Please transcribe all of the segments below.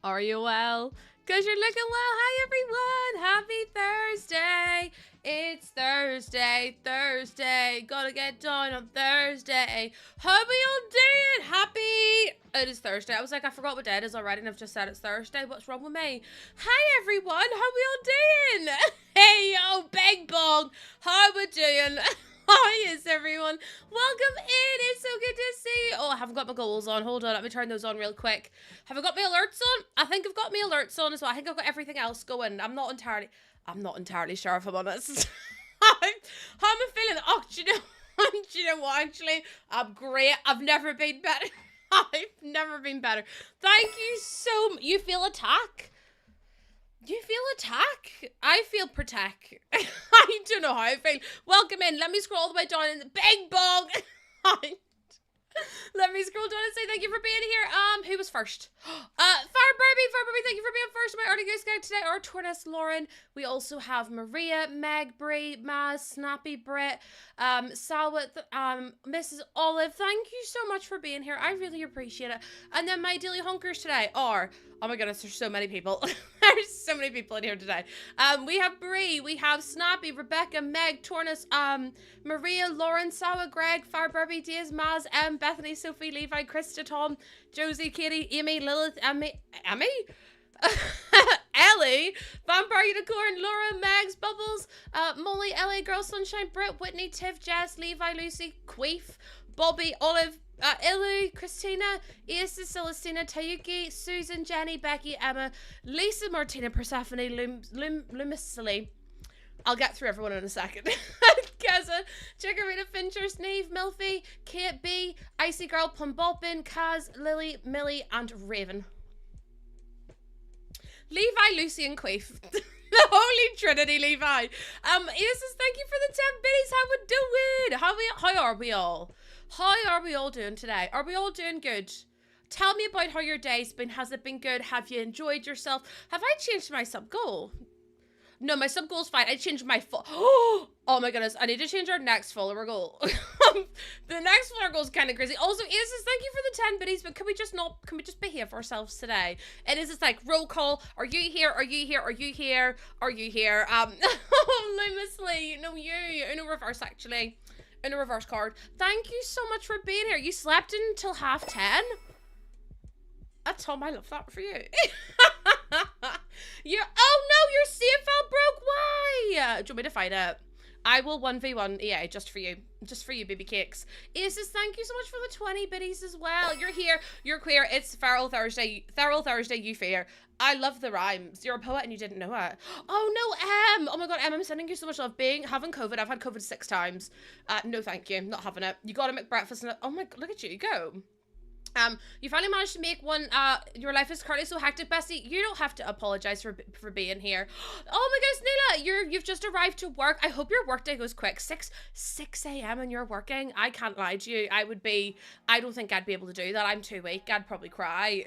Are you well? Because you're looking well. Hi, everyone. Happy Thursday. It's Thursday. Gotta get down on Thursday. How are we all doing? Happy. It is Thursday. I was like, I forgot what day it is already, and I've just said it's Thursday. What's wrong with me? Hi, everyone. How are we all doing? Hey, yo, Big Bong. How we doing? Hi, is everyone? Welcome in. It's so good to see you. Oh, I haven't got my goals on. Hold on. Let me turn those on real quick. Have I got my alerts on? I think I've got my alerts on as well. I think I've got everything else going. I'm not entirely sure if I'm honest. How am I feeling? Oh, do you know what? Actually, I'm great. I've never been better. I've never been better. Thank you so much. You feel attack? You feel attack? I feel protect. I don't know how I feel. Welcome in. Let me scroll all the way down in the big bong. Let me scroll down and say thank you for being here. Who was first? Fire Barbie, thank you for being first. My Early Goose Guide today. Our Tortoise Lauren. We also have Maria, Meg, Bree, Maz, Snappy, Britt, Salwa, Mrs. Olive. Thank you so much for being here. I really appreciate it. And then my daily hunkers today are, oh my goodness, there's so many people. There's so many people in here today. We have Bree, we have Snappy, Rebecca, Meg, Tortoise, Maria, Lauren, Sawa, Greg, Fire Barbie, Diaz, Maz, Bethany, Sophie, Levi, Krista, Tom, Josie, Katie, Amy, Lilith, Emmy? Ellie, Vampire Unicorn, Laura, Megs, Bubbles, Molly, LA Girl, Sunshine, Britt, Whitney, Tiff, Jess, Levi, Lucy, Queef, Bobby, Olive, Ilu, Christina, Aces, Celestina, Tayuki, Susan, Jenny, Becky, Emma, Lisa, Martina, Persephone, Lumisily. I'll get through everyone in a second. Keza, Chikorita, Fincher, Sneve, Milfy, Kate B, Icy Girl, Plumboppin, Kaz, Lily, Millie, and Raven. Levi, Lucy, and Queef. The Holy Trinity, Levi. Aces, thank you for the 10 biddies. How we doing? How are we all? How are we all doing today? Are we all doing good? Tell me about how your day's been. Has it been good? Have you enjoyed yourself? Have I changed my sub goal? No, my sub goal's fine. I changed my oh my goodness. I need to change our next follower goal. The next follower goal is kind of crazy. Also, Aces, thank you for the 10 biddies, but can we just behave ourselves today? It is just like roll call. Are you here? Are you here? Are you here? Are you here? Loomis Lee. No, you. In a reverse, actually. In a reverse card. Thank you so much for being here. You slept until 10:30? Tom, I love that for you. Oh no, your save file broke. Why? Do you want me to fight it? I will 1v1 EA just for you. Just for you, baby cakes. Aces, thank you so much for the 20 biddies as well. You're here. You're queer. It's Feral Thursday. Feral Thursday, you fear. I love the rhymes. You're a poet and you didn't know it. Oh no, oh my god, I'm sending you so much love. Having COVID. I've had COVID 6 times. No thank you. Not having it. You gotta make breakfast and oh my god, look at you. Go. You finally managed to make one. Your life is currently so hectic, Bessie. You don't have to apologize for being here. Oh my goodness, Neela, you've just arrived to work. I hope your workday goes quick. 6 a.m. and you're working. I can't lie to you. I don't think I'd be able to do that. I'm too weak. I'd probably cry.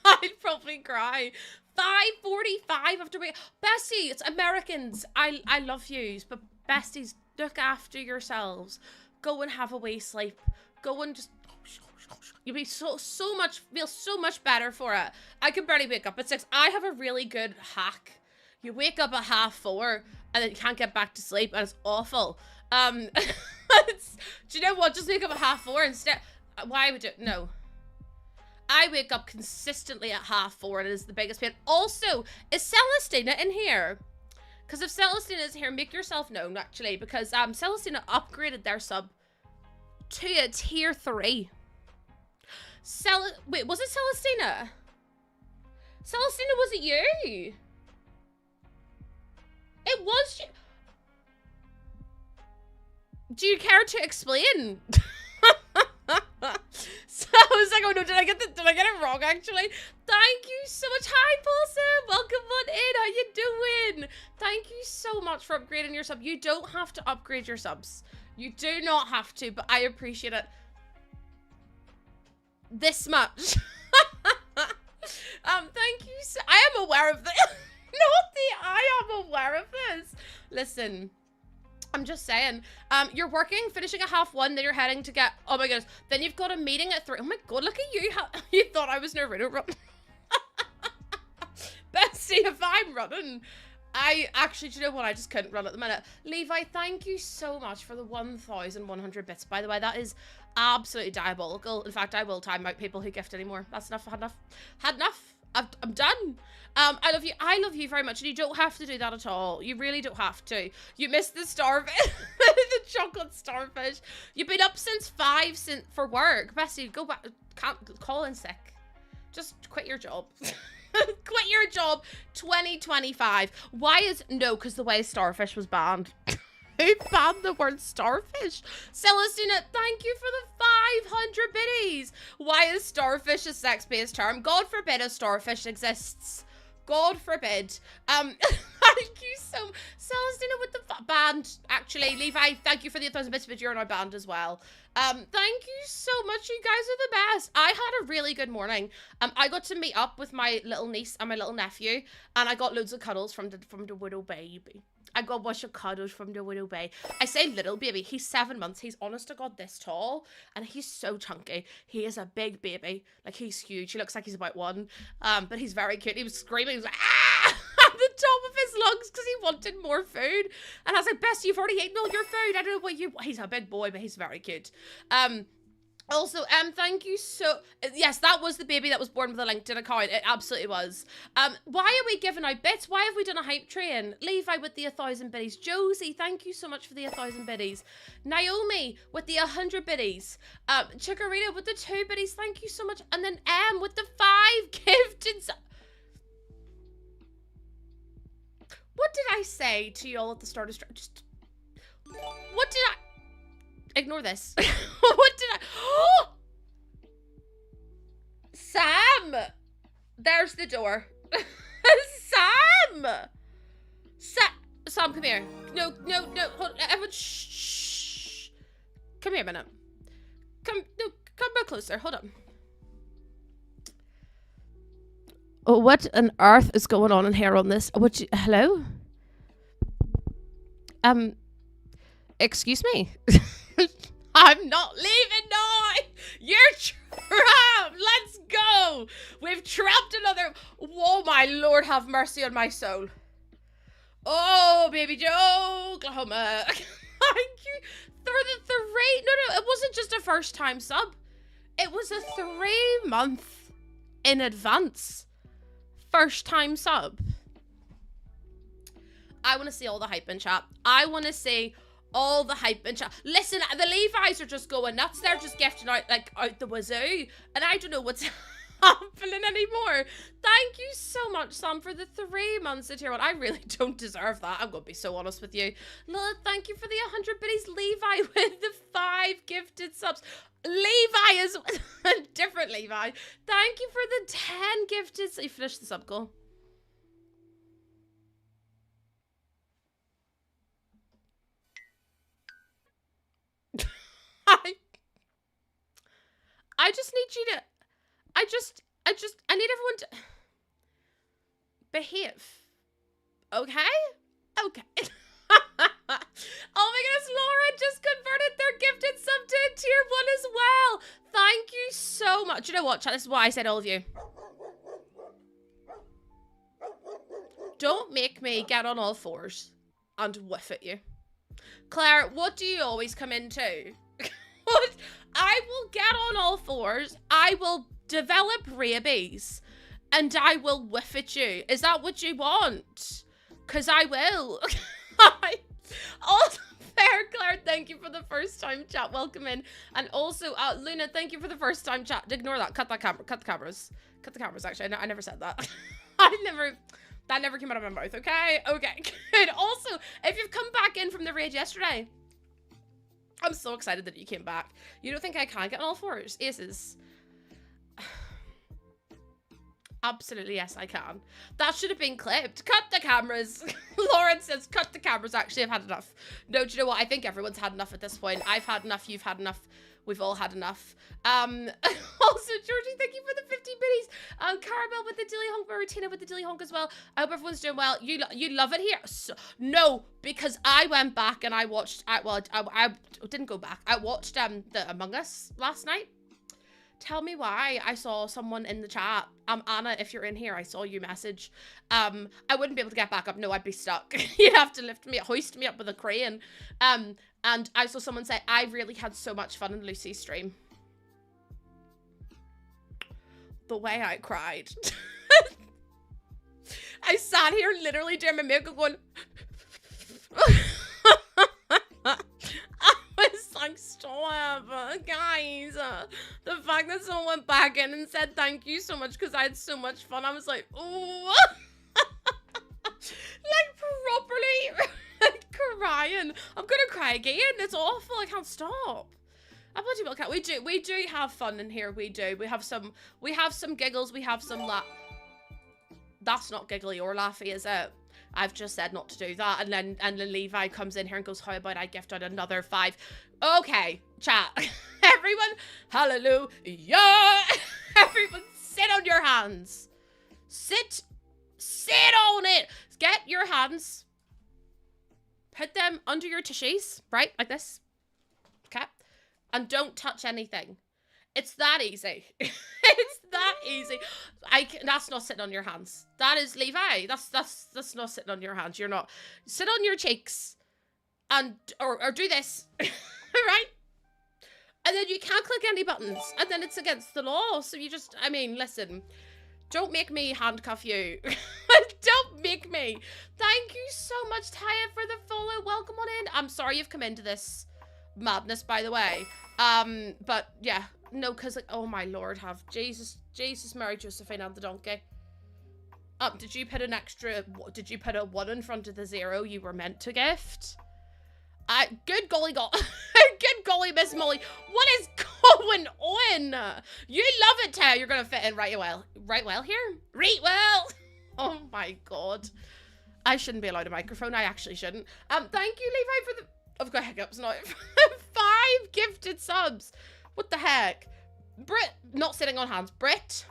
I'd probably cry. 5:45 after we. Bessie, it's Americans. I love yous, but besties, look after yourselves. Go and have a wee sleep. Go and just. You'll be feel so much better for it. I can barely wake up at 6. I have a really good hack. You wake up at 4:30 and then you can't get back to sleep and it's awful. Do you know what? Just wake up at 4:30 instead. Why would you? No. I wake up consistently at 4:30 and it is the biggest pain. Also, is Celestina in here? Because if Celestina is here, make yourself known actually, because Celestina upgraded their sub to a tier 3. Wait, was it Celestina? Celestina, was it you? It was you. Do you care to explain? So, I was like, oh no, did I get it wrong actually? Thank you so much. Hi, Paulson. Welcome on in. How you doing? Thank you so much for upgrading your sub. You don't have to upgrade your subs. You do not have to, but I appreciate it this much. Thank you so, I am aware of this. I am aware of this. Listen, I'm just saying, you're working, finishing at 1:30, then you're heading to get, oh my goodness, then you've got a meeting at 3. Oh my god, look at you. You thought I was Naruto running. Bestie, if I'm running, I actually, do you know what? I just couldn't run at the minute. Levi, thank you so much for the 1,100 bits. By the way, that is absolutely diabolical. In fact, I will time out people who gift anymore. That's enough. Had enough. I'm done. I love you. I love you very much. And you don't have to do that at all. You really don't have to. You missed the starfish. The chocolate starfish. You've been up since 5 for work. Bestie, go back. Can't call in sick. Just quit your job. Quit your job 2025. Why is no? Because the way starfish was banned. Who banned the word starfish? Celestina, thank you for the 500 biddies. Why is starfish a sex-based term? God forbid a starfish exists. God forbid. Thank you so much. Celestina with the band. Actually, Levi, thank you for the 1,000 bits, but you're in our band as well. Thank you so much. You guys are the best. I had a really good morning. I got to meet up with my little niece and my little nephew, and I got loads of cuddles from the widow baby. I got a bunch of cuddles from the widow baby. I say little baby. He's 7 months. He's honest to God this tall, and he's so chunky. He is a big baby. Like, he's huge. He looks like he's about 1. But he's very cute. He was screaming. He was like, ah! At the top of his lungs because he wanted more food. And I was like, Bess, you've already eaten all your food. I don't know what you... He's a big boy, but he's very cute. Also, thank you so... Yes, that was the baby that was born with a LinkedIn account. It absolutely was. Why are we giving out bits? Why have we done a hype train? Levi with the 1,000 biddies. Josie, thank you so much for the 1,000 biddies. Naomi with the 100 biddies. Chikorita with the 2 biddies. Thank you so much. And then M with the 5 gifted... What did I say to y'all at the start of... Just... What did I... Ignore this. What did I... Oh! Sam! There's the door. Sam! Sam, come here. No. Hold, everyone, shh. Come here a minute. Come back closer. Hold on. Oh, what on earth is going on in here on this? Hello? Excuse me? I'm not leaving now! You're trapped! Let's go! We've trapped another... Oh my Lord, have mercy on my soul. Oh, baby Joe, Oklahoma. Thank you for the 3... No, it wasn't just a first time sub. It was a 3-month in advance first time sub. I want to see all the hype in chat. I want to see all the hype in chat. Listen, the Levi's are just going nuts. They're just gifting out, like, out the wazoo. And I don't know what's happening anymore. Thank you so much, Sam, for the 3 months of tier 1. I really don't deserve that. I'm going to be so honest with you. Lilith, thank you for the 100 biddies. Levi with the 5 gifted subs. Levi is a different Levi. Thank you for the 10 gifted. So you finished the sub goal. I just need you to, I need everyone to behave. Okay? Okay. Oh my goodness, Laura just converted their gifted sub to tier 1 as well. Thank you so much. You know what, chat? This is why I said all of you. Don't make me get on all 4s and whiff at you. Claire, what do you always come into? What? I will get on all 4s, I will develop rabies, and I will whiff at you. Is that what you want? Because I will. Also, fair, Claire, thank you for the first time chat. Welcome in. And also, Luna, thank you for the first time chat. Ignore that. Cut that camera. Cut the cameras. Cut the cameras, actually. I never said that. That never came out of my mouth, okay? Okay, good. Also, if you've come back in from the raid yesterday, I'm so excited that you came back. You don't think I can get on all 4s? Aces. Absolutely, yes, I can. That should have been clipped. Cut the cameras. Lauren says, cut the cameras. Actually, I've had enough. No, do you know what? I think everyone's had enough at this point. I've had enough. You've had enough. We've all had enough. Also, Georgie, thank you for the 50 biddies. Caramel with the dilly honk, Maritina with the dilly honk as well. I hope everyone's doing well. You love it here? So, no, because I went back and I watched, I didn't go back. I watched the Among Us last night. Tell me why. I saw someone in the chat. Anna, if you're in here, I saw you message. I wouldn't be able to get back up. No, I'd be stuck. You'd have to hoist me up with a crane. And I saw someone say, I really had so much fun in Lucy's stream. The way I cried. I sat here literally doing my makeup going... I was like, stop, guys. The fact that someone went back in and said thank you so much because I had so much fun. I was like, oh. Like, properly crying. I'm gonna cry again. It's awful. I can't stop. I bloody well can't. We do have fun in here. We do. We have some giggles. We have some That's not giggly or laughy, is it? I've just said not to do that, and then Levi comes in here and goes, how about I gift out another 5? Okay, chat. Everyone, hallelujah. Everyone, sit on your hands. Sit on it. Get your hands. Put them under your tissues, right? Like this. Okay. And don't touch anything. It's that easy. It's that easy. That's not sitting on your hands. That is Levi. That's not sitting on your hands. You're not. Sit on your cheeks, and or do this, right? And then you can't click any buttons, and then it's against the law. So you just, I mean, listen. Don't make me handcuff you. Don't make me. Thank you so much, Taya, for the follow. Welcome on in. I'm sorry you've come into this madness, by the way. But yeah. No, because, like, oh my lord, have Jesus, Mary, Josephine, and the donkey. Did you put a 1 in front of the 0 you were meant to gift? Good golly, good golly, Miss Molly. What is going on? You love it, Taya. You're gonna fit in right well here. Right well. Oh my god. I shouldn't be allowed a microphone. I actually shouldn't. Thank you, Levi, for the... I've got hiccups now. 5 gifted subs. What the heck? Brit, not sitting on hands. Brit,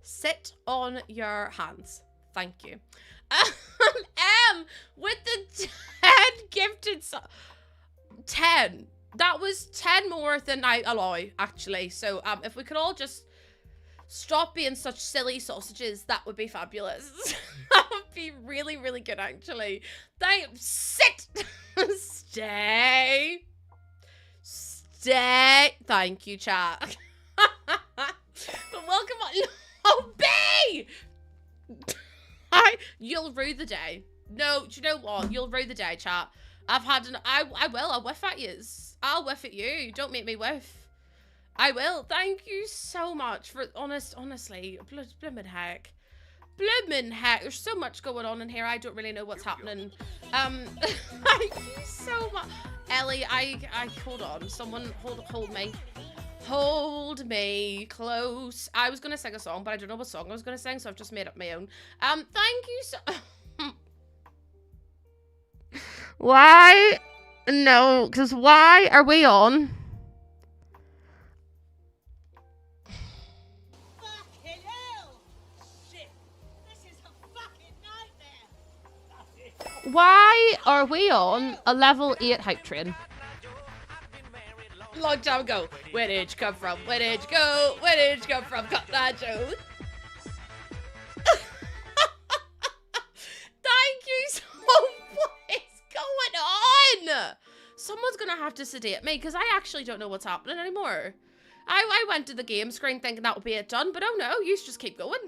sit on your hands. Thank you. With the 10 gifted 10. That was 10 more than I allow, actually. So, if we could all just stop being such silly sausages, that would be fabulous. That would be really, really good, actually. Sit! Stay! Thank you, chat. But welcome on. Oh, B! You'll rue the day. No, do you know what? You'll rue the day, chat. I've had an... I'll whiff at you. I'll whiff at you. Don't make me whiff. I will. Thank you so much for... Honestly. Bloomin' heck. Bloomin' heck. There's so much going on in here. I don't really know what's happening. Thank you so much. Ellie, hold on. Someone hold me. Hold me close. I was gonna sing a song, but I don't know what song I was gonna sing, so I've just made up my own. Thank you so... Why? No, because why are we on? Fucking hell! Shit! This is a fucking nightmare! Why are we on a level 8 hype train? Long time ago. Where did you come from? Where did you go? Where did you come from? Cut that joke. Thank you so much. What is going on? Someone's gonna have to sedate me because I actually don't know what's happening anymore. I went to the game screen thinking that would be it done, but oh no, you just keep going.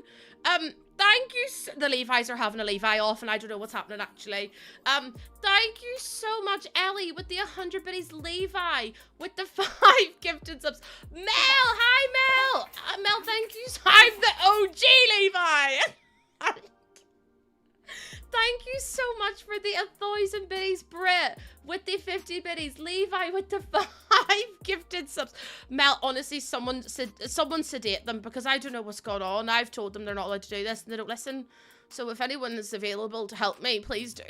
Thank you. The Levi's are having a Levi off, and I don't know what's happening actually. Thank you so much, Ellie, with the 100 biddies. Levi with the 5 gifted subs. Mel, hi Mel. Mel, thank you. I'm the OG Levi. Thank you so much for the 1,000 biddies, Brit, with the 50 biddies, Levi with the 5 gifted subs. Mel, honestly, someone sedate them, because I don't know what's going on. I've told them they're not allowed to do this and they don't listen. So if anyone is available to help me, please do.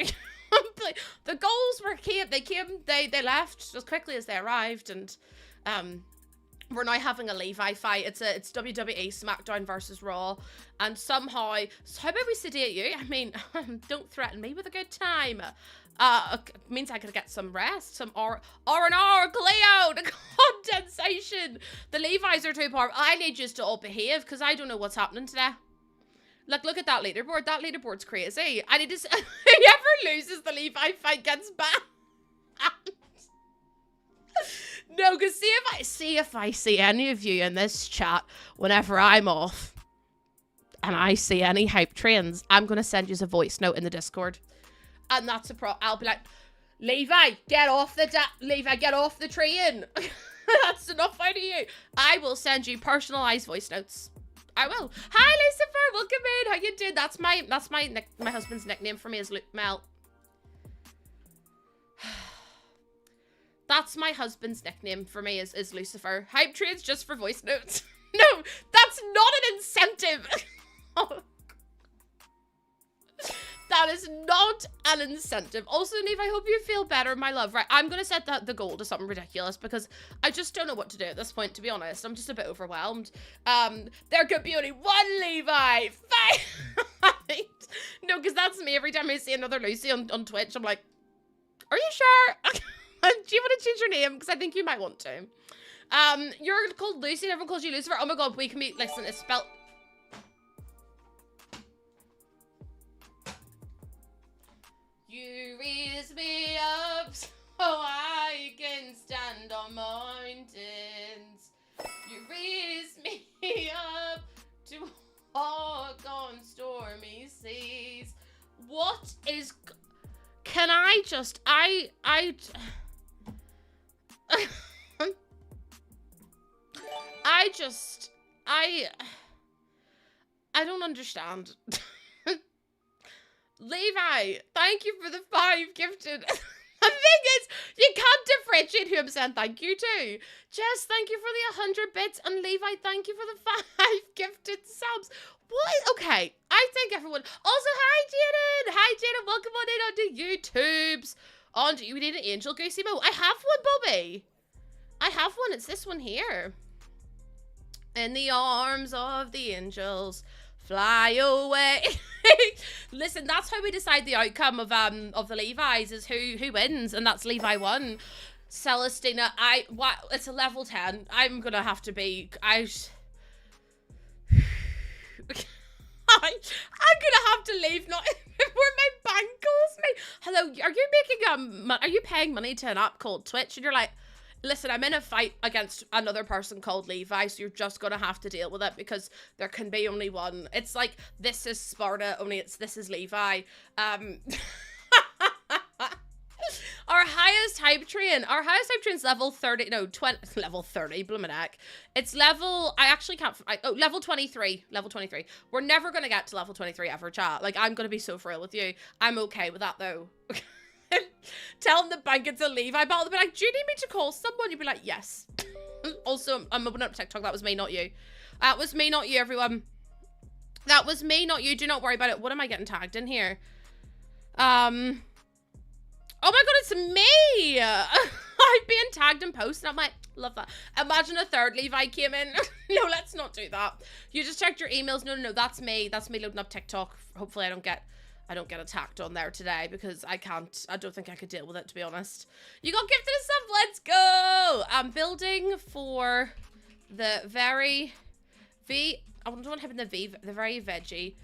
The goals were they left as quickly as they arrived, and we're now having a Levi fight. It's WWE SmackDown versus Raw, and somehow, how about we sedate you? I mean, don't threaten me with a good time. Means I could get some rest, some R&R, Cleo, the condensation. The Levi's are too powerful. I need you to all behave, because I don't know what's happening today. Look at that leaderboard. That leaderboard's crazy. I need to whoever loses the Levi fight gets banned. No, because see if I see any of you in this chat whenever I'm off, and I see any hype trains, I'm gonna send you a voice note in the Discord, and that's a I'll be like, Levi, get off the train. That's enough out of you. I will send you personalized voice notes. I will. Hi, Lucifer. Welcome in. How you doing? That's my husband's nickname for me is Mel. That's my husband's nickname for me is Lucifer. Hype trains just for voice notes. No, that's not an incentive. That is not an incentive. Also, Neve, I hope you feel better, my love. Right, I'm going to set the goal to something ridiculous, because I just don't know what to do at this point, to be honest. I'm just a bit overwhelmed. There could be only one Levi. Fight. No, because that's me. Every time I see another Lucy on Twitch, I'm like, are you sure? Do you want to change your name? Because I think you might want to. You're called Lucy and everyone calls you Lucifer. Oh my god, we can be, listen, it's spelled... You raise me up so I can stand on mountains. You raise me up to walk on stormy seas. What is... Can I just... I don't understand. Levi, thank you for the 5 gifted. The thing is, you can't differentiate who I'm saying thank you to. Jess, thank you for the 100 bits. And Levi, thank you for the 5 gifted subs. What? Okay, I think everyone... Also, hi, Jaden. Hi, Jaden. Welcome on in onto YouTubes. You need an angel, Goosey Mo. I have one, Bobby. I have one. It's this one here. In the arms of the angels, fly away. Listen, that's how we decide the outcome of the Levi's, is who wins, and that's Levi 1. Celestina, it's a level 10. I'm gonna have to be I'm gonna have to leave now before my bank calls me. Hello, are you paying money to an app called Twitch? And you're like, listen, I'm in a fight against another person called Levi, so you're just gonna have to deal with it, because there can be only one. It's like, this is Sparta, only this is Levi. Our highest hype train's level 30, no, level 30, bloomin' heck. It's level, level 23, level 23. We're never gonna get to level 23 ever, chat. Like, I'm gonna be so for real with you. I'm okay with that, though. Tell them the bank it's a Levi battle. They'll be like, do you need me to call someone? You'd be like, yes. Also, I'm opening up TikTok. That was me, not you. That was me, not you, everyone. That was me, not you. Do not worry about it. What am I getting tagged in here? Oh my god, it's me! I'm being tagged in posts, and I'm like, love that. Imagine a third Levi came in. No, let's not do that. You just checked your emails. No, that's me. That's me loading up TikTok. Hopefully I don't get attacked on there today, because I don't think I could deal with it, to be honest. You got gifted a sub, let's go! I'm building for the very the very veggie,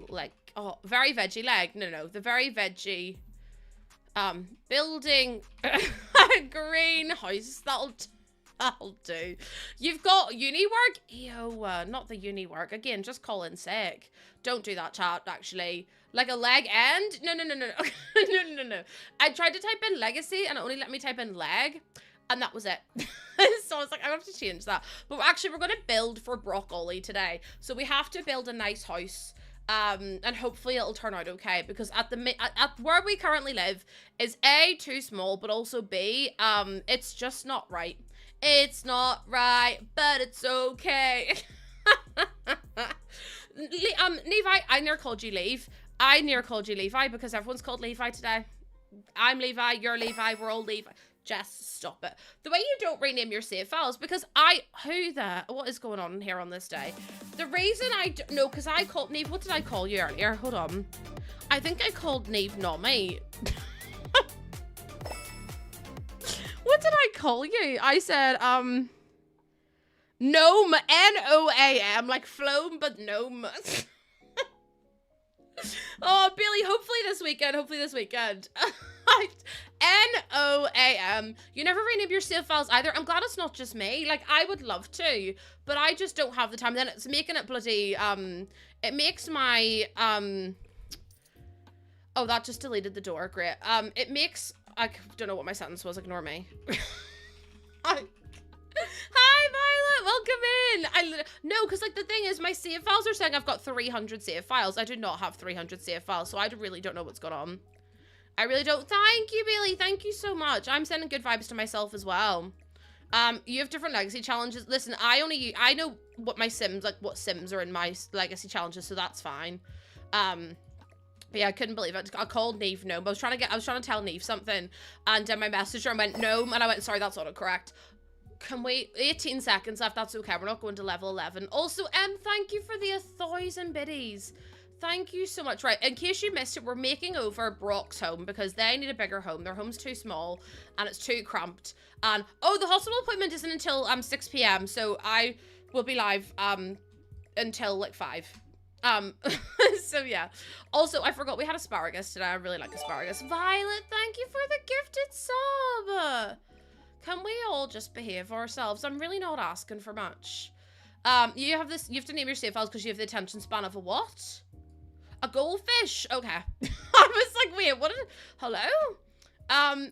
like, oh, very veggie leg. No, the very veggie, building a greenhouse. That'll do. You've got uni work? Ew, not the uni work. Again, just call in sick. Don't do that, chat, actually. Like a leg end? No. No. I tried to type in legacy and it only let me type in leg, and that was it. So I was like, I have to change that. But actually, we're going to build for broccoli today. So we have to build a nice house. And hopefully it'll turn out okay, because at where we currently live is A, too small, but also B, it's just not right. It's not right, but it's okay. Levi, I near called you Leave. I near called you Levi because everyone's called Levi today. I'm Levi, you're Levi, we're all Levi. Just stop it. The way you don't rename your save files, because what is going on here on this day? The reason no, because I called Neve, what did I call you earlier? Hold on. I think I called Neve Nommy. What did I call you? I said, Gnome, N-O-A-M, like Floam, but Gnome. Oh, Billy, hopefully this weekend. N-O-A-M. You never rename your save files either. I'm glad it's not just me. Like, I would love to, but I just don't have the time. Then it's making it bloody, it makes my, oh, that just deleted the door. Great. It makes, I don't know what my sentence was. Ignore me. Hi, Violet, welcome in. No, because like the thing is, my save files are saying I've got 300 save files. I do not have 300 save files, so I really don't know what's going on. I really don't. Thank you, Bailey. Thank you so much. I'm sending good vibes to myself as well. You have different legacy challenges. Listen, I know what my sims, like what sims are in my legacy challenges, so that's fine. But yeah, I couldn't believe it. I called Neve Gnome. I was trying to tell Neve something, and my messenger and went Gnome, and I went, sorry, that's autocorrect. Can we, 18 seconds left, that's okay, we're not going to level 11. Also, thank you for the 1,000 biddies. Thank you so much. Right, in case you missed it, we're making over Brock's home because they need a bigger home. Their home's too small and it's too cramped. And, oh, the hospital appointment isn't until 6 p.m, so I will be live until like 5. So yeah. Also, I forgot we had asparagus today. I really like asparagus. Violet, thank you for the gifted sub. Can we all just behave ourselves? I'm really not asking for much. You have to name your save files because you have the attention span of a what? A goldfish. Okay. I was like, wait, what? Hello?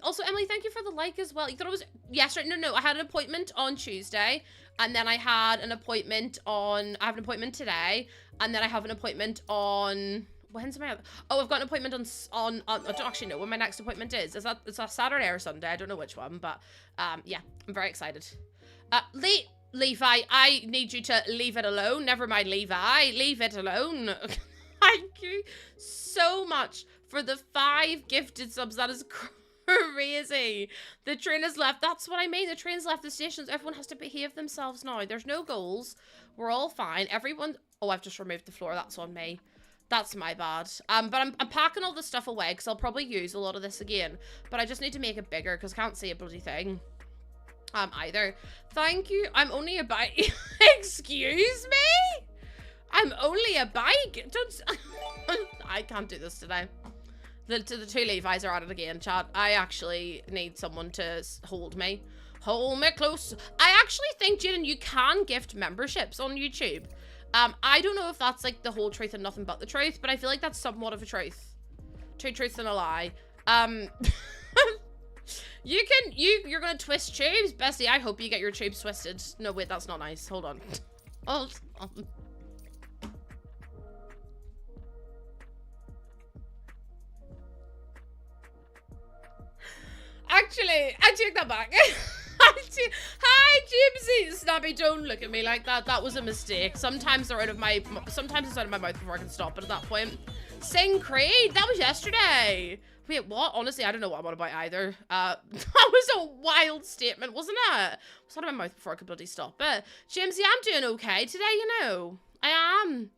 Also, Emily, thank you for the like as well. You thought it was yesterday? No. I had an appointment on Tuesday, and then I had an appointment I have an appointment today, and then I have an appointment on. When's my? Oh, I've got an appointment on. I don't actually know when my next appointment is. It's a Saturday or Sunday? I don't know which one, but yeah, I'm very excited. Levi, I need you to leave it alone. Never mind, Levi, leave it alone. Thank you so much for the 5 gifted subs. That is crazy. The train has left. That's what I mean. The train's left the stations. Everyone has to behave themselves now. There's no goals. We're all fine. Everyone. Oh, I've just removed the floor. That's on me. That's my bad. But I'm packing all the stuff away because I'll probably use a lot of this again. But I just need to make it bigger because I can't see a bloody thing. Either. Thank you. I'm only a bike. Excuse me? I'm only a bike. Don't. I can't do this today. The 2 Levi's are at it again, chat. I actually need someone to hold me. Hold me close. I actually think, Jaden, you can gift memberships on YouTube. I don't know if that's like the whole truth and nothing but the truth, but I feel like that's somewhat of a truth. 2 truths and a lie. You're gonna twist tubes, Bessie. I hope you get your tubes twisted. No, wait, that's not nice. Hold on. Hold on. Actually, I take that back. Hi, Gypsy. Snappy, don't look at me like that. That was a mistake. Sometimes it's out of my mouth before I can stop it at that point. Sing Creed. That was yesterday. Wait, what? Honestly, I don't know what I'm on about either. That was a wild statement, wasn't it? It was out of my mouth before I could bloody stop it. Gypsy, I'm doing okay today, you know. I am.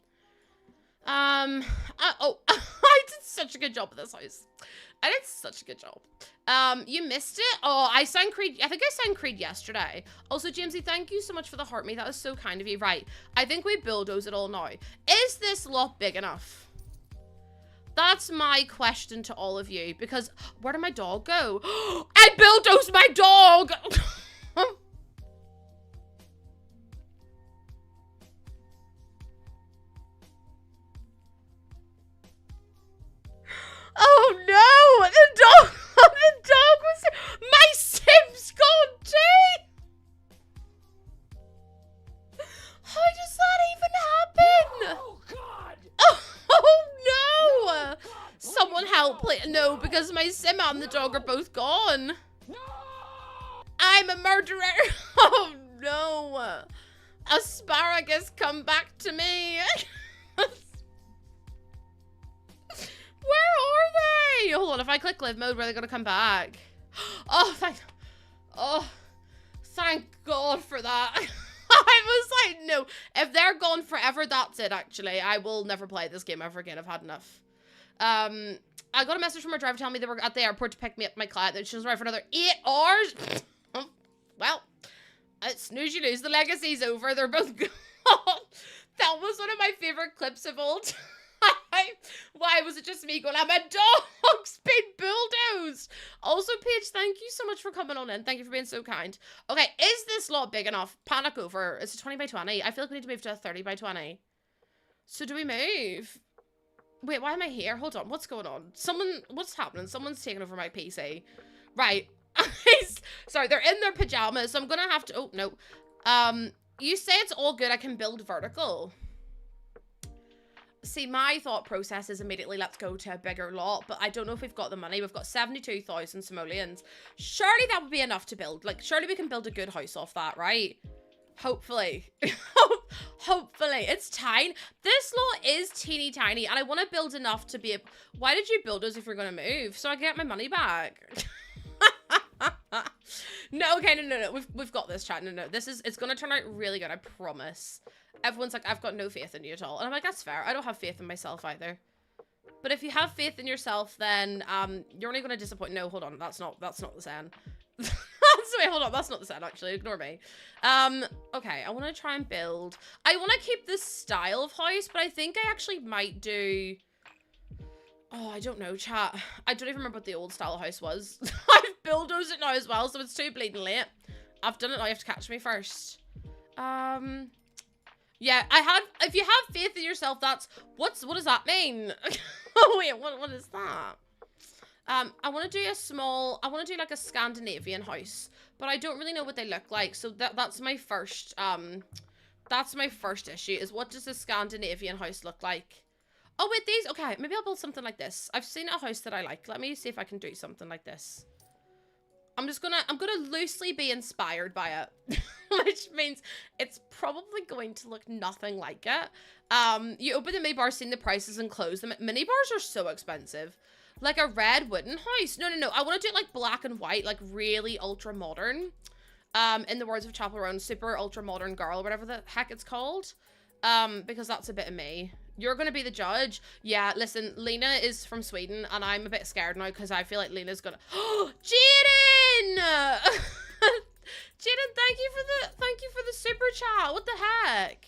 Oh, I did such a good job at this house. I did such a good job. You missed it? Oh, I sang Creed. I think I sang Creed yesterday. Also, Jamesy, thank you so much for the heart me. That is so kind of you. Right. I think we bulldoze it all now. Is this lot big enough? That's my question to all of you. Because where did my dog go? I bulldozed my dog! Oh no! The dog was. My Sim's gone too! How does that even happen? Oh, God! No, please, no, because my sim and the dog are both gone. No! I'm a murderer. Oh no. Asparagus, come back to me. Where are they? Hold on, if I click live mode, where are they gonna come back? Oh, thank God for that. I was like, no, if they're gone forever, that's it, actually. I will never play this game ever again. I've had enough. I got a message from our driver telling me they were at the airport to pick me up my client, that she was arrived for another 8 hours. Well, snooze you lose. The legacy's over. They're both gone. That was one of my favorite clips of all time. Why was it just me going, my dog's been bulldozed? Also, Paige, thank you so much for coming on in. Thank you for being so kind. Okay, is this lot big enough? Panic over. It's a 20 by 20. I feel like we need to move to a 30 by 20. So do we move? Wait, why am I here? Hold on. What's going on? What's happening? Someone's taking over my PC. Right. Sorry, they're in their pajamas, so I'm gonna have to, oh, no. You say it's all good. I can build vertical. See, my thought process is immediately let's go to a bigger lot, but I don't know if we've got the money. We've got 72,000 simoleons. Surely that would be enough to build. Like, surely we can build a good house off that, right? Hopefully. Hopefully. It's tiny. This lot is teeny tiny, and I want to build enough to be able... Why did you build us if you're going to move? So I get my money back. No, okay, no. We've got this, chat. No. It's going to turn out really good, I promise. Everyone's like, I've got no faith in you at all. And I'm like, that's fair. I don't have faith in myself either. But if you have faith in yourself, then you're only going to disappoint. No, hold on. That's not the saying. Wait, hold on. That's not the saying, actually. Ignore me. Okay, I want to try and build. I want to keep this style of house, but I think I actually might do... Oh, I don't know, chat. I don't even remember what the old style of house was. I've bulldozed it now as well, so it's too bleeding late. I've done it now. You have to catch me first. Yeah, if you have faith in yourself, that's, what does that mean? Oh, wait, what is that? I want to do I want to do like a Scandinavian house, but I don't really know what they look like. So that's my first issue is, what does a Scandinavian house look like? Oh, wait, okay, maybe I'll build something like this. I've seen a house that I like. Let me see if I can do something like this. I'm gonna loosely be inspired by it, which means it's probably going to look nothing like it. You open the mini bar, seeing the prices and close them. Mini bars are so expensive. Like a red wooden house. No. I want to do it like black and white, like really ultra modern. In the words of Chapel Roan, super ultra modern girl, or whatever the heck it's called. Because that's a bit of me. You're gonna be the judge. Yeah, listen, Lena is from Sweden, and I'm a bit scared now because I feel like Lena's gonna... Oh, Jaden! Jaden, thank you for the super chat. What the heck?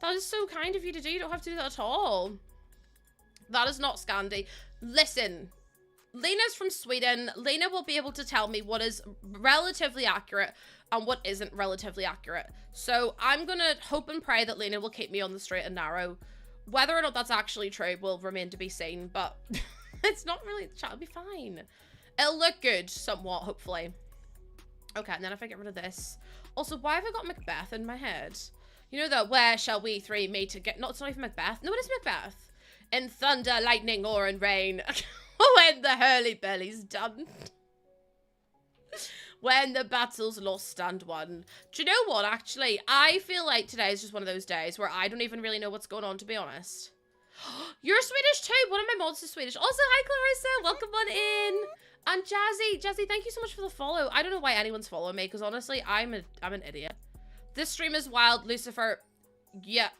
That is so kind of you to do. You don't have to do that at all. That is not Scandi. Listen, Lena's from Sweden. Lena will be able to tell me what is relatively accurate and what isn't relatively accurate. So I'm gonna hope and pray that Lena will keep me on the straight and narrow. Whether or not that's actually true will remain to be seen, but it's not really, it'll be fine. It'll look good, somewhat, hopefully. Okay, and then if I get rid of this. Also, why have I got Macbeth in my head? You know that, where shall we three meet to get, no, it's not even Macbeth. No, it is Macbeth. In thunder, lightning, or in rain. When the hurly-burly's done. When the battle's lost and won. Do you know what, actually? I feel like today is just one of those days where I don't even really know what's going on, to be honest. You're Swedish too. One of my mods is Swedish. Also, hi, Clarissa. Welcome on in. And Jazzy, thank you so much for the follow. I don't know why anyone's following me, because honestly, I'm an idiot. This stream is wild, Lucifer. Yeah.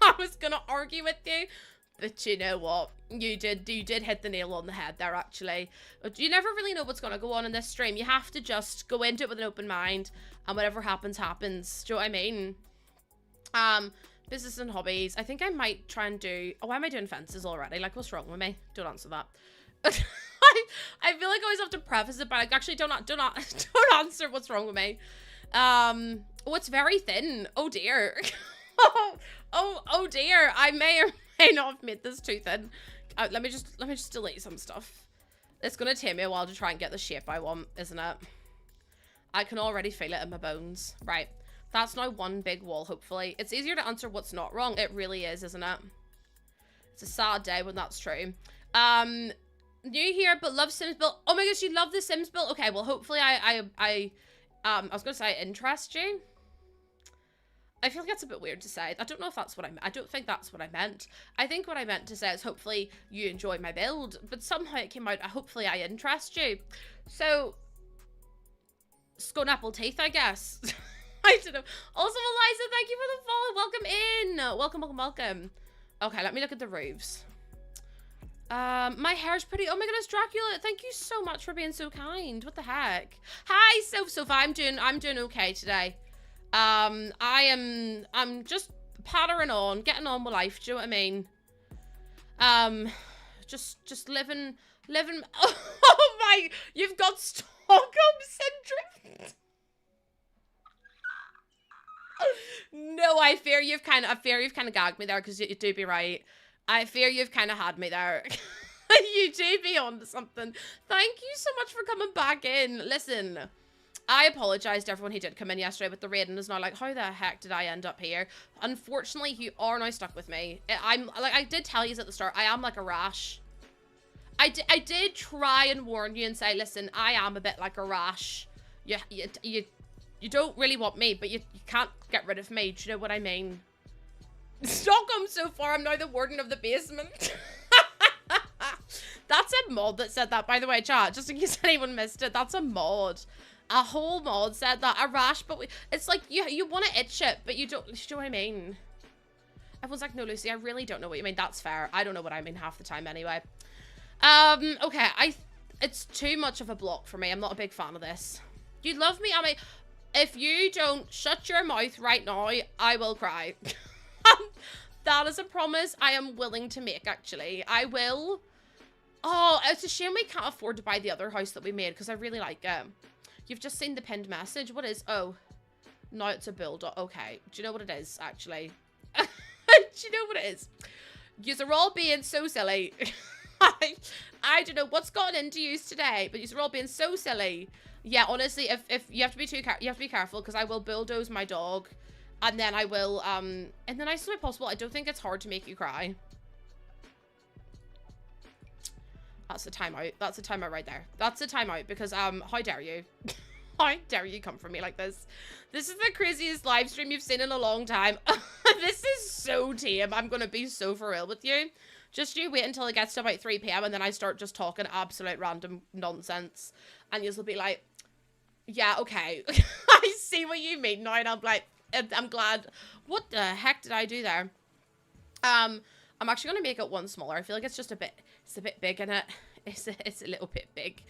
I was gonna argue with you. But you know what? You did hit the nail on the head there, actually. But you never really know what's going to go on in this stream. You have to just go into it with an open mind, and whatever happens, happens. Do you know what I mean? Business and hobbies. I think I might try and do... Oh, why am I doing fences already? Like, what's wrong with me? Don't answer that. I feel like I always have to preface it, but like, actually, don't answer what's wrong with me. Oh, it's very thin. Oh, dear. oh, dear. I may or may not have made this too thin. Let me just delete some stuff. It's gonna take me a while to try and get the shape I want, isn't it? I can already feel it in my bones. Right. That's now one big wall, hopefully. It's easier to answer what's not wrong. It really is, isn't it? It's a sad day when that's true. New here, but love Sims build. Oh my gosh, you love the Sims build? Okay, well, hopefully I was going to say interest you. I feel like that's a bit weird to say. I don't know if that's what I don't think that's what I meant. I think what I meant to say is hopefully you enjoy my build, but somehow it came out, hopefully I interest you. So, scone apple teeth, I guess. I don't know. Also, Eliza, thank you for the follow. Welcome in. Welcome, welcome, welcome. Okay, let me look at the roofs. My hair's pretty. Oh my goodness, Dracula, thank you so much for being so kind. What the heck? Hi, Sofa. I'm doing okay today. I'm just pattering on, getting on with life. Do you know what I mean? Just living. Oh my! You've got Stockholm syndrome. No, I fear you've kind of gagged me there, because you do be right. I fear you've kind of had me there. You do be on to something. Thank you so much for coming back in. Listen, I apologize to everyone who did come in yesterday with the raid and is now like, how the heck did I end up here? Unfortunately, you are now stuck with me. I'm like, I did tell you at the start, I am like a rash. I did try and warn you and say, listen, I am a bit like a rash. You don't really want me, but you can't get rid of me. Do you know what I mean? Stockholm so far, I'm now the warden of the basement. That's a mod that said that, by the way, chat, just in case anyone missed it. That's a mod. A whole mod said that. A rash, but it's like you want to itch it, but you don't. You know what I mean? Everyone's like, no, Lucy, I really don't know what you mean. That's fair. I don't know what I mean half the time anyway. Okay, it's too much of a block for me. I'm not a big fan of this. You love me? I mean, if you don't shut your mouth right now, I will cry. That is a promise I am willing to make, actually. I will. Oh, it's a shame we can't afford to buy the other house that we made, because I really like it. You've just seen the pinned message. What is? Oh, now it's a build. Okay. Do you know what it is, actually? Do you know what it is? You're all being so silly. I don't know what's gotten into you today, but you're all being so silly. Yeah, honestly, if you have to be you have to be careful, because I will bulldoze my dog. And then I will, in the nicest way possible. I don't think it's hard to make you cry. That's the timeout. That's the timeout right there. That's the timeout, because, how dare you? How dare you come for me like this? This is the craziest live stream you've seen in a long time. This is so tame. I'm gonna be so for real with you. Just you wait until it gets to about 3 PM and then I start just talking absolute random nonsense. And you'll be like, yeah, okay. I see what you mean now, and I'm like, I'm glad. What the heck did I do there? I'm actually gonna make it one smaller. I feel like it's just a bit big in it. It's a little bit big.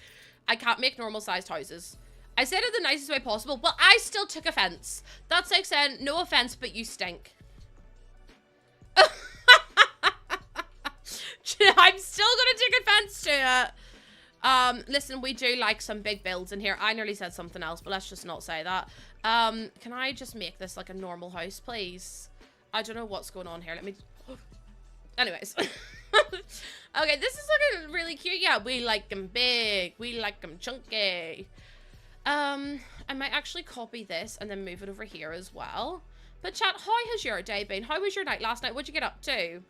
I can't make normal sized houses. I said it the nicest way possible. Well, I still took offense. That's like saying, no offense, but you stink. I'm still gonna take offense to it. Listen, we do like some big builds in here. I nearly said something else, but let's just not say that. Can I just make this like a normal house, please? I don't know what's going on here. Let me... Anyways. Okay, this is looking really cute. Yeah, we like them big. We like them chunky. I might actually copy this and then move it over here as well. But chat, how has your day been? How was your night last night? What'd you get up to?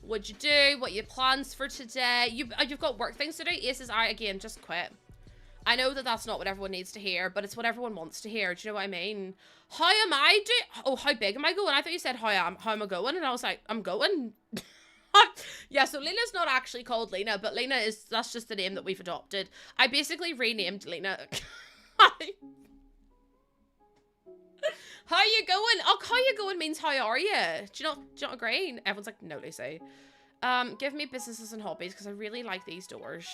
What'd you do? What are your plans for today? You've got work things to do? Aces, again, just quit. I know that that's not what everyone needs to hear, but it's what everyone wants to hear. Do you know what I mean? How am I doing? Oh, how big am I going? I thought you said how am I going? And I was like, I'm going. Yeah, so Lena's not actually called Lena, but Lena that's just the name that we've adopted. I basically renamed Lena. How you going? Oh, how you going means how are you? Do you not agree? Everyone's like, no, Lucy. Give me businesses and hobbies, because I really like these doors.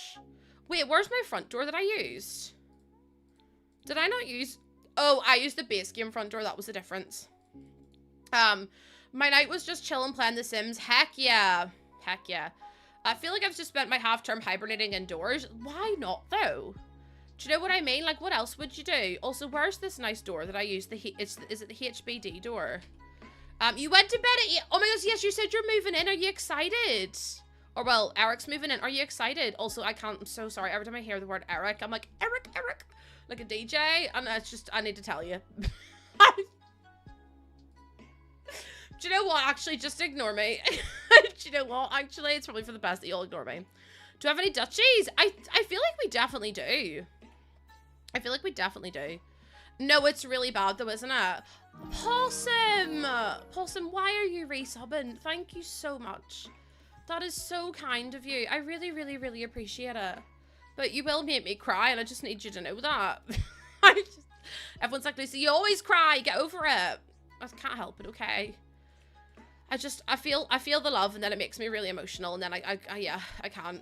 Wait, where's my front door that I used? Did I not use... Oh, I used the base game front door. That was the difference. My night was just chilling playing The Sims. Heck yeah. Heck yeah. I feel like I've just spent my half-term hibernating indoors. Why not, though? Do you know what I mean? Like, what else would you do? Also, where's this nice door that I used? Is it the HBD door? You went to bed at 8. Oh my gosh, yes, you said you're moving in. Are you excited? Or, well, Eric's moving in. Are you excited? Also, I'm so sorry. Every time I hear the word Eric, I'm like, Eric. Like a DJ. And it's just, I need to tell you. Do you know what? Actually, just ignore me. Do you know what? Actually, it's probably for the best that you'll ignore me. Do I have any duchies? I feel like we definitely do. I feel like we definitely do. No, it's really bad though, isn't it? Possum! Possum, why are you resubbing? Thank you so much. That is so kind of you. I really, really, really appreciate it. But you will make me cry, and I just need you to know that. Everyone's like, Lucy, you always cry. Get over it. I can't help it, okay? I feel the love, and then it makes me really emotional, and then yeah, I can't.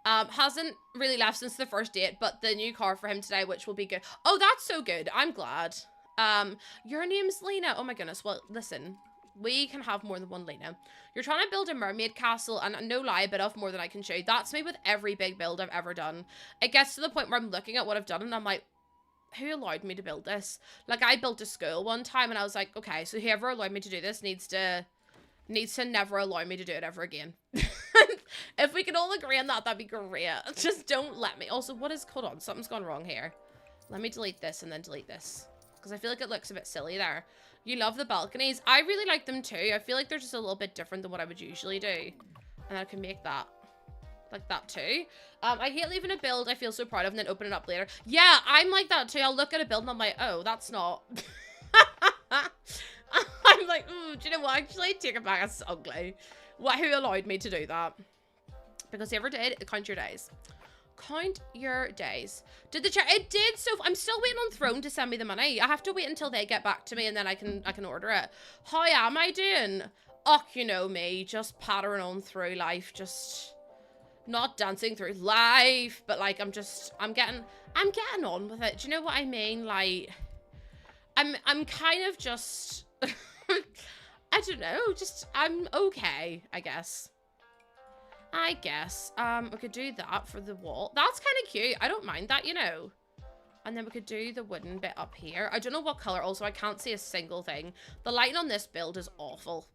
Hasn't really left since the first date, but the new car for him today, which will be good. Oh, that's so good. I'm glad. Your name's Lena. Oh my goodness. Well, listen. We can have more than one Lena. You're trying to build a mermaid castle, and no lie, a bit of more than I can show you. That's me with every big build I've ever done. It gets to the point where I'm looking at what I've done, and I'm like, who allowed me to build this? Like, I built a school one time, and I was like, okay, so whoever allowed me to do this needs to never allow me to do it ever again. If we can all agree on that, that'd be great. Just don't let me. Also, what is, hold on, something's gone wrong here. Let me delete this and then delete this, because I feel like it looks a bit silly there. You love the balconies. I really like them too. I feel like they're just a little bit different than what I would usually do. And I can make that like that too. I hate leaving a build I feel so proud of and then open it up later. Yeah, I'm like that too. I'll look at a build and I'm like, oh, that's not. I'm like, ooh, do you know what? Actually, take it back. It's ugly. Who allowed me to do that? Because whoever did, count your days. Count your days. Did the chat? It did. So I'm still waiting on Throne to send me the money. I have to wait until they get back to me, and then I can order it. How am I doing? Oh, you know me, just pattering on through life, just not dancing through life, but like I'm getting on with it. Do you know what I mean? Like I'm kind of just I don't know, just I'm okay, I guess. We could do that for the wall. That's kind of cute. I don't mind that, you know. And then we could do the wooden bit up here. I don't know what color. Also, I can't see a single thing. The lighting on this build is awful.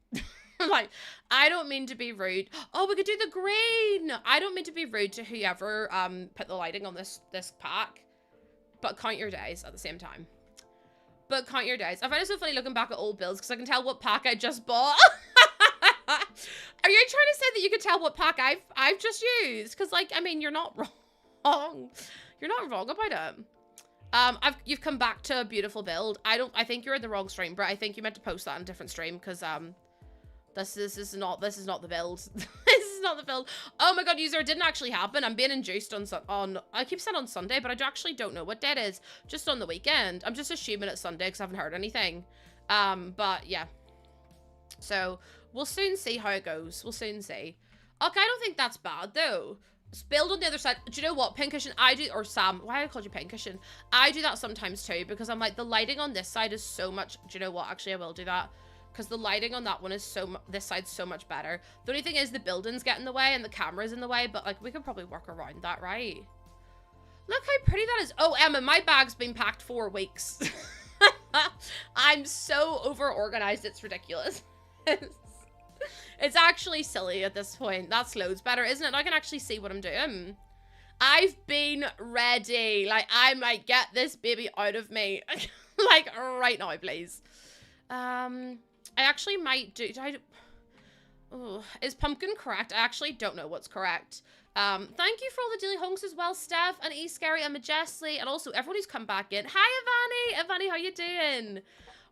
Like, I don't mean to be rude. Oh, we could do the green. I don't mean to be rude to whoever put the lighting on this pack. But count your days at the same time. But count your days. I find it so funny looking back at old builds because I can tell what pack I just bought. Are you trying to say that you could tell what pack I've just used? Because, like, I mean, you're not wrong. You're not wrong about it. You've come back to a beautiful build. I think you're in the wrong stream, but I think you meant to post that in a different stream because this is not the build. This is not the build. Oh my god, user, it didn't actually happen. I'm being induced on I keep saying on Sunday, but I actually don't know what day it is. Just on the weekend. I'm just assuming it's Sunday because I haven't heard anything. But yeah. So we'll soon see how it goes. We'll soon see. Okay, I don't think that's bad though. Build on the other side. Do you know what? Pincushion, I do, or Sam, why I called you Pincushion? I do that sometimes too, because I'm like, the lighting on this side is so much, do you know what? Actually, I will do that. Because the lighting on that one is this side's so much better. The only thing is the buildings get in the way and the camera's in the way, but like, we could probably work around that, right? Look how pretty that is. Oh, Emma, my bag's been packed 4 weeks. I'm so over-organized, it's ridiculous. It's actually silly at this point. That's loads better, isn't it? I can actually see what I'm doing. I've been ready. Like, I'm like, get this baby out of me. Like, right now, please. I actually might do... Oh, is pumpkin correct? I actually don't know what's correct. Thank you for all the daily honks as well, Steph, and E-Scary, and Majesty, and also everyone who's come back in. Hi, Ivani! Ivani, how you doing?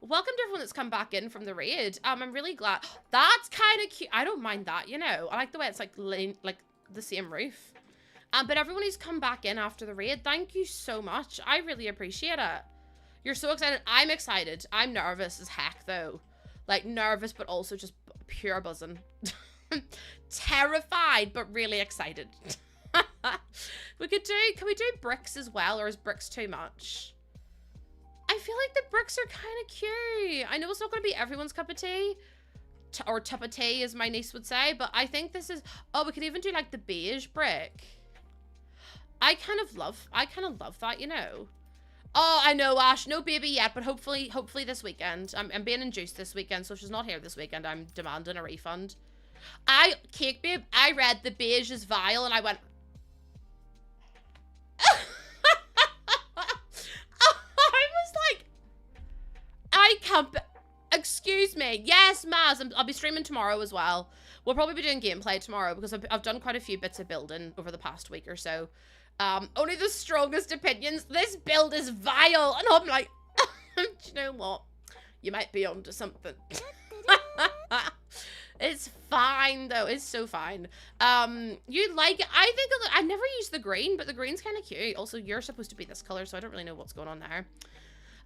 Welcome to everyone that's come back in from the raid. I'm really glad. That's kind of cute. I don't mind that, you know. I like the way it's like the same roof. But everyone who's come back in after the raid, thank you so much. I really appreciate it. You're so excited. I'm excited. I'm nervous as heck, though. Like, nervous, but also just pure buzzing. Terrified, but really excited. Can we do bricks as well, or is bricks too much? I feel like the bricks are kind of cute. I know it's not going to be everyone's cup of tea, or tup of tea, as my niece would say, but I think this is... Oh, we could even do, like, the beige brick. I kind of love that, you know. Oh, I know, Ash. No baby yet, but hopefully this weekend. I'm being induced this weekend, so if she's not here this weekend, I'm demanding a refund. Cake Babe, I read the beige is vile, and I went... I was like... I can't... Excuse me. Yes, Maz. I'll be streaming tomorrow as well. We'll probably be doing gameplay tomorrow because I've done quite a few bits of building over the past week or so. Only the strongest opinions. This build is vile. And I'm like, do you know what? You might be onto something. It's fine though. It's so fine. You like it? I think I never use the green, but the green's kind of cute. Also, you're supposed to be this color, so I don't really know what's going on there.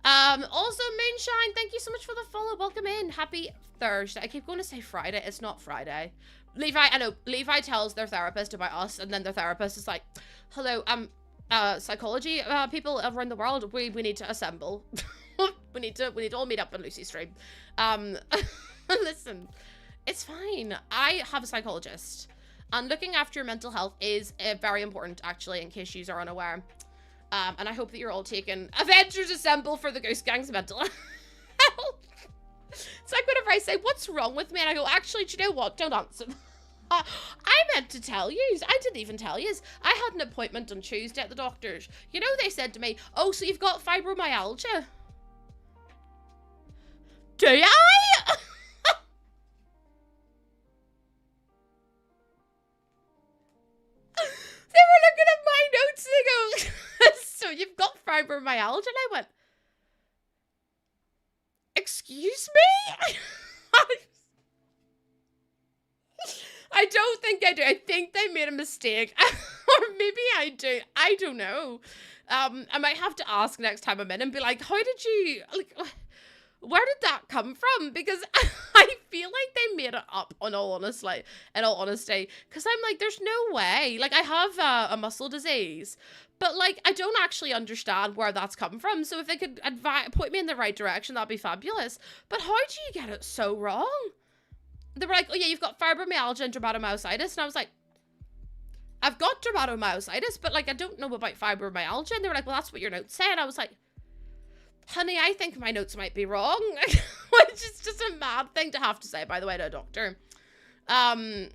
Also, Moonshine, thank you so much for the follow. Welcome in. Happy Thursday. I keep going to say Friday. It's not Friday. Levi, I know. Levi tells their therapist about us, and then their therapist is like, hello, psychology people around the world, we need to assemble. we need to all meet up on Lucy's stream. Listen, it's fine. I have a psychologist, and looking after your mental health is very important, actually, in case you are unaware. And I hope that you're all taking Avengers Assemble for the Ghost Gang's mental health. It's like whenever I say, what's wrong with me? And I go, actually, do you know what? Don't answer. I meant to tell you. I didn't even tell you. I had an appointment on Tuesday at the doctor's. You know, they said to me, oh, so you've got fibromyalgia. Do I? They were looking at my notes and they go, so you've got fibromyalgia? And I went, excuse me? I don't think I do. I think they made a mistake. Or maybe I do. I don't know. I might have to ask next time I'm in and be like, how did you, like, where did that come from? Because I feel like they made it up in all honesty. Because I'm like, there's no way. Like, I have a muscle disease. But, like, I don't actually understand where that's come from. So if they could point me in the right direction, that'd be fabulous. But how do you get it so wrong? They were like, oh, yeah, you've got fibromyalgia and dermatomyositis. And I was like, I've got dermatomyositis, but, like, I don't know about fibromyalgia. And they were like, well, that's what your notes say. And I was like, honey, I think my notes might be wrong. Which is just a mad thing to have to say, by the way, to a doctor. I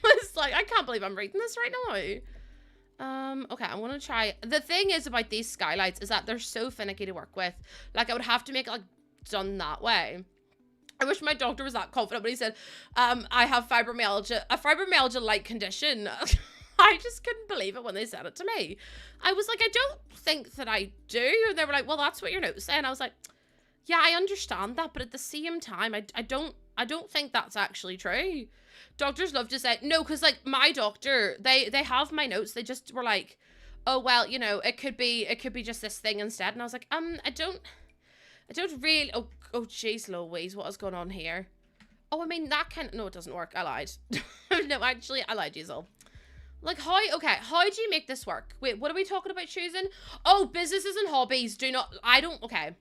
was like, I can't believe I'm reading this right now. Okay, I want to try. The thing is about these skylights is that they're so finicky to work with. Like, I would have to make it, like, done that way. I wish my doctor was that confident, but he said, I have fibromyalgia, a fibromyalgia-like condition. I just couldn't believe it when they said it to me. I was like, I don't think that I do. And they were like, well, that's what your notes say. And I was like, yeah, I understand that, but at the same time, I don't think that's actually true. Doctors love to say, no, because, like, my doctor, they have my notes. They just were like, oh, well, you know, it could be just this thing instead. And I was like, I don't really, oh, jeez Louise, what is going on here? Oh, I mean, that kind of, no, it doesn't work. I lied. No, actually, I lied, Diesel. Like, how do you make this work? Wait, what are we talking about choosing? Oh, businesses and hobbies do not, okay.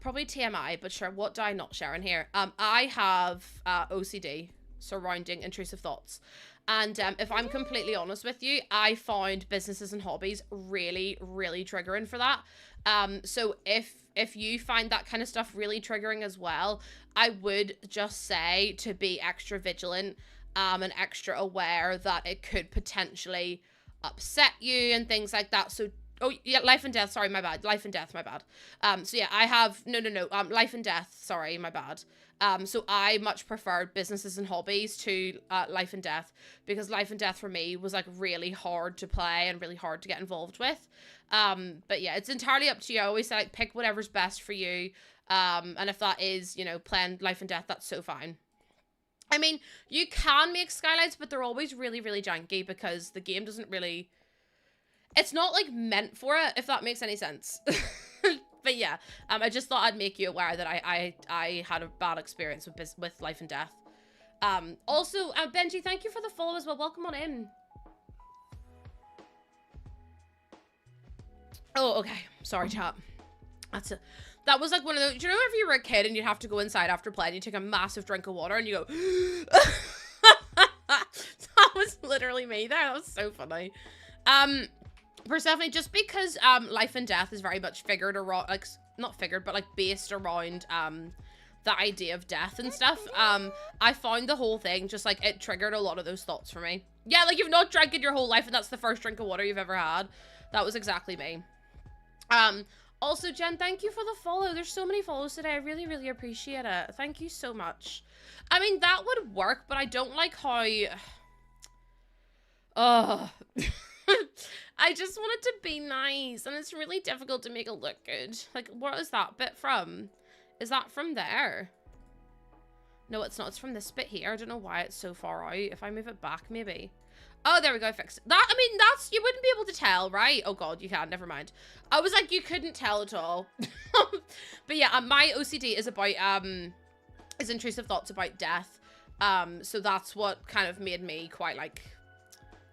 Probably TMI, but sure, what do I not share in here? I have OCD, surrounding intrusive thoughts. And if I'm completely honest with you, I found businesses and hobbies really, really triggering for that. So if you find that kind of stuff really triggering as well, I would just say to be extra vigilant and extra aware that it could potentially upset you and things like that. So, oh yeah, life and death, sorry, my bad. Life and death, my bad. So yeah, I have, no, life and death, sorry, my bad. So I much preferred businesses and hobbies to life and death, because life and death for me was like really hard to play and really hard to get involved with. But yeah, it's entirely up to you. I always say, like, pick whatever's best for you. And if that is, you know, playing life and death, that's so fine. I mean, you can make skylights, but they're always really, really janky because the game doesn't really, it's not like meant for it, if that makes any sense. But yeah, I just thought I'd make you aware that I had a bad experience with life and death. Also, Benji, thank you for the follow as well. Welcome on in. Oh, okay. Sorry, chat. That was like one of those, do you know if you were a kid and you'd have to go inside after playing, you take a massive drink of water and you go, that was literally me there. That was so funny. Persephone, just because life and death is very much figured around, like, not figured, but like based around the idea of death and stuff, I found the whole thing just like it triggered a lot of those thoughts for me. Yeah, like you've not drank in your whole life and that's the first drink of water you've ever had. That was exactly me. Also, Jen, thank you for the follow. There's so many follows today. I really, really appreciate it. Thank you so much. I mean, that would work, but I don't like how... Oh, I just want it to be nice, and it's really difficult to make it look good. Like, what is that bit from? Is that from there? No, it's not. It's from this bit here. I don't know why it's so far out. If I move it back, maybe. Oh, there we go. I fixed it. That, I mean, that's, you wouldn't be able to tell, right? Oh God, you can. Never mind. I was like, you couldn't tell at all. But yeah, my OCD is about, is intrusive thoughts about death. So that's what kind of made me quite like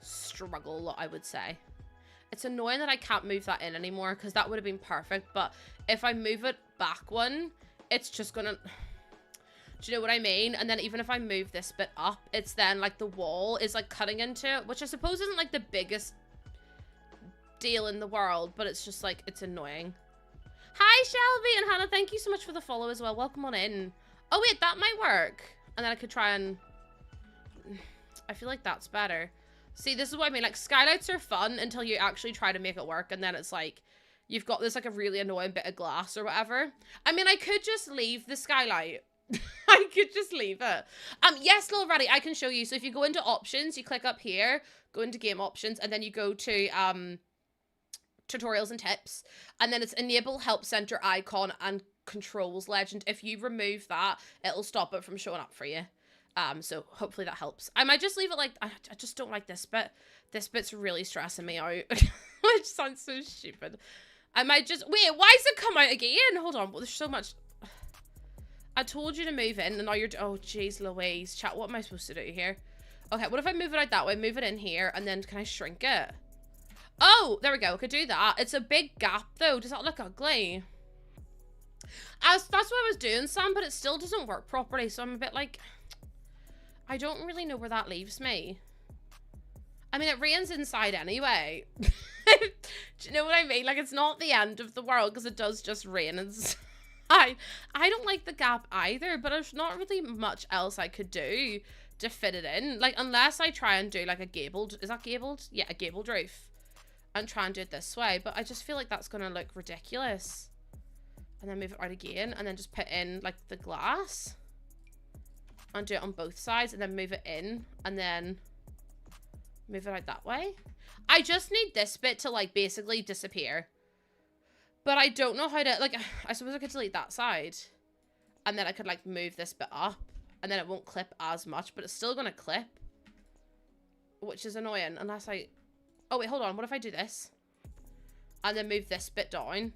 struggle, I would say. It's annoying that I can't move that in anymore because that would have been perfect. But if I move it back one, it's just gonna... Do you know what I mean? And then even if I move this bit up, it's then like the wall is like cutting into it, which I suppose isn't like the biggest deal in the world, but it's just like, it's annoying. Hi, Shelby and Hannah. Thank you so much for the follow as well. Welcome on in. Oh, wait, that might work. And then I could try and... I feel like that's better. See, this is what I mean. Like, skylights are fun until you actually try to make it work. And then it's like, you've got this like a really annoying bit of glass or whatever. I mean, I could just leave the skylight. I could just leave it. Yes, little Ratty, I can show you. So if you go into options, you click up here, go into game options, and then you go to tutorials and tips, and then it's enable help center icon and controls legend. If you remove that, it'll stop it from showing up for you. So hopefully that helps. I might just leave it like, I just don't like this bit. This bit's really stressing me out. Which sounds so stupid. I might just, wait, why does it come out again? Hold on, well, there's so much. I told you to move in, and now you're... Oh, jeez Louise. Chat, what am I supposed to do here? Okay, what if I move it out that way? Move it in here, and then can I shrink it? Oh, there we go. I could do that. It's a big gap, though. Does that look ugly? That's what I was doing, Sam, but it still doesn't work properly, so I'm a bit like... I don't really know where that leaves me. I mean, it rains inside anyway. Do you know what I mean? Like, it's not the end of the world, because it does just rain inside. I don't like the gap either, but there's not really much else I could do to fit it in. Like, unless I try and do like a gabled, is that gabled? Yeah, a gabled roof. And try and do it this way, but I just feel like that's gonna look ridiculous. And then move it out again, and then just put in like the glass. And do it on both sides, and then move it in, and then move it out that way. I just need this bit to like basically disappear. But I don't know how to, like, I suppose I could delete that side. And then I could, like, move this bit up. And then it won't clip as much, but it's still going to clip. Which is annoying, unless I... Oh, wait, hold on. What if I do this? And then move this bit down.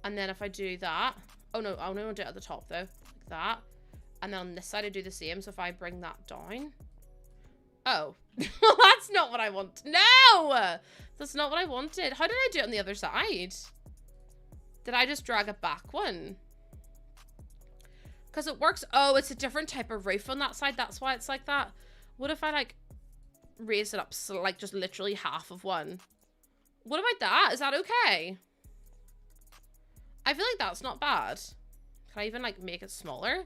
And then if I do that... Oh, no, I'll do it at the top, though. Like that. And then on this side, I do the same. So if I bring that down... Oh. Well, that's not what I want. No! That's not what I wanted. How did I do it on the other side? Did I just drag it back one? Because it works. Oh, it's a different type of roof on that side. That's why it's like that. What if I like raise it up so like just literally half of one? What about that? Is that okay? I feel like that's not bad. Can I even like make it smaller?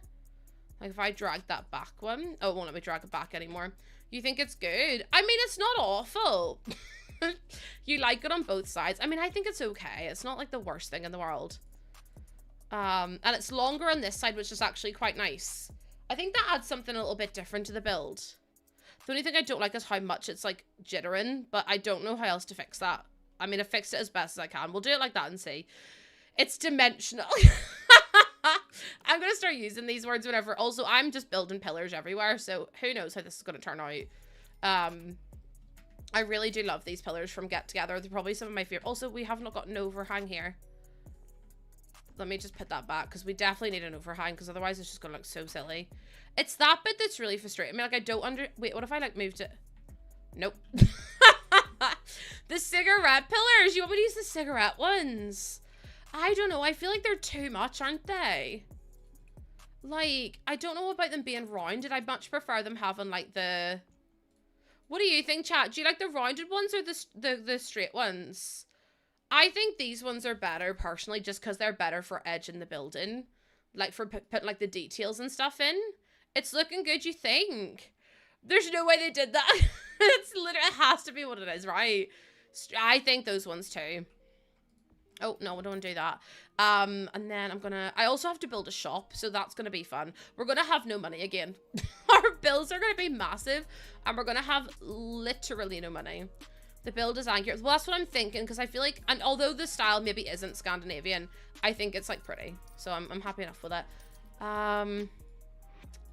Like if I drag that back one. Oh, it won't let me drag it back anymore. You think it's good? I mean, it's not awful. You like it on both sides. I mean, I think it's okay. It's not like the worst thing in the world. And it's longer on this side, which is actually quite nice. I think that adds something a little bit different to the build. The only thing I don't like is how much it's like jittering, but I don't know how else to fix that. I mean, I fixed it as best as I can. We'll do it like that and see. It's dimensional. I'm going to start using these words whenever. Also, I'm just building pillars everywhere, so who knows how this is going to turn out. I really do love these pillars from Get Together. They're probably some of my favorite. Also, we have not got an overhang here. Let me just put that back because we definitely need an overhang because otherwise it's just going to look so silly. It's that bit that's really frustrating. I mean, like, I don't wait, what if I, like, moved it? Nope. The cigarette pillars. You want me to use the cigarette ones? I don't know. I feel like they're too much, aren't they? Like, I don't know about them being rounded. I'd much prefer them having, like, the... What do you think, chat? Do you like the rounded ones or the straight ones? I think these ones are better, personally, just because they're better for edge in the building. Like, for putting, like, the details and stuff in. It's looking good, you think? There's no way they did that. It's literally, it has to be what it is, right? I think those ones, too. Oh, no, I don't want to do that. And then I also have to build a shop, so that's gonna be fun. We're gonna have no money again. Our bills are gonna be massive, and we're gonna have literally no money. The build is accurate. Well, that's what I'm thinking, because I feel like, and although the style maybe isn't Scandinavian, I think it's like pretty. So I'm happy enough with it.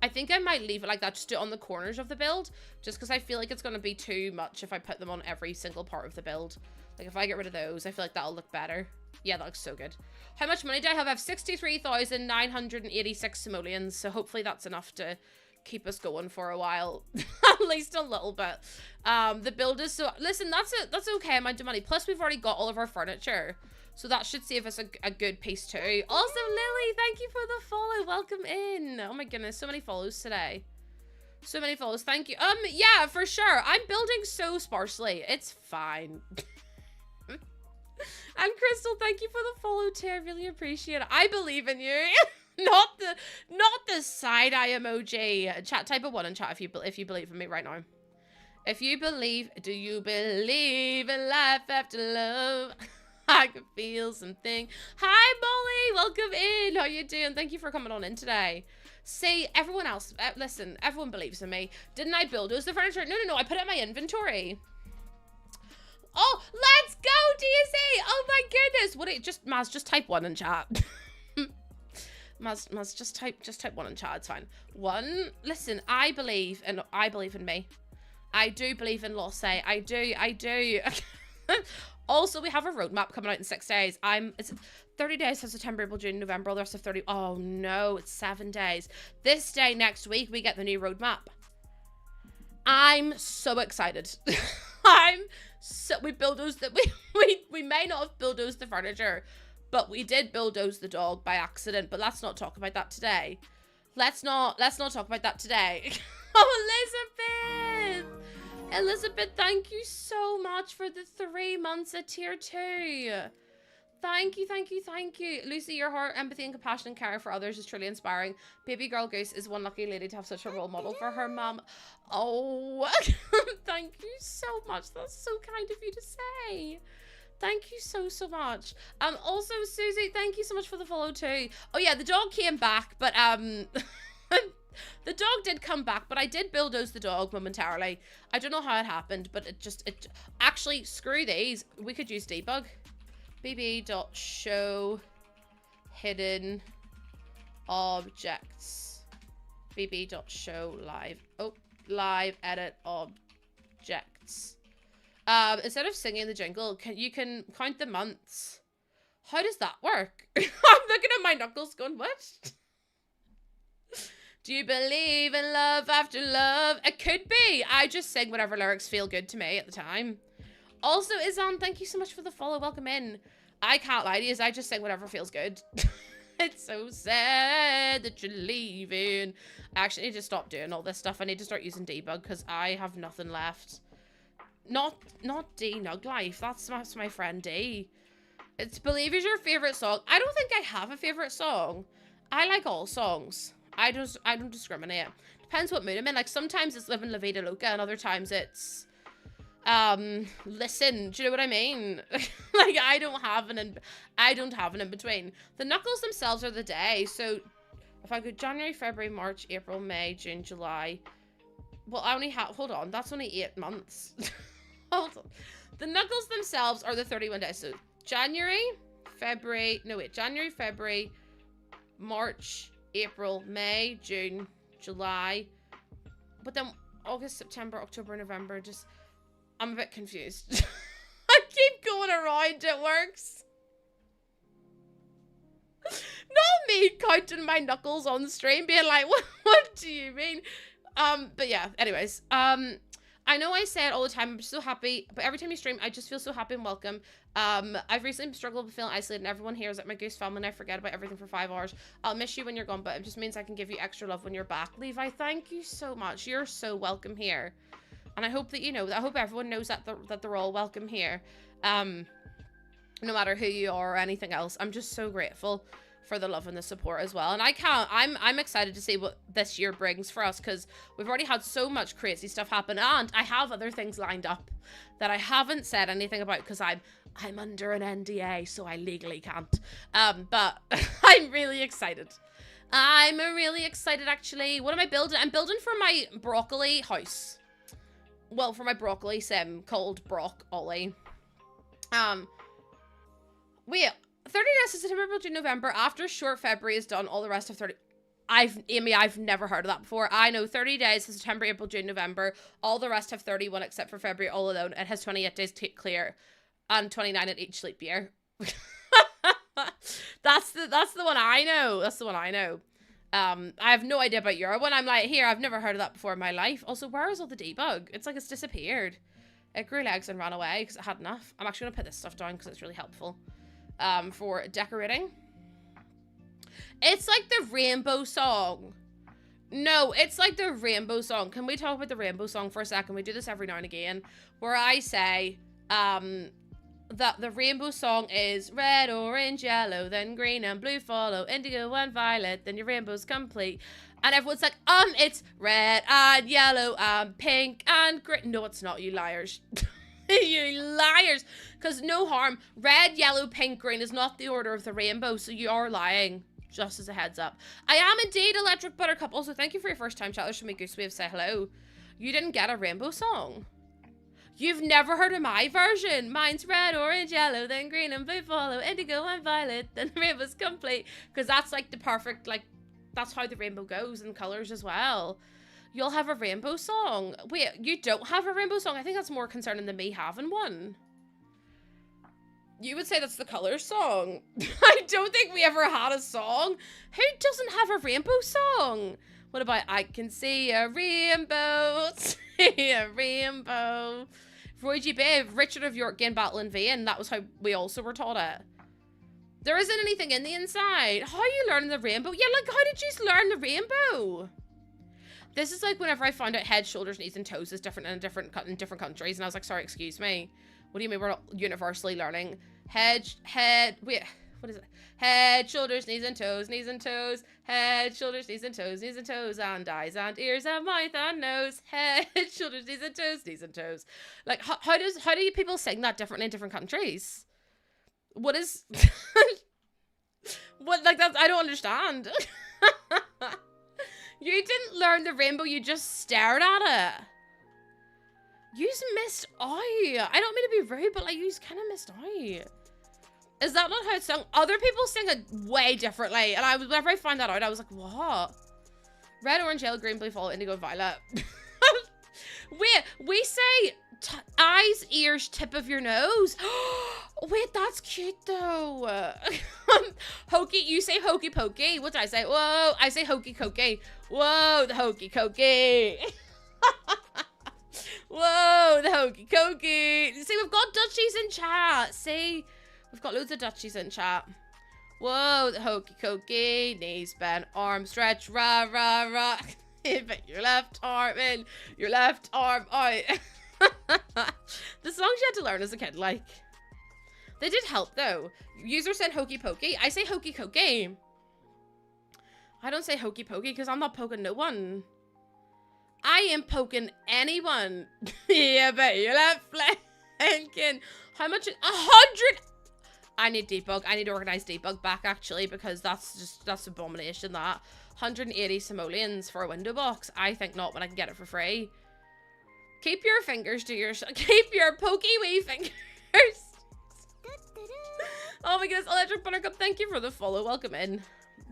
I think I might leave it like that, just do it on the corners of the build, just because I feel like it's going to be too much if I put them on every single part of the build. Like, if I get rid of those, I feel like that'll look better. Yeah, that looks so good. How much money do I have? I have 63,986 simoleons, so hopefully that's enough to keep us going for a while. At least a little bit. The build is so... Listen, that's okay amount of money. Plus, we've already got all of our furniture. So that should save us a good piece too. Also, Lily, thank you for the follow. Welcome in. Oh my goodness, so many follows today. So many follows. Thank you. Yeah, for sure. I'm building so sparsely. It's fine. And Crystal, thank you for the follow too. I really appreciate it. I believe in you. not the side-eye emoji. Chat, type a 1 in chat if you believe in me right now. If you believe, do you believe in life after love? I can feel something. Hi, Molly. Welcome in. How you doing? Thank you for coming on in today. See, everyone else, listen, everyone believes in me. Didn't I bulldoze the furniture? No. I put it in my inventory. Oh, let's go, DSA. Oh, my goodness. Maz, just type 1 in chat. Maz, just type 1 in chat. It's fine. 1. Listen, I believe in me. I do believe in Losse. I do. Also, we have a roadmap coming out in 6 days. It's 30 days of September, April, June, November, all the rest of 30. Oh no, it's 7 days. This day next week, we get the new roadmap. I'm so excited. We bulldozed that we may not have bulldozed the furniture, but we did bulldoze the dog by accident. But let's not talk about that today. Let's not talk about that today. Oh, Elizabeth, thank you so much for the 3 months at tier 2. Thank you. Lucy, your heart, empathy, and compassion and care for others is truly inspiring. Baby girl Goose is one lucky lady to have such a role model for her mom. Oh, thank you so much. That's so kind of you to say. Thank you so much. Also, Susie, thank you so much for the follow too. Oh yeah, the dog came back, but the dog did come back, but I did bulldoze the dog momentarily. I don't know how it happened, but it actually, screw these. We could use debug. bb.show hidden objects. bb.show live. Oh, live edit objects. Instead of singing the jingle, you can count the months. How does that work? I'm looking at my knuckles going, what? Do you believe in love after love? It could be. I just sing whatever lyrics feel good to me at the time. Also, Izan, thank you so much for the follow. Welcome in. I can't lie to you, I just sing whatever feels good. It's so sad that you're leaving. I actually need to stop doing all this stuff. I need to start using debug because I have nothing left. Not D Nug Life. That's my friend D. It's Believe is your favorite song. I don't think I have a favorite song. I like all songs. I don't discriminate. Depends what mood I'm in. Like sometimes it's Livin' La Vida Loca and other times it's Listen. Do you know what I mean? Like I don't have an in between. The knuckles themselves are the day. So if I go January, February, March, April, May, June, July. Well, I only have, hold on, that's only 8 months. Hold on. The knuckles themselves are the 31 days. So January, February, March, April, May, June, July. But then August, September, October, November, just, I'm a bit confused. I keep going around, it works. Not me counting my knuckles on the stream, being like, what do you mean? But yeah, anyways, I know I say it all the time, I'm so happy, but every time you stream, I just feel so happy and welcome. I've recently struggled with feeling isolated, and everyone here is like my goose family, and I forget about everything for 5 hours. I'll miss you when you're gone, but it just means I can give you extra love when you're back. Levi, thank you so much. You're so welcome here. And I hope that, you know, I hope everyone knows that they're all welcome here. No matter who you are or anything else. I'm just so grateful for the love and the support as well. And I'm excited to see what this year brings for us, because we've already had so much crazy stuff happen, and I have other things lined up that I haven't said anything about because I'm I'm under an NDA, so I legally can't. But I'm really excited. I'm really excited, actually. What am I building? I'm building for my broccoli house. Well, for my broccoli sim called Brock Ollie. Wait, 30 days is September, April, June, November. After short February is done, all the rest of 30. Amy, I've never heard of that before. I know 30 days is September, April, June, November. All the rest have 31 except for February all alone. It has 28 days to clear and 29 at each sleep year. That's the one I know. That's the one I know. I have no idea about your one. I'm like, here, I've never heard of that before in my life. Also, where is all the debug? It's like it's disappeared. It grew legs and ran away because it had enough. I'm actually gonna put this stuff down because it's really helpful. For decorating. It's like the rainbow song. No, it's like the rainbow song. Can we talk about the rainbow song for a second? We do this every now and again, where I say, that the rainbow song is red, orange, yellow, then green and blue follow, indigo and violet, then your rainbow's complete. And everyone's like, it's red and yellow and pink and green. No, it's not, you liars. You liars. Because no harm. Red, yellow, pink, green is not the order of the rainbow, so you are lying. Just as a heads up. I am indeed Electric Buttercup. Also, thank you for your first time chatters from me Goosewave. Say hello. You didn't get a rainbow song. You've never heard of my version. Mine's red, orange, yellow, then green and blue follow, indigo and violet, then the rainbow's complete. Because that's like the perfect, like, that's how the rainbow goes in colors as well. You'll have a rainbow song. Wait, you don't have a rainbow song? I think that's more concerning than me having one. You would say that's the color song. I don't think we ever had a song. Who doesn't have a rainbow song? What about I can see a rainbow, see a rainbow. Roy G. Biv, Richard of York gained battle in vain. That was how we also were taught it. There isn't anything in the inside. How are you learning the rainbow? Yeah, like, how did you learn the rainbow? This is like whenever I found out head, shoulders, knees, and toes is different in different countries. And I was like, sorry, excuse me. What do you mean we're not universally learning? Wait, what is it? Head, shoulders, knees, and toes, head, shoulders, knees, and toes, and eyes, and ears, and mouth, and nose, head, shoulders, knees, and toes. Like, how do you people sing that differently in different countries? What is, what, like, that, I don't understand. You didn't learn the rainbow, you just stared at it. You's missed out. I don't mean to be rude, but like, you's kind of missed out. Is that not how it's sung? Other people sing it way differently. And whenever I found that out, I was like, what? Red, orange, yellow, green, blue, follow, indigo, violet. Wait, we say eyes, ears, tip of your nose. Wait, that's cute though. Hokey, you say hokey pokey. What did I say? Whoa, I say hokey cokey. Whoa, the hokey cokey. Whoa, the hokey cokey. See, we've got Dutchies in chat. See, we've got loads of Dutchies in chat. Whoa, the hokey cokey. Knees bent, arm stretch, rah, rah, rah. Put your left arm in, your left arm out. The songs you had to learn as a kid, like. They did help, though. User said hokey pokey. I say hokey cokey. I don't say hokey pokey because I'm not poking no one. I am poking anyone. Yeah, but you're not flanking. How much? 100. I need debug. I need to organize debug back actually because that's abomination. That 180 simoleons for a window box. I think not when I can get it for free. Keep your fingers to yourself. Keep your pokey wee fingers. Oh my goodness, Electric Buttercup, thank you for the follow. Welcome in.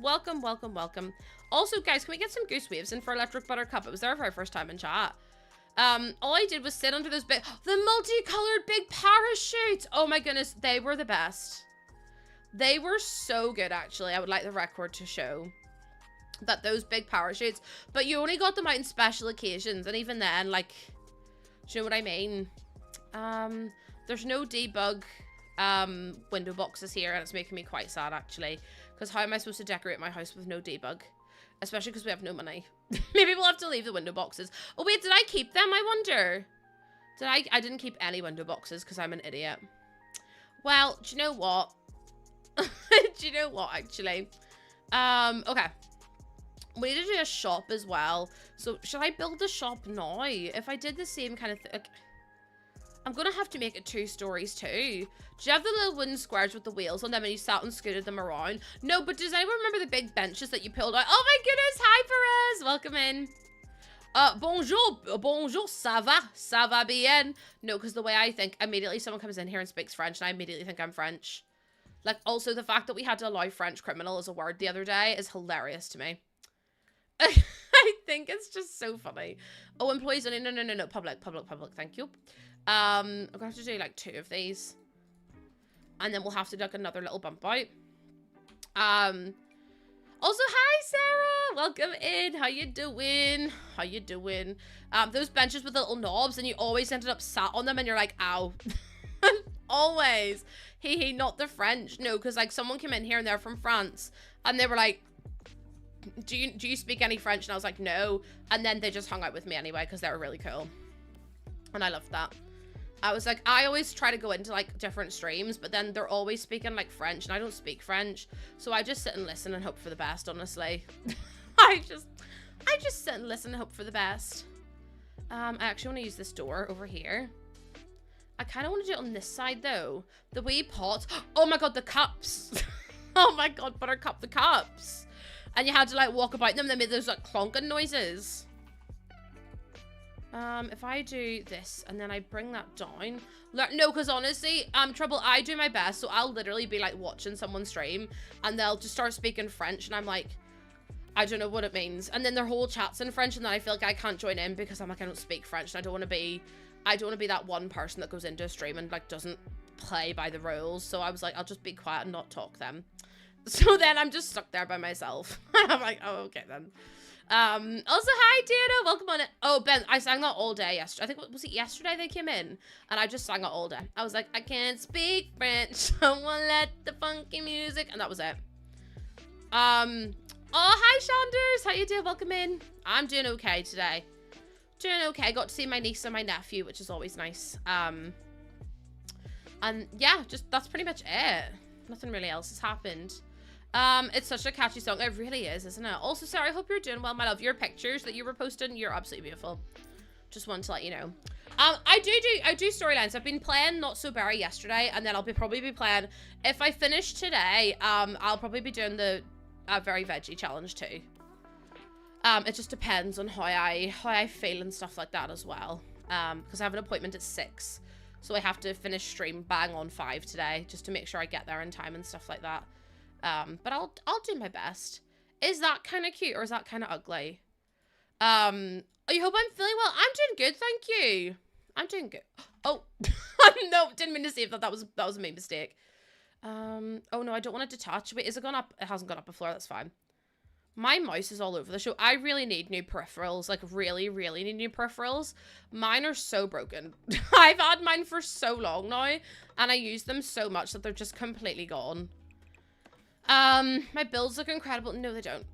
Welcome, welcome, welcome. Also, guys, can we get some goose waves in for Electric Buttercup? It was their very first time in chat. All I did was sit under those the multicolored big parachutes. Oh my goodness, they were the best. They were so good, actually. I would like the record to show that those big parachutes, but you only got them out in special occasions, and even then, like, do you know what I mean? There's no debug window boxes here, and it's making me quite sad actually, because how am I supposed to decorate my house with no debug, especially because we have no money? Maybe we'll have to leave the window boxes. Oh wait, did I keep them? I wonder. I didn't keep any window boxes because I'm an idiot. Well, do you know what? Do you know what actually? Okay, we need to do a shop as well. So should I build the shop now? If I did the same kind of thing, I'm gonna have to make it 2 stories too. Do you have the little wooden squares with the wheels on them and you sat and scooted them around? No, but does anyone remember the big benches that you pulled out? Oh my goodness, hi Perez, welcome in. Bonjour, ça va bien. No, because the way I think, immediately someone comes in here and speaks French and I immediately think I'm French. Like, also the fact that we had to allow French criminal as a word the other day is hilarious to me. I think it's just so funny. Oh, employees only, no, public, thank you. I'm gonna have to do like 2 of these. And then we'll have to do like another little bump out. Also, hi Sarah, welcome in. How you doing? Those benches with the little knobs and you always ended up sat on them and you're like, ow. Always. Hey, not the French. No, because like someone came in here and they're from France and they were like, do you speak any French? And I was like, no. And then they just hung out with me anyway because they were really cool. And I loved that. I was like, I always try to go into like different streams, but then they're always speaking like French and I don't speak French. So I just sit and listen and hope for the best, honestly. I just sit and listen and hope for the best. I actually want to use this door over here. I kind of want to do it on this side though. The wee pots. Oh my god, the cups. Oh my god, Buttercup, the cups. And you had to like walk about them. They made those like clonking noises. If I do this and then I bring that down. No, because honestly, Trouble, I do my best. So I'll literally be like watching someone stream and they'll just start speaking French and I'm like, I don't know what it means. And then their whole chat's in French and then I feel like I can't join in because I'm like, I don't speak French and I don't want to be that one person that goes into a stream and like doesn't play by the rules. So I was like, I'll just be quiet and not talk them. So then I'm just stuck there by myself. I'm like, oh, okay then. Also, hi, Dana. Welcome on it. Oh, Ben, I sang that all day yesterday. I think, was it yesterday they came in? And I just sang it all day. I was like, I can't speak French. Someone let the funky music. And that was it. Oh, hi, Shanders. How you doing? Welcome in. I'm doing okay today. Doing okay. Got to see my niece and my nephew, which is always nice. And yeah, just that's pretty much it. Nothing really else has happened. It's such a catchy song. It really is, isn't it? Also, Sarah, I hope you're doing well, my love. Your pictures that you were posting, you're absolutely beautiful. Just wanted to let you know. I do storylines. I've been playing Not So Berry yesterday, and then I'll probably be playing. If I finish today, I'll probably be doing the Very Veggie challenge too. It just depends on how I feel and stuff like that as well. Because I have an appointment at 6, so I have to finish stream bang on 5 today, just to make sure I get there in time and stuff like that. But I'll do my best. Is that kind of cute or is that kind of ugly? I hope I'm feeling well. I'm doing good, thank you. I'm doing good. Oh, no, didn't mean to say that. That was a me mistake. Oh no, I don't want it to touch. Wait, is it gone up? It hasn't gone up before. That's fine. My mouse is all over the show. I really need new peripherals. Like, really, really need new peripherals. Mine are so broken. I've had mine for so long now, and I use them so much that they're just completely gone. My builds look incredible. No, they don't.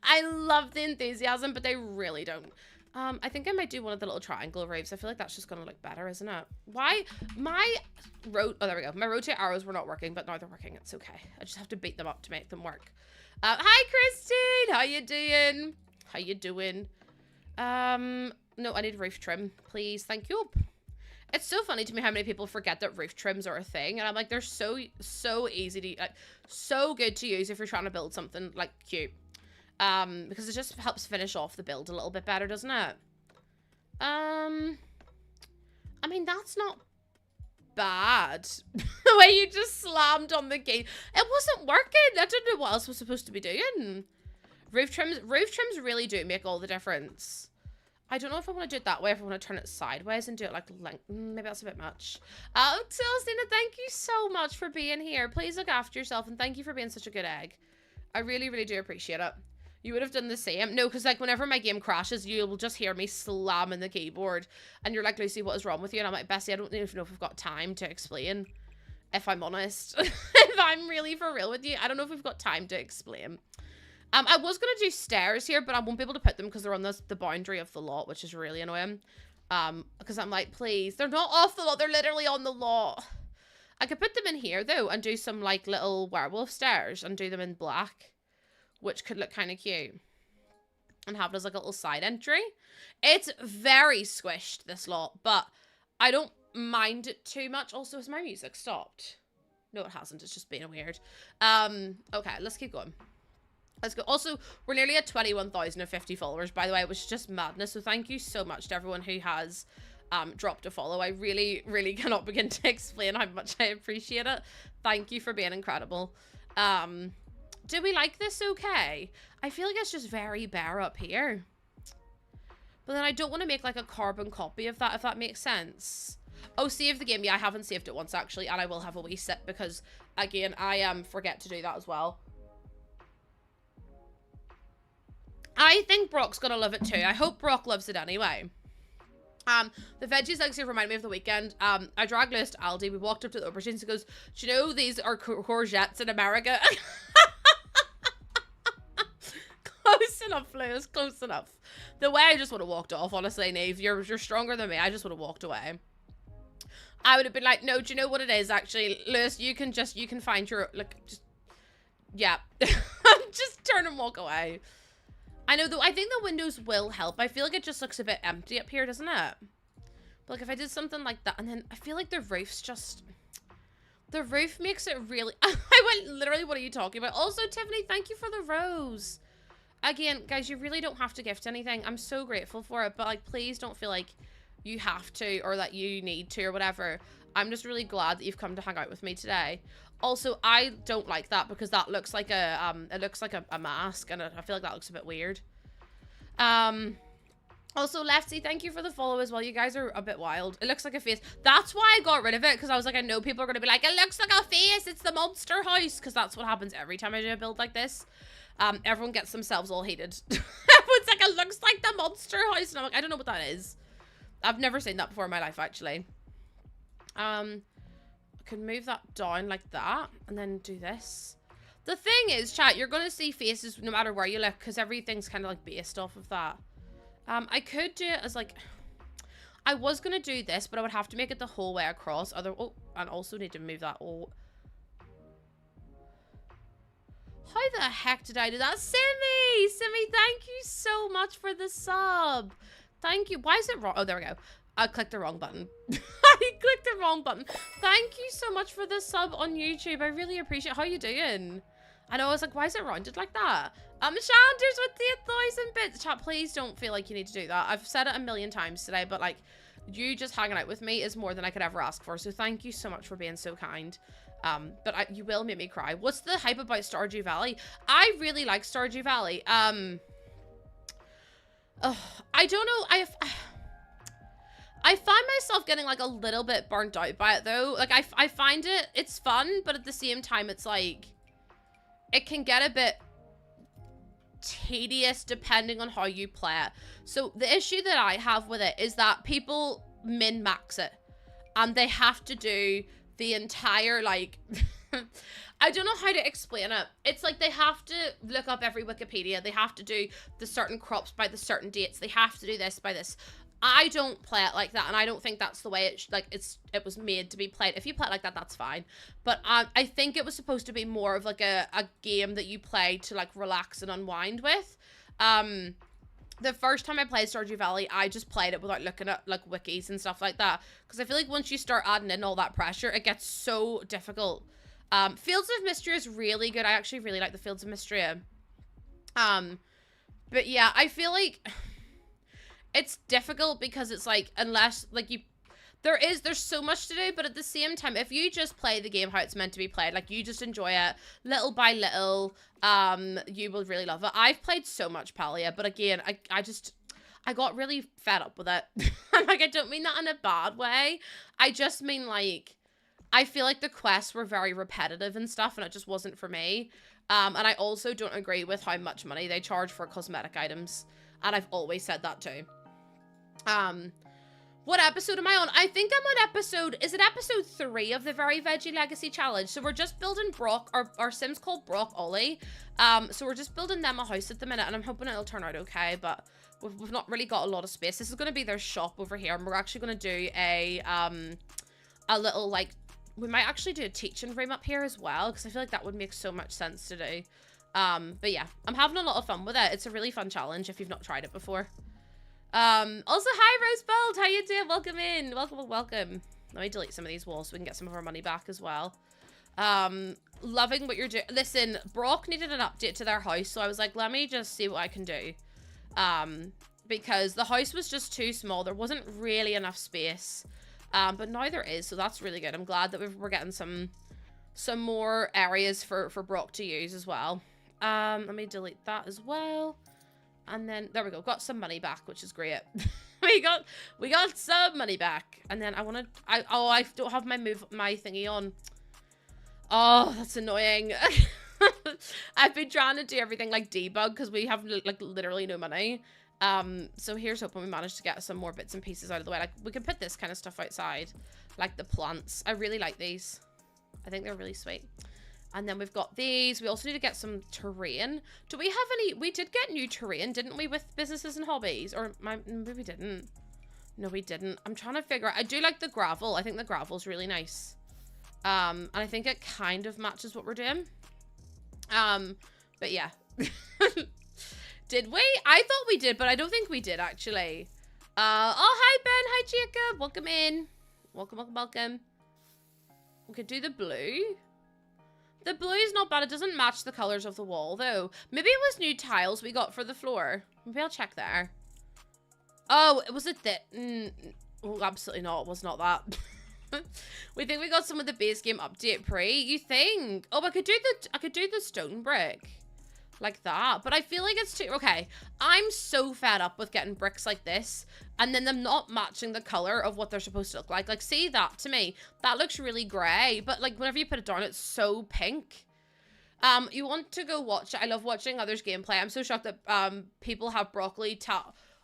I love the enthusiasm, but they really don't. I think I might do one of the little triangle roofs. I feel like that's just gonna look better, isn't it? Why? Oh, there we go. My rotate arrows were not working, but now they're working. It's okay. I just have to beat them up to make them work. Hi, Christine. How you doing? How you doing? No, I need roof trim, please. Thank you. It's so funny to me how many people forget that roof trims are a thing. And I'm like, they're so easy to, like, so good to use if you're trying to build something, like, cute. Because it just helps finish off the build a little bit better, doesn't it? I mean, that's not bad. The way you just slammed on the gate. It wasn't working. I don't know what else I was supposed to be doing. Roof trims really do make all the difference. I don't know if I want to do it that way, if I want to turn it sideways and do it like length. Maybe that's a bit much. Tilstina, thank you so much for being here. Please look after yourself and thank you for being such a good egg. I really, really do appreciate it. You would have done the same. No, because like whenever my game crashes, you will just hear me slamming the keyboard. And you're like, Lucy, what is wrong with you? And I'm like, Bessie, I don't even know if we've got time to explain. If I'm honest. If I'm really for real with you, I don't know if we've got time to explain. I was going to do stairs here, but I won't be able to put them because they're on the boundary of the lot, which is really annoying. Because I'm like, please, they're not off the lot. They're literally on the lot. I could put them in here, though, and do some, like, little werewolf stairs and do them in black, which could look kind of cute. And have it as, like, a little side entry. It's very squished, this lot, but I don't mind it too much. Also, has my music stopped? No, it hasn't. It's just being weird. Okay, let's keep going. Let's go. Also, we're nearly at 21,050 followers, by the way, which is just madness. So thank you so much to everyone who has dropped a follow. I really, really cannot begin to explain how much I appreciate it. Thank you for being incredible. Do we like this okay? I feel like it's just very bare up here. But then I don't want to make like a carbon copy of that, if that makes sense. Oh, save the game. Yeah, I haven't saved it once actually, and I will have a wee sip because, again, I forget to do that as well. I think Brock's gonna love it too. I hope Brock loves it anyway. The veggies legacy reminded me of the weekend. I dragged Lewis to Aldi. We walked up to the aubergines. He goes, "Do you know these are courgettes in America?" Close enough, Lewis. Close enough. The way I just would have walked off, honestly, Nave. You're stronger than me. I just would have walked away. I would have been like, "No, do you know what it is? Actually, Lewis, you can find your yeah." Just turn and walk away. I know though. I think the windows will help. I feel like it just looks a bit empty up here, doesn't it? But like if I did something like that, and then I feel like the roof makes it really. I went literally. What are you talking about? Also, Tiffany, thank you for the rose. Again, guys, you really don't have to gift anything. I'm so grateful for it, but like, please don't feel like you have to or that you need to or whatever. I'm just really glad that you've come to hang out with me today. Also, I don't like that because that looks like a it looks like a mask, and I feel like that looks a bit weird. Also, Lefty, thank you for the follow as well. You guys are a bit wild. It looks like a face. That's why I got rid of it, because I was like, I know people are gonna be like, it looks like a face. It's the monster house, because that's what happens every time I do a build like this. Everyone gets themselves all heated. Everyone's like, it looks like the monster house, and I'm like, I don't know what that is. I've never seen that before in my life, actually. I could move that down like that, and then do this. The thing is, chat, you're gonna see faces no matter where you look, because everything's kind of like based off of that. I could do it as like, I was gonna do this, but I would have to make it the whole way across. Oh, and also need to move that. Oh, how the heck did I do that? Simi, thank you so much for the sub. Thank you. Why is it wrong? Oh, there we go. I clicked the wrong button. I clicked the wrong button. Thank you so much for the sub on YouTube. I really appreciate it. How you doing? I know, I was like, why is it rounded like that? Shanders with the 1,000 bits. Chat, please don't feel like you need to do that. I've said it a million times today, but like, you just hanging out with me is more than I could ever ask for. So thank you so much for being so kind. But you will make me cry. What's the hype about Stardew Valley? I really like Stardew Valley. I don't know. I find myself getting like a little bit burnt out by it though. Like I find it's fun, but at the same time, it's like, it can get a bit tedious depending on how you play it. So the issue that I have with it is that people min-max it, and they have to do the entire like I don't know how to explain it. It's like they have to look up every Wikipedia. They have to do the certain crops by the certain dates. They have to do this by this. I don't play it like that, and I don't think that's the way it was made to be played. If you play it like that, that's fine. But I think it was supposed to be more of like a game that you play to like relax and unwind with. The first time I played Stardew Valley, I just played it without looking at like wikis and stuff like that, because I feel like once you start adding in all that pressure, it gets so difficult. Fields of Mystery is really good. I actually really like the Fields of Mystery. But yeah, I feel like it's difficult because it's like, unless like there's so much to do, but at the same time, if you just play the game how it's meant to be played, like you just enjoy it little by little, you will really love it. I've played so much Palia, but again, I got really fed up with it. Like, I don't mean that in a bad way. I just mean like, I feel like the quests were very repetitive and stuff, and it just wasn't for me. And I also don't agree with how much money they charge for cosmetic items, and I've always said that too. What episode am I on? I think I'm on is it episode 3 of the Very Veggie Legacy Challenge? So we're just building Brock, our Sim's called Brock Ollie. So we're just building them a house at the minute, and I'm hoping it'll turn out okay, but we've not really got a lot of space. This is going to be their shop over here, and we're actually going to do a little, like, we might actually do a teaching room up here as well, because I feel like that would make so much sense to do. But yeah, I'm having a lot of fun with it. It's a really fun challenge if you've not tried it before. Also, hi, Rosebud. How you doing? Welcome in. Welcome. Let me delete some of these walls so we can get some of our money back as well. Loving what you're doing. Listen, Brock needed an update to their house, so I was like, let me just see what I can do. Because the house was just too small. There wasn't really enough space. But now there is, so that's really good. I'm glad that we're getting some more areas for Brock to use as well. Let me delete that as well. And then there we go. Got some money back, which is great. we got some money back. And then I don't have my thingy on. Oh, that's annoying. I've been trying to do everything like debug because we have like literally no money. So here's hoping we manage to get some more bits and pieces out of the way. Like we can put this kind of stuff outside, like the plants. I really like these. I think they're really sweet. And then we've got these. We also need to get some terrain. Do we have any? We did get new terrain, didn't we, with businesses and hobbies? Or maybe we didn't. No, we didn't. I'm trying to figure out. I do like the gravel. I think the gravel's really nice. And I think it kind of matches what we're doing. But yeah. Did we? I thought we did, but I don't think we did, actually. Oh, hi, Ben. Hi, Jacob. Welcome in. Welcome. We could do the blue. The blue is not bad. It doesn't match the colors of the wall, though. Maybe it was new tiles we got for the floor. Maybe I'll check there. Oh, was it that? Oh, absolutely not. It was not that. We think we got some of the base game update pre. You think? Oh, I could do the stone brick. Like that. But I feel like it's too... Okay. I'm so fed up with getting bricks like this. And then them not matching the color of what they're supposed to look like. Like, see that to me? That looks really grey. But, like, whenever you put it down, it's so pink. You want to go watch it. I love watching others' gameplay. I'm so shocked that people have broccoli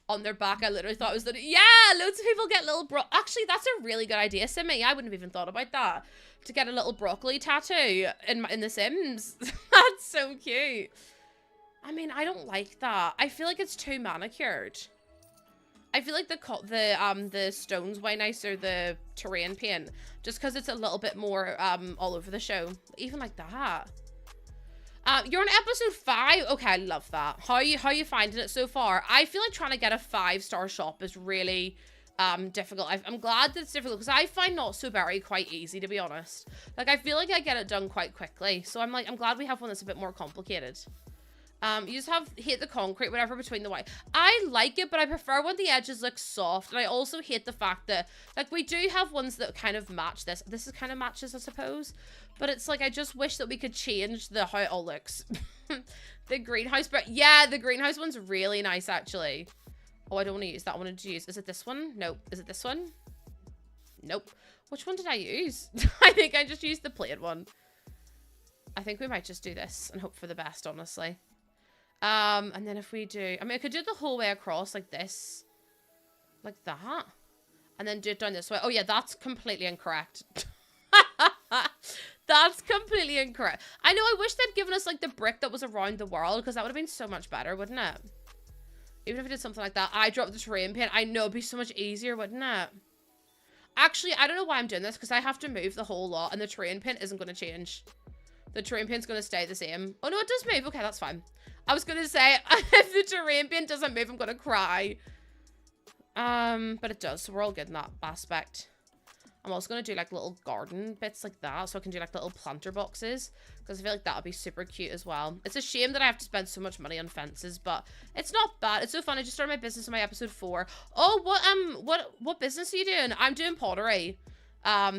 on their back. I literally thought it was... Yeah! Loads of people get little Actually, that's a really good idea, Simmy. I wouldn't have even thought about that. To get a little broccoli tattoo in The Sims. That's so cute. I mean, I don't like that. I feel like it's too manicured. I feel like the stone's way nicer, the terrain paint, just because it's a little bit more all over the show. Even like that. You're on episode 5. Okay, I love that. How you finding it so far? I feel like trying to get a 5-star shop is really difficult. I'm glad that it's difficult because I find Not So Berry quite easy, to be honest. Like, I feel like I get it done quite quickly. So I'm glad we have one that's a bit more complicated. You just hate the concrete, whatever, between the white. I like it, but I prefer when the edges look soft. And I also hate the fact that, like, we do have ones that kind of match this. This is kind of matches, I suppose. But it's like, I just wish that we could change how it all looks. The greenhouse, but yeah, the greenhouse one's really nice, actually. Oh, I don't want to use that one. To use. Is it this one? Nope. Is it this one? Nope. Which one did I use? I think I just used the plain one. I think we might just do this and hope for the best, honestly. And then if we do, I mean, I could do it the whole way across like this, like that, and then do it down this way. Oh yeah, that's completely incorrect. That's completely incorrect. I know, I wish they'd given us like the brick that was around the world, because that would have been so much better, wouldn't it? Even if we did something like that. I dropped the terrain paint. I know, it'd be so much easier, wouldn't it? Actually, I don't know why I'm doing this, because I have to move the whole lot, and the terrain paint isn't going to change. The terrain paint's going to stay the same. Oh no, it does move. Okay, that's fine. I was gonna say, if the terrain paint doesn't move, I'm gonna cry. But it does, so we're all good in that aspect. I'm also gonna do like little garden bits like that, so I can do like little planter boxes, because I feel like that would be super cute as well. It's a shame that I have to spend so much money on fences, but it's not bad. It's so fun. I just started my business in my episode 4. Oh, what business are you doing? I'm doing pottery.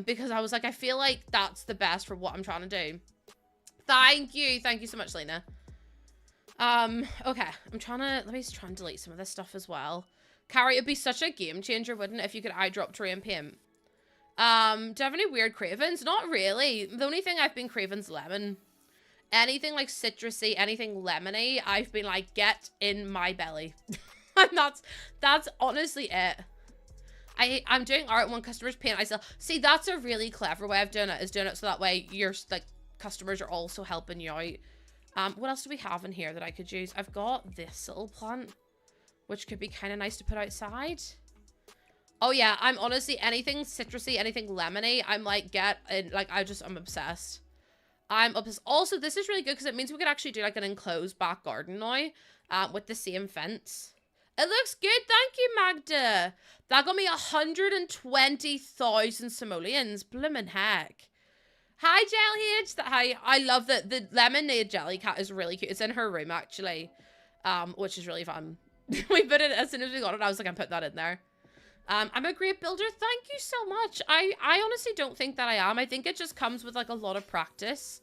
Because I was like, I feel like that's the best for what I'm trying to do. Thank you so much, Lena. Okay, let me try and delete some of this stuff as well. Carrie, it'd be such a game changer, wouldn't it, if you could eyedrop terrain paint? Do you have any weird cravings? Not really. The only thing I've been craving's lemon. Anything like citrusy, anything lemony, I've been like, get in my belly. And that's honestly it. I'm doing art when customers paint. I still see, that's a really clever way of doing it, is doing it so that way your like customers are also helping you out. What else do we have in here that I could use? I've got this little plant, which could be kind of nice to put outside. Oh yeah, I'm honestly, anything citrusy, anything lemony, I'm like, I'm obsessed. I'm obsessed. Also, this is really good because it means we could actually do like an enclosed back garden now, with the same fence. It looks good. Thank you, Magda. That got me 120,000 simoleons. Bloomin' heck. Hi, Jellyage. Hi. I love that the lemonade jelly cat is really cute. It's in her room, actually, which is really fun. We put it as soon as we got it. I was like, I'm putting that in there. I'm a great builder. Thank you so much. I honestly don't think that I am. I think it just comes with like a lot of practice.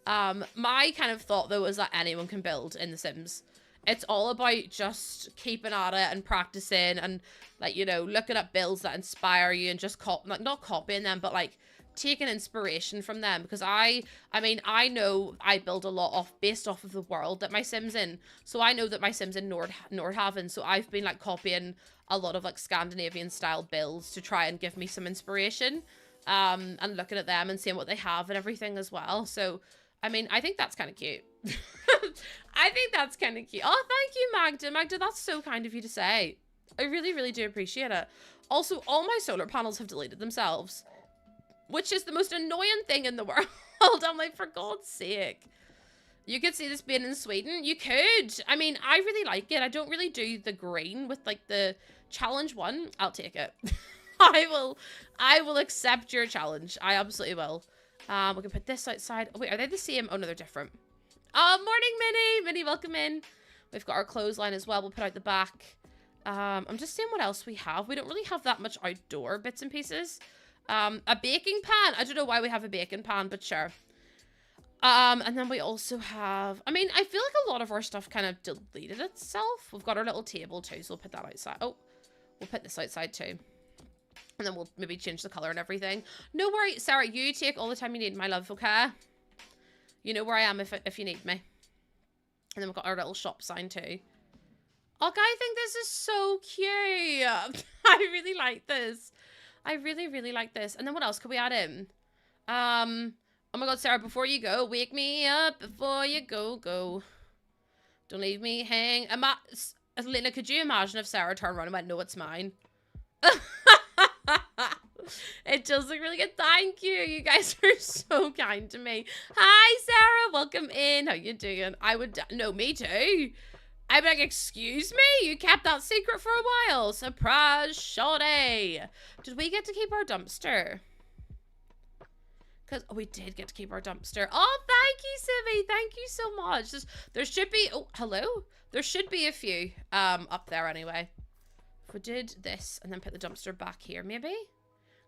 My kind of thought though is that anyone can build in The Sims. It's all about just keeping at it and practicing and like, you know, looking at builds that inspire you and just like not copying them, but like taking inspiration from them. Because I mean, I know I build a lot based off of the world that my Sim's in. So I know that my Sim's in Nordhaven. So I've been like copying a lot of like Scandinavian style builds to try and give me some inspiration. And looking at them and seeing what they have and everything as well. So I mean, I think that's kind of cute. I think that's kind of cute. Oh, thank you, Magda. Magda, that's so kind of you to say. I really, really do appreciate it. Also, all my solar panels have deleted themselves, which is the most annoying thing in the world. I'm like, for God's sake. You could see this being in Sweden. You could. I mean, I really like it. I don't really do the green with like the challenge one. I'll take it. I will accept your challenge. I absolutely will. We can put this outside. Oh, wait, are they the same? Oh, no, they're different. Oh, morning, Minnie. Minnie, welcome in. We've got our clothesline as well. We'll put out the back. I'm just seeing what else we have. We don't really have that much outdoor bits and pieces. A baking pan. I don't know why we have a baking pan, but sure. And then we also have, I mean, I feel like a lot of our stuff kind of deleted itself. We've got our little table too, so we'll put that outside. Oh, we'll put this outside too. And then we'll maybe change the color and everything. No worry, Sarah, you take all the time you need, my love, okay? You know where I am if you need me. And then we've got our little shop sign too. Oh, I think this is so cute. I really like this. I really, really like this. And then what else could we add in? Oh my God, Sarah, before you go, wake me up before you go. Don't leave me hang. Lena, could you imagine if Sarah turned around and went, no, it's mine? It does look really good. Thank you. You guys are so kind to me. Hi, Sarah. Welcome in. How you doing? I would... No, me too. I'd be like, excuse me? You kept that secret for a while. Surprise, shawty. Did we get to keep our dumpster? Because we did get to keep our dumpster. Oh, thank you, Simi. Thank you so much. There should be... Oh, hello? There should be a few up there anyway. If we did this and then put the dumpster back here, maybe?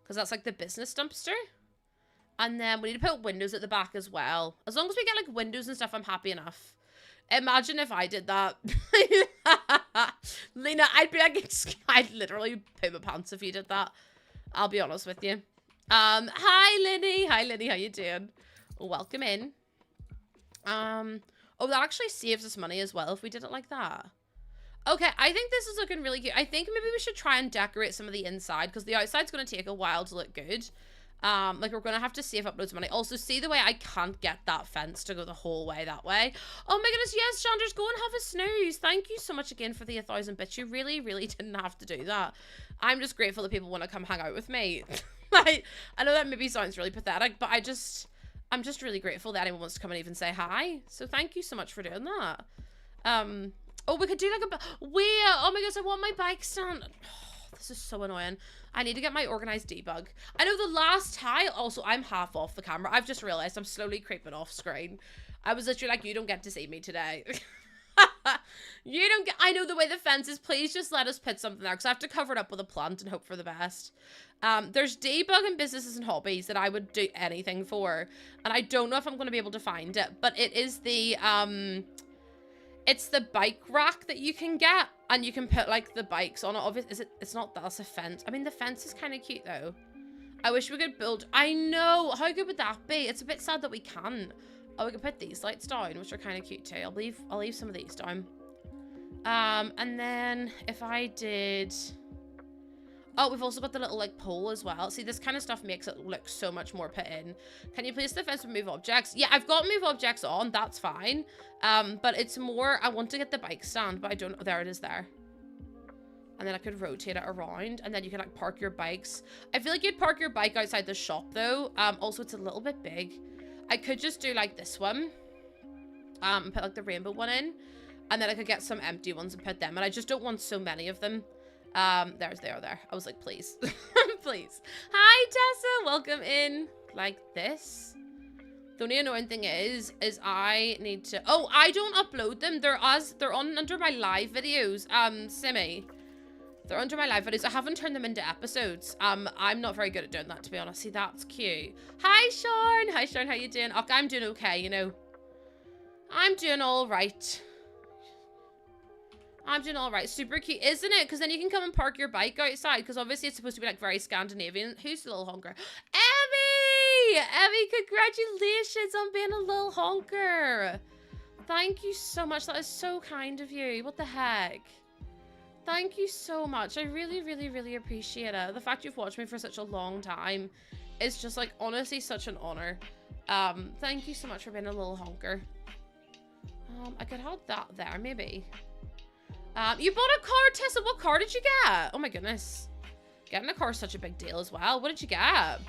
Because that's like the business dumpster. And then we need to put windows at the back as well. As long as we get like windows and stuff, I'm happy enough. Imagine if I did that. Lena, I'd be like, I'd literally poo my pants if you did that. I'll be honest with you. Hi, Linny. Hi, Linny. How you doing? Welcome in. Oh, that actually saves us money as well if we did it like that. Okay, I think this is looking really cute. I think maybe we should try and decorate some of the inside because the outside's going to take a while to look good. Like we're going to have to save up loads of money. Also, see the way I can't get that fence to go the whole way that way. Oh my goodness, yes, Chanders, go and have a snooze. Thank you so much again for the 1,000 bits. You really, really didn't have to do that. I'm just grateful that people want to come hang out with me. I know that maybe sounds really pathetic, but I'm just really grateful that anyone wants to come and even say hi. So thank you so much for doing that. Oh, we could do like a... Wait, oh my gosh, I want my bike stand. Oh, this is so annoying. I need to get my organized debug. I know the last time... Also, I'm half off the camera. I've just realized I'm slowly creeping off screen. I was literally like, you don't get to see me today. You don't get... I know the way the fence is. Please just let us put something there because I have to cover it up with a plant and hope for the best. There's debug and businesses and hobbies that I would do anything for. And I don't know if I'm going to be able to find it. But it is the... It's the bike rack that you can get, and you can put like the bikes on it. Obviously, it's not that's a fence. I mean, the fence is kind of cute though. I wish we could build. I know. How good would that be? It's a bit sad that we can't. Oh, we can put these lights down, which are kind of cute too. I'll leave some of these down. And then if I did. Oh, we've also got the little like pole as well. See, this kind of stuff makes it look so much more put in. Can you place the fence with move objects? Yeah, I've got move objects on. That's fine. But it's more, I want to get the bike stand, but I don't, there it is there. And then I could rotate it around and then you can like park your bikes. I feel like you'd park your bike outside the shop though. Also it's a little bit big. I could just do like this one. And put like the rainbow one in. And then I could get some empty ones and put them. And I just don't want so many of them. They are there. I was like, please. Please. Hi, Tessa. Welcome in. Like this. The only annoying thing is I need to... Oh, I don't upload them. They're on under my live videos. Simi. They're under my live videos. I haven't turned them into episodes. I'm not very good at doing that, to be honest. See, that's cute. Hi, Sean. Hi, Sean. How you doing? Okay, I'm doing okay, you know. I'm doing all right. I'm doing all right. Super cute, isn't it? Because then you can come and park your bike outside. Because obviously it's supposed to be like very Scandinavian. Who's the little honker? Emmy! Emmy, congratulations on being a little honker. Thank you so much. That is so kind of you. What the heck? Thank you so much. I really, really, really appreciate it. The fact you've watched me for such a long time is just like honestly such an honor. Thank you so much for being a little honker. I could have that there, maybe. You bought a car, Tessa. What car did you get? Oh my goodness. Getting a car is such a big deal as well. What did you get?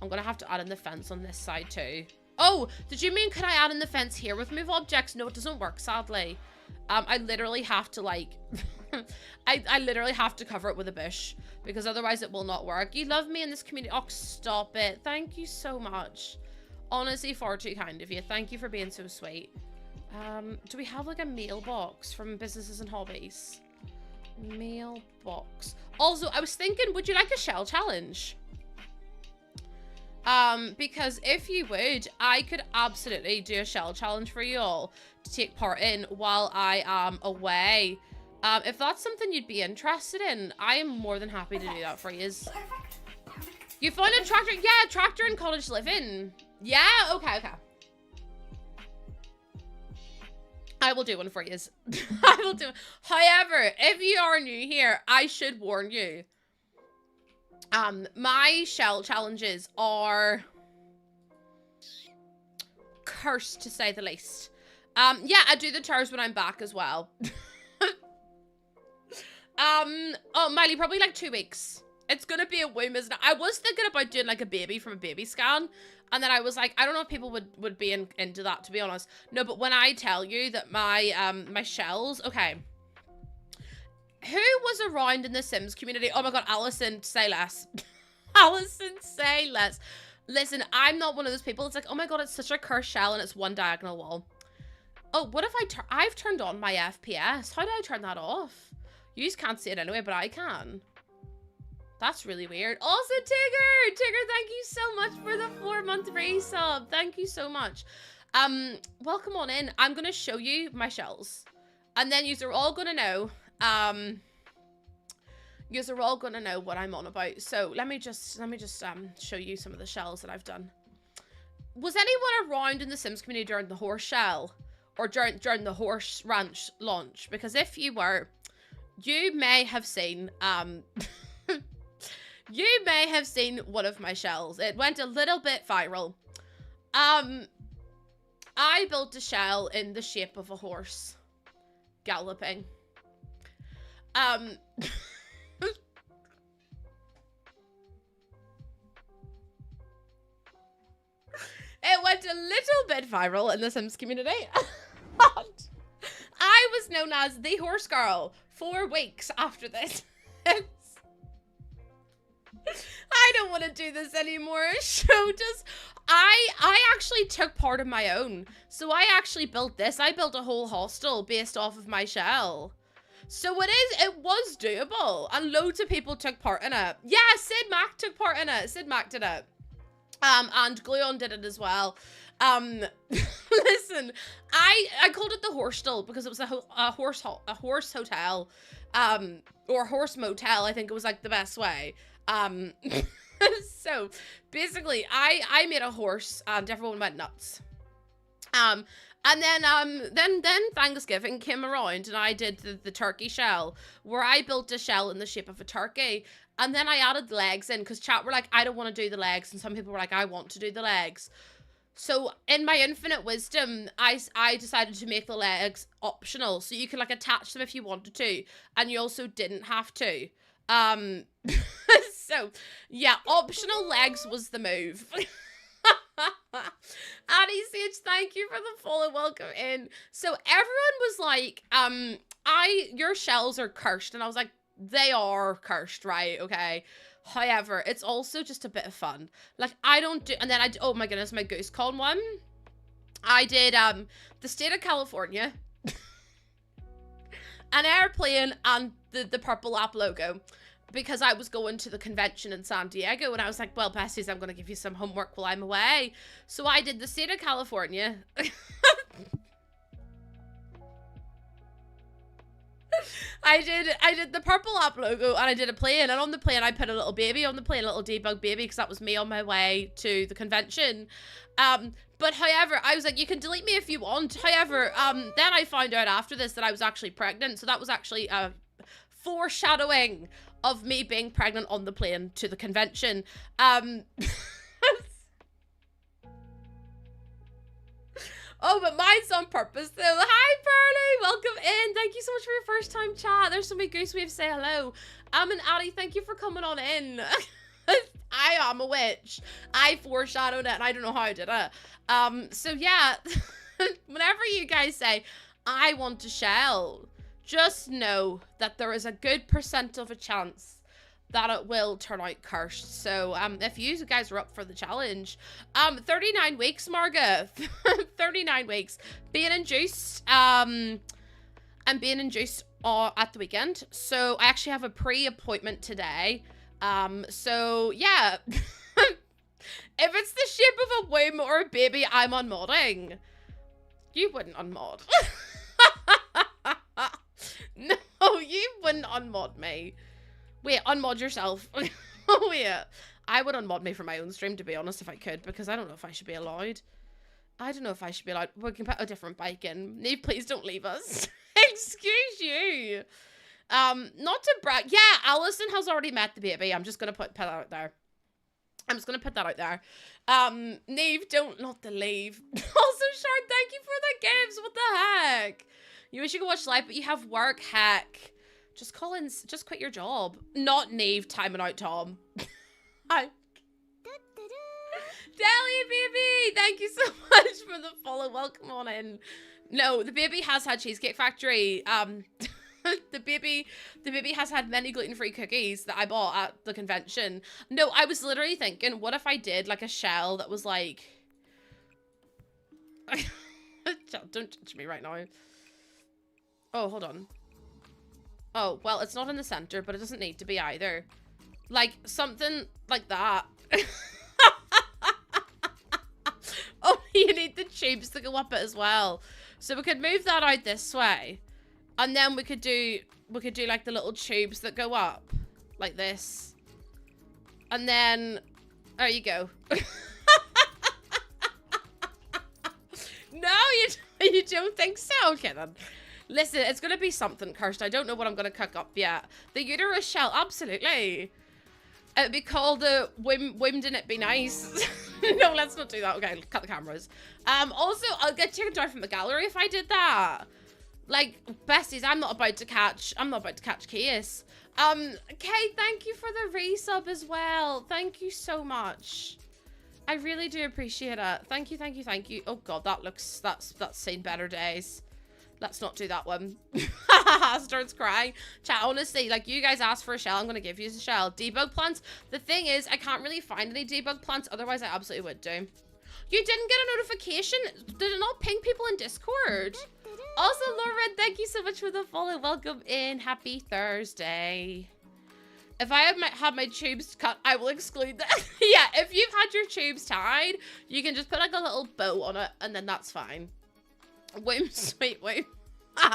I'm gonna have to add in the fence on this side too. Oh, did you mean could I add in the fence here with move objects? No, it doesn't work, sadly. I literally have to like, I literally have to cover it with a bush because otherwise it will not work. You love me in this community. Oh, stop it. Thank you so much. Honestly, far too kind of you. Thank you for being so sweet. Do we have like a mailbox from businesses and hobbies? Mailbox. Also, I was thinking, would you like a shell challenge? Because if you would, I could absolutely do a shell challenge for you all to take part in while I am away. If that's something you'd be interested in, I am more than happy to do that for you. You found a tractor? Yeah, tractor and cottage living. Yeah, okay. I will do one for you. I will do it. However, if you are new here, I should warn you. My shell challenges are cursed, to say the least. Yeah, I do the tours when I'm back as well. Oh, Miley, probably like 2 weeks. It's gonna be a womb, isn't it? I was thinking about doing like a baby from a baby scan. And then I was like, I don't know if people would be into that, to be honest. No, but when I tell you that my my shells, okay. Who was around in the Sims community? Oh my god, Allison, say less. Allison, say less. Listen, I'm not one of those people. It's like, oh my god, it's such a cursed shell and it's one diagonal wall. Oh, what if I've turned on my FPS. How do I turn that off? You just can't see it anyway, but I can. That's really weird. Also, Tigger! Tigger, thank you so much for the 4-month resub. Thank you so much. Welcome on in. I'm going to show you my shells. And then you're all going to know, you're all going to know what I'm on about. So let me just show you some of the shells that I've done. Was anyone around in the Sims community during the horse shell? Or during the horse ranch launch? Because if you were, you may have seen, you may have seen one of my shells. It went a little bit viral. I built a shell in the shape of a horse galloping. It went a little bit viral in the Sims community. I was known as the horse girl for weeks after this. I don't want to do this anymore. Show just I actually took part of my own. So I actually built this. I built a whole hostel based off of my shell. So it was doable. And loads of people took part in it. Yeah, Sid Mac took part in it. Sid Mac did it. And Gluon did it as well. Listen, I called it the Horstel because it was a horse hotel. Or horse motel, I think it was like the best way. So basically I made a horse and everyone went nuts. And then Thanksgiving came around and I did the turkey shell where I built a shell in the shape of a turkey. And then I added legs in because chat were like, I don't want to do the legs. And some people were like, I want to do the legs. So in my infinite wisdom, I decided to make the legs optional. So you could like attach them if you wanted to. And you also didn't have to. So yeah, optional legs was the move. Addie Sage, thank you for the follow. Welcome in. So everyone was like, your shells are cursed. And I was like, they are cursed, right? Okay. However, it's also just a bit of fun. Like, I don't do, and then oh my goodness, my GooseCon one. I did, the state of California, an airplane, and the purple app logo. Because I was going to the convention in San Diego, and I was like, well, besties, I'm going to give you some homework while I'm away. So I did the state of California. I did the purple app logo, and I did a plane, and on the plane, I put a little baby on the plane, a little debug baby, because that was me on my way to the convention. But however, I was like, you can delete me if you want. However, then I found out after this that I was actually pregnant, so that was actually foreshadowing of me being pregnant on the plane to the convention. Oh, but mine's on purpose though. Hi, Pearly! Welcome in. Thank you so much for your first time chat. There's so many goose waves say hello. And Addie, thank you for coming on in. I am a witch. I foreshadowed it and I don't know how I did it. So yeah, whenever you guys say, I want a shell, just know that there is a good % of a chance that it will turn out cursed. So, if you guys are up for the challenge, 39 weeks, Marga. 39 weeks. Being induced, I'm being induced at the weekend. So, I actually have a pre-appointment today. So, yeah. If it's the shape of a womb or a baby, I'm unmodding. You wouldn't unmod. No, you wouldn't unmod me. Wait, unmod yourself. Oh, yeah. I would unmod me for my own stream, to be honest, if I could, because I don't know if I should be allowed. I don't know if I should be allowed. We can put a different bike in. Neve, please don't leave us. Excuse you. Not to brag. Yeah, Allison has already met the baby. I'm just going to put that out there. I'm just going to put that out there. Neve, not to leave. Also, Shard, thank you for the gifts. What the heck? You wish you could watch live, but you have work. Heck. Just call in, just quit your job. Not Neve, timing out Tom. Hi. Deli baby, thank you so much for the follow. Welcome on in. No, the baby has had Cheesecake Factory. The baby has had many gluten-free cookies that I bought at the convention. No, I was literally thinking, what if I did like a shell that was like... Don't touch me right now. Oh, hold on. Oh, well, it's not in the center, but it doesn't need to be either. Like, something like that. Oh, you need the tubes to go up it as well. So we could move that out this way. And then we could do like the little tubes that go up. Like this. And then, there you go. No, you don't think so? Okay, then. Listen, it's going to be something cursed. I don't know what I'm going to cook up yet. The uterus shell, absolutely. It'd be called the Wimden It Be Nice. No, let's not do that. Okay, cut the cameras. Also, I'll get taken down from the gallery if I did that. Like, besties, I'm not about to catch case. Kay, thank you for the resub as well. Thank you so much. I really do appreciate it. Thank you, thank you, thank you. Oh god, that's seen better days. Let's not do that one. Starts crying. Chat, honestly, like, you guys asked for a shell, I'm gonna give you a shell. Debug plants. The thing is, I can't really find any debug plants, otherwise I absolutely would do. You didn't get a notification? Did it not ping people in Discord? Also, Lauren, thank you so much for the follow. Welcome in. Happy Thursday. If I have my tubes cut, I will exclude that. Yeah, if you've had your tubes tied, you can just put like a little bow on it, and then that's fine. Womb, sweet womb. Chat,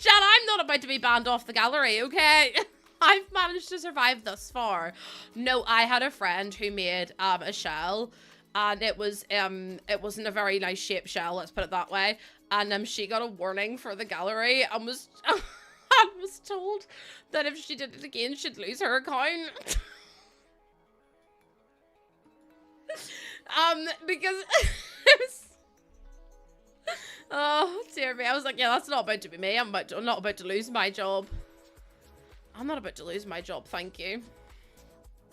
I'm not about to be banned off the gallery, okay? I've managed to survive thus far. No, I had a friend who made a shell, and it wasn't a very nice shaped shell, let's put it that way. And she got a warning for the gallery and was told that if she did it again, she'd lose her account. Because it was... Oh, dear me. I was like, yeah, that's not about to be me. I'm not about to lose my job. I'm not about to lose my job, thank you.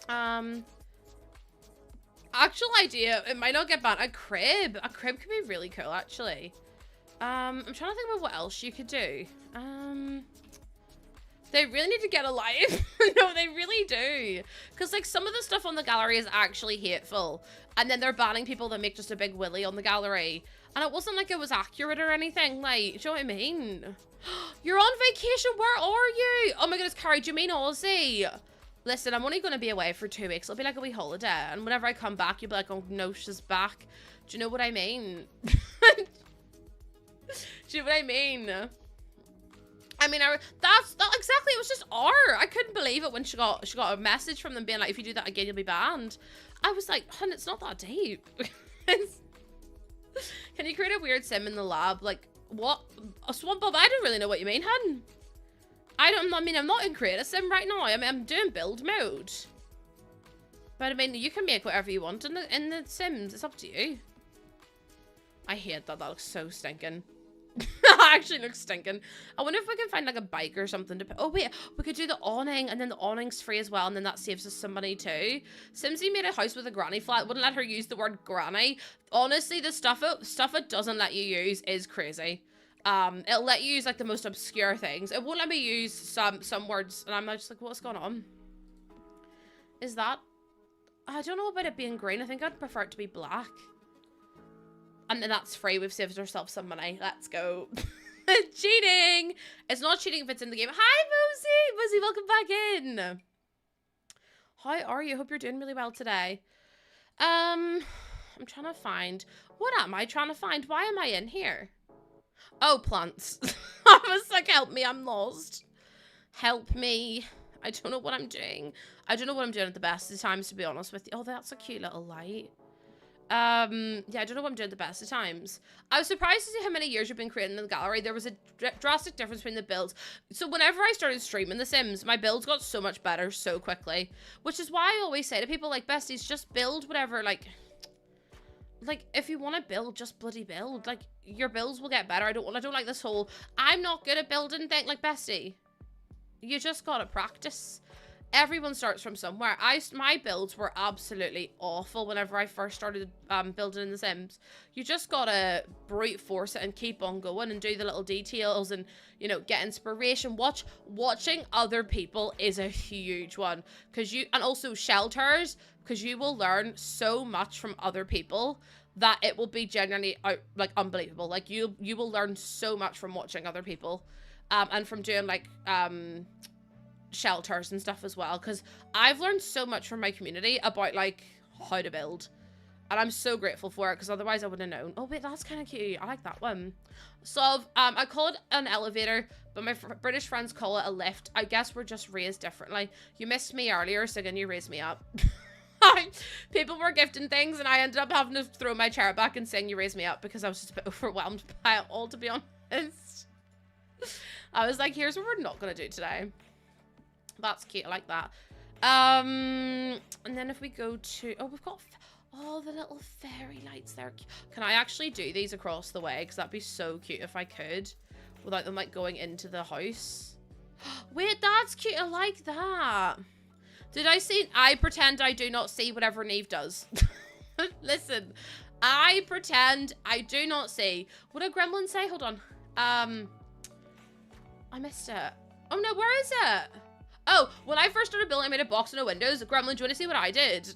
I Actual idea, it might not get banned. A crib. A crib could be really cool, actually. I'm trying to think of what else you could do. They really need to get a life. No, they really do. Because, like, some of the stuff on the gallery is actually hateful. And then they're banning people that make just a big willy on the gallery. And it wasn't like it was accurate or anything. Like, do you know what I mean? You're on vacation. Where are you? Oh my goodness, Carrie, do you mean Aussie? Listen, I'm only going to be away for 2 weeks. It'll be like a wee holiday. And whenever I come back, you'll be like, oh, no, she's back. Do you know what I mean? Do you know what I mean? I mean, that's not exactly. It was just R. I couldn't believe it when she got a message from them being like, if you do that again, you'll be banned. I was like, hun, it's not that deep. Can you create a weird sim in the lab? Like, what? A swamp bob? I don't really know what you mean, hun. I mean, I'm not in create a sim right now. I mean, I'm doing build mode. But I mean, you can make whatever you want in the sims. It's up to you. I hate that. That looks so stinking. That actually looks stinking. I wonder if we can find like a bike or something to put. Oh wait, we could do the awning, and then the awning's free as well, and then that saves us some money too. Simsy made a house with a granny flat. Wouldn't let her use the word granny. Honestly, the stuff it doesn't let you use is crazy. It'll let you use like the most obscure things. It won't let me use some words, and I'm just like, what's going on? Is that? I don't know about it being green. I think I'd prefer it to be black. And then that's free. We've saved ourselves some money. Let's go. Cheating! It's not cheating if it's in the game. Hi, Mosey! Mosey, welcome back in. How are you? Hope you're doing really well today. I'm trying to find... What am I trying to find? Why am I in here? Oh, plants. I was like, help me, I'm lost. Help me. I don't know what I'm doing. I don't know what I'm doing at the best of times, to be honest with you. Oh, that's a cute little light. Yeah, I don't know what I'm doing at the best of times. I was surprised to see how many years you've been creating in the gallery. There was a drastic difference between the builds. So whenever I started streaming The Sims, my builds got so much better so quickly. Which is why I always say to people like, besties, just build whatever, like if you want to build, just bloody build. Like, your builds will get better. I don't like this whole, I'm not good at building thing. Like, bestie, you just gotta practice. Everyone starts from somewhere. My builds were absolutely awful whenever I first started building in The Sims. You just gotta brute force it and keep on going and do the little details and, you know, get inspiration. Watching other people is a huge one, and also shelters, because you will learn so much from other people that it will be genuinely like unbelievable. Like, you will learn so much from watching other people, and from doing like shelters and stuff as well, because I've learned so much from my community about like how to build, and I'm so grateful for it, because otherwise I wouldn't have known. Oh wait, that's kind of cute. I like that one. So I call it an elevator, but my British friends call it a lift. I guess we're just raised differently. You missed me earlier, so again, you raised me up. People were gifting things and I ended up having to throw my chair back and saying you raised me up, because I was just a bit overwhelmed by it all, to be honest. I was like, here's what we're not gonna do today. That's cute. I like that. And then if we go to... Oh, we've got... Oh, the little fairy lights there. Can I actually do these across the way? Because that'd be so cute if I could. Without them, like, going into the house. Wait, that's cute. I like that. Did I see... I pretend I do not see whatever Neve does. Listen. I pretend I do not see. What did Gremlin say? Hold on. I missed it. Oh, no. Where is it? Oh, when I first started building, I made a box and no windows. Gremlin, do you want to see what I did?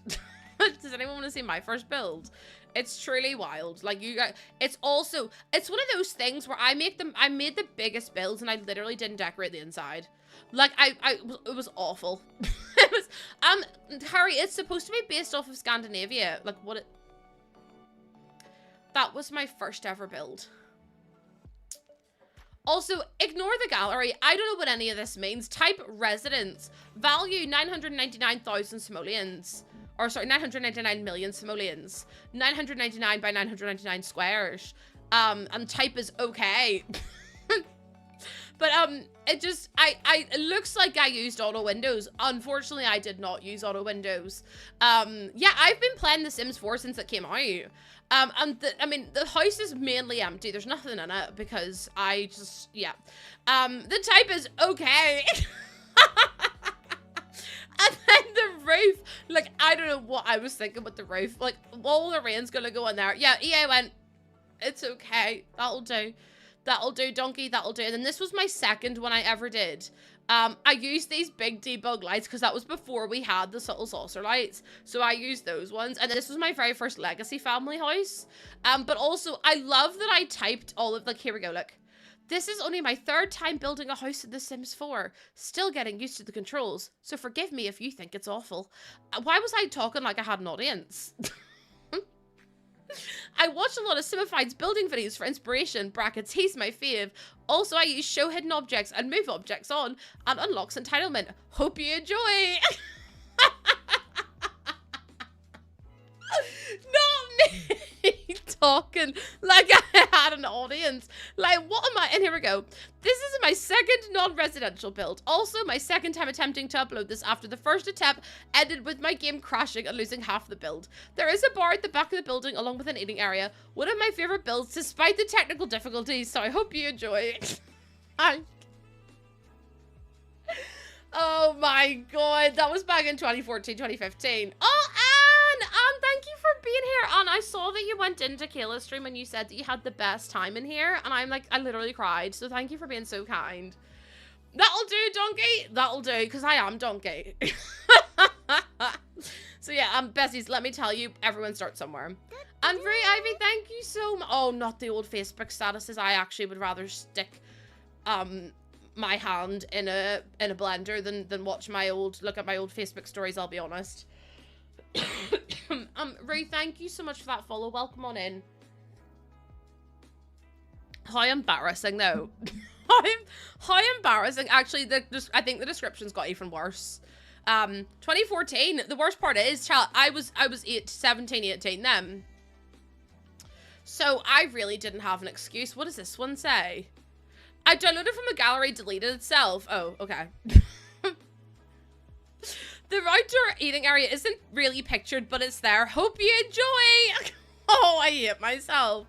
Does anyone want to see my first build? It's truly wild. Like, you guys, it's one of those things where I made the biggest builds and I literally didn't decorate the inside. Like, it was awful. It was, Harry, it's supposed to be based off of Scandinavia. Like, that was my first ever build. Also, ignore the gallery. I don't know what any of this means. Type residence. Value 999,000 simoleons. Or sorry, 999 million simoleons. 999 by 999 squares. And type is okay. But it looks like I used auto windows. Unfortunately, I did not use auto windows. Yeah, I've been playing The Sims 4 since it came out. And the house is mainly empty. There's nothing in it because yeah. The type is okay. And then The roof. Like, I don't know what I was thinking with the roof. Like, all the rain's gonna go in there. Yeah, EA went, it's okay. That'll do. That'll do, donkey. That'll do. And then this was my second one I ever did. I used these big debug lights because that was before we had the subtle saucer lights. So I used those ones. And this was my very first Legacy family house. But also, I love that I typed all of, like, here we go, look. This is only my third time building a house in The Sims 4. Still getting used to the controls. So forgive me if you think it's awful. Why was I talking like I had an audience? I watched a lot of Simified's building videos for inspiration, brackets, he's my fave. Also, I use show hidden objects and move objects on and unlocks entitlement. Hope you enjoy. Not me talking like I had an audience. Like, what am I? And here we go. This is my second non-residential build. Also, my second time attempting to upload this after the first attempt ended with my game crashing and losing half the build. There is a bar at the back of the building along with an eating area. One of my favorite builds despite the technical difficulties, so I hope you enjoy. Oh my god, that was back in 2014, 2015. Oh, Anne, thank you for being here. Anne, I saw that you went into Kayla's stream and you said that you had the best time in here, and I'm like, I literally cried, so thank you for being so kind. That'll do, donkey. That'll do, because I am donkey. So yeah, Bessies, let me tell you, everyone starts somewhere. And Very Ivy, thank you so much. Oh, not the old Facebook statuses. I actually would rather stick, my hand in a blender than watch look at my old Facebook stories, I'll be honest. Ray, thank you so much for that follow. Welcome on in. How embarrassing though. How embarrassing. Actually, I think the description's got even worse. 2014, the worst part is, child, I was 17, 18 then. So I really didn't have an excuse. What does this one say? I downloaded from a gallery, deleted itself. Oh, okay. The outdoor eating area isn't really pictured, but it's there. Hope you enjoy. Oh, I hate myself.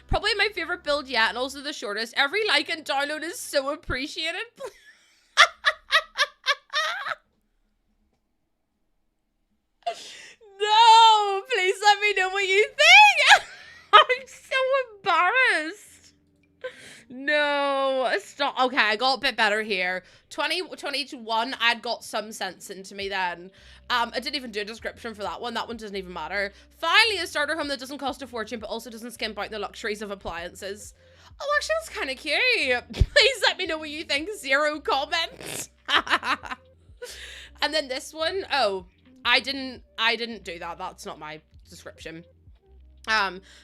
Probably my favorite build yet, and also the shortest. Every like and download is so appreciated. No, please let me know what you think. I'm so embarrassed. No, stop. Okay, I got a bit better here. 2021, I'd got some sense into me then. I didn't even do a description for that one. That one doesn't even matter. Finally, a starter home that doesn't cost a fortune, but also doesn't skimp out the luxuries of appliances. Oh, actually, that's kind of cute. Please let me know what you think. 0 comments. And then this one, oh, I didn't do that. That's not my description.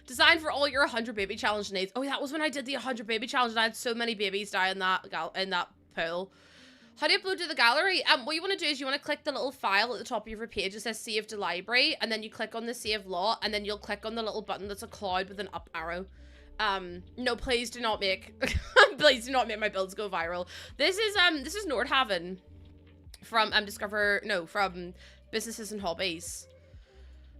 Designed for all your 100 baby challenge needs. Oh, that was when I did the 100 baby challenge and I had so many babies die in that pool. How do you upload to the gallery? What you want to do is you want to click the little file at the top of your page. It says save to library, and then you click on the save lot, and then you'll click on the little button that's a cloud with an up arrow. No, please do not make please do not make my builds go viral. This is Nordhaven from from Businesses and Hobbies.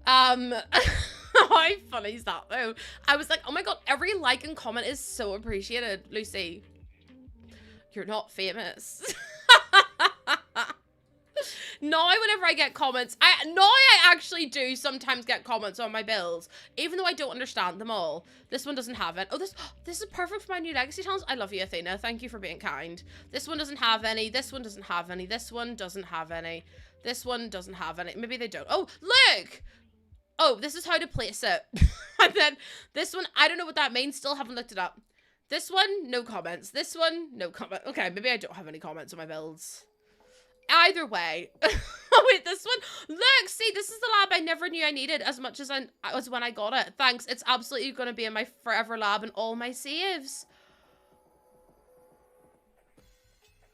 How funny is that though? I was like, oh my god, every like and comment is so appreciated. Lucy, you're not famous. Now whenever I get comments, I actually do sometimes get comments on my builds, even though I don't understand them all. This one doesn't have it. Oh, this is perfect for my new Legacy challenge. I love you, Athena. Thank you for being kind. This one doesn't have any. This one doesn't have any. This one doesn't have any. This one doesn't have any. Maybe they don't. Oh, look! Oh, this is how to place it. And then this one, I don't know what that means. Still haven't looked it up. This one, no comments. This one, no comment. Okay, maybe I don't have any comments on my builds. Either way. Oh, wait, this one. Look, see, this is the lab I never knew I needed as much as when I got it. Thanks. It's absolutely going to be in my forever lab and all my saves.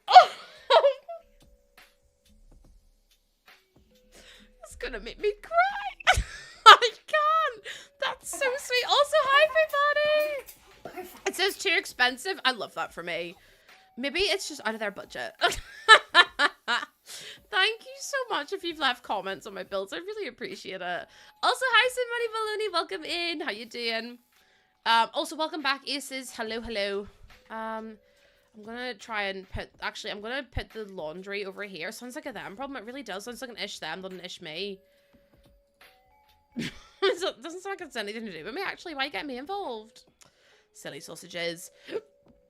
Oh! It's going to make me cry. I can't. That's so sweet. Also, hi, everybody. It says too expensive. I love that for me. Maybe it's just out of their budget. Thank you so much if you've left comments on my builds. I really appreciate it. Also, hi, somebody Baloney. Welcome in. How you doing? Also, welcome back, Aces. Hello, hello. I'm gonna try and put, actually, I'm gonna put the laundry over here. Sounds like a them problem. It really does. Sounds like an ish them, not an ish me. It doesn't sound like it's anything to do with me, actually. Why you getting me involved? Silly sausages.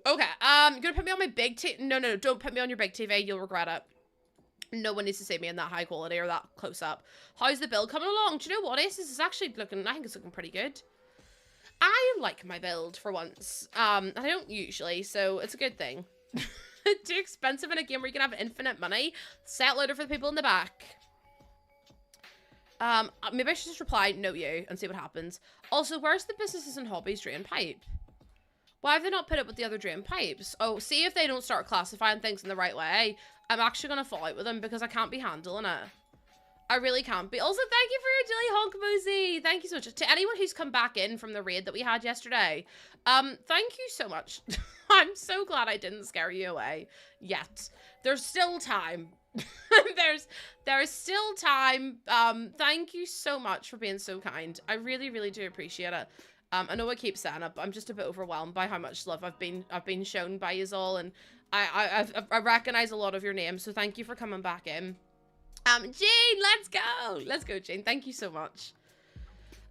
Okay, you're gonna put me on my big TV. No, don't put me on your big TV. You'll regret it. No one needs to see me in that high quality or that close up. How's the build coming along? Do you know what, Ace? This is actually looking, I think it's looking pretty good. I like my build for once. I don't usually, so it's a good thing. Too expensive in a game where you can have infinite money. Set louder for the people in the back. Maybe I should just reply, no you, and see what happens. Also, where's the businesses and hobbies drain pipe? Why have they not put it with the other drain pipes? Oh, see if they don't start classifying things in the right way. I'm actually going to fall out with them because I can't be handling it. I really can't be. Also, thank you for your Dilly Honk Mosey. Thank you so much. To anyone who's come back in from the raid that we had yesterday, thank you so much. I'm so glad I didn't scare you away yet. There's still time. There's still time. Thank you so much for being so kind. I really, really do appreciate it. I know I keep saying it, but I'm just a bit overwhelmed by how much love I've been shown by you all, and I recognize a lot of your names, so thank you for coming back in. Jane, let's go, Jane. Thank you so much.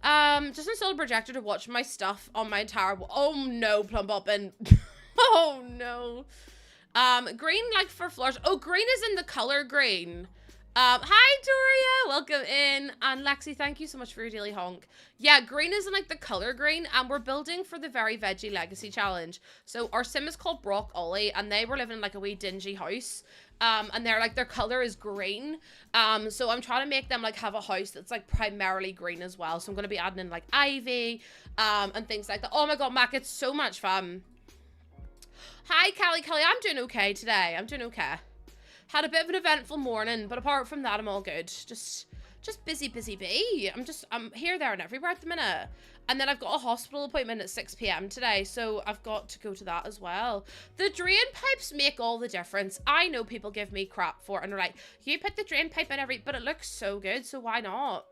Just installed a projector to watch my stuff on my entire wall. Oh no, Plum Boppin. Oh no. Green like for floors. Oh, green is in the color green. Hi Doria, welcome in. And Lexi, thank you so much for your daily honk. Yeah, green is in like the color green, and we're building for the Very Veggie Legacy challenge. So our sim is called Brock Ollie, and they were living in like a wee dingy house. And they're like, their color is green. So I'm trying to make them like have a house that's like primarily green as well. So I'm gonna be adding in like ivy, and things like that. Oh my god, Mac, it's so much fun. Hi Kelly, I'm doing okay today. I'm doing okay. Had a bit of an eventful morning, but apart from that, I'm all good. Just busy bee. I'm here, there, and everywhere at the minute. And then I've got a hospital appointment at 6 p.m. today, so I've got to go to that as well. The drain pipes make all the difference. I know people give me crap for it, and they're like, you put the drain pipe in but it looks so good, so why not?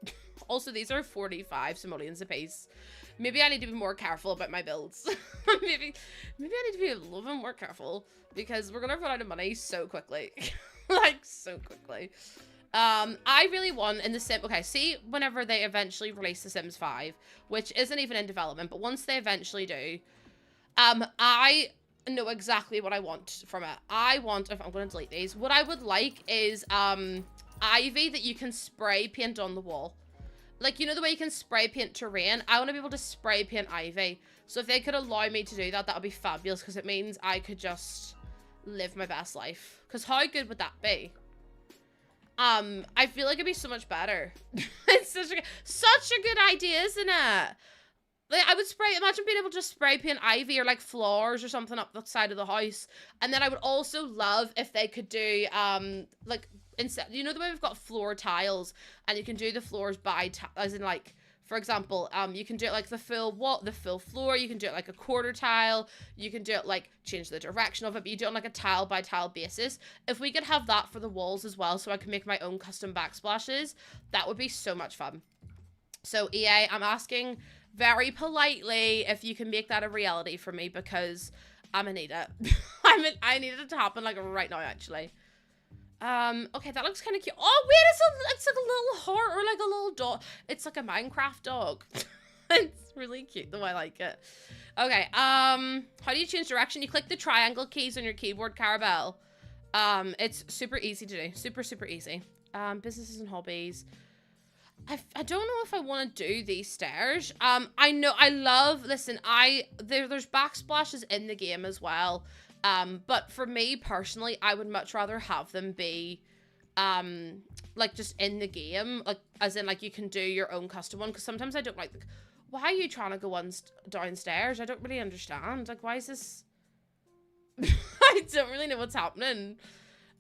Also, these are 45 simoleons a piece. Maybe I need to be more careful about my builds. maybe I need to be a little bit more careful, because we're gonna run out of money so quickly. Like, so quickly. I really want in the Sim... Okay, see, whenever they eventually release The Sims 5, which isn't even in development, but once they eventually do, I know exactly what I want from it. I want... I'm going to delete these. What I would like is, ivy that you can spray paint on the wall. Like, you know the way you can spray paint terrain? I want to be able to spray paint ivy. So if they could allow me to do that, that would be fabulous, because it means I could just live my best life. Because how good would that be? I feel like it'd be so much better. It's such a good idea, isn't it? Like, I would imagine being able to spray paint ivy or like flowers or something up the side of the house. And then I would also love if they could do, like, instead, you know the way we've got floor tiles, and you can do the floors by, as in like, for example, you can do it like the full floor, you can do it like a quarter tile, you can do it like, change the direction of it, but you do it on like a tile by tile basis. If we could have that for the walls as well, so I can make my own custom backsplashes, that would be so much fun. So EA, I'm asking very politely if you can make that a reality for me, because I'm gonna need it. I need it to happen like right now, actually. Okay, that looks kind of cute. Oh, wait, it's like a little heart or like a little dog. It's like a Minecraft dog. It's really cute, though. I like it. Okay, how do you change direction? You click the triangle keys on your keyboard, Carabelle. It's super easy to do. Super easy. Businesses and hobbies. I don't know if I want to do these stairs. I know, listen, there's backsplashes in the game as well. But for me personally, I would much rather have them be, like just in the game, like as in like you can do your own custom one. Because sometimes I don't like, why are you trying to go downstairs? I don't really understand. Like, why is this? I don't really know what's happening.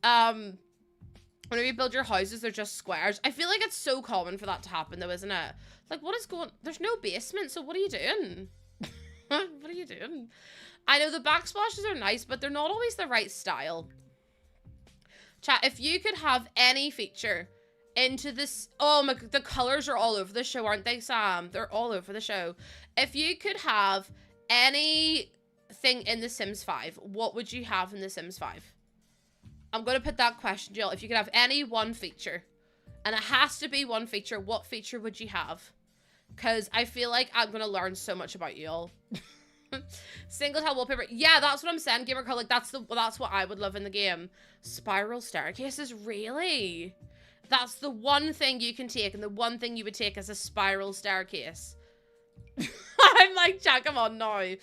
Whenever you build your houses, they're just squares. I feel like it's so common for that to happen though, isn't it? Like, what is there's no basement, so what are you doing? What are you doing? I know the backsplashes are nice, but they're not always the right style. Chat, if you could have any feature into this... Oh my... The colors are all over the show, aren't they, Sam? They're all over the show. If you could have any thing in The Sims 5, what would you have in The Sims 5? I'm going to put that question, Jill. If you could have any one feature, and it has to be one feature, what feature would you have? Because I feel like I'm going to learn so much about you all. Single tile wallpaper. Yeah, that's what I'm saying, Gamer Code. Like, that's what I would love in the game. Spiral staircases, really? That's the one thing you can take, and the one thing you would take is a spiral staircase. I'm like, Jack, come on now.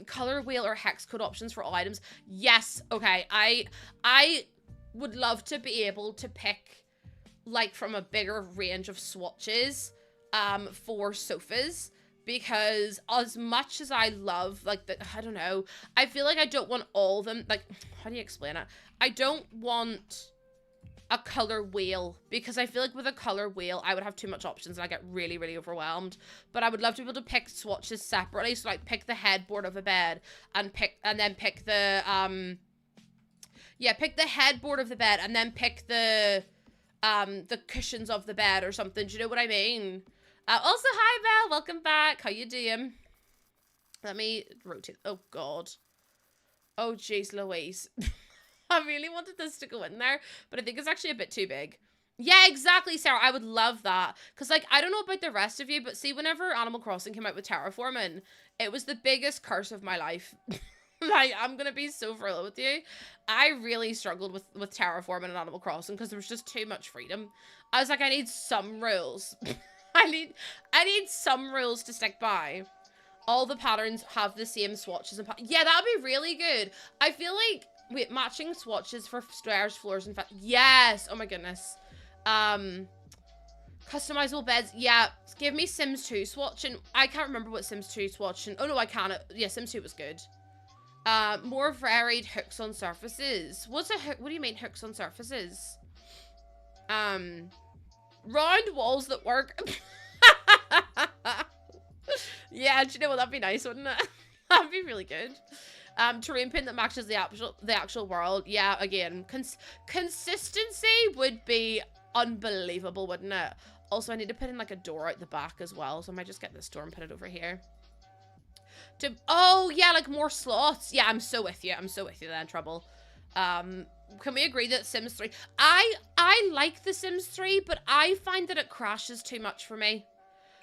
Color wheel or hex code options for all items. Yes, okay. I would love to be able to pick, like, from a bigger range of swatches, for sofas. Because as much as I love, like, I don't know, I feel like I don't want all of them, like, how do you explain it? I don't want a color wheel, because I feel like with a color wheel, I would have too much options and I get really, really overwhelmed. But I would love to be able to pick swatches separately, so, like, pick the headboard of a bed, and then pick the, yeah, pick the headboard of the bed, and then pick the cushions of the bed or something, do you know what I mean? Also, hi, Belle. Welcome back. How you doing? Let me rotate. Oh, God. Oh, jeez Louise. I really wanted this to go in there, but I think it's actually a bit too big. Yeah, exactly, Sarah. I would love that. Because, like, I don't know about the rest of you, but see, whenever Animal Crossing came out with terraforming, it was the biggest curse of my life. Like, I'm going to be so real with you. I really struggled with terraforming and Animal Crossing because there was just too much freedom. I was like, I need some rules. I need some rules to stick by. All the patterns have the same swatches and yeah, that would be really good. I feel like, wait, matching swatches for stairs, floors, and yes. Oh my goodness. Customizable beds. Yeah, give me Sims 2 swatching. I can't remember what Sims 2 swatching. Oh no, I can't. Yeah, Sims 2 was good. More varied hooks on surfaces. What's a hook? What do you mean hooks on surfaces? Round walls that work. Yeah, do you know what? That'd be nice, wouldn't it? That'd be really good. Terrain paint that matches the actual world. Yeah, again, consistency would be unbelievable, wouldn't it? Also, I need to put in like a door out the back as well, so I might just get this door and put it over here. Oh yeah, like more slots. Yeah, I'm so with you. I'm so with you then, Trouble. Can we agree that Sims 3? I like the Sims 3, but I find that it crashes too much for me.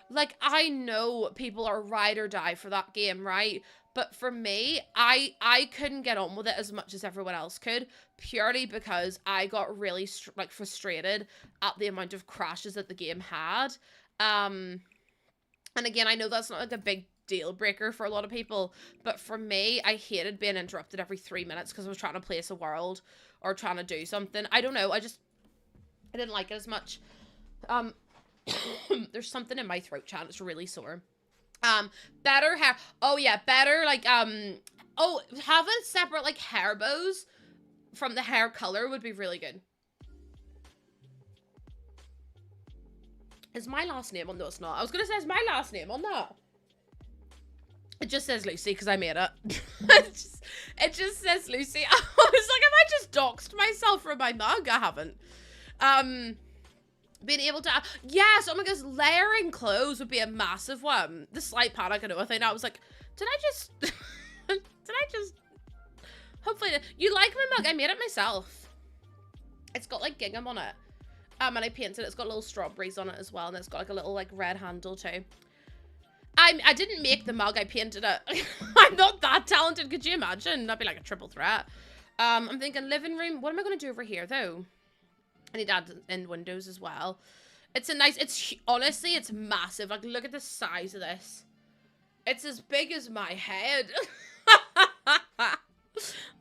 Like, I know people are ride or die for that game, right? But for me, I couldn't get on with it as much as everyone else could, purely because I got really like frustrated at the amount of crashes that the game had. And again, I know that's not like a big deal breaker for a lot of people, but for me, I hated being interrupted every 3 minutes because I was trying to place a world or trying to do something. I don't know, I didn't like it as much. There's something in my throat, chat. It's really sore. Better hair. Oh yeah, better like oh, having separate like hair bows from the hair color would be really good. Is my last name on? No, it's not. I was gonna say, is my last name on that? It just says Lucy because I made it. it just says Lucy. I was like, have I just doxed myself from my mug? I haven't. Being able to, yes, oh my gosh, layering clothes would be a massive one. The slight panic, I know, I was like, did I just, hopefully, you like my mug? I made it myself. It's got like gingham on it. And I painted it, it's got little strawberries on it as well, and it's got like a little like red handle too. I didn't make the mug, I painted it. I'm not that talented, could you imagine? That'd be like a triple threat. I'm thinking living room, what am I gonna do over here though? I need to add in windows as well. It's a nice, honestly, it's massive. Like, look at the size of this. It's as big as my head.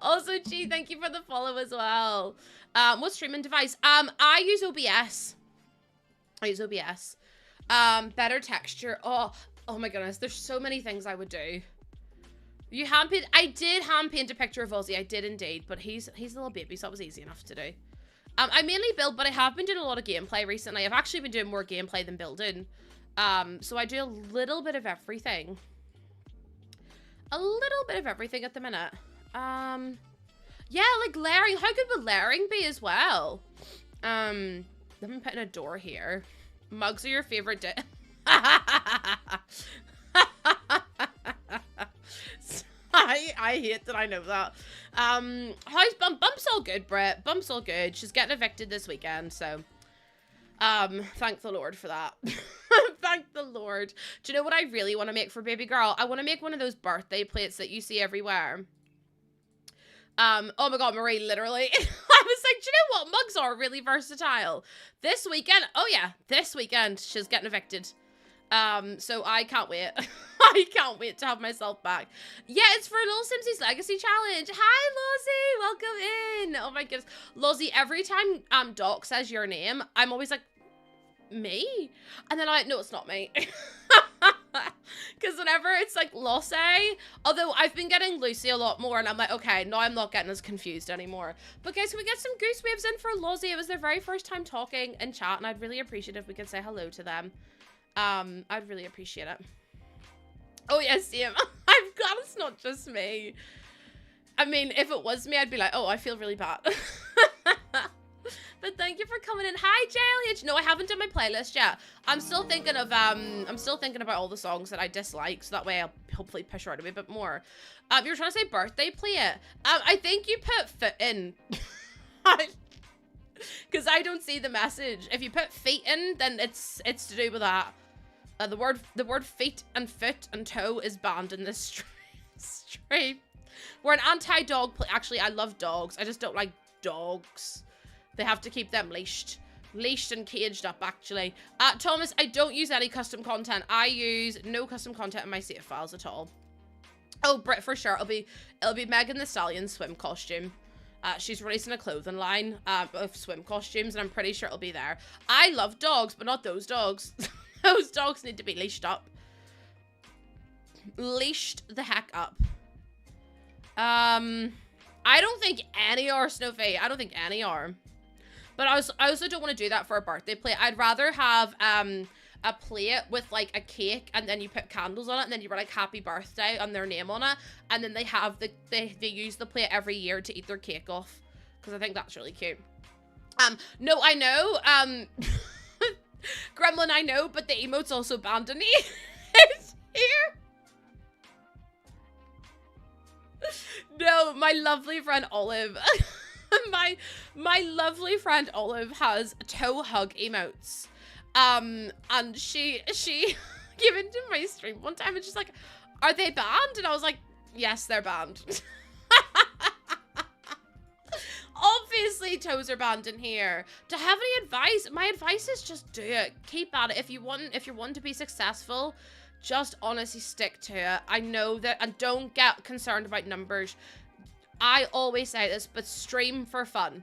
Also, G, thank you for the follow as well. What streaming device? I use OBS. Better texture. Oh my goodness. There's so many things I would do. You hand paint? I did hand paint a picture of Ozzy. I did indeed, but he's a little baby, so that was easy enough to do. I mainly build, but I have been doing a lot of gameplay recently. I've actually been doing more gameplay than building. So I do a little bit of everything. A little bit of everything at the minute. Yeah, like layering. How good would layering be as well? Let me put in a door here. Mugs are your favorite I hate that I know that. How's Bump's all good, Brett. Bump's all good. She's getting evicted this weekend, so thank the Lord for that. Thank the Lord. Do you know what I really want to make for baby girl? I want to make one of those birthday plates that you see everywhere. Oh my god, Marie, literally. I was like, do you know what? Mugs are really versatile. This weekend, oh yeah, this weekend she's getting evicted. So I can't wait. I can't wait to have myself back. Yeah, it's for Little Simsy's Legacy Challenge. Hi, Lozzie. Welcome in. Oh my goodness. Lozzie, every time Doc says your name, I'm always like, me? And then no, it's not me. Because whenever it's like Lossie, although I've been getting Lucy a lot more, and I'm like, okay, now I'm not getting as confused anymore. But guys, can we get some goose waves in for Lozzie? It was their very first time talking in chat, and I'd really appreciate it if we could say hello to them. I'd really appreciate it. Oh yes, yeah, I'm glad it's not just me. I mean, if it was me, I'd be like, oh, I feel really bad. But thank you for coming in. Hi, JLH. No, I haven't done my playlist yet. I'm still thinking of, I'm still thinking about all the songs that I dislike, so that way I'll hopefully push her out a wee bit more. You were trying to say birthday plate. I think you put foot in. Because I don't see the message. If you put feet in, then it's to do with that. The word feet and foot and toe is banned in this stream. We're an anti-dog play. Actually, I love dogs. I just don't like dogs. They have to keep them leashed and caged up, actually. Thomas, I don't use any custom content. I use no custom content in my save files at all. Oh, Brit, for sure. It'll be Megan Thee Stallion's swim costume. She's releasing a clothing line of swim costumes, and I'm pretty sure it'll be there. I love dogs, but not those dogs. Those dogs need to be leashed up. Leashed the heck up. I don't think any are, Snowfy. I don't think any are. But I also don't want to do that for a birthday plate. I'd rather have a plate with like a cake, and then you put candles on it, and then you write like happy birthday and their name on it, and then they have they use the plate every year to eat their cake off, because I think that's really cute. No, I know, Gremlin, I know, but the emote's also banned in here. No, my lovely friend Olive. my lovely friend Olive has toe hug emotes. And she came into my stream one time and she's like, are they banned? And I was like, yes, they're banned. Obviously toes are banned in here. To have any advice, my advice is just do it. Keep at it. If you want to be successful, just honestly stick to it. I know that, and don't get concerned about numbers. I always say this, but stream for fun.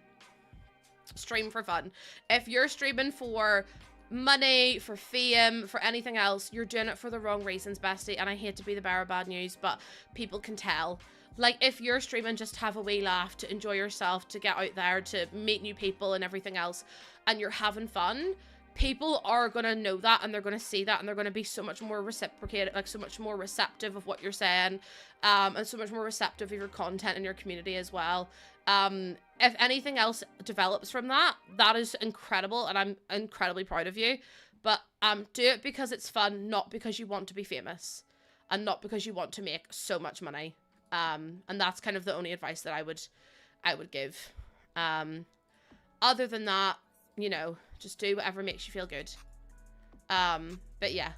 Stream for fun. If you're streaming for money, for fame, for anything else, you're doing it for the wrong reasons, bestie. And I hate to be the bearer of bad news, but people can tell. Like, if you're streaming just to have a wee laugh, to enjoy yourself, to get out there, to meet new people and everything else, and you're having fun, people are going to know that, and they're going to see that, and they're going to be so much more reciprocated, like so much more receptive of what you're saying, and so much more receptive of your content and your community as well. If anything else develops from that, that is incredible, and I'm incredibly proud of you. But do it because it's fun, not because you want to be famous, and not because you want to make so much money. And that's kind of the only advice that I would give. Other than that, you know, just do whatever makes you feel good. But yeah,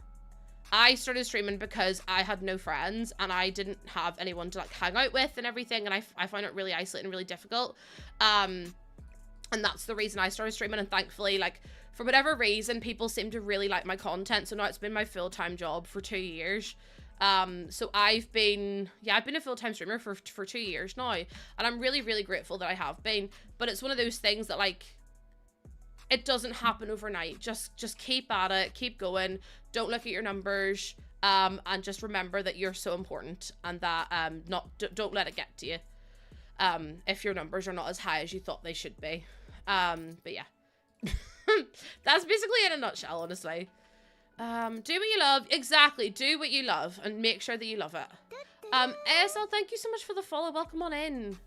I started streaming because I had no friends and I didn't have anyone to like hang out with and everything, and I found it really isolating and really difficult. And that's the reason I started streaming, and thankfully, like, for whatever reason, people seem to really like my content, so now it's been my full-time job for 2 years. So I've been a full-time streamer for 2 years now, and I'm really, really grateful that I have been. But it's one of those things that, like, it doesn't happen overnight. Just keep at it, keep going, don't look at your numbers, and just remember that you're so important, and that don't let it get to you if your numbers are not as high as you thought they should be. But yeah. That's basically it in a nutshell, honestly. Do what you love. Exactly. Do what you love and make sure that you love it. ASL, thank you so much for the follow. Welcome on in.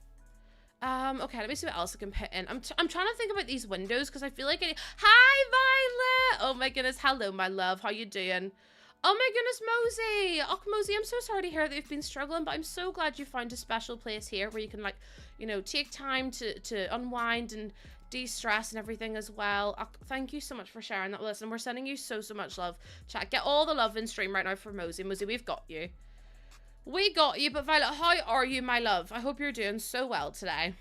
Okay, let me see what else I can put in. I'm trying to think about these windows because I feel like Hi, Violet! Oh my goodness. Hello, my love. How you doing? Oh my goodness, Mosey! Oh, Mosey, I'm so sorry to hear that you've been struggling, but I'm so glad you found a special place here where you can, like, you know, take time to unwind and de-stress and everything as well. Oh, thank you so much for sharing that with us, and we're sending you so much love. Chat, get all the love in stream right now for Mosey. Mosey, we've got you. We got you, but Violet, how are you, my love? I hope you're doing so well today.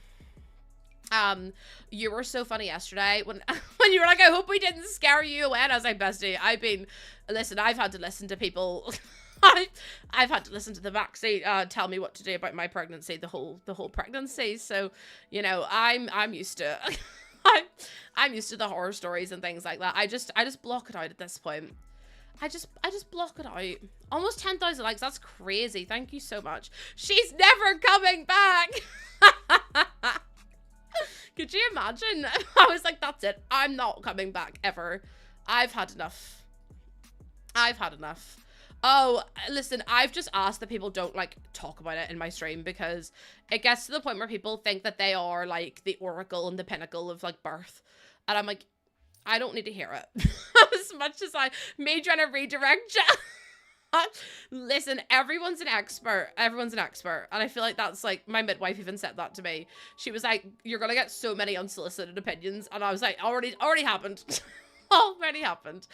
You were so funny yesterday when when you were like, I hope we didn't scare you away. And I was like, bestie, I've had to listen to people. I've had to listen to the backseat tell me what to do about my pregnancy the whole pregnancy. So, you know, I'm used to I'm used to the horror stories and things like that. I just block it out at this point. I just block it out. Almost 10,000 likes. That's crazy. Thank you so much. She's never coming back. Could you imagine? I was like, that's it. I'm not coming back ever. I've had enough. I've had enough. Oh, listen, I've just asked that people don't, like, talk about it in my stream because it gets to the point where people think that they are, like, the oracle and the pinnacle of, like, birth. And I'm like, I don't need to hear it. As much as me trying to redirect you. Listen, everyone's an expert. Everyone's an expert. And I feel like that's, like, my midwife even said that to me. She was like, you're gonna get so many unsolicited opinions. And I was like, already happened. Already happened.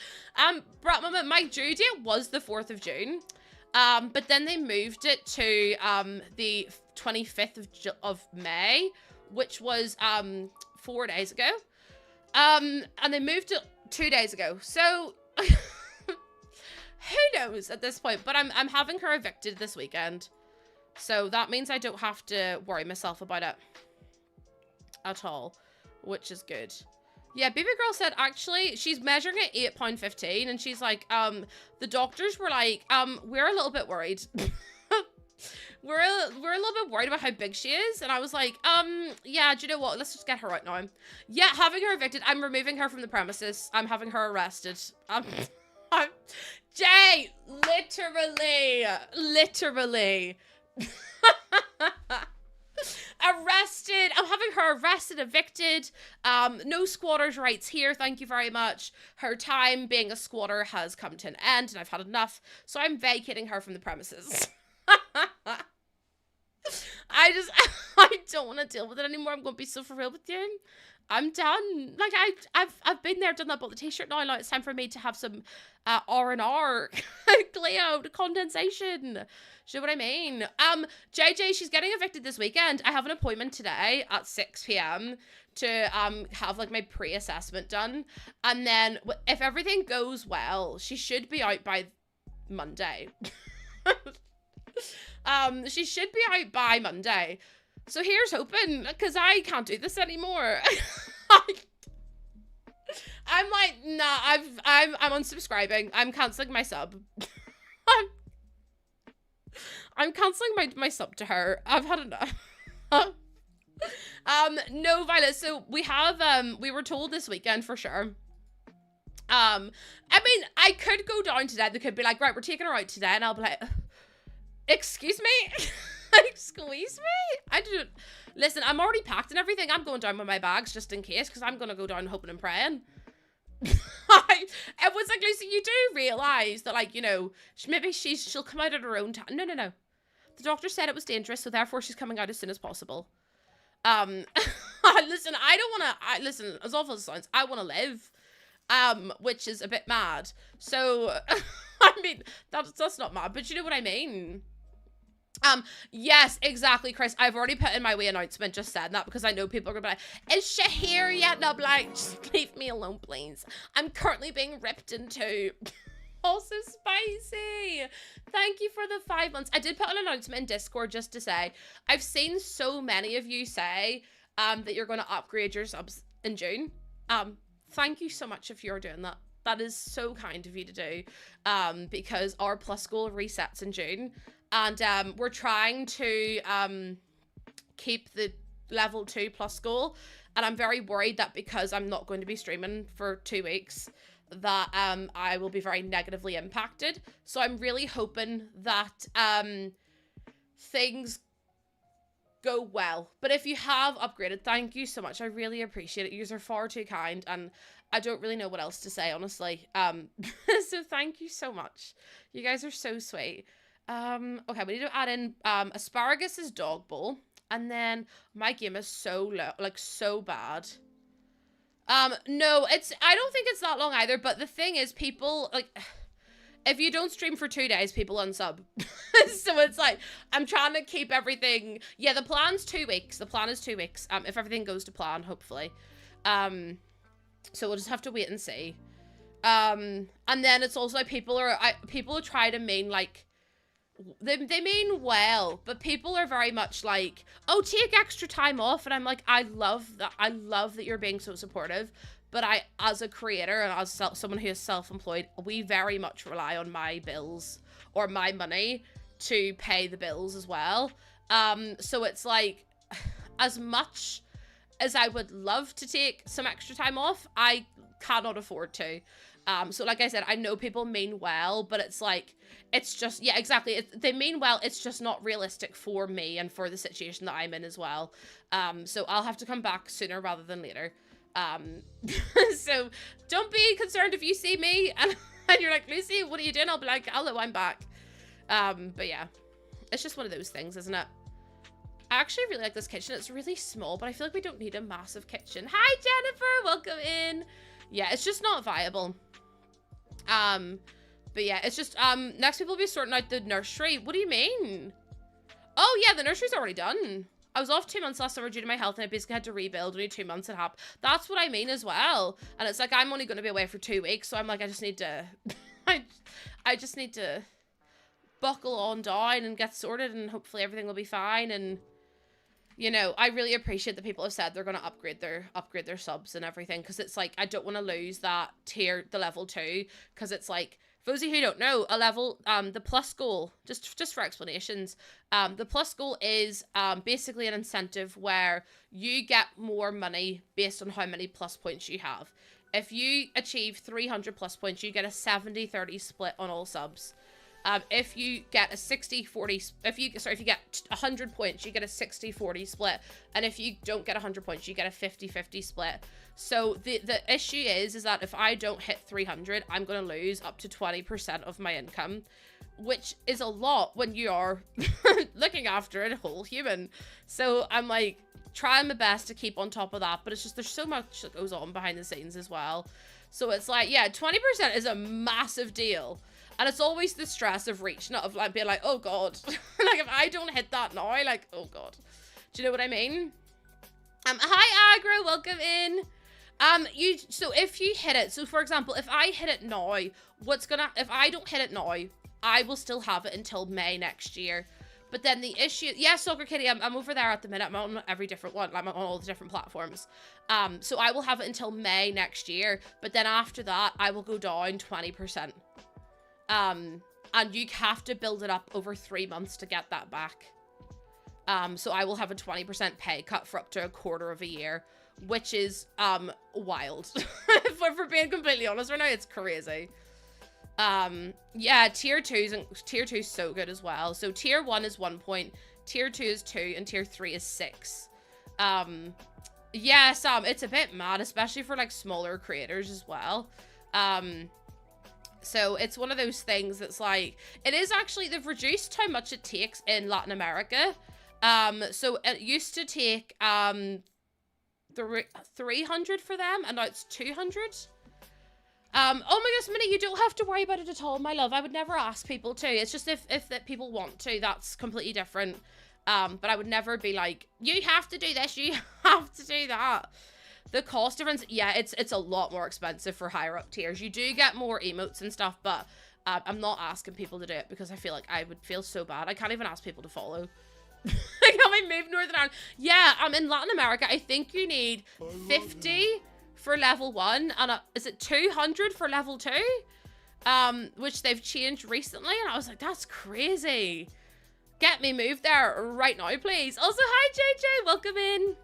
Brat Mama, my due date was the 4th of June. But then they moved it to the 25th of May, which was 4 days ago. And they moved it 2 days ago. So who knows at this point? But I'm having her evicted this weekend. So that means I don't have to worry myself about it at all, which is good. Yeah, Baby Girl said, actually, she's measuring at £8.15, and she's like, the doctors were like, we're a little bit worried. we're a little bit worried about how big she is, and I was like, yeah, do you know what? Let's just get her out now. Yeah, having her evicted. I'm removing her from the premises. I'm having her arrested. Jay, literally. Arrested. I'm having her arrested, evicted. No squatters' rights here. Thank you very much. Her time being a squatter has come to an end, and I've had enough. So I'm vacating her from the premises. I don't want to deal with it anymore. I'm going to be so for real with you. I'm done. Like I've been there, done that. Bought the t-shirt now. Now it's time for me to have some R&R, Cleo, condensation. Do you know what I mean? JJ, she's getting evicted this weekend. I have an appointment today at 6 p.m. to have like my pre-assessment done, and then if everything goes well, she should be out by Monday. She should be out by Monday. So here's hoping, because I can't do this anymore. I'm like, nah, I'm unsubscribing. I'm cancelling my sub. I'm cancelling my sub to her. I've had enough. No, Violet, so we have, we were told this weekend for sure. I mean, I could go down today. They could be like, right, we're taking her out today. And I'll be like, excuse me? Excuse me? I didn't... Listen, I'm already packed and everything. I'm going down with my bags just in case, because I'm going to go down hoping and praying. It was like, Lucy, you do realise that, like, you know, maybe she'll come out at her own time. No. The doctor said it was dangerous, so therefore she's coming out as soon as possible. Listen, I don't want to... Listen, as awful as it sounds, I want to live. Which is a bit mad. So, I mean, that's not mad, but you know what I mean? Yes, exactly, Chris. I've already put in my wee announcement, just said that, because I know people are gonna be like, is she here yet? And I'll be like, just leave me alone, please. I'm currently being ripped into. Also spicy. Thank you for the 5 months. I did put an announcement in Discord just to say, I've seen so many of you say, that you're gonna upgrade your subs in June. Thank you so much if you're doing that. That is so kind of you to do, because our plus goal resets in June. And we're trying to keep the level 2 plus goal. And I'm very worried that because I'm not going to be streaming for 2 weeks, that I will be very negatively impacted. So I'm really hoping that things go well. But if you have upgraded, thank you so much. I really appreciate it. You are far too kind, and I don't really know what else to say, honestly. So thank you so much. You guys are so sweet. Okay, we need to add in asparagus is dog bowl, and then my game is so low, like so bad. No, I don't think it's that long either, but the thing is, people, like, if you don't stream for 2 days, people unsub. So it's like, I'm trying to keep everything, yeah, the plan's 2 weeks, the plan is 2 weeks, if everything goes to plan, hopefully. So we'll just have to wait and see. And then it's also like, people try to mean, like, they mean well, but people are very much like, oh, take extra time off, and I'm like, I love that you're being so supportive, but I, as a creator and as someone who is self-employed, we very much rely on my bills or my money to pay the bills as well. So it's like, as much as I would love to take some extra time off, I cannot afford to. So like I said, I know people mean well, but it's like, it's just, yeah, exactly. They mean well. It's just not realistic for me and for the situation that I'm in as well. So I'll have to come back sooner rather than later. So don't be concerned if you see me and you're like, Lucy, what are you doing? I'll be like, hello, I'm back. But yeah, it's just one of those things, isn't it? I actually really like this kitchen. It's really small, but I feel like we don't need a massive kitchen. Hi, Jennifer. Welcome in. Yeah, it's just not viable. But yeah, it's just, next people will be sorting out the nursery. What do you mean? Oh yeah, the nursery's already done. I was off 2 months last summer due to my health, and I basically had to rebuild. Only 2 months it happened. That's what I mean as well. And it's like, I'm only going to be away for 2 weeks, so I'm like, I just need to, I just need to buckle on down and get sorted, and hopefully everything will be fine. And you know, I really appreciate that people have said they're going to upgrade their subs and everything, because it's like, I don't want to lose that tier, the level 2, because it's like, for those of you who don't know, a level, the plus goal, just for explanations, the plus goal is basically an incentive where you get more money based on how many plus points you have. If you achieve 300 plus points, you get a 70-30 split on all subs. If you get a 60-40, if you get 100 points, you get a 60-40 split. And if you don't get 100 points, you get a 50-50 split. So the issue is that if I don't hit 300, I'm going to lose up to 20% of my income, which is a lot when you are looking after a whole human. So I'm like, trying my best to keep on top of that, but it's just, there's so much that goes on behind the scenes as well. So it's like, yeah, 20% is a massive deal. And it's always the stress of reaching it, of like being like, oh god, like if I don't hit that now, like, oh god. Do you know what I mean? Hi Aggro, welcome in. So if you hit it, so for example, if I hit it now, if I don't hit it now, I will still have it until May next year. But then the issue, yeah, Soccer Kitty, I'm over there at the minute. I'm on every different one. I'm on all the different platforms. So I will have it until May next year. But then after that, I will go down 20%. And you have to build it up over 3 months to get that back. So I will have a 20% pay cut for up to a quarter of a year, which is wild. for being completely honest right now, it's crazy. Yeah, tier 2 is so good as well. So tier 1 is 1 point, tier 2 is 2, and tier 3 is 6. Yeah, it's a bit mad, especially for like smaller creators as well. So it's one of those things that's like, it is actually, they've reduced how much it takes in Latin America. So it used to take 300 for them, and now it's 200. Oh my gosh, Minnie, you don't have to worry about it at all, my love. I would never ask people to. It's just if people want to, that's completely different. But I would never be like, you have to do this, you have to do that. The cost difference, yeah, it's a lot more expensive for higher up tiers. You do get more emotes and stuff, but I'm not asking people to do it because I feel like I would feel so bad. I can't even ask people to follow. Like how I moved Northern Ireland. Yeah, in Latin America, I think you need 50 for level 1, and is it 200 for level 2? Which they've changed recently, and I was like, that's crazy. Get me moved there right now, please. Also, hi JJ, welcome in.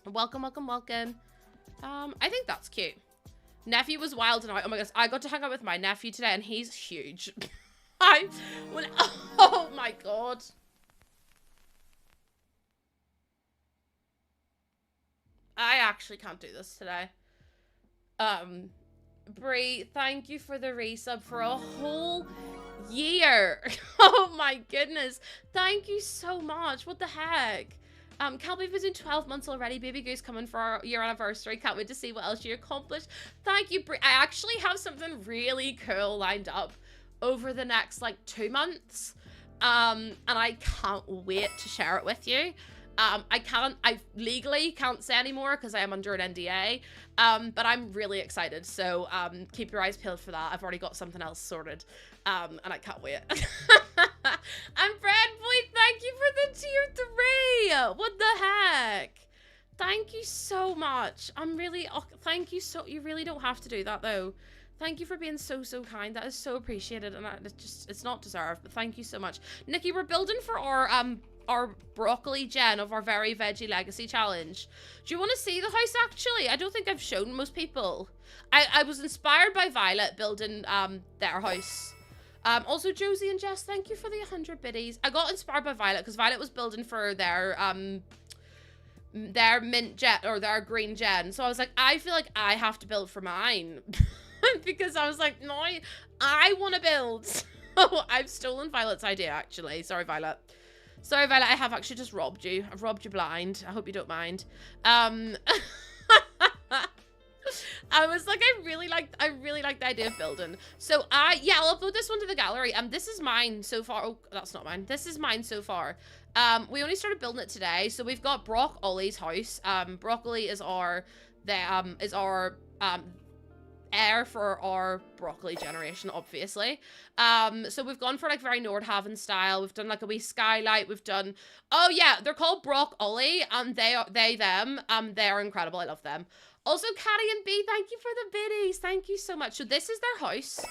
Welcome, welcome, welcome. I think that's cute. Nephew was wild tonight. Oh my gosh, I got to hang out with my nephew today, and he's huge. Oh my god. I actually can't do this today. Brie, thank you for the resub for a whole year. Oh my goodness. Thank you so much. What the heck? Can't believe it's been 12 months already. Baby Goose coming for our year anniversary. Can't wait to see what else you accomplished. Thank you, Brie. I actually have something really cool lined up over the next like 2 months. And I can't wait to share it with you. I legally can't say anymore because I am under an NDA. But I'm really excited. So, keep your eyes peeled for that. I've already got something else sorted. And I can't wait. And Brad Boy, thank you for the tier 3. What the heck? Thank you so much. Thank you so, you really don't have to do that though. Thank you for being so kind. That is so appreciated, and it's not deserved, but thank you so much. Nikki, we're building for our broccoli gen of our Very Veggie Legacy challenge. Do you want to see the house actually? I don't think I've shown most people. I was inspired by Violet building their house. Also Josie and Jess, thank you for the 100 biddies. I got inspired by Violet because Violet was building for their mint gen or their green gen. So I was like, I feel like I have to build for mine. Because I was like, no, I want to build. So I've stolen Violet's idea, actually. Sorry, Violet. Sorry, Violet, I have actually just robbed you. I've robbed you blind. I hope you don't mind. I was like, I really like the idea of building. So yeah, I'll upload this one to the gallery. This is mine so far. Oh, that's not mine. This is mine so far. We only started building it today. So we've got Brock Ollie's house. Broccoli is our heir for our broccoli generation, obviously. So we've gone for like very Nordhaven style. We've done like a wee skylight. We've done, oh yeah, they're called Brock Ollie, and them. They're incredible. I love them. Also, Caddy and B, thank you for the biddies. Thank you so much. So this is their house,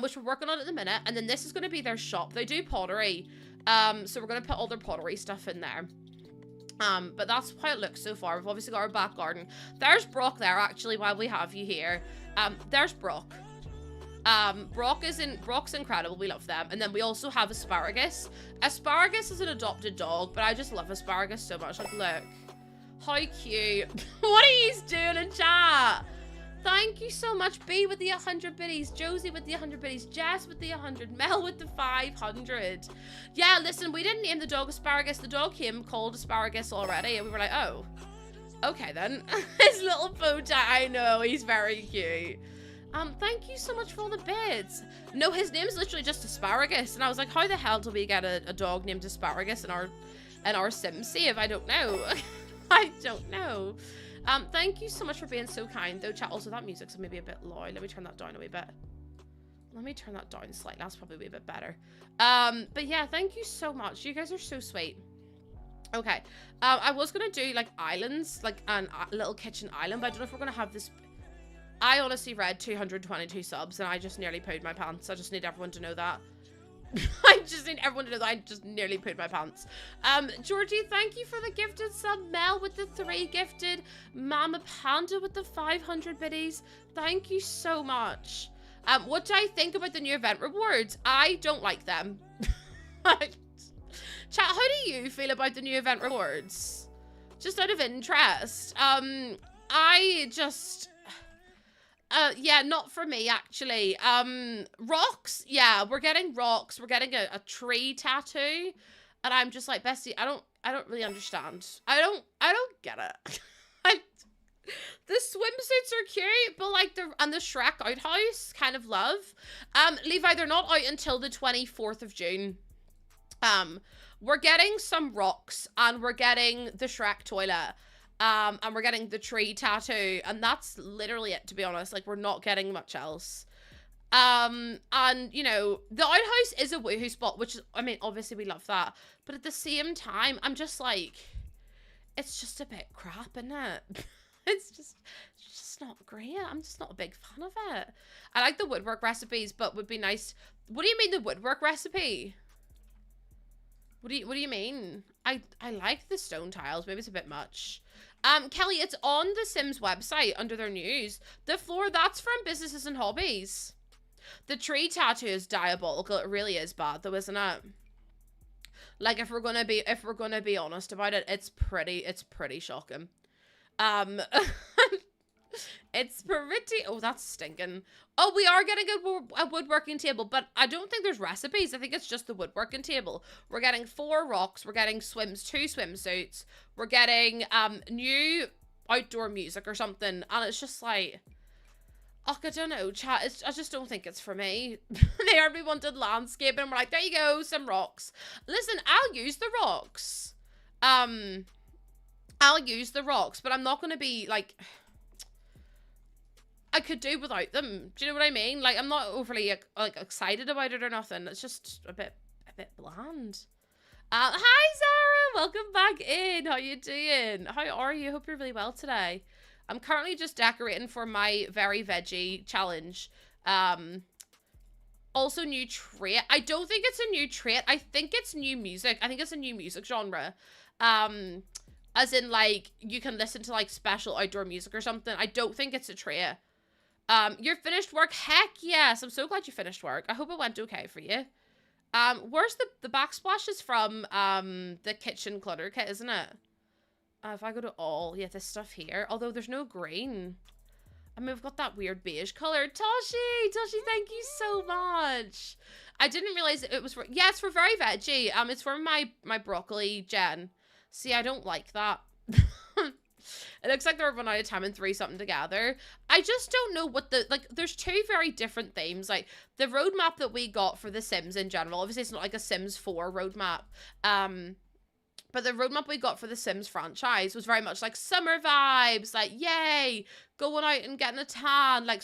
which we're working on at the minute, and then this is going to be their shop. They do pottery, so we're going to put all their pottery stuff in there. But that's how it looks so far. We've obviously got our back garden. There's Brock there, actually, while we have you here. There's Brock. Brock's incredible. We love them. And then we also have Asparagus. Asparagus is an adopted dog, but I just love Asparagus so much. Like, look. How cute. What are you doing in chat? Thank you so much, B with the 100 biddies, Josie with the 100 biddies, Jess with the 100, Mel with the 500. Yeah, listen, we didn't name the dog Asparagus. The dog came called Asparagus already, and we were like, oh, okay then. His little bow tie, I know, he's very cute. Thank you so much for all the bits. No, his name's literally just Asparagus, and I was like, how the hell do we get a dog named Asparagus in our sim save? I don't know. I don't know. Thank you so much for being so kind, though, chat. Also, that music's maybe a bit loud. Let me turn that down a wee bit. Let me turn that down slightly. That's probably a wee bit better. But yeah, thank you so much. You guys are so sweet. Okay. I was gonna do, like, islands, like, a little kitchen island, but I don't know if we're gonna have this. I honestly read 222 subs, and I just nearly pooed my pants. I just need everyone to know that. I just need everyone to know that I just nearly pooed my pants. Georgie, thank you for the gifted sub. Mel with the 3 gifted. Mama Panda with the 500 biddies. Thank you so much. What do I think about the new event rewards? I don't like them. Chat, how do you feel about the new event rewards? Just out of interest. Yeah, not for me, actually. Rocks, yeah, we're getting rocks. We're getting a tree tattoo, and I'm just like, Bestie, I don't really understand. I don't get it. The swimsuits are cute, but like the Shrek outhouse, kind of love. Levi, they're not out until the 24th of June. We're getting some rocks, and we're getting the Shrek toilet. And we're getting the tree tattoo, and that's literally it, to be honest. Like, we're not getting much else. And, you know, the outhouse is a woohoo spot, which is, I mean, obviously we love that. But at the same time, I'm just like, it's just a bit crap, isn't it? It's just not great. I'm just not a big fan of it. I like the woodwork recipes, but would be nice. What do you mean the woodwork recipe? What do you mean? I like the stone tiles. Maybe it's a bit much. Kelly, it's on the Sims website under their news. The floor, that's from Businesses and Hobbies. The tree tattoo is diabolical. It really is bad though, isn't it? Like, if we're gonna be honest about it, it's pretty shocking. It's pretty. Oh, that's stinking. Oh, we are getting a woodworking table, but I don't think there's recipes. I think it's just the woodworking table. We're getting 4 rocks. We're getting 2 swimsuits. We're getting new outdoor music or something, and it's just like, oh, I don't know, chat. I just don't think it's for me. They heard me wanted landscape, and we're like, there you go, some rocks. Listen, I'll use the rocks. I'll use the rocks, but I'm not gonna be like. I could do without them. Do you know what I mean? Like, I'm not overly like excited about it or nothing. It's just a bit bland. Hi Zara, welcome back in. How you doing? How are you? Hope you're really well today. I'm currently just decorating for my Very Veggie challenge. Also new trait. I don't think it's a new trait. I think it's new music. I think it's a new music genre. As in, like, you can listen to like special outdoor music or something. I don't think it's a trait. You're finished work? Heck yes. I'm so glad you finished work. I hope it went okay for you. Where's the backsplash is from, the kitchen clutter kit, isn't it? If I go to all, yeah, this stuff here. Although there's no green. I mean, we've got that weird beige color. Toshi, thank you so much. I didn't realize it was for, yeah, it's for Very Veggie. It's for my broccoli gen. See, I don't like that. It looks like they're running out of time and threw something together. I just don't know what the, like, there's 2 very different themes. Like, the roadmap that we got for The Sims in general, obviously it's not like a Sims 4 roadmap. But the roadmap we got for the Sims franchise was very much like summer vibes, like, yay, going out and getting a tan, like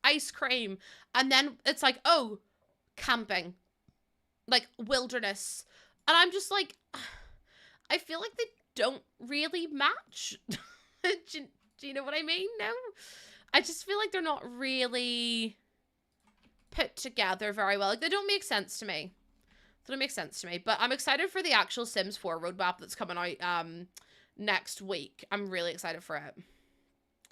ice cream. And then it's like, oh, camping, like wilderness. And I'm just like, I feel like they don't really match. do you know what I mean? No, I just feel like they're not really put together very well. Like, they don't make sense to me. They don't make sense to me. But I'm excited for the actual Sims 4 roadmap that's coming out next week. I'm really excited for it.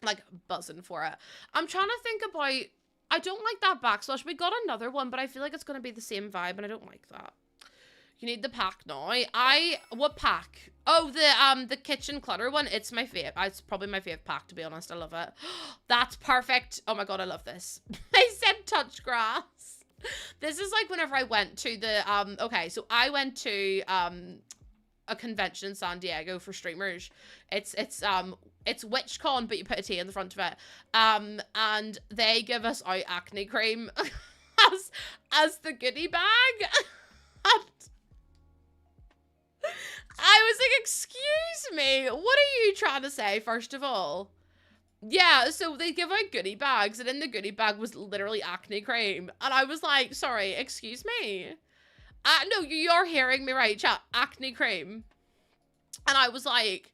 Like, buzzing for it. I'm trying to think about, I don't like that backslash. We got another one, but I feel like it's going to be the same vibe, and I don't like that. You need the pack now. What pack? Oh, the kitchen clutter one. It's my fave. It's probably my fave pack, to be honest. I love it. That's perfect. Oh my god, I love this. I said touch grass. This is like whenever I went to the, okay, so I went to, a convention in San Diego for streamers. It's WitchCon, but you put a T in the front of it. And they give us out acne cream as the goodie bag. And I was like, excuse me, what are you trying to say, first of all? Yeah, so they give out goodie bags, and in the goodie bag was literally acne cream. And I was like, sorry, excuse me. No, you're hearing me right, chat. Acne cream. And I was like,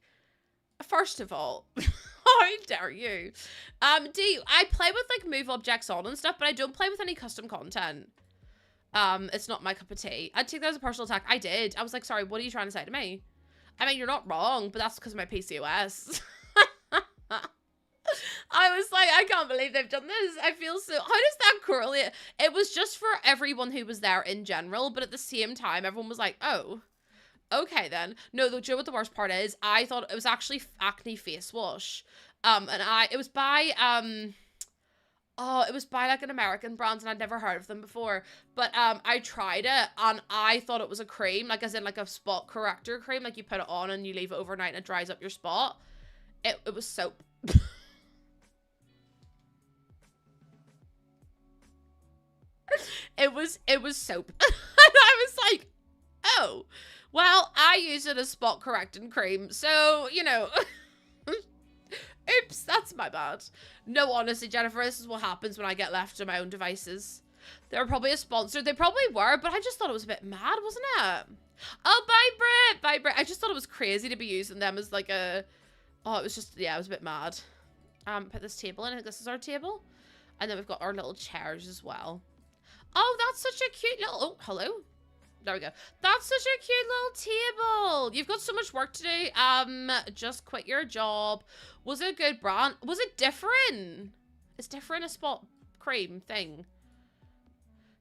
first of all, how dare you? I play with, like, move objects on and stuff, but I don't play with any custom content. It's not my cup of tea. I'd take that as a personal attack. I did. I was like, sorry, what are you trying to say to me? I mean, you're not wrong, but that's because of my PCOS. I was like, I can't believe they've done this. I feel so... How does that correlate? It was just for everyone who was there in general, but at the same time, everyone was like, oh, okay then. No, though, do you know what the worst part is? I thought it was actually acne face wash. It was by, it was by, like, an American brand, and I'd never heard of them before. But, I tried it, and I thought it was a cream, like, as in, like, a spot corrector cream. Like, you put it on, and you leave it overnight, and it dries up your spot. It was soap. It was soap. And I was like, oh, well, I use it as spot correcting cream. So, you know, oops, that's my bad. No, honestly, Jennifer, this is what happens when I get left to my own devices. They were probably a sponsor. They probably were, but I just thought it was a bit mad, wasn't it? Oh, bye, Brit. Bye, Brit. I just thought it was crazy to be using them as like a, oh, it was just, yeah, it was a bit mad. Put this table in. I think this is our table. And then we've got our little chairs as well. Oh, that's such a cute little... Oh, hello. There we go. That's such a cute little table. You've got so much work to do. Just quit your job. Was it a good brand? Was it different? Is different a spot cream thing?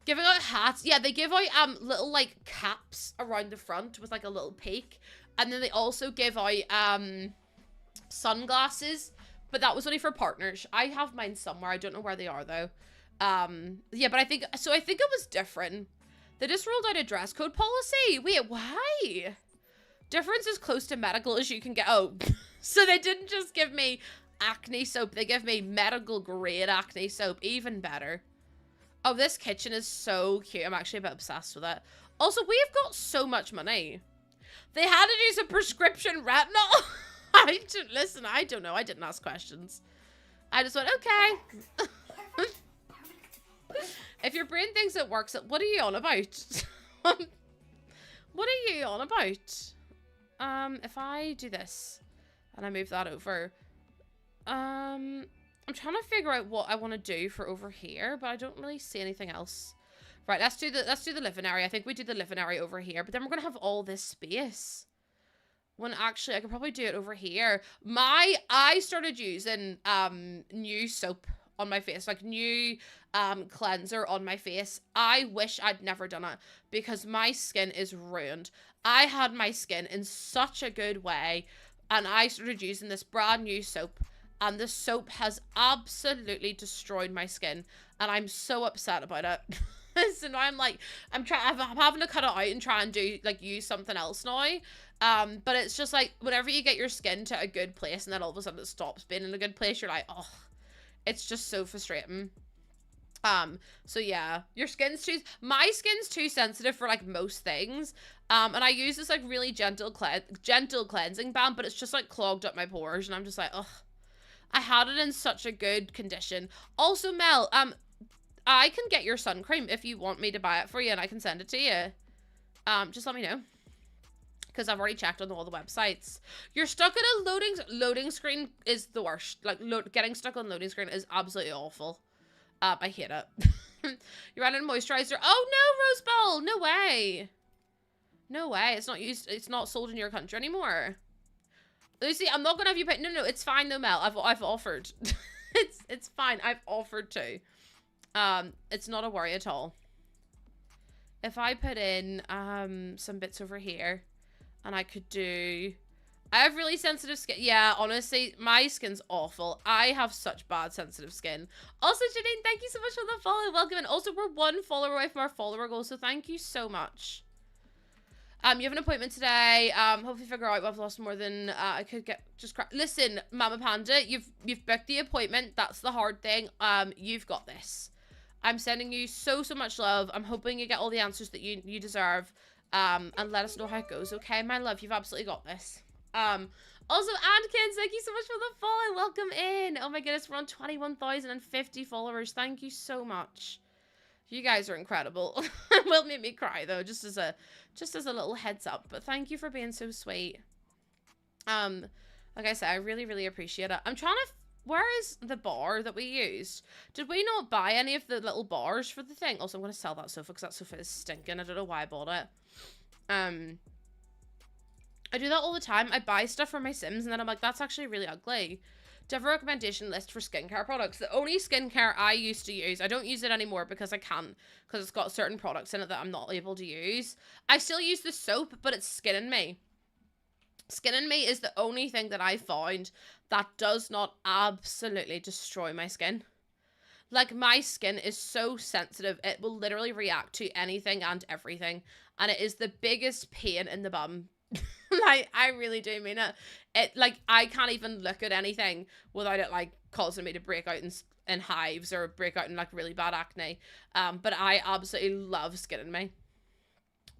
Giving out hats. Yeah, they give out little, like, caps around the front with, like, a little peak. And then they also give out sunglasses, but that was only for partners. I have mine somewhere. I don't know where they are though. Yeah, but I think it was different. They just rolled out a dress code policy. Wait, why? Difference as close to medical as you can get. Oh, so they didn't just give me acne soap. They give me medical grade acne soap. Even better. Oh, this kitchen is so cute. I'm actually a bit obsessed with it. Also, we've got so much money. They had to do some prescription retinol. Listen, I don't know. I didn't ask questions. I just went, okay. If your brain thinks it works, what are you on about? What are you on about? If I do this and I move that over, I'm trying to figure out what I want to do for over here, but I don't really see anything else. Right, let's do the living area. I think we do the living area over here, but then we're gonna have all this space. When actually I could probably do it over here. I started using new soap on my face, like new cleanser on my face. I wish I'd never done it because my skin is ruined. I had my skin in such a good way and I started using this brand new soap and the soap has absolutely destroyed my skin and I'm so upset about it. So now I'm like, I'm having to cut it out and try and do like use something else now. But it's just like whenever you get your skin to a good place and then all of a sudden it stops being in a good place, you're like, oh, it's just so frustrating. So yeah, my skin's too sensitive for like most things. And I use this like really gentle cleansing balm, but it's just like clogged up my pores and I'm just like, ugh. I had it in such a good condition. Also, Mel, I can get your sun cream if you want me to buy it for you and I can send it to you. Just let me know. Because I've already checked on all the websites. You're stuck in a loading screen is the worst. Like, getting stuck on loading screen is absolutely awful. I hate it. You're running moisturizer. Oh, no, Roseball. No way. No way. It's not used. It's not sold in your country anymore. Lucy, I'm not going to have you pay. No, it's fine though, Mel. I've offered. It's fine. I've offered to. It's not a worry at all. If I put in some bits over here and I could do, I have really sensitive skin. Yeah, honestly, my skin's awful. I have such bad sensitive skin. Also, Janine, thank you so much for the follow. Welcome. And also, we're 1 follower away from our follower goal, so thank you so much. You have an appointment today. Hopefully figure out I've lost more than I could get. Listen, Mama Panda, you've booked the appointment. That's the hard thing. You've got this. I'm sending you so much love. I'm hoping you get all the answers that you deserve. And let us know how it goes, okay, my love? You've absolutely got this. Also, Adkins, thank you so much for the follow. Welcome in. Oh my goodness, we're on 21,050 followers. Thank you so much. You guys are incredible. It will make me cry though, just as a little heads up. But thank you for being so sweet. Like I said, I really appreciate it. I'm trying to. Where is the bar that we used? Did we not buy any of the little bars for the thing? Also, I'm going to sell that sofa because that sofa is stinking. I don't know why I bought it. I do that all the time. I buy stuff for my Sims and then I'm like, that's actually really ugly. Do you have a recommendation list for skincare products? The only skincare I used to use, I don't use it anymore because I can't, because it's got certain products in it that I'm not able to use. I still use the soap, but it's Skin and Me. Skin and Me is the only thing that I found that does not absolutely destroy my skin. Like, my skin is so sensitive, it will literally react to anything and everything. And it is the biggest pain in the bum. Like, I really do mean it. Like, I can't even look at anything without it, like, causing me to break out in hives or break out in, like, really bad acne. But I absolutely love Skin and Me.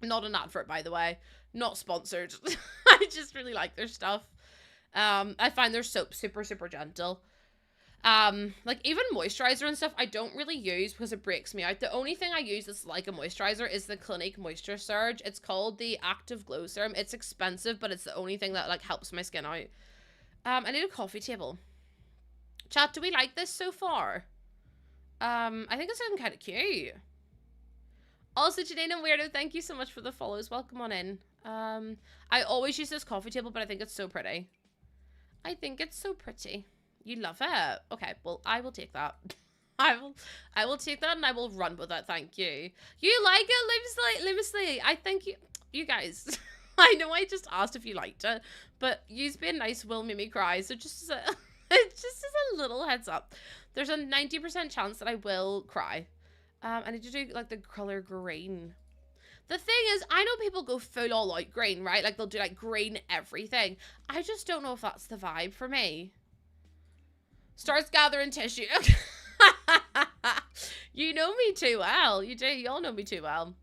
Not an advert, by the way. Not sponsored. I just really like their stuff. I find their soap super gentle. Like even moisturizer and stuff I don't really use because it breaks me out. The only thing I use that's like a moisturizer is the Clinique Moisture Surge. It's called the Active Glow Serum. It's expensive, but it's the only thing that like helps my skin out. I need a coffee table. Chat, do we like this so far? I think it's looking kind of cute. Also, Janine and Weirdo, thank you so much for the follows. Welcome on in. I always use this coffee table, but I think it's so pretty. I think it's so pretty. You love it? Okay, well, I will take that. I will take that and I will run with it. Thank you. You like it, Limsley? I think you guys. I know I just asked if you liked it, but you's being nice will make me cry. So just as a, it's just as a little heads up, there's a 90% chance that I will cry. I need to do like the color green. The thing is, I know people go full all out green, right? Like they'll do like green everything. I just don't know if that's the vibe for me. Starts gathering tissue. You know me too well. You do. You all know me too well.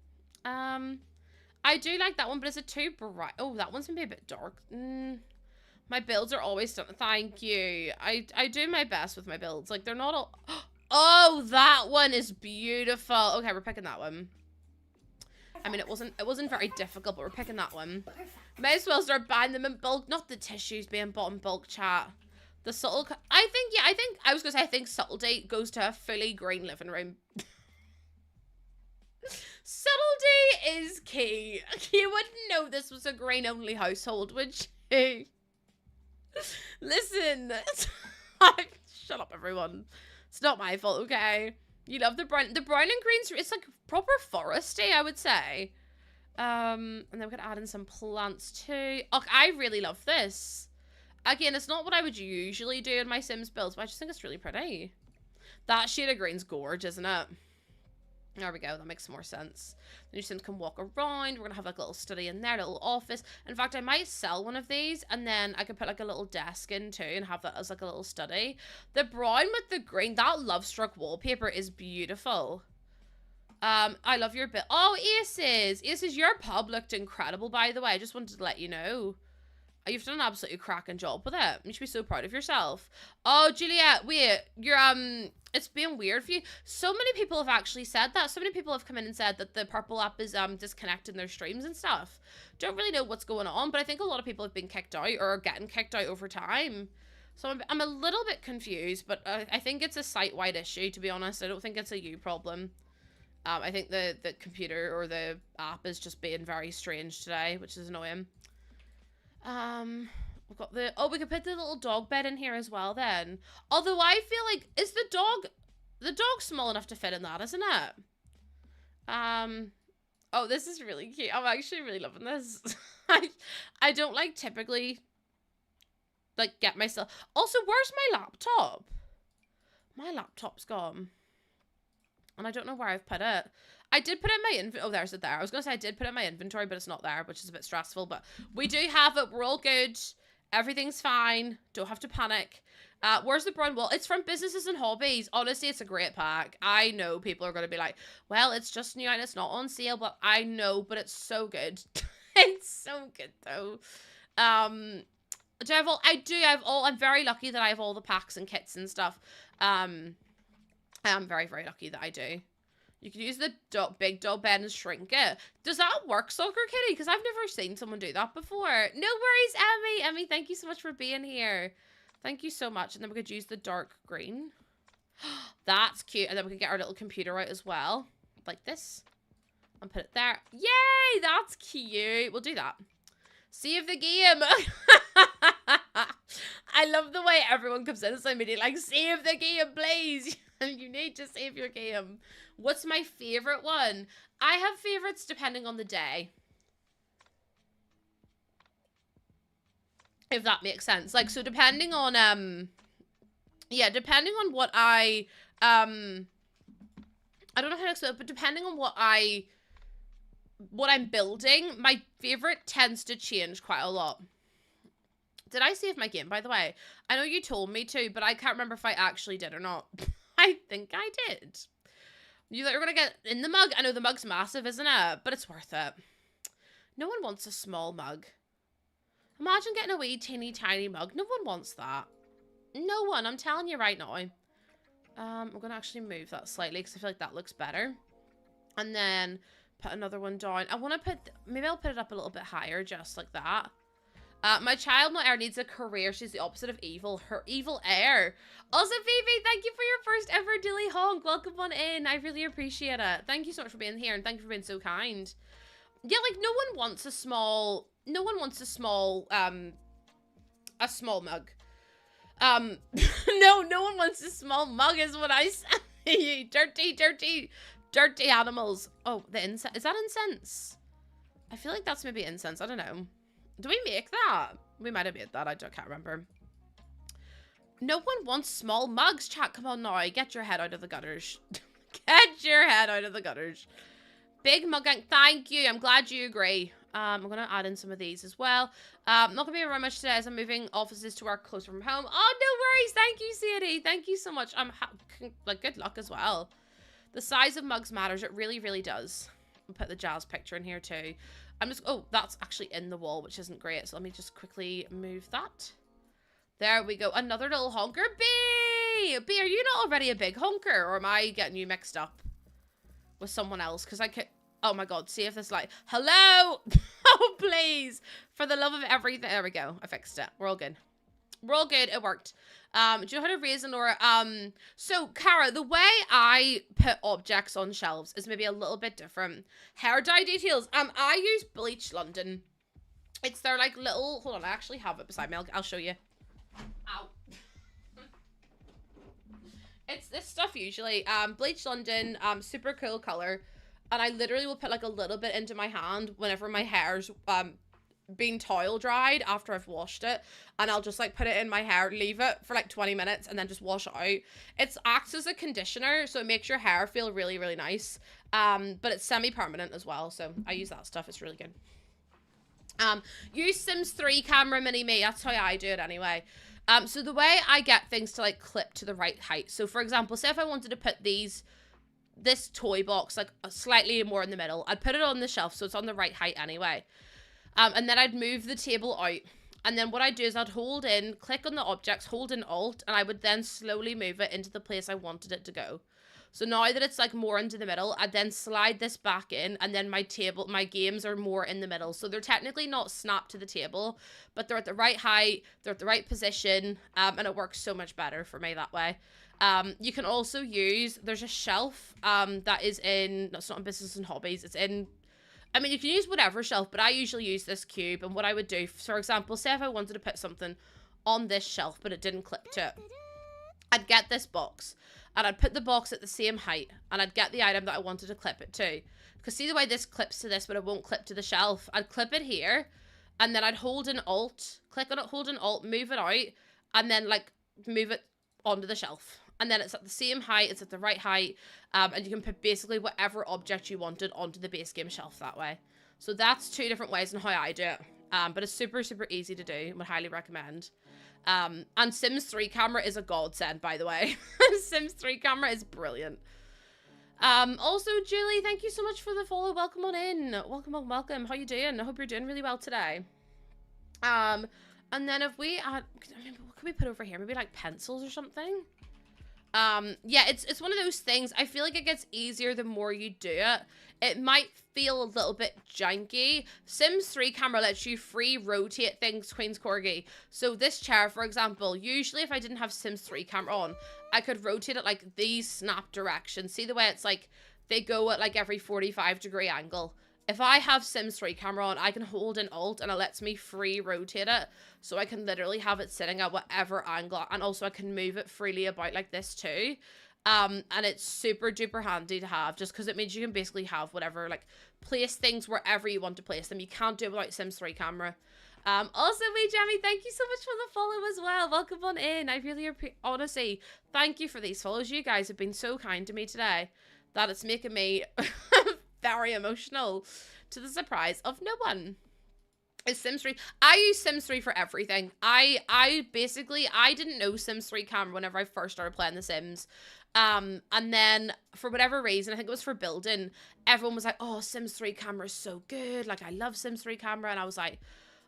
I do like that one, but is it too bright? Oh, that one's gonna be a bit dark. My builds are always done. Thank you. I do my best with my builds. Like they're not all. Oh, that one is beautiful. Okay, we're picking that one. I mean, it wasn't very difficult, but we're picking that one. May as well start buying them in bulk. Not the tissues being bought in bulk, chat. The subtle. I think subtlety goes to a fully green living room. Subtlety is key. You wouldn't know this was a green only household, would you? Listen. Shut up, everyone. It's not my fault, okay? You love the brown. The brown and greens, it's like proper foresty, I would say. And then we could add in some plants too. Oh, I really love this. Again, it's not what I would usually do in my Sims builds, but I just think it's really pretty. That shade of green's gorgeous, isn't it? There we go. That makes more sense. Then your Sims can walk around. We're going to have like a little study in there, a little office. In fact, I might sell one of these and then I could put like a little desk in too and have that as like a little study. The brown with the green, that Love Struck wallpaper is beautiful. I love your bit. Oh, Aces. Aces, your pub looked incredible, by the way. I just wanted to let you know. You've done an absolutely cracking job with it. You should be so proud of yourself. Oh, Juliet, wait. You're, it's been weird for you. So many people have actually said that. So many people have come in and said that the purple app is, disconnecting their streams and stuff. Don't really know what's going on, but I think a lot of people have been kicked out or are getting kicked out over time. So I'm a little bit confused, but I think it's a site-wide issue, to be honest. I don't think it's a you problem. I think the computer or the app is just being very strange today, which is annoying. We've got the, oh, we could put the little dog bed in here as well then. Although I feel like, is the dog small enough to fit in that, isn't it? Oh, this is really cute. I'm actually really loving this. I don't like typically like get myself. Also, where's my laptop? My laptop's gone. And I don't know where I've put it. I did put it in my inventory. Oh, there's it there. I was going to say I did put it in my inventory, but it's not there, which is a bit stressful. But we do have it. We're all good. Everything's fine. Don't have to panic. Where's the brown wool? It's from Businesses and Hobbies. Honestly, it's a great pack. I know people are going to be like, well, it's just new and it's not on sale. But I know, but it's so good. It's so good, though. Do I have all? I do. I have all. I'm very lucky that I have all the packs and kits and stuff. I am very, very lucky that I do. You can use the big dog bed and shrink it. Does that work, Soccer Kitty? Because I've never seen someone do that before. No worries, Emmy. Emmy, thank you so much for being here. Thank you so much. And then we could use the dark green. That's cute. And then we could get our little computer out as well. Like this. And put it there. Yay! That's cute. We'll do that. Save the game. I love the way everyone comes in so immediately like, save the game, please. You need to save your game. What's my favorite one? I have favorites depending on the day. If that makes sense. Like, so depending on, yeah, depending on what I don't know how to explain it, but depending on what I'm building, my favorite tends to change quite a lot. Did I save my game, by the way? I know you told me to, but I can't remember if I actually did or not. I think I did. You thought you were going to get in the mug? I know the mug's massive, isn't it? But it's worth it. No one wants a small mug. Imagine getting a wee teeny tiny mug. No one wants that. No one. I'm telling you right now. I'm going to actually move that slightly because I feel like that looks better. And then put another one down. I want to put... Maybe I'll put it up a little bit higher just like that. My child, not heir, needs a career. She's the opposite of evil. Her evil heir. Also, Phoebe, thank you for your first ever dilly honk. Welcome on in. I really appreciate it. Thank you so much for being here, and thank you for being so kind. Yeah, like, no one wants a small... No one wants a small mug. No one wants a small mug is what I say. Dirty animals. Oh, the incense. Is that incense? I feel like that's maybe incense. I don't know. Do we make that? We might have made that. I can't remember. No one wants small mugs, chat. Come on now. Get your head out of the gutters. Get your head out of the gutters. Big mug gang. Thank you. I'm glad you agree. I'm going to add in some of these as well. Not going to be very much today as I'm moving offices to work closer from home. Oh, no worries. Thank you, Sadie. Thank you so much. Like, good luck as well. The size of mugs matters. It really, really does. I'll put the jazz picture in here too. Oh, that's actually in the wall, which isn't great. So let me just quickly move that. There we go. Another little honker. B! B, are you not already a big honker? Or am I getting you mixed up with someone else? Because I could... Oh my god, see if this light... Hello! Oh, please! For the love of everything... There we go. I fixed it. We're all good. We're all good. It worked. Do you know how to raise an aura? So, Cara, the way I put objects on shelves is maybe a little bit different. Hair dye details. I use Bleach London. It's their, like, little... Hold on, I actually have it beside me. I'll show you. Ow. It's this stuff usually. Bleach London, super cool color. And I literally will put like a little bit into my hand whenever my hair's been towel dried after I've washed it. And I'll just like put it in my hair, leave it for like 20 minutes and then just wash it out. It acts as a conditioner, so it makes your hair feel really, really nice. But it's semi-permanent as well, so I use that stuff. It's really good. Use Sims 3 camera mini-me. That's how I do it anyway. So the way I get things to like clip to the right height. So for example, say if I wanted to put this toy box like slightly more in the middle, I'd put it on the shelf so it's on the right height anyway. And then I'd move the table out. And then what I'd do is I'd hold in, click on the objects, hold in Alt, and I would then slowly move it into the place I wanted it to go. So now that it's like more into the middle, I'd then slide this back in, and then my games are more in the middle. So they're technically not snapped to the table, but they're at the right height, they're at the right position, and it works so much better for me that way. You can also use, there's a shelf that is in, that's not in business and hobbies, it's in, I mean, you can use whatever shelf, but I usually use this cube. And what I would do, for example, say if I wanted to put something on this shelf, but it didn't clip to it, I'd get this box, and I'd put the box at the same height, and I'd get the item that I wanted to clip it to. Because see the way this clips to this, but it won't clip to the shelf? I'd clip it here, and then I'd hold an Alt, click on it, hold an Alt, move it out, and then, like, move it onto the shelf. And then it's at the same height, it's at the right height, and you can put basically whatever object you wanted onto the base game shelf that way. So that's two different ways on how I do it. But it's super, super easy to do. Would highly recommend. And Sims 3 camera is a godsend, by the way. Sims 3 camera is brilliant. Also, Julie, thank you so much for the follow. Welcome on in. Welcome on, welcome. How you doing? I hope you're doing really well today. And then if we add, what can we put over here? Maybe like pencils or something? Yeah, it's one of those things. I feel like it gets easier the more you do it. It might feel a little bit janky. Sims 3 camera lets you free rotate things, Queen's Corgi. So this chair, for example, usually if I didn't have Sims 3 camera on, I could rotate it like these snap directions. See the way it's like, they go at like every 45-degree angle. If I have Sims 3 camera on, I can hold an Alt and it lets me free rotate it. So I can literally have it sitting at whatever angle. And also I can move it freely about like this too. And it's super duper handy to have just because it means you can basically have whatever, like place things wherever you want to place them. You can't do it without Sims 3 camera. Also, wee Jamie, thank you so much for the follow as well. Welcome on in. I really appreciate, honestly, thank you for these follows. You guys have been so kind to me today that it's making me very emotional to the surprise of no one. Is Sims 3. I use Sims 3 for everything. I basically, I didn't know Sims 3 camera whenever I first started playing The Sims. And then for whatever reason, I think it was for building, everyone was like, oh, Sims 3 camera is so good. Like, I love Sims 3 camera. And I was like,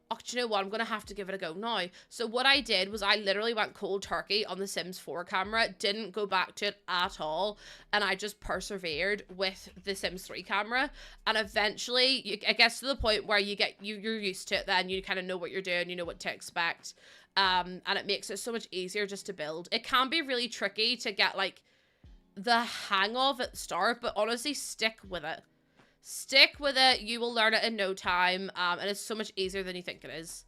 oh, do you know what? I'm going to have to give it a go now. So what I did was I literally went cold turkey on the Sims 4 camera, didn't go back to it at all. And I just persevered with the Sims 3 camera. And eventually it gets to the point where you're used to it then. You kind of know what you're doing. You know what to expect. And it makes it so much easier just to build. It can be really tricky to get like the hang of at the start, but honestly, stick with it. Stick with it. You will learn it in no time. And it's so much easier than you think it is.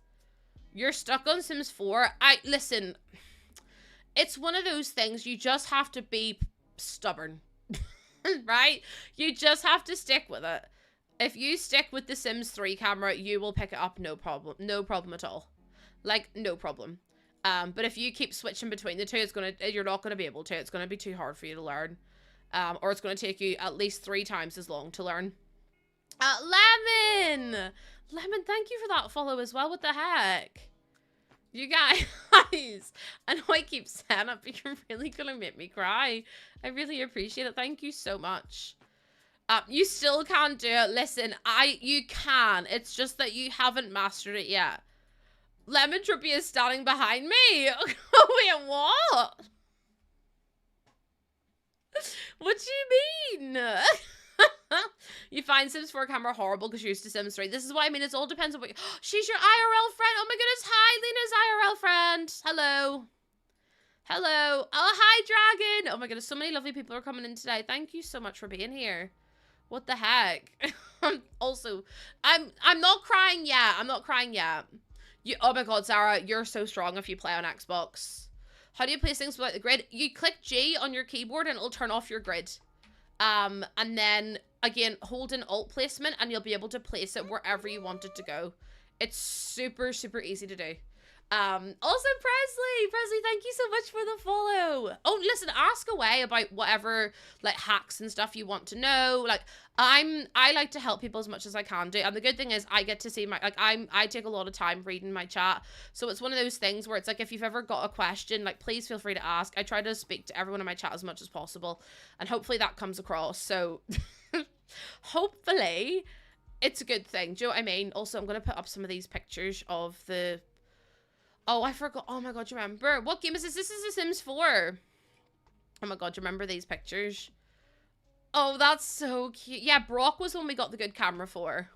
You're stuck on Sims 4. Listen, it's one of those things you just have to be stubborn. Right? You just have to stick with it. If you stick with the Sims 3 camera, you will pick it up no problem. No problem at all. Like, no problem. But if you keep switching between the two, you're not gonna be able to. It's gonna be too hard for you to learn. Or it's gonna take you at least 3 times as long to learn. Lemon! Lemon, thank you for that follow as well. What the heck? You guys, I know I keep saying it, but you're really gonna make me cry. I really appreciate it. Thank you so much. You still can't do it. Listen, you can. It's just that you haven't mastered it yet. Lemon Trippy is standing behind me. Wait, what? What do you mean? You find Sims 4 camera horrible because you're used to Sims 3. This is what I mean. It all depends on what she's your IRL friend. Oh my goodness. Hi, Lena's IRL friend. Hello. Hello. Oh, hi, Dragon. Oh my goodness. So many lovely people are coming in today. Thank you so much for being here. What the heck? Also, I'm not crying yet. I'm not crying yet. Oh my god, Sarah, you're so strong if you play on Xbox. How do you place things without the grid? You click G on your keyboard and it'll turn off your grid. And then, again, hold an alt placement and you'll be able to place it wherever you want it to go. It's super, super easy to do. Also Presley, thank you so much for the follow. Oh, listen, ask away about whatever, like, hacks and stuff you want to know. Like, I like to help people as much as I can do, and the good thing is I get to see my, like, I take a lot of time reading my chat, so it's one of those things where it's like, if you've ever got a question, like, please feel free to ask. I try to speak to everyone in my chat as much as possible, and hopefully that comes across. So hopefully it's a good thing. Do you know what I mean? Also, I'm gonna put up some of these pictures of the, oh, I forgot. Oh my god, you remember? What game is this? This is The Sims 4. Oh my god, you remember these pictures? Oh, that's so cute. Yeah, Brock was when we got the good camera for.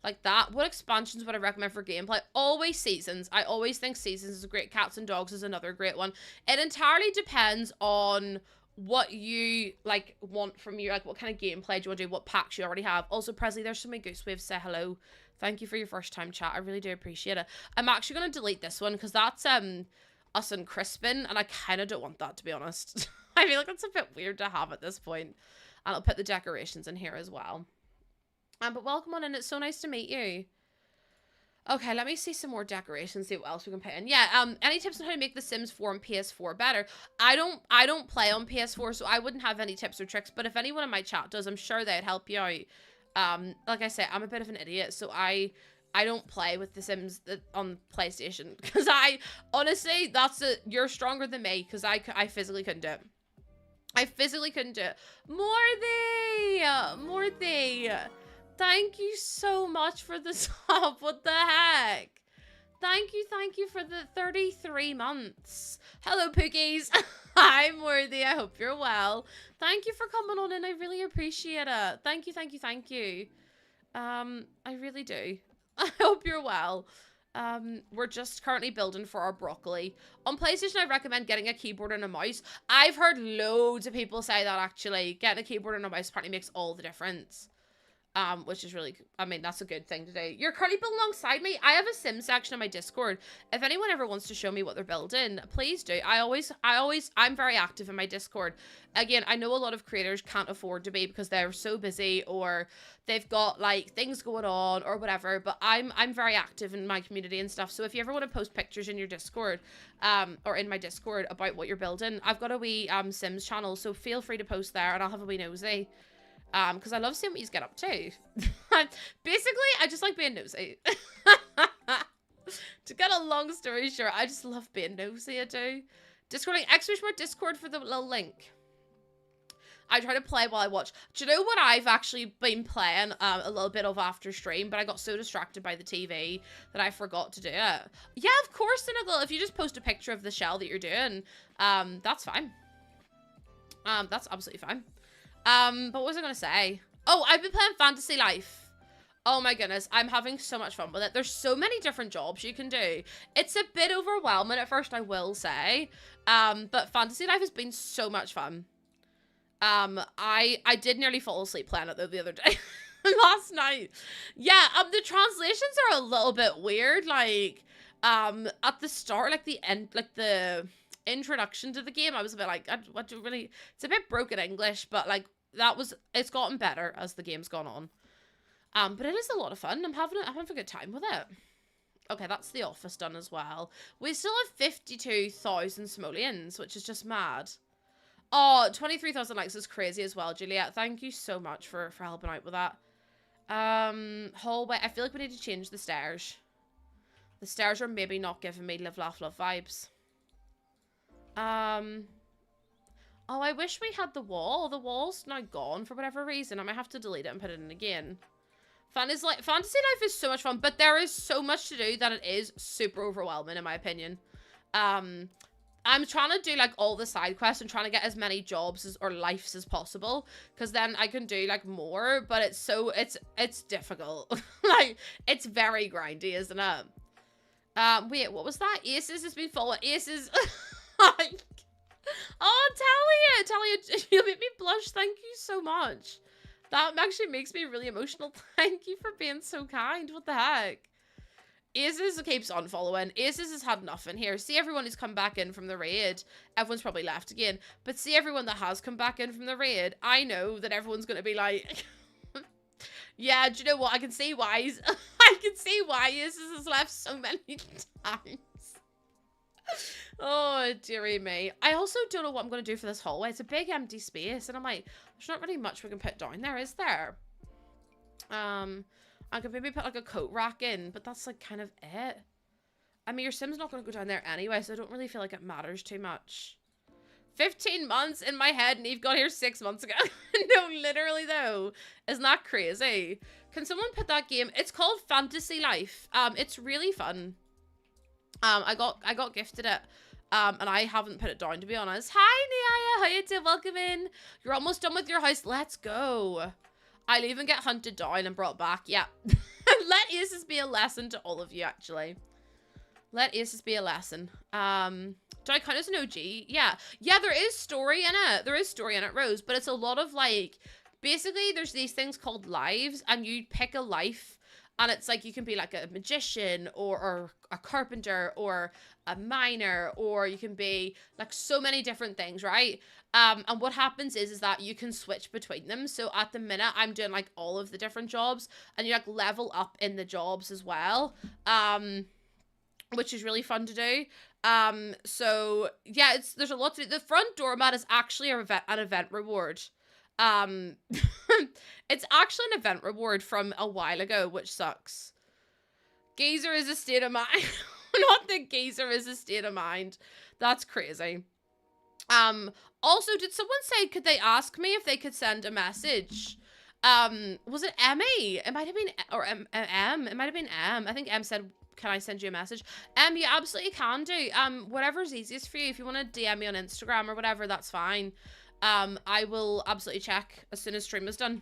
Like that. What expansions would I recommend for gameplay? Always Seasons. I always think Seasons is a great. Cats and Dogs is another great one. It entirely depends on what you, like, want from you. Like, what kind of gameplay do you want to do? What packs you already have. Also, Presley, there's so many goose waves. Say hello. Thank you for your first time chat. I really do appreciate it. I'm actually going to delete this one because that's us and Crispin, and I kind of don't want that, to be honest. I feel like that's a bit weird to have at this point. And I'll put the decorations in here as well. But welcome on in. It's so nice to meet you. Okay, let me see some more decorations, see what else we can put in. Yeah, any tips on how to make The Sims 4 and PS4 better? I don't play on PS4, so I wouldn't have any tips or tricks, but if anyone in my chat does, I'm sure they'd help you out. Like I said, I'm a bit of an idiot, so I don't play with The Sims on PlayStation, because honestly, you're stronger than me, because I physically couldn't do it. I physically couldn't do it. Morthy, thank you so much for the sub. What the heck? Thank you for the 33 months. Hello, Pookies. Hi, Morthy. I hope you're well. Thank you for coming on in. I really appreciate it. Thank you. I really do. I hope you're well. We're just currently building for our broccoli. On PlayStation, I recommend getting a keyboard and a mouse. I've heard loads of people say that, actually. Getting a keyboard and a mouse apparently makes all the difference. Which is really, I mean, that's a good thing to do. You're currently building alongside me. I have a sim section on my Discord. If anyone ever wants to show me what they're building, please do. I'm very active in my Discord. Again, I know a lot of creators can't afford to be because they're so busy, or they've got, like, things going on or whatever, but I'm very active in my community and stuff. So if you ever want to post pictures in your Discord, or in my Discord about what you're building, I've got a wee Sims channel, so feel free to post there and I'll have a wee nosy. Because I love seeing what you get up to. Basically, I just like being nosy. To get a long story short, I just love being nosy, I do. Discording, exclamation mark Discord for the little link. I try to play while I watch. Do you know what I've actually been playing a little bit of after stream, but I got so distracted by the TV that I forgot to do it. Yeah, of course, Cynical. If you just post a picture of the shell that you're doing, that's fine. That's absolutely fine. But what was I gonna say? Oh, I've been playing Fantasy Life. Oh my goodness, I'm having so much fun with it. There's so many different jobs you can do. It's a bit overwhelming at first, I will say. But Fantasy Life has been so much fun. I did nearly fall asleep playing it though the other day. Last night. Yeah, the translations are a little bit weird. Like, at the start, like the end, like the introduction to the game, I was a bit like, what do really, it's a bit broken English, but like, it's gotten better as the game's gone on. But it is a lot of fun. I'm having a good time with it. Okay, that's the office done as well. We still have 52,000 simoleons, which is just mad. Oh, 23,000 likes is crazy as well, Juliet. Thank you so much for helping out with that. Hallway. I feel like we need to change the stairs. The stairs are maybe not giving me live, laugh, love vibes. Oh, I wish we had the wall. The wall's now gone for whatever reason. I might have to delete it and put it in again. Fantasy life is so much fun, but there is so much to do that it is super overwhelming, in my opinion. I'm trying to do, like, all the side quests and trying to get as many jobs or lives as possible, because then I can do, like, more, but it's difficult. Like, it's very grindy, isn't it? Wait, what was that? Aces has been following. Aces. Like, oh, Talia, you make me blush. Thank you so much. That actually makes me really emotional. Thank you for being so kind. What the heck? Aces keeps on following. Aces has had nothing here. See everyone who's come back in from the raid. Everyone's probably left again. But see everyone that has come back in from the raid. I know that everyone's going to be like... Yeah, do you know what? I can see why. I can see why Aces has left so many times. Oh, dearie me. I also don't know what I'm going to do for this hallway. It's a big empty space. And I'm like, there's not really much we can put down there, is there? I could maybe put like a coat rack in, but that's like kind of it. I mean, your Sim's not going to go down there anyway, so I don't really feel like it matters too much. 15 months in my head, and Eve got here 6 months ago. No, literally though. Isn't that crazy? Can someone put that game? It's called Fantasy Life. It's really fun. I got gifted it. And I haven't put it down, to be honest. Hi, Niaya. How you doing? Welcome in. You're almost done with your house. Let's go. I'll even get hunted down and brought back. Yeah. Let Aces be a lesson to all of you, actually. Let Aces be a lesson. Do I count as an OG? Yeah. Yeah, there is story in it. There is story in it, Rose. But it's a lot of, like... Basically, there's these things called lives. And you pick a life. And it's like you can be like a magician or a carpenter or a miner, or you can be like so many different things, right? And what happens is that you can switch between them. So at the minute, I'm doing like all of the different jobs, and you like level up in the jobs as well, which is really fun to do. So yeah, there's a lot to do. The front doormat is actually an event reward. It's actually an event reward from a while ago, which sucks. Geezer is a state of mind. Not that Geezer is a state of mind. That's crazy. Also, did someone say, could they ask me if they could send a message? Was it Emmy? It might have been, or M. It might have been M. I think M said, can I send you a message? You absolutely can do. Whatever's easiest for you. If you want to DM me on Instagram or whatever, that's fine. I will absolutely check as soon as stream is done.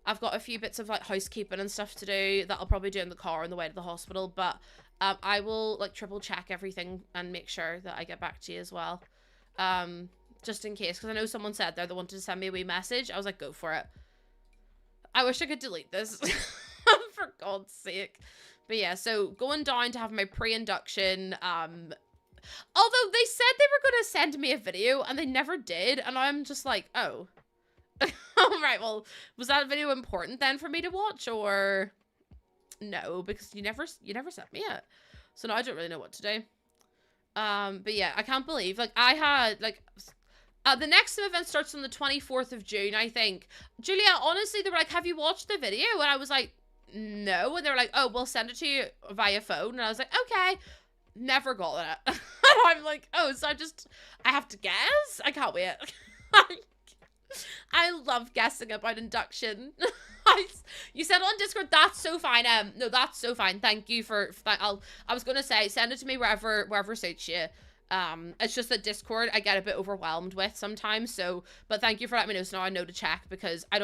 I've got a few bits of like housekeeping and stuff to do that I'll probably do in the car on the way to the hospital, but I will like triple check everything and make sure that I get back to you as well. Just in case, because I know someone said they wanted to send me a wee message. I was like, go for it. I wish I could delete this. For God's sake. But yeah, so going down to have my pre-induction, although they said they were going to send me a video and they never did, and I'm just like, oh. All right, well, was that video important then for me to watch, or no? Because you never sent me it, so now I don't really know what to do. But yeah, I can't believe like I had like the next event starts on the 24th of June, I think. Julia, honestly, they were like, "Have you watched the video?" And I was like, "No," and they were like, "Oh, we'll send it to you via phone," and I was like, "Okay." Never got it. And I'm like, oh, so I have to guess? I can't wait. I love guessing about induction. You said on Discord, that's so fine. No, that's so fine. Thank you for that. I was gonna say, send it to me wherever suits you. It's just that Discord I get a bit overwhelmed with sometimes. So, but thank you for letting me know. So now I know to check, because I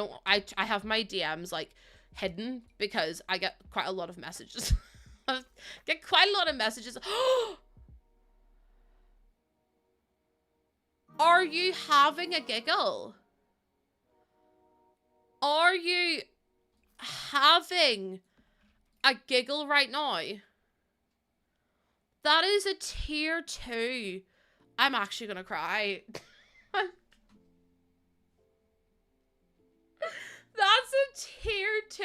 have my DMs like hidden because I get quite a lot of messages. Get quite a lot of messages. Are you having a giggle? Are you having a giggle right now? That is a tier 2. I'm actually gonna cry. That's a tier 2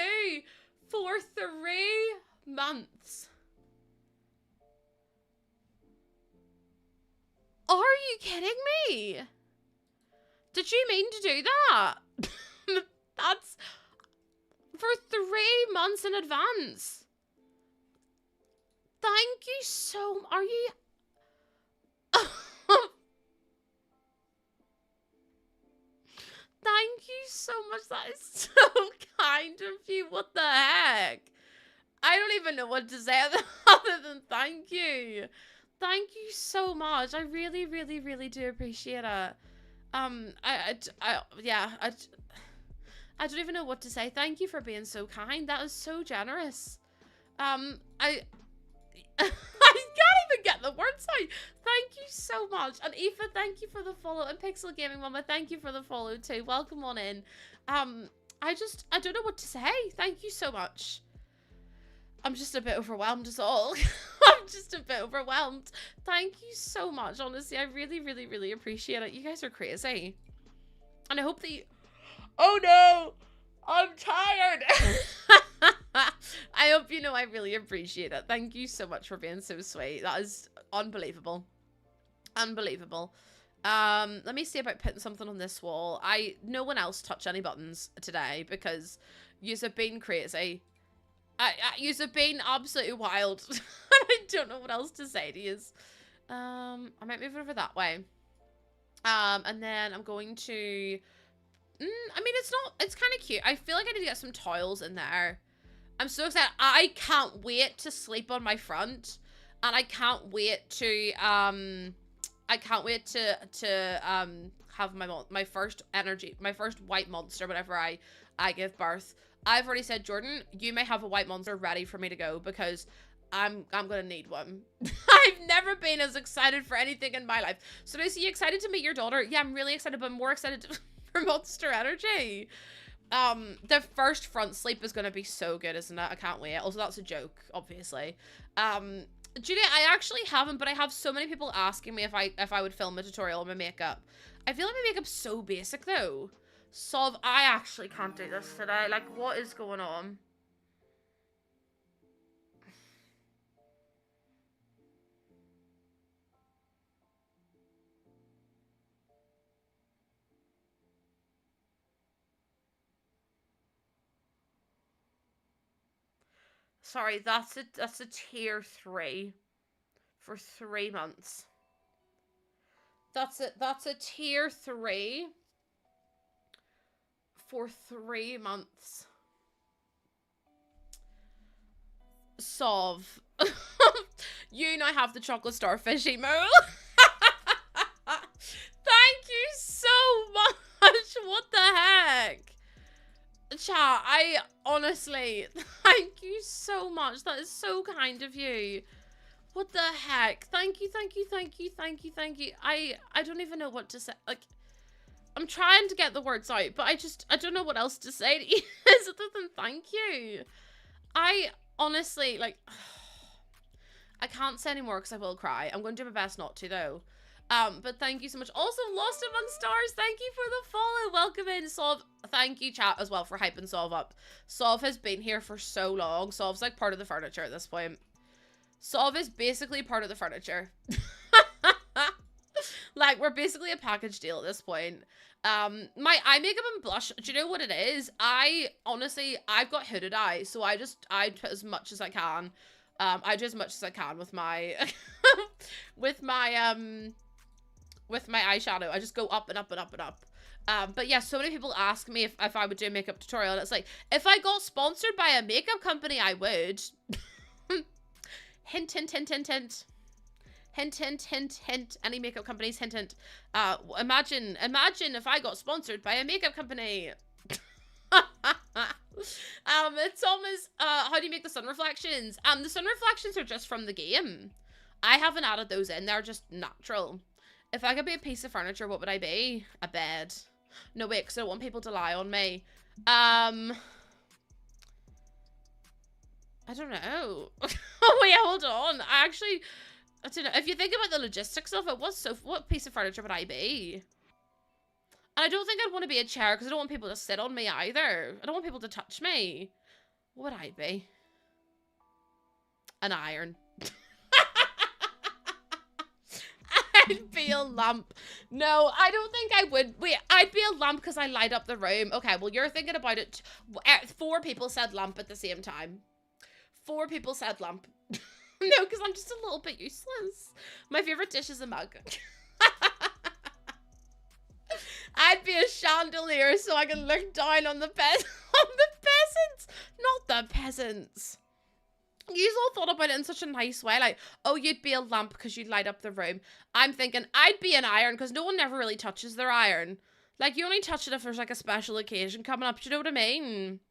for 3 months. Are you kidding me? Did you mean to do that? That's for 3 months in advance. Thank you so much. Are you... Thank you so much. That is so kind of you. What the heck? I don't even know what to say other than thank you. Thank you so much. I really, really, really do appreciate it. Yeah, I don't even know what to say. Thank you for being so kind. That is so generous. I can't even get the words out. Thank you so much. And Aoife, thank you for the follow. And Pixel Gaming Mama, thank you for the follow too. Welcome on in. I don't know what to say. Thank you so much. I'm just a bit overwhelmed is all. I'm just a bit overwhelmed. Thank you so much. Honestly, I really, really, really appreciate it. You guys are crazy. And I hope that you... Oh no! I'm tired! I hope you know I really appreciate it. Thank you so much for being so sweet. That is unbelievable. Unbelievable. Let me see about putting something on this wall. No one else touch any buttons today because yous have been crazy. Yous have been absolutely wild. I don't know what else to say to yous. I might move it over that way. And then I'm going to... I mean, it's kind of cute. I feel like I need to get some tiles in there. I'm so excited. I can't wait to sleep on my front. And I can't wait to, have my first white monster whenever I give birth. I've already said, Jordan, you may have a white monster ready for me to go because I'm gonna need one. I've never been as excited for anything in my life. So Lucy, you excited to meet your daughter? Yeah, I'm really excited, but I'm more excited for Monster Energy. The first front sleep is gonna be so good, isn't it? I can't wait. Also, that's a joke, obviously. Julia, I actually haven't, but I have so many people asking me if I would film a tutorial on my makeup. I feel like my makeup's so basic though. So I actually can't do this today. Like, what is going on? Sorry, that's a tier 3 for 3 months. That's a tier 3 for 3 months. Sov. You now have the chocolate starfish emo. Thank you so much. What the heck? Chat, I honestly, thank you so much. That is so kind of you. What the heck? Thank you, thank you, thank you, thank you, thank you. I don't even know what to say. Like, I'm trying to get the words out, but I don't know what else to say to you other than thank you. I honestly, like, I can't say anymore because I will cry. I'm going to do my best not to, though. But thank you so much. Also, Lost Among Stars, thank you for the follow. Welcome in, Sov. Thank you, chat, as well, for hyping Sov up. Sov has been here for so long. Sov's like part of the furniture at this point. Sov is basically part of the furniture. Like, we're basically a package deal at this point. My eye makeup and blush, do you know what it is? Honestly, I've got hooded eyes, so I put as much as I can. I do as much as I can with my, with my eyeshadow. I just go up and up and up and up. But yeah, so many people ask me if I would do a makeup tutorial, and it's like, if I got sponsored by a makeup company, I would. Hint, hint, hint, hint, hint. Hint, hint, hint, hint. Any makeup companies, hint, hint. Imagine if I got sponsored by a makeup company. It's almost, how do you make the sun reflections? The sun reflections are just from the game. I haven't added those in. They're just natural. If I could be a piece of furniture, what would I be? A bed. No, wait, because I don't want people to lie on me. I don't know. Oh, wait, hold on. I don't know. If you think about the logistics of it, what piece of furniture would I be? And I don't think I'd want to be a chair because I don't want people to sit on me either. I don't want people to touch me. What would I be? An iron. I'd be a lamp. No, I don't think I would. Wait, I'd be a lamp because I light up the room. Okay, well, you're thinking about it. 4 people said lamp at the same time. 4 people said lamp. No, because I'm just a little bit useless. My favorite dish is a mug. I'd be a chandelier so I can look down on the peasants. Not the peasants. You all thought about it in such a nice way. Like, oh, you'd be a lamp because you'd light up the room. I'm thinking I'd be an iron because no one ever really touches their iron. Like, you only touch it if there's like a special occasion coming up. Do you know what I mean?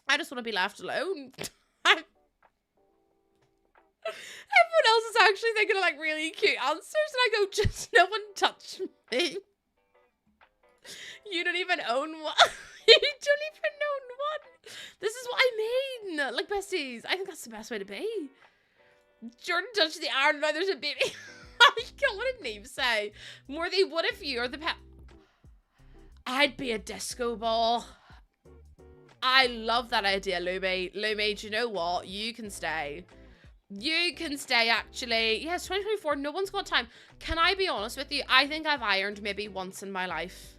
I just want to be left alone. Everyone else is actually thinking of like really cute answers, and I go, just no one touch me. You don't even own one. You don't even own one. This is what I mean. Like, besties, I think that's the best way to be. Jordan touched the iron, now there's a baby. Oh my god, what did Neve say? Morthy, what if you're the pet? I'd be a disco ball. I love that idea, Lumi. Lumi, do you know what? You can stay. You can stay, actually. Yes, 2024, no one's got time. Can I be honest with you? I think I've ironed maybe once in my life.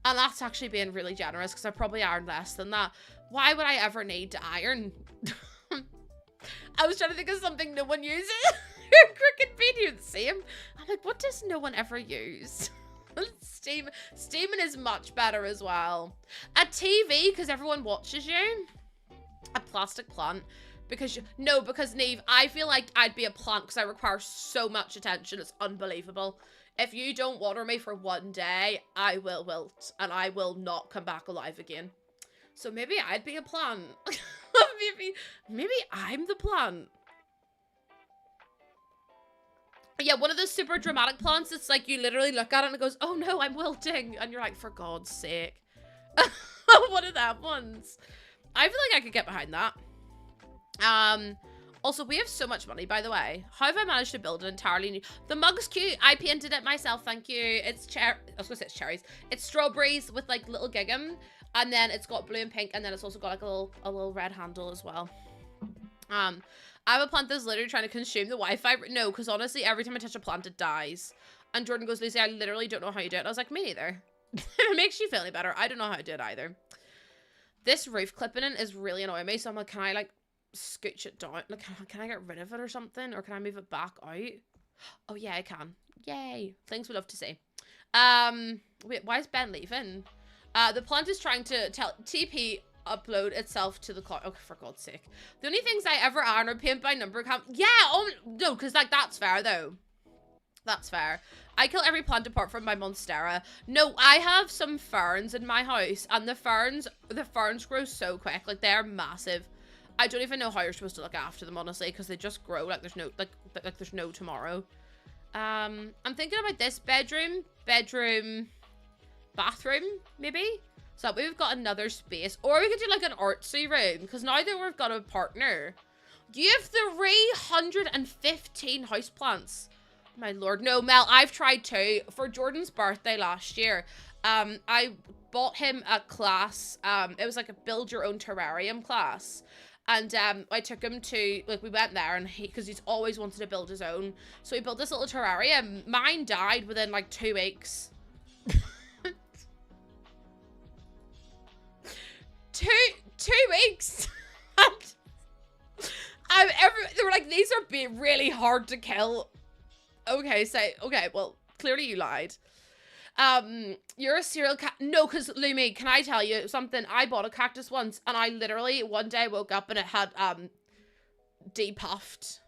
And that's actually being really generous because I probably ironed less than that. Why would I ever need to iron? I was trying to think of something no one uses. Cricket bean, the same. I'm like, what does no one ever use? Steaming is much better as well. A TV because everyone watches you. A plastic plant because because Neve, I feel like I'd be a plant because I require so much attention. It's unbelievable. If you don't water me for one day, I will wilt and I will not come back alive again. So maybe I'd be a plant. maybe I'm the plant. Yeah, one of those super dramatic plants. It's like you literally look at it and it goes, oh no, I'm wilting. And you're like, for God's sake. One of them ones. I feel like I could get behind that. Also, we have so much money, by the way. How have I managed to build an entirely new... The mug's cute. I painted it myself, thank you. It's I was gonna say it's cherries. It's strawberries with like little giggum. And then it's got blue and pink. And then it's also got like a little red handle as well. I have a plant that's literally trying to consume the Wi-Fi. No, because honestly, every time I touch a plant, it dies. And Jordan goes, Lucy, I literally don't know how you do it. I was like, me neither. It makes you feel any better. I don't know how to do it either. This roof clipping in is really annoying me. So I'm like, can I like scooch it down? Like, can I get rid of it or something? Or can I move it back out? Oh yeah, I can. Yay. Things we love to see. Wait, why is Ben leaving? The plant is trying to tell TP upload itself to the cloud. Oh, for God's sake. The only things I ever iron are paint by number count. Yeah, oh no, because like that's fair though. That's fair. I kill every plant apart from my monstera. No, I have some ferns in my house, and the ferns grow so quick. Like, they're massive. I don't even know how you're supposed to look after them, honestly, because they just grow like there's no like there's no tomorrow. I'm thinking about this bedroom, bathroom, maybe. So that way we've got another space, or we could do like an artsy room, because now that we've got a partner, you have 315 houseplants. My lord. No, Mel, I've tried too. For Jordan's birthday last year, I bought him a class. It was like a build your own terrarium class. And I took him to, like, we went there, and because he's always wanted to build his own. So he built this little terrarium. Mine died within like 2 weeks. two weeks. They were like, these are being really hard to kill. Okay, okay, well, clearly you lied. You're a serial cat. No, because Lumi, can I tell you something? I bought a cactus once, and I literally one day woke up and it had depuffed.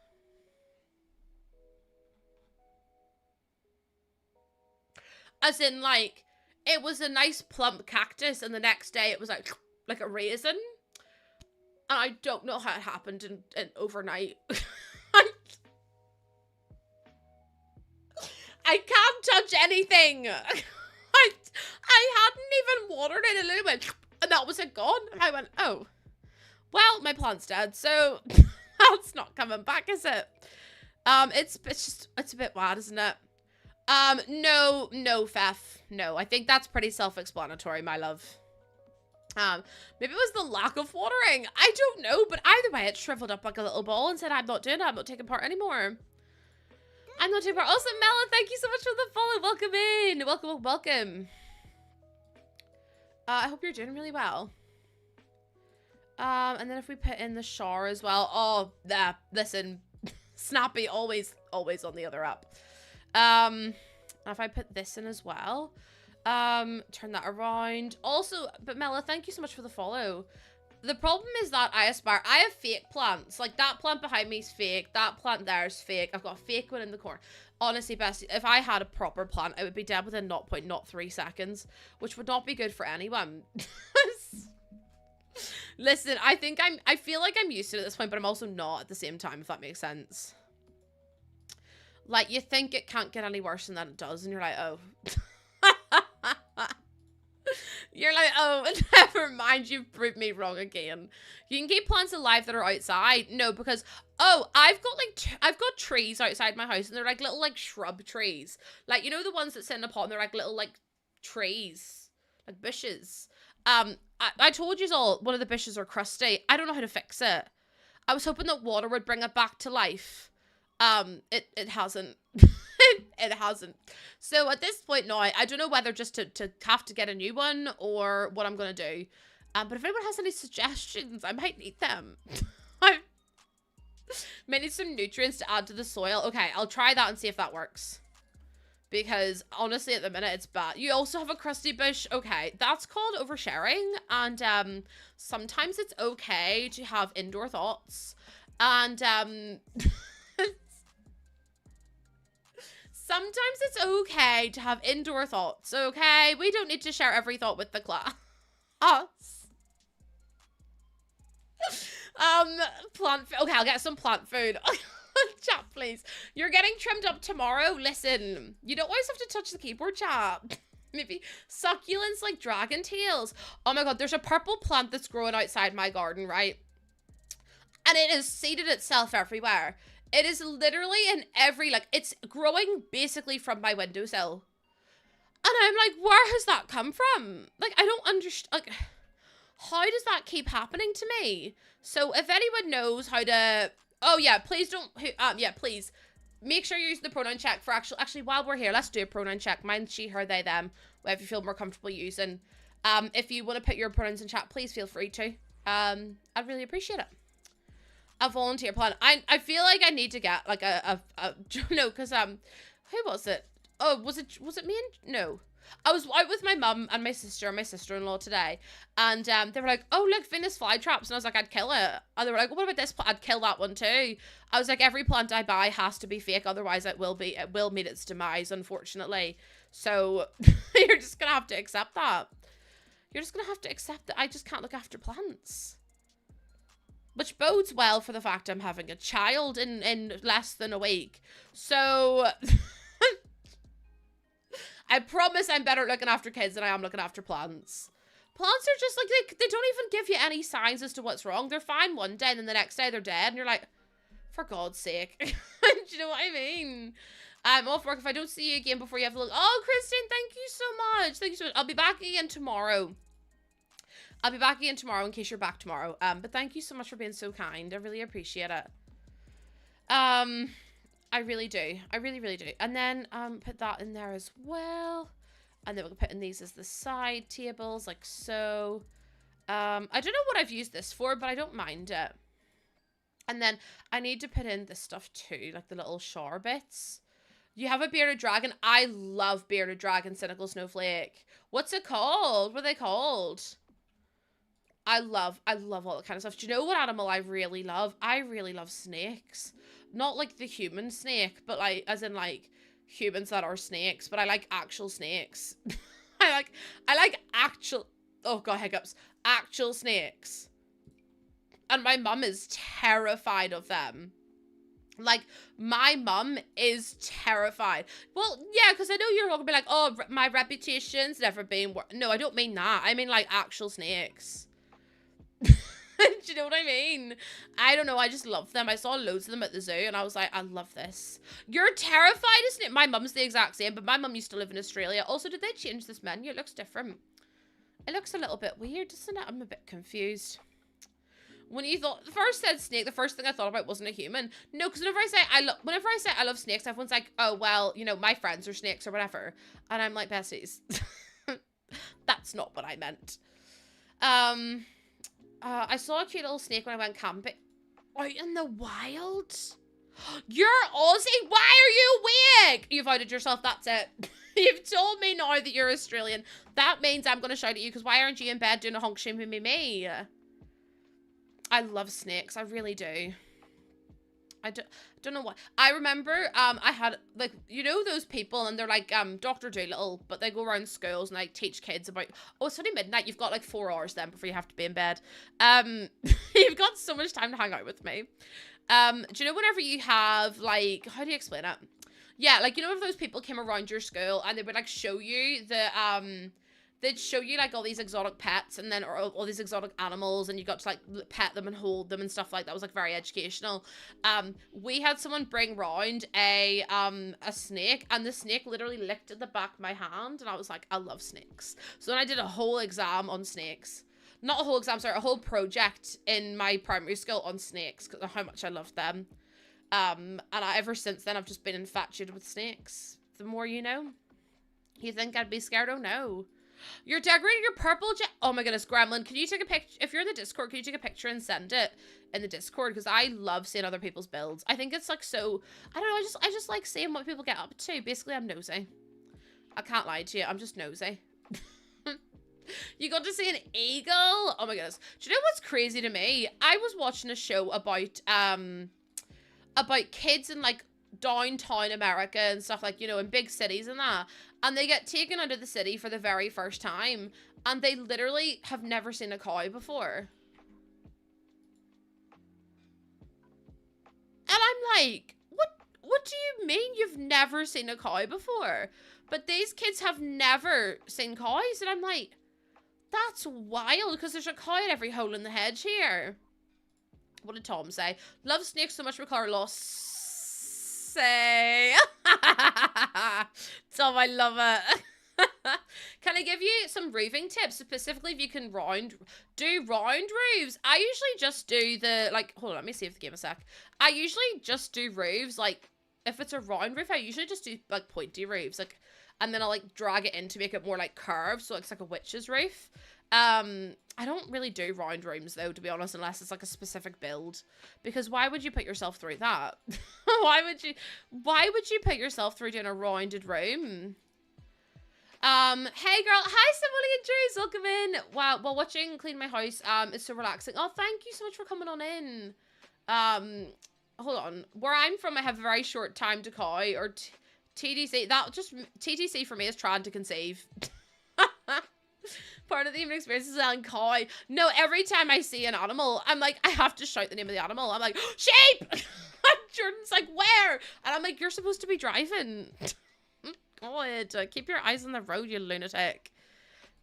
As in, like, it was a nice plump cactus, and the next day it was like a raisin. And I don't know how it happened in overnight. I can't touch anything. I hadn't even watered it, and it went, and that was it gone. And I went, oh, well, my plant's dead, so that's not coming back, is it? It's a bit bad, isn't it? No, no, Fef. No, I think that's pretty self-explanatory, my love. Maybe it was the lack of watering. I don't know, but either way, it shriveled up like a little ball and said, I'm not doing it. I'm not taking part anymore. I'm not taking part. Also, Mela, thank you so much for the follow. Welcome in. Welcome, welcome. I hope you're doing really well. And then if we put in the shower as well. Oh, listen. Snappy, always on the other app. If I put this in as well. Turn that around. Also, but Mela, thank you so much for the follow. The problem is that I have fake plants. Like, that plant behind me is fake. That plant there is fake. I've got a fake one in the corner. Honestly, Bestie, if I had a proper plant, it would be dead within 0.03 seconds, which would not be good for anyone. Listen, I feel like I'm used to it at this point, but I'm also not at the same time, if that makes sense. Like, you think it can't get any worse than that it does, and you're like, oh. You're like, oh, never mind, you've proved me wrong again. You can keep plants alive that are outside. No, because, oh, I've got trees outside my house, and they're like little, like, shrub trees. Like, you know the ones that sit in a pot, and they're like little, like, trees. Like, bushes. I told you all, one of the bushes are crusty. I don't know how to fix it. I was hoping that water would bring it back to life. It hasn't. It hasn't. So at this point now, I don't know whether just to have to get a new one or what I'm gonna do. But if anyone has any suggestions, I might need them. I might need some nutrients to add to the soil. Okay, I'll try that and see if that works. Because honestly, at the minute, it's bad. You also have a crusty bush. Okay, that's called oversharing. And sometimes it's okay to have indoor thoughts. And sometimes it's okay to have indoor thoughts, okay? We don't need to share every thought with the class. Plant food. Okay, I'll get some plant food. Chat, please. You're getting trimmed up tomorrow. Listen, you don't always have to touch the keyboard, chat. Maybe succulents like dragon tails. Oh my god, there's a purple plant that's growing outside my garden, right? And it has seeded itself everywhere. It is literally in every, like, it's growing basically from my windowsill. And I'm like, where has that come from? Like, I don't understand. Like, how does that keep happening to me? So if anyone knows how to, oh yeah, please don't, yeah, please make sure you use the pronoun check for actually, while we're here, let's do a pronoun check. Mine, she, her, they, them, whatever you feel more comfortable using. If you want to put your pronouns in chat, please feel free to. I'd really appreciate it. A volunteer plan. I feel like I need to get like no, because who was it? Oh, was it me and no. I was out with my mum and my sister and my sister-in-law today, and they were like, oh look, Venus flytraps, and I was like, I'd kill it. And they were like, what about this plant? I'd kill that one too. I was like, every plant I buy has to be fake, otherwise it will meet its demise, unfortunately. So you're just gonna have to accept that. You're just gonna have to accept that I just can't look after plants. Which bodes well for the fact I'm having a child in less than a week. So I promise I'm better looking after kids than I am looking after plants. Plants are just like, they don't even give you any signs as to what's wrong. They're fine one day and then the next day they're dead. And you're like, for God's sake. Do you know what I mean? I'm off work. If I don't see you again before you have to look. Oh, Christine, thank you so much. Thank you so much. I'll be back again tomorrow. I'll be back again tomorrow in case you're back tomorrow. But thank you so much for being so kind. I really appreciate it. I really do. I really, really do. And then put that in there as well. And then we'll put in these as the side tables, like so. I don't know what I've used this for, but I don't mind it. And then I need to put in this stuff too, like the little shower bits. You have a bearded dragon. I love bearded dragon, cynical snowflake. What's it called? What are they called? I love all that kind of stuff. Do you know what animal I really love? I really love snakes. Not like the human snake, but like, as in like humans that are snakes, but I like actual snakes. I like actual, oh god, hiccups. Actual snakes. And my mum is terrified of them. Like, my mum is terrified. Well, yeah, because I know you're all gonna be like, oh, my reputation's never been, no, I don't mean that. I mean like actual snakes. Do you know what I mean? I don't know. I just love them. I saw loads of them at the zoo and I was like, I love this. You're terrified, isn't it? My mum's the exact same, but my mum used to live in Australia. Also, did they change this menu? It looks different. It looks a little bit weird, doesn't it? I'm a bit confused. When you thought, first said snake, the first thing I thought about wasn't a human. No, because whenever I say I love snakes, everyone's like, oh, well, you know, my friends are snakes or whatever. And I'm like, besties. That's not what I meant. I saw a cute little snake when I went camping. Out in the wild? You're Aussie? Why are you awake? You've outed yourself, that's it. You've told me now that you're Australian. That means I'm going to shout at you, because why aren't you in bed doing a honk shame with me? I love snakes. I really do. I don't know why. I remember I had, like, you know those people, and they're like Dr. Dolittle, but they go around schools and like teach kids about, oh, it's only midnight, you've got like 4 hours then before you have to be in bed. You've got so much time to hang out with me. Do you know whenever you have, like, how do you explain it? Yeah, like, you know if those people came around your school and they would like show you the they'd show you like all these exotic pets and then or all these exotic animals, and you got to like pet them and hold them and stuff like that. It was like very educational. We had someone bring round a snake, and the snake literally licked at the back of my hand, and I was like, I love snakes. So then I did a whole exam on snakes. Not a whole exam, sorry, a whole project in my primary school on snakes, because of how much I loved them. And ever since then I've just been infatuated with snakes. The more you know. You think I'd be scared? Oh no. You're decorating your purple oh my goodness, Gremlin, can you take a picture? If you're in the Discord, can you take a picture and send it in the Discord? Because I love seeing other people's builds. I think it's like so, I don't know, I just like seeing what people get up to. Basically, I'm nosy. I can't lie to you, I'm just nosy. You got to see an eagle? Oh my goodness. Do you know what's crazy to me? I was watching a show about kids in like downtown America and stuff, like, you know, in big cities and that, and they get taken out of the city for the very first time, and they literally have never seen a cow before. And I'm like, what do you mean you've never seen a cow before? But these kids have never seen cows, and I'm like, that's wild, because there's a cow at every hole in the hedge here. What did Tom say? Love snakes so much for Carlos. Say. Tom, I love it. Can I give you some roofing tips? Specifically, if you can do round roofs. I usually just do the, like, hold on, let me see if the game is a sec. I usually just do roofs, like, if it's a round roof, I usually just do, like, pointy roofs, like, and then I'll, like, drag it in to make it more, like, curved, so it's like a witch's roof. I don't really do round rooms, though, to be honest, unless it's, like, a specific build. Because why would you put yourself through that? Why would you put yourself through doing a rounded room? Hey, girl. Hi, Simone and Drews. Welcome in. Wow, while watching Clean My House, it's so relaxing. Oh, thank you so much for coming on in. Hold on. Where I'm from, I have a very short time to cow, or TDC. That just, TTC for me is trying to conceive. Part of the human experience is selling cow. No, every time I see an animal, I'm like, I have to shout the name of the animal. I'm like, sheep! Jordan's like, where? And I'm like, you're supposed to be driving. God, keep your eyes on the road, you lunatic.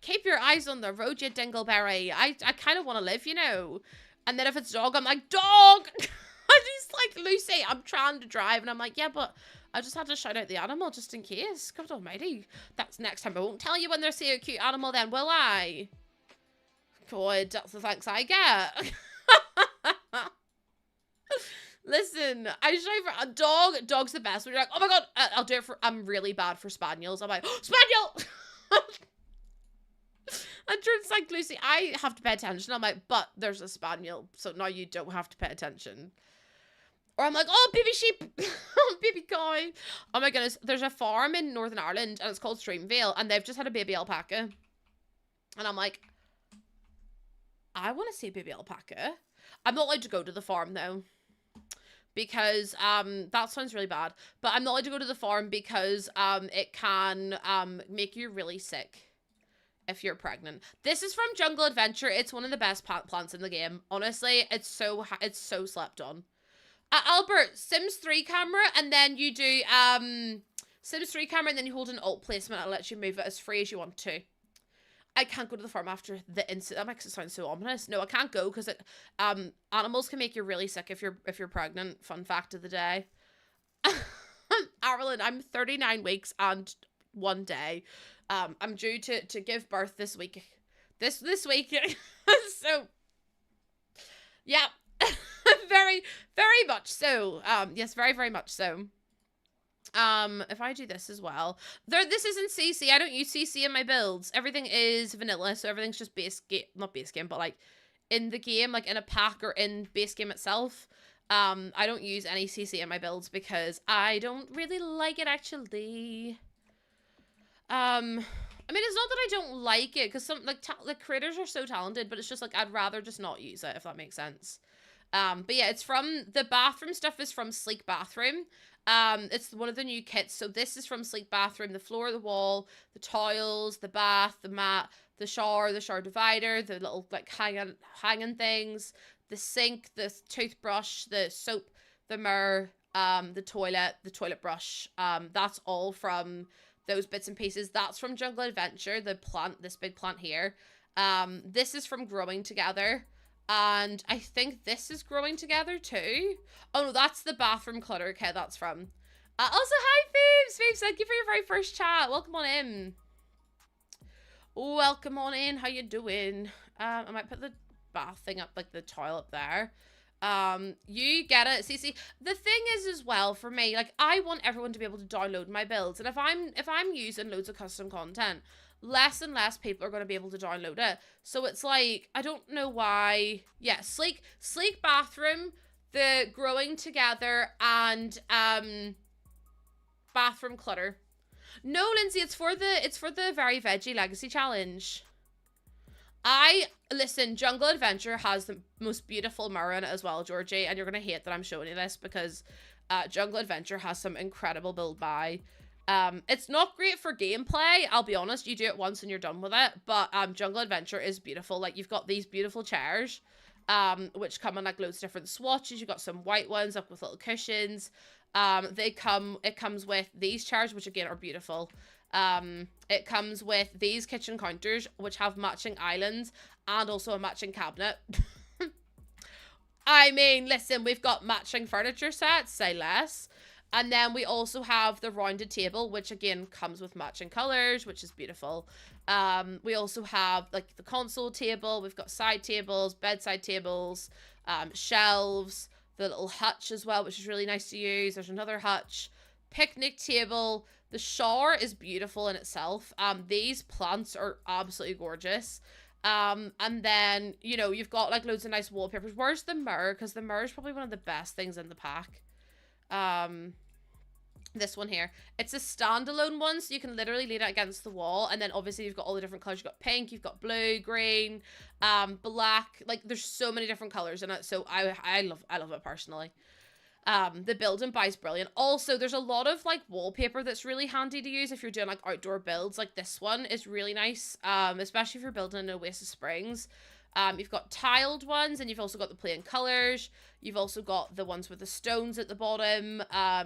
Keep your eyes on the road, you dingleberry. I kind of want to live, you know. And then if it's dog, I'm like, dog! And he's like, Lucy, I'm trying to drive. And I'm like, yeah, but I just had to shout out the animal just in case. God almighty. That's next time. I won't tell you when there's a cute animal then, will I? God, that's the thanks I get. Listen, I just try for a dog. Dog's the best. When you're like, oh my god, I'll do it for, I'm really bad for spaniels. I'm like, oh, spaniel! And Jordan's like, Lucy, I have to pay attention. I'm like, but there's a spaniel, so now you don't have to pay attention. Or I'm like, oh, baby sheep, baby cow. Oh my goodness, there's a farm in Northern Ireland, and it's called Streamvale, and they've just had a baby alpaca. And I'm like, I want to see a baby alpaca. I'm not allowed to go to the farm, though. Because, that sounds really bad. But I'm not allowed to go to the farm because, it can, make you really sick if you're pregnant. This is from Jungle Adventure. It's one of the best plants in the game. Honestly, it's so slept on. Albert, Sims 3 camera, and then you do, Sims 3 camera, and then you hold an alt placement and it lets you move it as free as you want to. I can't go to the farm after the incident. That makes it sound so ominous. No, I can't go because animals can make you really sick if you're pregnant. Fun fact of the day. Arilyn, I'm 39 weeks and 1 day. I'm due to give birth this week. This week. So yeah. Very, very much so. Yes, very, very much so. If I do this as well, this isn't CC. I don't use CC in my builds. Everything is vanilla, so everything's just base game, not base game, but like in the game, like in a pack or in base game itself. I don't use any CC in my builds because I don't really like it actually. I mean, it's not that I don't like it because some like creators are so talented, but it's just like I'd rather just not use it if that makes sense. But yeah, it's from the bathroom stuff is from Sleek Bathroom. It's one of the new kits. So this is from Sleek Bathroom. The floor, the wall, the tiles, the bath, the mat, the shower divider, the little like hanging things, the sink, the toothbrush, the soap, the mirror, the toilet brush. That's all from those bits and pieces. That's from Jungle Adventure, the plant, this big plant here. This is from Growing Together. And I think this is Growing Together too. Oh no, that's the bathroom clutter kit that's from. Also, hi Phoebes! Phoebes, thank you for your very first chat. Welcome on in. Welcome on in. How you doing? I might put the bath thing up, like the tile up there. You get it. See, the thing is as well for me, like I want everyone to be able to download my builds. And if I'm using loads of custom content, less and less people are going to be able to download it. So it's like, I don't know why. Yeah, Sleek Bathroom, the Growing Together, and Bathroom Clutter. No, Lindsay, it's for the Very Veggie Legacy Challenge. Listen, Jungle Adventure has the most beautiful mirror in it as well, Georgie, and you're going to hate that I'm showing you this because Jungle Adventure has some incredible build buy. It's not great for gameplay, I'll be honest. You do it once and you're done with it, but Jungle Adventure is beautiful. Like, you've got these beautiful chairs, which come in like loads of different swatches. You've got some white ones up with little cushions. It comes with these chairs, which again are beautiful. It comes with these kitchen counters, which have matching islands and also a matching cabinet. I mean, listen, we've got matching furniture sets, say less. And then we also have the rounded table, which again comes with matching colors, which is beautiful. We also have like the console table. We've got side tables, bedside tables, shelves, the little hutch as well, which is really nice to use. There's another hutch, picnic table. The shower is beautiful in itself. These plants are absolutely gorgeous. And then, you know, you've got like loads of nice wallpapers. Where's the mirror? Because the mirror is probably one of the best things in the pack. This one here, it's a standalone one, so you can literally lean it against the wall, and then obviously you've got all the different colors. You've got pink, you've got blue, green, black. Like, there's so many different colors in it, so I love it personally. The build and buy is brilliant. Also, there's a lot of like wallpaper that's really handy to use if you're doing like outdoor builds. Like this one is really nice, especially if you're building in Oasis Springs. You've got tiled ones, and you've also got the plain colors. You've also got the ones with the stones at the bottom.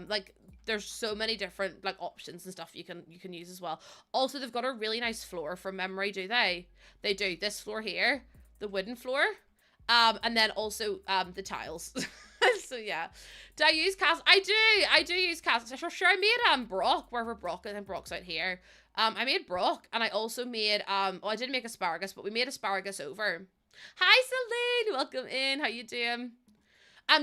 Like, there's so many different like options and stuff you can use as well. Also, they've got a really nice floor from memory, do they? They do. This floor here, the wooden floor, and then also the tiles. So yeah, do I use cast? I do use cast. Sure, I made Brock, wherever Brock is, and Brock's out here. I made Brock, and I also made well, I didn't make asparagus, but we made asparagus over. Hi Celine, welcome in. How you doing?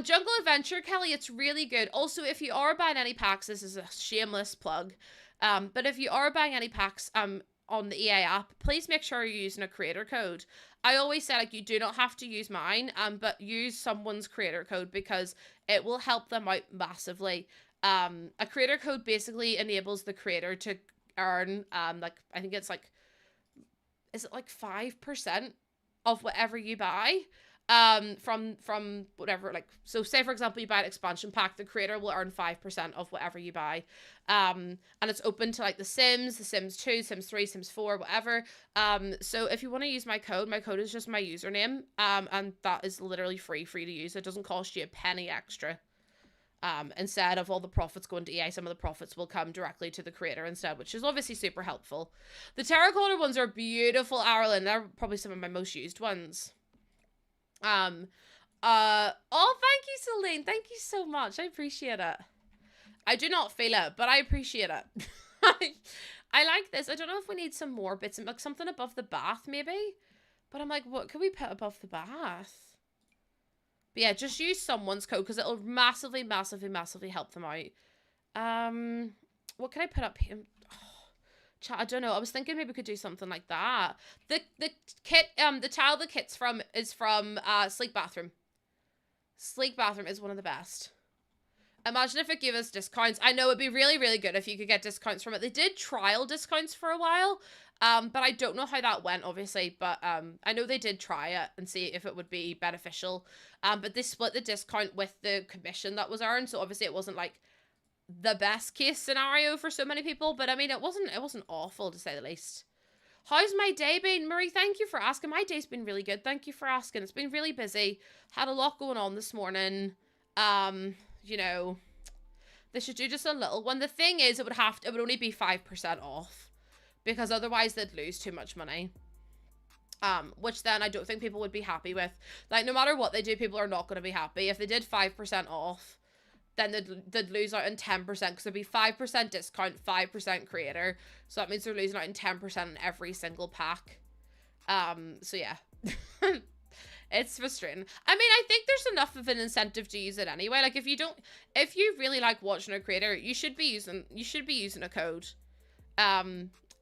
Jungle Adventure, Kelly, it's really good. Also, if you are buying any packs, this is a shameless plug. But if you are buying any packs on the EA app, please make sure you're using a creator code. I always say, like, you do not have to use mine, but use someone's creator code because it will help them out massively. A creator code basically enables the creator to earn, like, I think it's like, is it like 5% of whatever you buy? From whatever, like, so say for example you buy an expansion pack, the creator will earn 5% of whatever you buy, and it's open to like the Sims 2, Sims 3, Sims 4, whatever. So if you want to use my code is just my username, and that is literally free for you to use. It doesn't cost you a penny extra. Instead of all the profits going to EA, some of the profits will come directly to the creator instead, which is obviously super helpful. The terracotta ones are beautiful, Arlen. They're probably some of my most used ones. Oh, thank you, Celine. Thank you so much. I appreciate it. I do not feel it, but I appreciate it. I like this. I don't know if we need some more bits, like something above the bath, maybe. But I'm like, what can we put above the bath? But yeah, just use someone's code because it'll massively, massively, massively help them out. What can I put up here? Oh, chat, I don't know. I was thinking maybe we could do something like that. The kit, the tile the kit's from is from Sleek Bathroom. Sleek Bathroom is one of the best. Imagine if it gave us discounts. I know it'd be really, really good if you could get discounts from it. They did trial discounts for a while. But I don't know how that went, obviously. But I know they did try it and see if it would be beneficial. But they split the discount with the commission that was earned. So obviously it wasn't like the best case scenario for so many people. But I mean, it wasn't awful to say the least. How's my day been? Marie, thank you for asking. My day's been really good. Thank you for asking. It's been really busy. Had a lot going on this morning. You know, they should do just a little one. The thing is, it would only be 5% off. Because otherwise they'd lose too much money. Which then I don't think people would be happy with. Like, no matter what they do, people are not going to be happy. If they did 5% off, then they'd lose out on 10%. Because there'd be 5% discount, 5% creator. So that means they're losing out on 10% on every single pack. So yeah. It's frustrating. I mean, I think there's enough of an incentive to use it anyway. Like, if you really like watching a creator, you should be using a code. I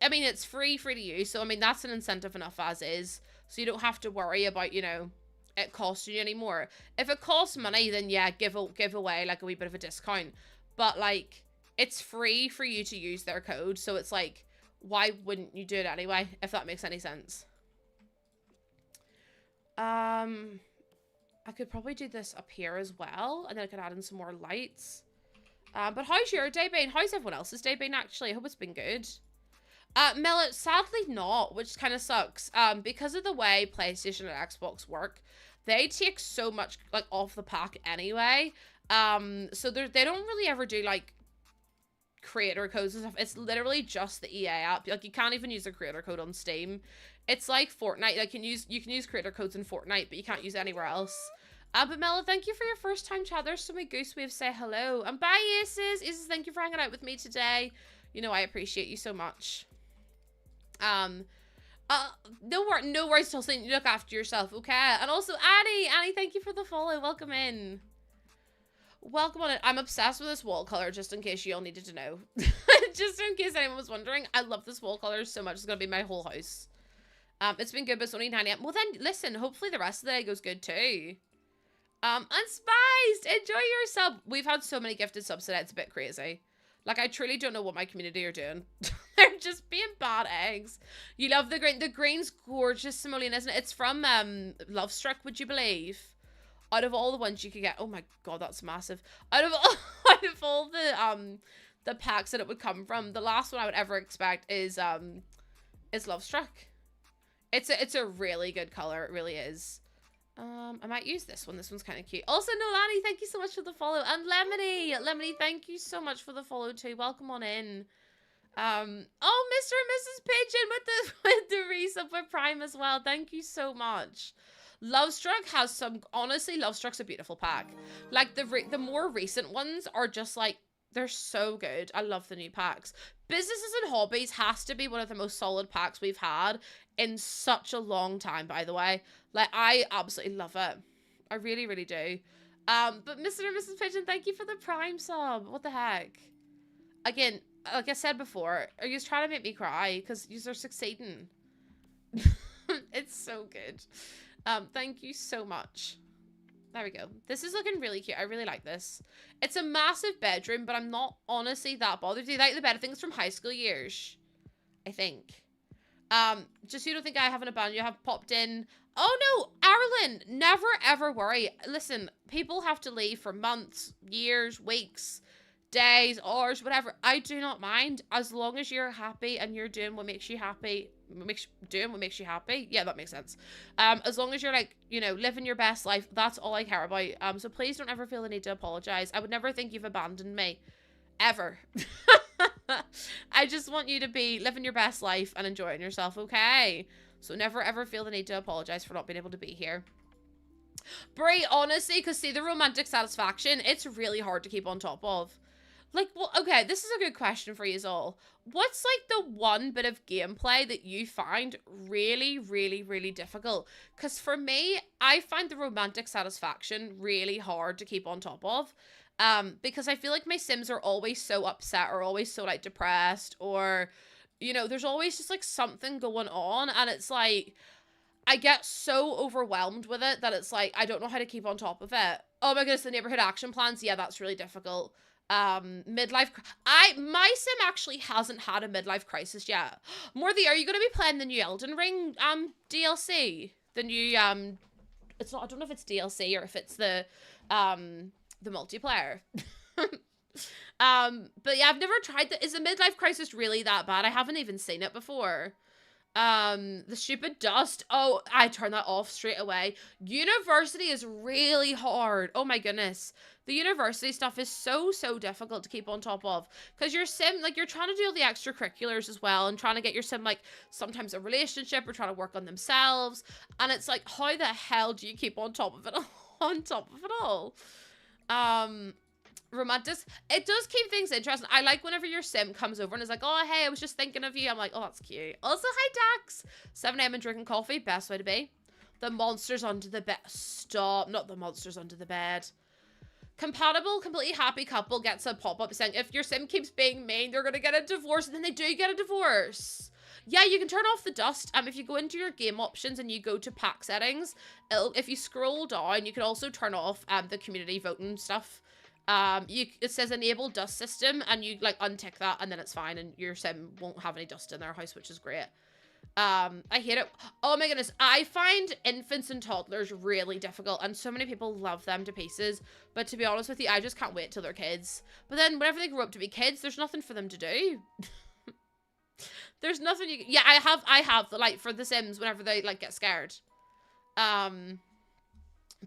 mean, it's free to use, so I mean, that's an incentive enough as is. So you don't have to worry about, you know, it costing you anymore. If it costs money, then yeah, give away like a wee bit of a discount. But like, it's free for you to use their code, so it's like, why wouldn't you do it anyway? If that makes any sense. I could probably do this up here as well, and then I could add in some more lights. But how's your day been? How's everyone else's day been, actually? I hope it's been good. Millet, sadly not, which kind of sucks. Because of the way PlayStation and Xbox work, they take so much, like, off the pack anyway. So they don't really ever do, like, creator codes and stuff. It's literally just the EA app. Like, you can't even use a creator code on Steam. It's like Fortnite. Like, you can use creator codes in Fortnite, but you can't use it anywhere else. But Mela, thank you for your first time chat. There's so many goose waves. Say hello. And bye, Aces. Aces, thank you for hanging out with me today. You know, I appreciate you so much. No worries, Tulsi. You look after yourself, okay? And also, Annie, thank you for the follow. Welcome in. Welcome on it. I'm obsessed with this wall color, just in case you all needed to know. Just in case anyone was wondering, I love this wall color so much. It's gonna be my whole house. It's been good, but it's only 9 AM. Well then, listen, hopefully the rest of the day goes good too. Unspiced, enjoy your sub. We've had so many gifted subs today, it's a bit crazy. Like, I truly don't know what my community are doing. They're just being bad eggs. You love the green. The green's gorgeous, Simoleon, isn't it? It's from Love Struck, would you believe? Out of all the ones you could get, oh my god, that's massive. Out of all the packs that it would come from, the last one I would ever expect is Love Struck. It's a really good color, it really is. I might use this one. This one's kind of cute. Also, Nolani, thank you so much for the follow. And Lemony, thank you so much for the follow too. Welcome on in. Oh, Mr. and Mrs. Pigeon with the resub with Prime as well. Thank you so much. Lovestruck has some, honestly, Lovestruck's a beautiful pack. Like, the more recent ones are just like, they're so good. I love the new packs. Businesses and Hobbies has to be one of the most solid packs we've had in such a long time, by the way. Like, I absolutely love it. I really, really do. But Mr. and Mrs. Pigeon, thank you for the Prime sub. What the heck? Again, like I said before, are you trying to make me cry? Because you are succeeding. It's so good. Thank you so much. There we go. This is looking really cute. I really like this. It's a massive bedroom, but I'm not honestly that bothered. Do you like the bed? I think it's from high school years. I think. Just so you don't think I haven't abandoned you, I have popped in. Oh no, Arlen, never ever worry. Listen, people have to leave for months, years, weeks days, hours, whatever. I do not mind as long as you're happy and you're doing what makes you happy. Doing what makes you happy. Yeah, that makes sense. As long as you're like, you know, living your best life, that's all I care about. So please don't ever feel the need to apologize. I would never think you've abandoned me. Ever. I just want you to be living your best life and enjoying yourself, okay? So never ever feel the need to apologize for not being able to be here. Brie, honestly, because see, the romantic satisfaction, it's really hard to keep on top of. Like, well, okay, this is a good question for you all. What's, like, the one bit of gameplay that you find really, really, really difficult? Because for me, I find the romantic satisfaction really hard to keep on top of. Because I feel like my Sims are always so upset or always so, like, depressed or, you know, there's always just, like, something going on. And it's, like, I get so overwhelmed with it that it's, like, I don't know how to keep on top of it. Oh, my goodness, the neighborhood action plans. Yeah, that's really difficult. My sim actually hasn't had a midlife crisis yet. Morthy, are you going to be playing the new Elden Ring DLC? The new it's not, I don't know if it's DLC or if it's the multiplayer. But yeah, I've never tried that. Is the midlife crisis really that bad? I haven't even seen it before. The stupid dust. Oh, I turn that off straight away. University is really hard. Oh my goodness. The university stuff is so difficult to keep on top of. Because your sim, like, you're trying to do all the extracurriculars as well. And trying to get your sim, like, sometimes a relationship or trying to work on themselves. And it's like, how the hell do you keep on top of it all? Romantic. It does keep things interesting. I like whenever your sim comes over and is like, oh, hey, I was just thinking of you. I'm like, oh, that's cute. Also, hi, Dax. 7 a.m. and drinking coffee. Best way to be. The monsters under the bed. Stop. Not the monsters under the bed. Compatible, completely happy couple gets a pop-up saying, if your sim keeps being mean, they're going to get a divorce. And then they do get a divorce. Yeah, you can turn off the dust. If you go into your game options and you go to pack settings, if you scroll down, you can also turn off the community voting stuff. It says enable dust system and you like untick that and then it's fine and your sim won't have any dust in their house, which is great. I hate it. Oh my goodness. I find infants and toddlers really difficult and so many people love them to pieces. But to be honest with you, I just can't wait till they're kids. But then whenever they grow up to be kids, there's nothing for them to do. There's nothing you... Yeah, I have the like for the Sims whenever they like get scared.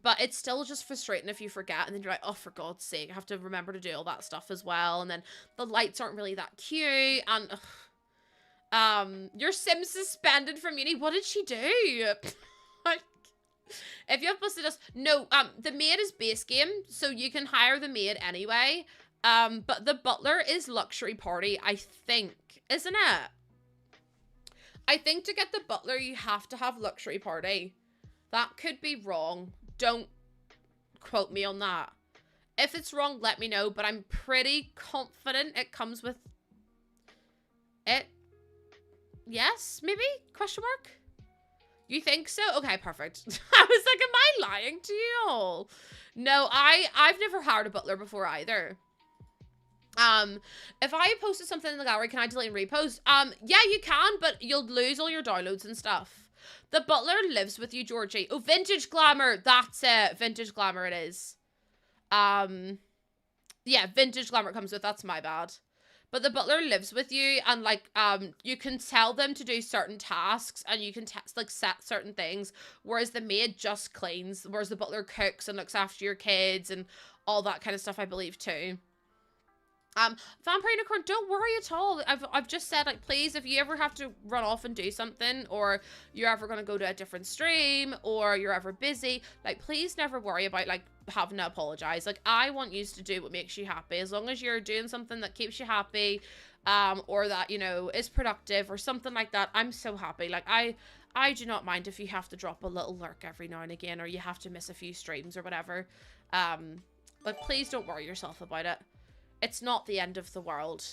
But it's still just frustrating if you forget and then you're like, oh, for God's sake, I have to remember to do all that stuff as well. And then the lights aren't really that cute. And your Sim suspended from uni. What did she do? If you have busted us, no, the maid is base game, so you can hire the maid anyway. But the butler is luxury party, I think, isn't it? I think to get the butler, you have to have luxury party. That could be wrong. Don't quote me on that. If it's wrong, let me know, but I'm pretty confident it comes with it. Yes, maybe? Question mark? You think so? Okay, perfect. I was like, am I lying to you all? No, I've never hired a butler before either. If I posted something in the gallery, can I delete and repost? Yeah, you can, but you'll lose all your downloads and stuff. The butler lives with you, Georgie. Oh, vintage glamour. That's it. Vintage glamour it is. Yeah, vintage glamour comes with. That's my bad. But the butler lives with you and like, you can tell them to do certain tasks and you can like set certain things. Whereas the maid just cleans. Whereas the butler cooks and looks after your kids and all that kind of stuff, I believe, too. Vampire Unicorn, don't worry at all. I've just said, like, please, if you ever have to run off and do something, or you're ever going to go to a different stream, or you're ever busy, like, please never worry about, like, having to apologize. Like, I want you to do what makes you happy. As long as you're doing something that keeps you happy, or that, you know, is productive, or something like that, I'm so happy. Like, I do not mind if you have to drop a little lurk every now and again, or you have to miss a few streams or whatever. Like, please don't worry yourself about it. It's not the end of the world.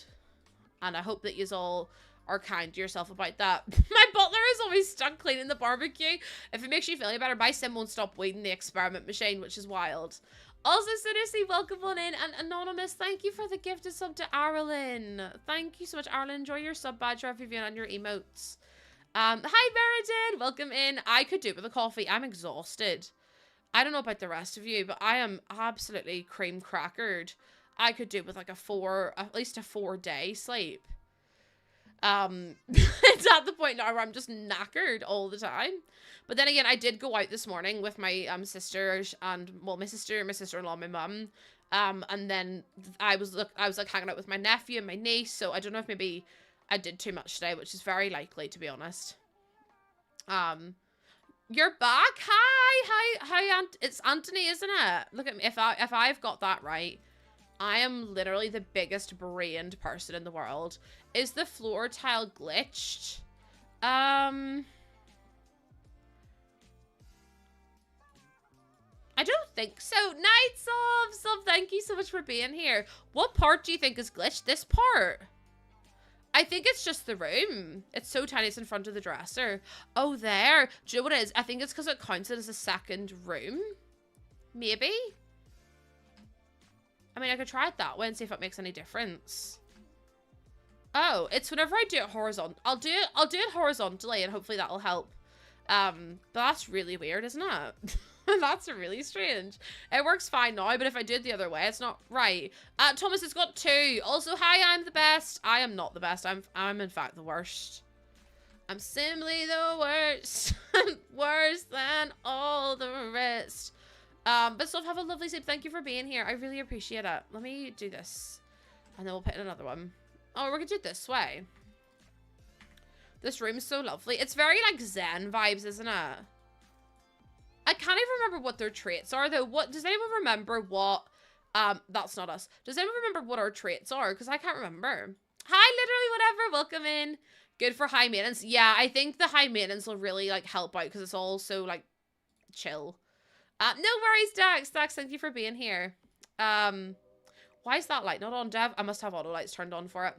And I hope that you all are kind to yourself about that. My butler is always stuck cleaning the barbecue. If it makes you feel any better, my sim won't stop weeding the experiment machine, which is wild. Also, seriously, welcome on in. And Anonymous, thank you for the gifted sub to Arlen. Thank you so much, Arlen. Enjoy your sub badge or reviewing on your emotes. Hi, Meredith. Welcome in. I could do it with a coffee. I'm exhausted. I don't know about the rest of you, but I am absolutely cream crackered. I could do with like at least a 4-day sleep. It's at the point now where I'm just knackered all the time. But then again, I did go out this morning with my sisters and, well, my sister-in-law, my mum. And then I was like hanging out with my nephew and my niece, so I don't know if maybe I did too much today, which is very likely, to be honest. You're back. Hi, it's Anthony, isn't it? Look at me. If I've got that right, I am literally the biggest brained person in the world. Is the floor tile glitched? I don't think so. Nights of Sub, thank you so much for being here. What part do you think is glitched? This part? I think it's just the room. It's so tiny, it's in front of the dresser. Oh, there. Do you know what it is? I think it's because it counts it as a second room. Maybe? I mean, I could try it that way and see if it makes any difference. Oh, it's whenever I do it horizontal. I'll do it horizontally and hopefully that'll help. But that's really weird, isn't it? That's really strange. It works fine now, but if I do it the other way, it's not right. Thomas has got 2. Also, hi, I'm the best. I am not the best. I'm in fact the worst. I'm simply the worst. Worse than all the rest. But still have a lovely sleep. Thank you for being here. I really appreciate it. Let me do this. And then we'll put in another one. Oh, we're gonna do it this way. This room's so lovely. It's very like Zen vibes, isn't it? I can't even remember what their traits are though. What does anyone remember what that's not us. Does anyone remember what our traits are? Because I can't remember. Hi, literally whatever. Welcome in. Good for high maintenance. Yeah, I think the high maintenance will really like help out because it's all so like chill. No worries, Dax. Dax, thank you for being here. Why is that light not on, Dev? I must have auto lights turned on for it.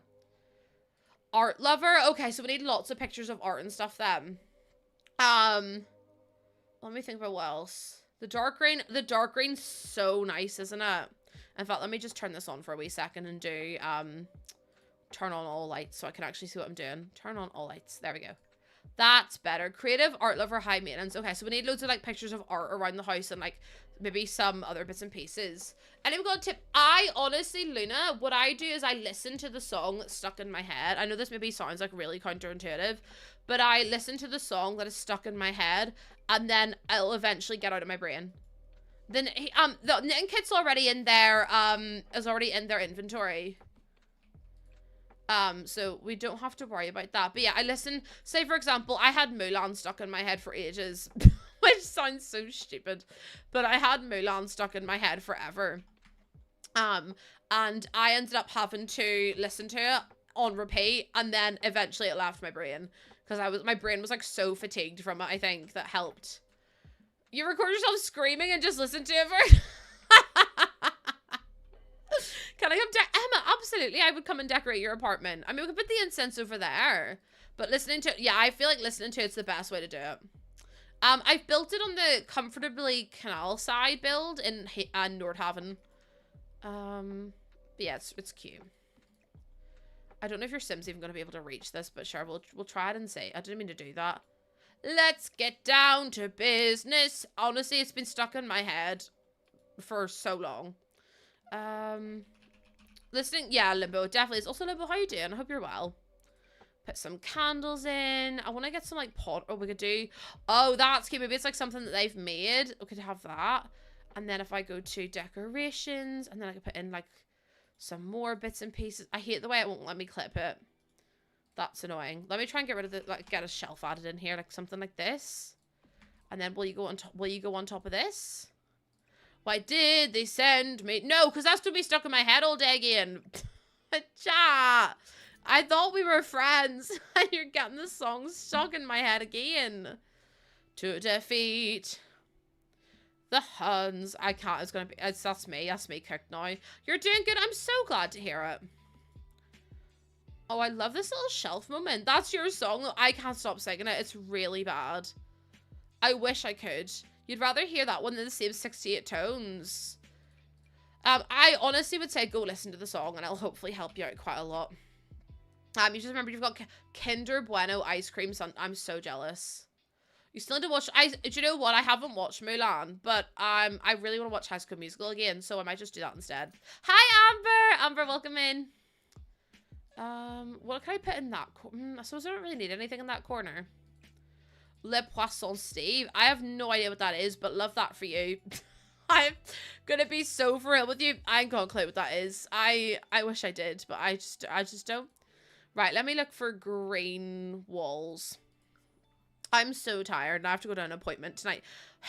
Art lover. Okay, so we need lots of pictures of art and stuff then. Let me think about what else. The dark green's so nice, isn't it? In fact, let me just turn this on for a wee second and do turn on all lights so I can actually see what I'm doing. Turn on all lights. There we go. That's better. Creative, art lover, high maintenance. Okay, so we need loads of like pictures of art around the house and like maybe some other bits and pieces. And we've got a tip. I honestly, Luna, what I do is I listen to the song that's stuck in my head. I know this maybe sounds like really counterintuitive, but I listen to the song that is stuck in my head and then it'll eventually get out of my brain. Then the knitting kit's already in there, is already in their inventory. So we don't have to worry about that. But yeah, I listen, say for example, I had Mulan stuck in my head for ages, which sounds so stupid, but I had Mulan stuck in my head forever. And I ended up having to listen to it on repeat, and then eventually it left my brain, because my brain was like so fatigued from it, I think, that helped. You record yourself screaming and just listen to it for... Can I come Emma, absolutely, I would come and decorate your apartment. I mean, we could put the incense over there, but listening to it, yeah, I feel like listening to it's the best way to do it. I've built it on the Comfortably Canal side build in Nordhaven. But yeah, it's cute. I don't know if your Sim's even going to be able to reach this, but sure, we'll try it and see. I didn't mean to do that. Let's get down to business. Honestly, it's been stuck in my head for so long. Listening, yeah, Limbo, definitely. It's also Limbo, how you doing? I hope you're well. Put some candles in. I want to get some, like, pot. Oh, we could do... Oh, that's cute. Maybe it's, like, something that they've made. We could have that. And then if I go to decorations, and then I could put in, like, some more bits and pieces. I hate the way it won't let me clip it. That's annoying. Let me try and get rid of the... Like, get a shelf added in here, like, something like this. And then will you go on top of this? Why did they send me? No, because that's to be stuck in my head all day again. Chat. I thought we were friends. And you're getting the song stuck in my head again. To defeat the Huns. I can't. It's going to be... That's me. That's me cooked now. You're doing good. I'm so glad to hear it. Oh, I love this little shelf moment. That's your song. I can't stop singing it. It's really bad. I wish I could. You'd rather hear that one than the same 68 tones. I honestly would say go listen to the song and it'll hopefully help you out quite a lot. You just remember you've got Kinder Bueno ice cream. I'm so jealous. You still need to watch. Do you know what? I haven't watched Mulan, but I really want to watch High School Musical again, so I might just do that instead. Hi, Amber. Amber, welcome in. What can I put in that? I suppose I don't really need anything in that corner. Le Poisson Steve. I have no idea what that is, but love that for you. I'm gonna be so for real with you. I ain't got a clue what that is. I wish I did, but I just don't. Right, let me look for green walls. I'm so tired and I have to go to an appointment tonight.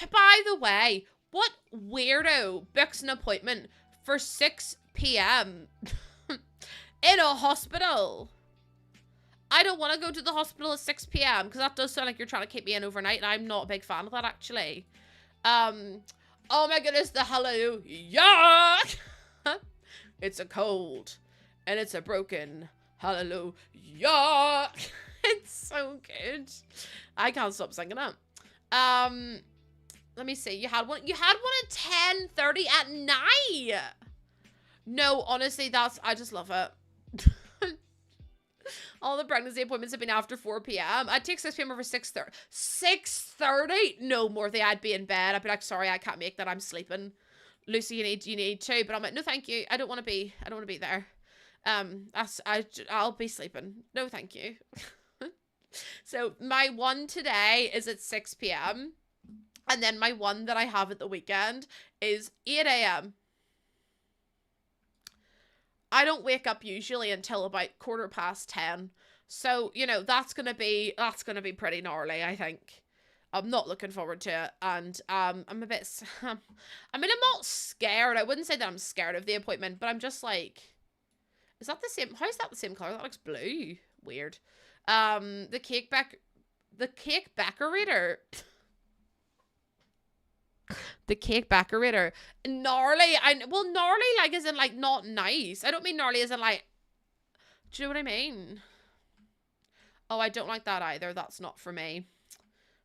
By the way, what weirdo books an appointment for 6 p.m. in a hospital? I don't want to go to the hospital at 6 p.m. because that does sound like you're trying to keep me in overnight, and I'm not a big fan of that, actually. Oh my goodness, the hallelujah! It's a cold, and it's a broken hallelujah. It's so good. I can't stop singing it. Let me see. You had one at 10:30 at night. No, honestly, I just love it. All the pregnancy appointments have been after 4 p.m. I'd take 6 p.m. over 6:30. 6:30? No, Morthy, I'd be in bed. I'd be like, sorry, I can't make that. I'm sleeping. Lucy, you need to. But I'm like, no, thank you. I don't want to be there. I'll be sleeping. No, thank you. So my one today is at 6 p.m. And then my one that I have at the weekend is 8 a.m. I don't wake up usually until about 10:15. So, you know, that's gonna be pretty gnarly, I think. I'm not looking forward to it. And I'm a bit I mean, I'm not scared. I wouldn't say that I'm scared of the appointment, but I'm just like, is that the same? How is that the same color? That looks blue. Weird. The cake decorator. The cake decorator. Gnarly. Gnarly, like, as in, like, not nice. I don't mean gnarly as in, like, do you know what I mean? Oh, I don't like that either. That's not for me.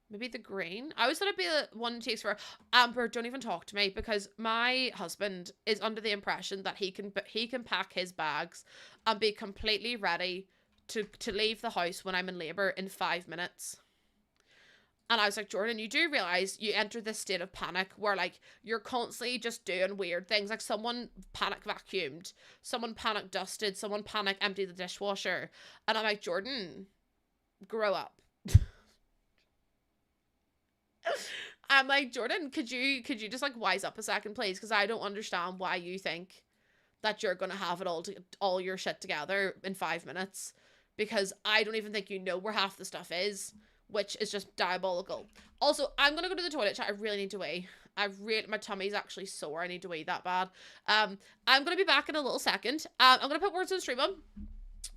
Maybe the green. I always thought it'd be the one to takes for Amber. Don't even talk to me, because my husband is under the impression that he can pack his bags and be completely ready to leave the house when I'm in labor in 5 minutes. And I was like, Jordan, you do realize you enter this state of panic where, like, you're constantly just doing weird things. Like, someone panic vacuumed, someone panic dusted, someone panic emptied the dishwasher. And I'm like, Jordan, grow up. I'm like, Jordan, could you just, like, wise up a second, please? Because I don't understand why you think that you're going to have it all your shit together in 5 minutes. Because I don't even think you know where half the stuff is, which is just diabolical. Also, I'm going to go to the toilet, chat. I really need to wee. My tummy's actually sore. I need to wee that bad. I'm going to be back in a little second. I'm going to put words on stream on.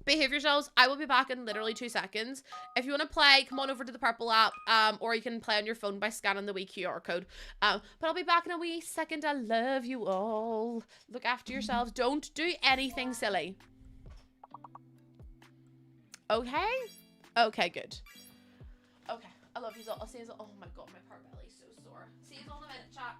Behave yourselves. I will be back in literally 2 seconds. If you want to play, come on over to the purple app, or you can play on your phone by scanning the wee QR code. But I'll be back in a wee second. I love you all. Look after yourselves. Don't do anything silly. Okay? Okay, good. Okay, I love you all. I'll see you all. Oh my god, my poor belly's so sore. See you all in a minute, chat.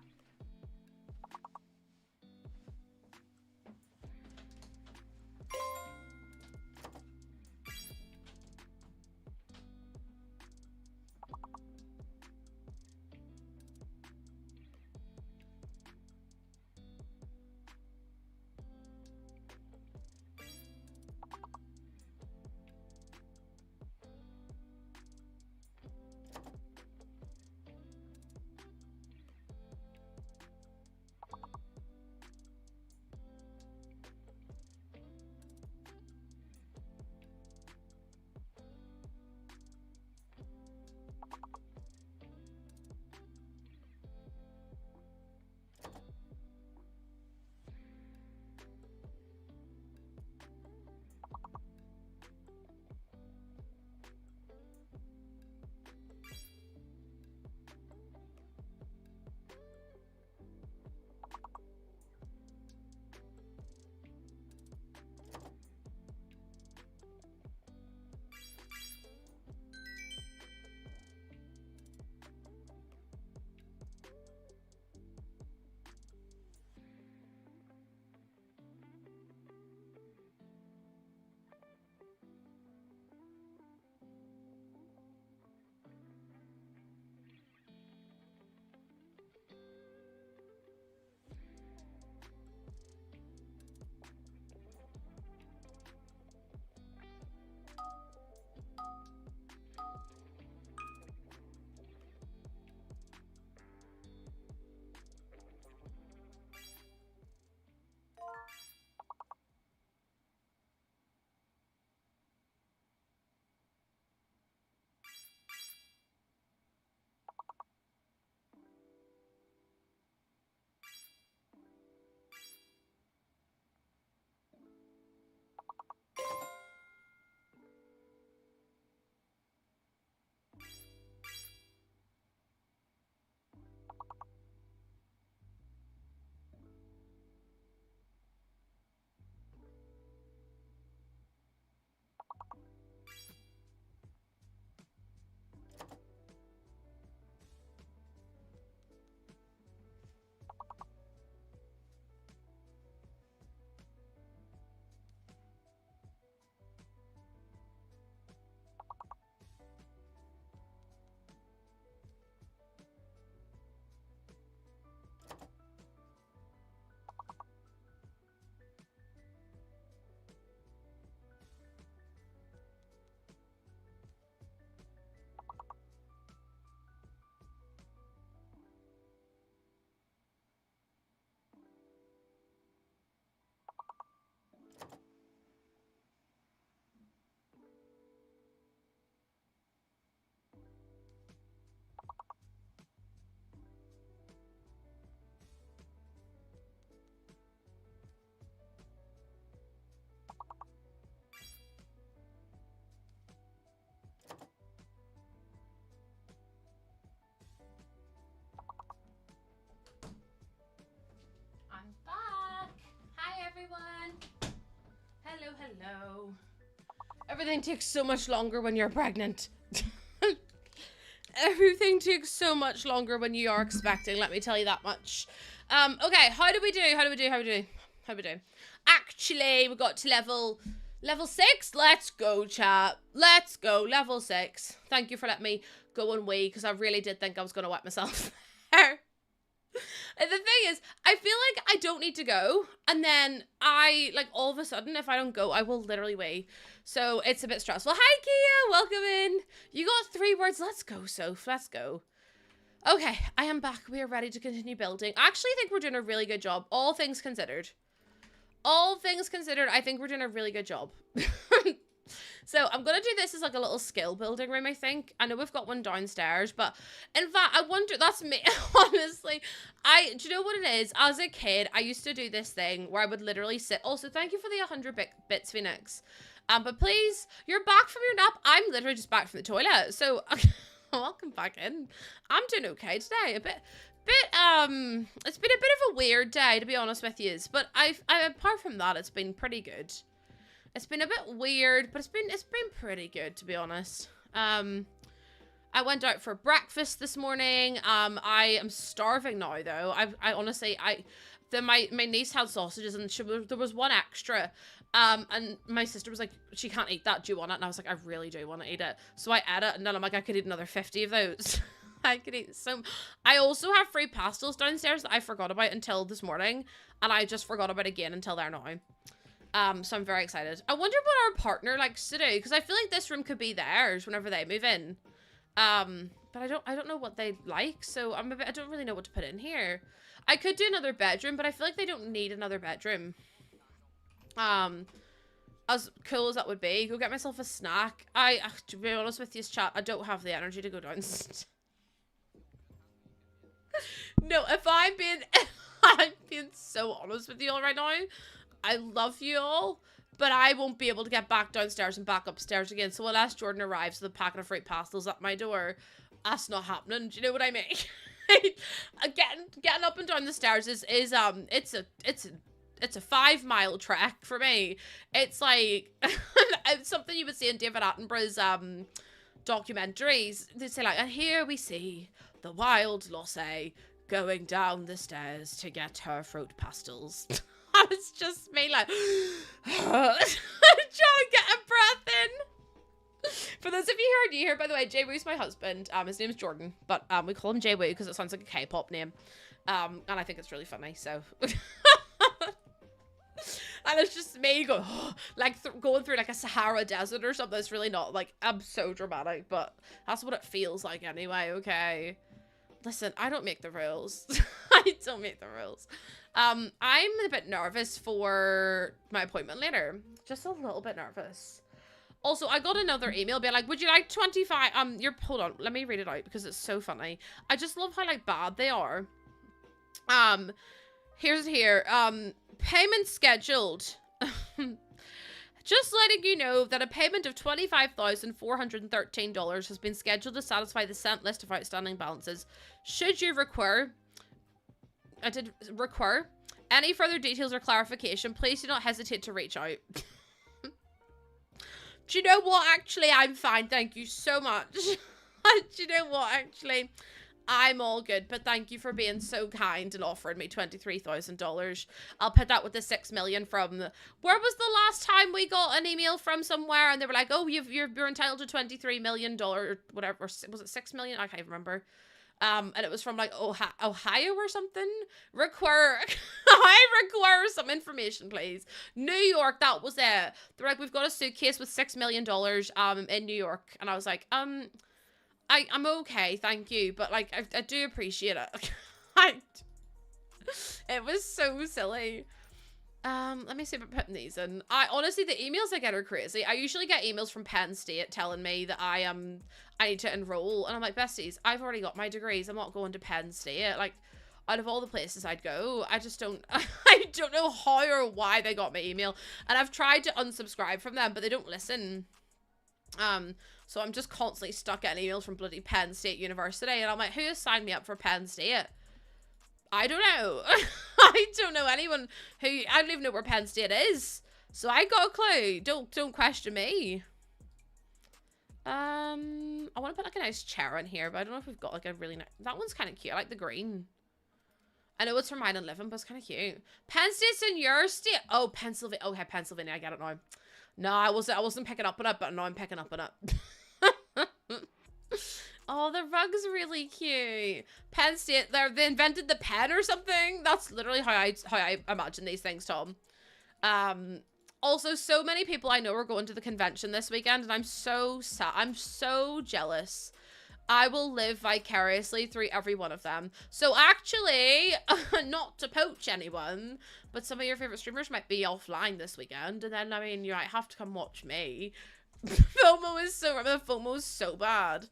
know. Everything takes so much longer when you're pregnant. Everything takes so much longer when you are expecting, let me tell you that much. Okay, how do we do? Actually, we got to level 6. Let's go, chat. Let's go, level 6. Thank you for letting me go and wee, because I really did think I was going to wet myself. And the thing is, I feel like I don't need to go, and then all of a sudden, if I don't go, I will literally wee. So it's a bit stressful. Hi, Kia, welcome in. You got 3 words. Let's go, Soph. Let's go. Okay, I am back. We are ready to continue building. I actually think we're doing a really good job, all things considered. All things considered, I think we're doing a really good job. So I'm going to do this as like a little skill building room, I think. I know we've got one downstairs, but in fact, I wonder, that's me, honestly. Do you know what it is? As a kid, I used to do this thing where I would literally sit. Also, thank you for the 100 bits, Phoenix. But please, you're back from your nap. I'm literally just back from the toilet. So, welcome back in. I'm doing okay today. It's been a bit of a weird day, to be honest with you. But apart from that, it's been pretty good. It's been a bit weird, but it's been pretty good, to be honest. I went out for breakfast this morning. I am starving now, though. I honestly, my niece had sausages, and there was one extra. And my sister was like, she can't eat that. Do you want it? And I was like, I really do want to eat it. So I ate it, and then I'm like, I could eat another 50 of those. I could eat some. I also have free pastels downstairs that I forgot about until this morning, and I just forgot about again until there now. So I'm very excited. I wonder what our partner likes to do, because I feel like this room could be theirs whenever they move in. But I don't know what they like, so I don't really know what to put in here. I could do another bedroom, but I feel like they don't need another bedroom. As cool as that would be, go get myself a snack. To be honest with you, chat, I don't have the energy to go downstairs. No, if I'm being so honest with you all right now, I love you all, but I won't be able to get back downstairs and back upstairs again. So unless Jordan arrives with a packet of fruit pastels at my door, that's not happening. Do you know what I mean? Getting up and down the stairs is it's a 5-mile trek for me. It's like it's something you would see in David Attenborough's documentaries. They say like, and here we see the wild Lossie going down the stairs to get her fruit pastels. It's just me like trying to get a breath in. For those of you who are new here, by the way, Jay Woo's my husband. His name's Jordan, but we call him Jay Woo because it sounds like a K-pop name. And I think it's really funny, so. And it's just me going, going through like a Sahara desert or something. It's really not like, I'm so dramatic, but that's what it feels like anyway, okay? Listen, I don't make the rules. I don't make the rules. I'm a bit nervous for my appointment later. Just a little bit nervous. Also, I got another email being like, would you like 25? Hold on, let me read it out because it's so funny. I just love how like bad they are. Here's here. Payment scheduled. Just letting you know that a payment of $25,413 has been scheduled to satisfy the sent list of outstanding balances. Should you require any further details or clarification, please do not hesitate to reach out. Do you know what? Actually, I'm fine. Thank you so much. Do you know what? Actually, I'm all good, but thank you for being so kind and offering me $23,000. I'll put that with the $6 million from the, where was the last time we got an email from somewhere and they were like, oh, you're entitled to $23 million or whatever. Was it $6 million? I can't remember. And it was from like Ohio or something. I require some information, please. New York, that was it. They're like, we've got a suitcase with $6 million in New York. And I was like, I'm okay, thank you, but like I do appreciate it. It was so silly. Let me see if I'm putting these in. Honestly, the emails I get are crazy. I usually get emails from Penn State telling me that I need to enroll, and I'm like, besties, I've already got my degrees. I'm not going to Penn State. Like, out of all the places I'd go, I don't know how or why they got my email, and I've tried to unsubscribe from them, but they don't listen. So I'm just constantly stuck getting emails from bloody Penn State University, and I'm like, who has signed me up for Penn State? I don't know. I don't know anyone I don't even know where Penn State is. So I got a clue. Don't question me. I want to put like a nice chair in here, but I don't know if we've got like a really nice... That one's kind of cute. I like the green. I know it's from Mine and Living, but it's kind of cute. Penn State's in your state. Oh, Pennsylvania. Okay, Pennsylvania. I get it now. No, I wasn't picking up on it, but now I'm picking up on it. Oh, the rug's really cute. Penn State, they invented the pen or something. That's literally how I imagine these things, Tom. Also, so many people I know are going to the convention this weekend, and I'm so sad. I'm so jealous. I will live vicariously through every one of them. So actually, not to poach anyone, but some of your favorite streamers might be offline this weekend, and then, I mean, you might have to come watch me. FOMO is so bad.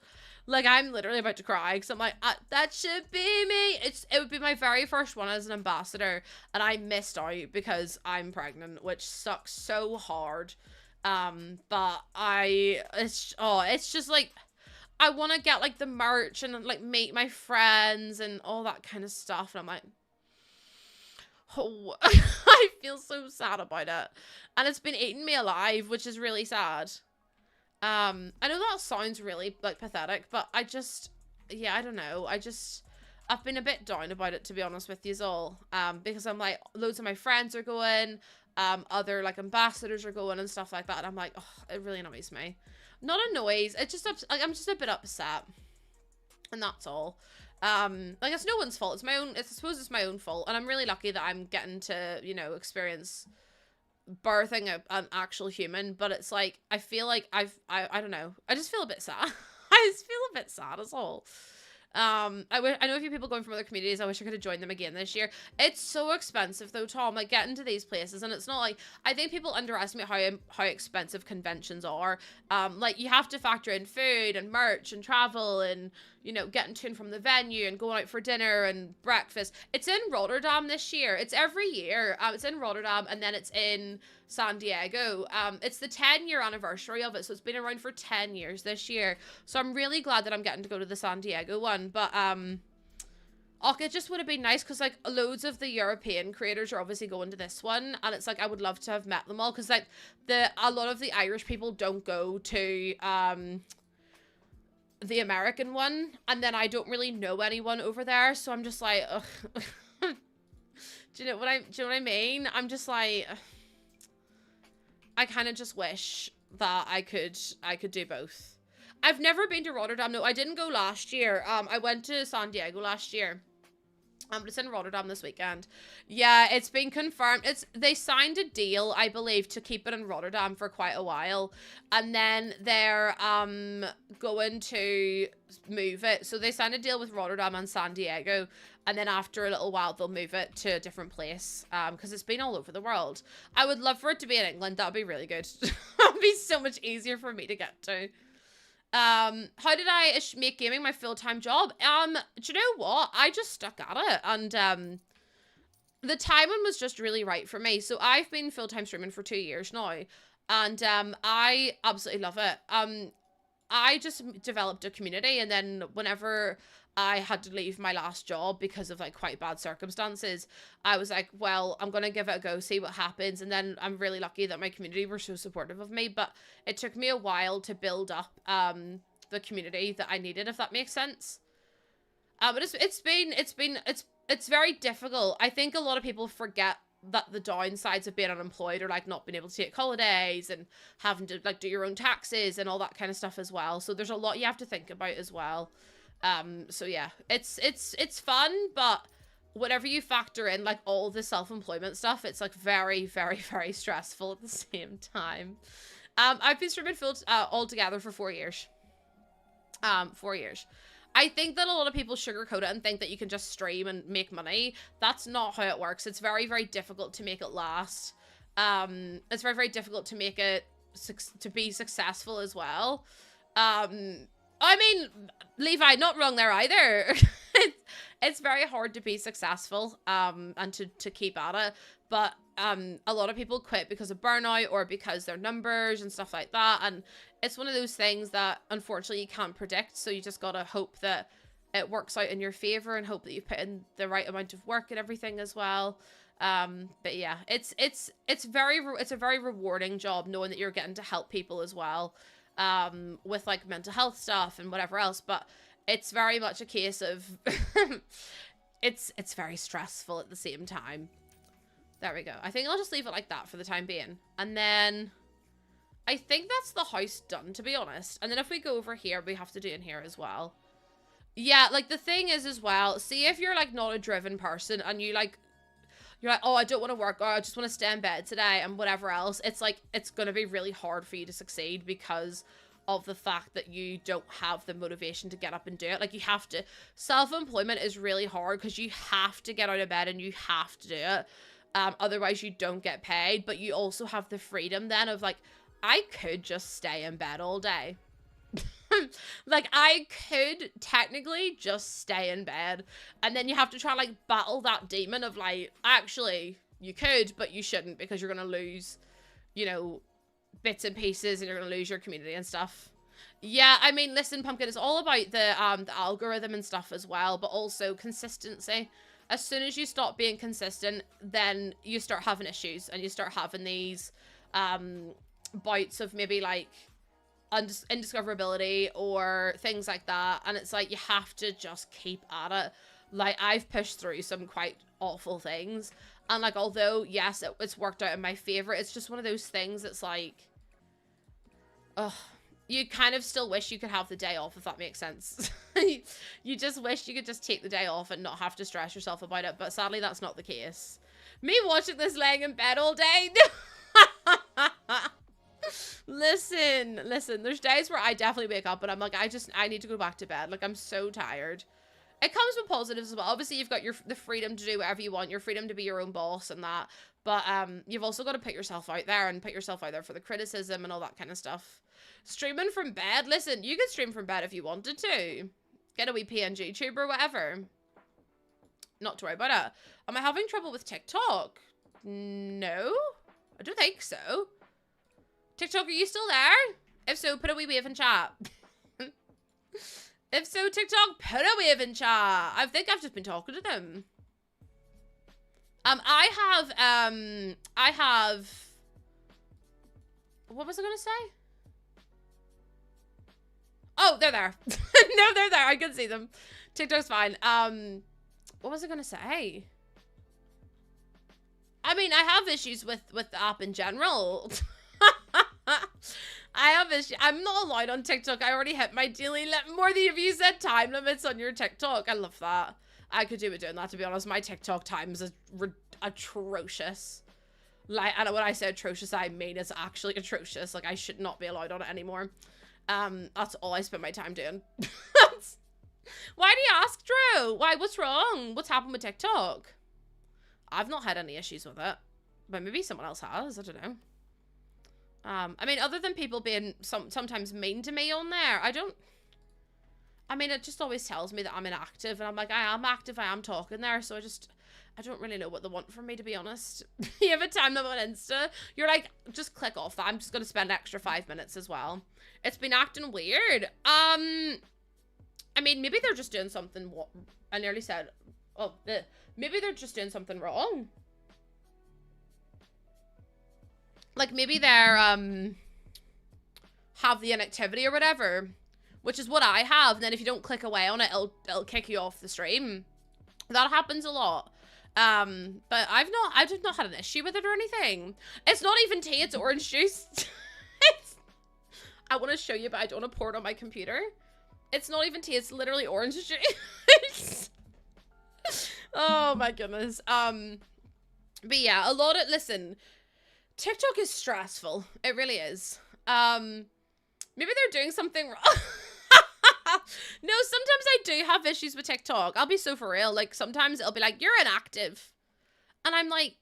Like, I'm literally about to cry because I'm like, that should be me. It would be my very first one as an ambassador, and I missed out because I'm pregnant, which sucks so hard. But it's just like, I want to get like the merch and like meet my friends and all that kind of stuff, and I'm like, oh, I feel so sad about it, and it's been eating me alive, which is really sad. I know that sounds really like pathetic, but I don't know. I've been a bit down about it, to be honest with you all. Because I'm like, loads of my friends are going, other like ambassadors are going and stuff like that. And I'm like, oh, it really annoys me. Not annoys. It's just, like, I'm just a bit upset. And that's all. Like, it's no one's fault. It's my own, I suppose it's my own fault. And I'm really lucky that I'm getting to, you know, experience birthing an actual human, but it's like, I feel like I don't know, I just feel a bit sad. I just feel a bit sad as all. I know a few people going from other communities. I wish I could have joined them again this year. It's so expensive though, Tom, like getting to these places, and it's not like, I think people underestimate how expensive conventions are. Like, you have to factor in food and merch and travel and, you know, getting to and from the venue and going out for dinner and breakfast. It's in Rotterdam this year. It's every year. It's in Rotterdam, and then it's in San Diego. It's the 10-year anniversary of it, so it's been around for 10 years this year. So I'm really glad that I'm getting to go to the San Diego one. But it just would have been nice because like loads of the European creators are obviously going to this one, and it's like I would love to have met them all, because like a lot of the Irish people don't go to the American one, and then I don't really know anyone over there, so I'm just like, ugh. do you know what I mean? I'm just like, I kind of just wish that I could do both. I've never been to Rotterdam. No, I didn't go last year. I went to San Diego last year. But it's in Rotterdam this weekend. Yeah, it's been confirmed. They signed a deal, I believe, to keep it in Rotterdam for quite a while. And then they're going to move it. So they signed a deal with Rotterdam and San Diego. And then after a little while, they'll move it to a different place. Because it's been all over the world. I would love for it to be in England. That would be really good. It would be so much easier for me to get to. How did I make gaming my full-time job? Do you know what? I just stuck at it, and the timing was just really right for me. So I've been full-time streaming for 2 years now, and I absolutely love it. I just developed a community, and then whenever I had to leave my last job because of like quite bad circumstances, I was like, well, I'm gonna give it a go, see what happens. And then I'm really lucky that my community were so supportive of me, but it took me a while to build up the community that I needed, if that makes sense. But it's very difficult. I think a lot of people forget that the downsides of being unemployed are like not being able to take holidays and having to like do your own taxes and all that kind of stuff as well. So there's a lot you have to think about as well. So yeah, it's fun, but whatever you factor in, like all the self-employment stuff, it's like very, very, very stressful at the same time. I've been streaming all together for 4 years. 4 years. I think that a lot of people sugarcoat it and think that you can just stream and make money. That's not how it works. It's very, very difficult to make it last. It's very, very difficult to make it to be successful as well. I mean, Levi, not wrong there either. It's very hard to be successful and to keep at it. But a lot of people quit because of burnout or because their numbers and stuff like that. And it's one of those things that unfortunately you can't predict. So you just got to hope that it works out in your favor and hope that you put in the right amount of work and everything as well. But yeah, it's a very rewarding job knowing that you're getting to help people as well, with like mental health stuff and whatever else. But it's very much a case of it's very stressful at the same time. There we go. I think I'll just leave it like that for the time being. And then I think that's the house done, to be honest. And then if we go over here, we have to do in here as well. Yeah, like the thing is as well, see if you're like not a driven person and you're like, oh, I don't want to work, or I just want to stay in bed today and whatever else. It's like, it's going to be really hard for you to succeed because of the fact that you don't have the motivation to get up and do it. Like you have to, self-employment is really hard because you have to get out of bed and you have to do it. Otherwise you don't get paid, but you also have the freedom then of like, I could just stay in bed all day. Like I could technically just stay in bed, and then you have to try like battle that demon of like, actually you could, but you shouldn't because you're gonna lose, you know, bits and pieces, and you're gonna lose your community and stuff. Yeah, I mean, listen, Pumpkin, it's all about the algorithm and stuff as well, but also consistency. As soon as you stop being consistent, then you start having issues, and you start having these bouts of maybe like indiscoverability or things like that. And it's like, you have to just keep at it. Like I've pushed through some quite awful things, and like, although yes, it's worked out in my favor, it's just one of those things that's like, ugh, you kind of still wish you could have the day off, if that makes sense. You just wish you could just take the day off and not have to stress yourself about it, but sadly that's not the case. Me watching this laying in bed all day. Listen, there's days where I definitely wake up and I'm like, I need to go back to bed. Like, I'm so tired. It comes with positives as well. Obviously, you've got the freedom to do whatever you want, your freedom to be your own boss and that. But you've also got to put yourself out there and put yourself out there for the criticism and all that kind of stuff. Streaming from bed. Listen, you could stream from bed if you wanted to. Get a wee PNG tube or whatever. Not to worry about it. Am I having trouble with TikTok? No, I don't think so. TikTok, are you still there? If so, put a wee wave in chat. If so, TikTok, put a wave in chat. I think I've just been talking to them. I have, what was I gonna say? Oh, they're there. No, they're there. I can see them. TikTok's fine. What was I gonna say? I mean, I have issues with the app in general. I have issues. I'm not allowed on TikTok. I already hit my daily limit. More than you said time limits on your TikTok. I love that. I could do with doing that, to be honest. My TikTok times is atrocious. Like, and when I say atrocious, I mean it's actually atrocious. Like, I should not be allowed on it anymore. That's all I spend my time doing. Why do you ask, Drew? Why? What's wrong? What's happened with TikTok? I've not had any issues with it, but maybe someone else has. I don't know. I mean, other than people being sometimes mean to me on there, I mean, it just always tells me that I'm inactive, and I'm like, I am active, I am talking there, so I don't really know what they want from me, to be honest. You have a time limit on Insta, you're like, just click off that. I'm just going to spend an extra 5 minutes as well. It's been acting weird. I mean, maybe they're just doing something, I nearly said, maybe they're just doing something wrong. Like, maybe they're, have the inactivity or whatever, which is what I have. And then if you don't click away on it, it'll kick you off the stream. That happens a lot. But I've just not had an issue with it or anything. It's not even tea, it's orange juice. I want to show you, but I don't want to pour it on my computer. It's not even tea, it's literally orange juice. Oh my goodness. But yeah, listen, TikTok is stressful. It really is. Maybe they're doing something wrong. No, sometimes I do have issues with TikTok. I'll be so for real. Like, sometimes it'll be like, you're inactive. And I'm like,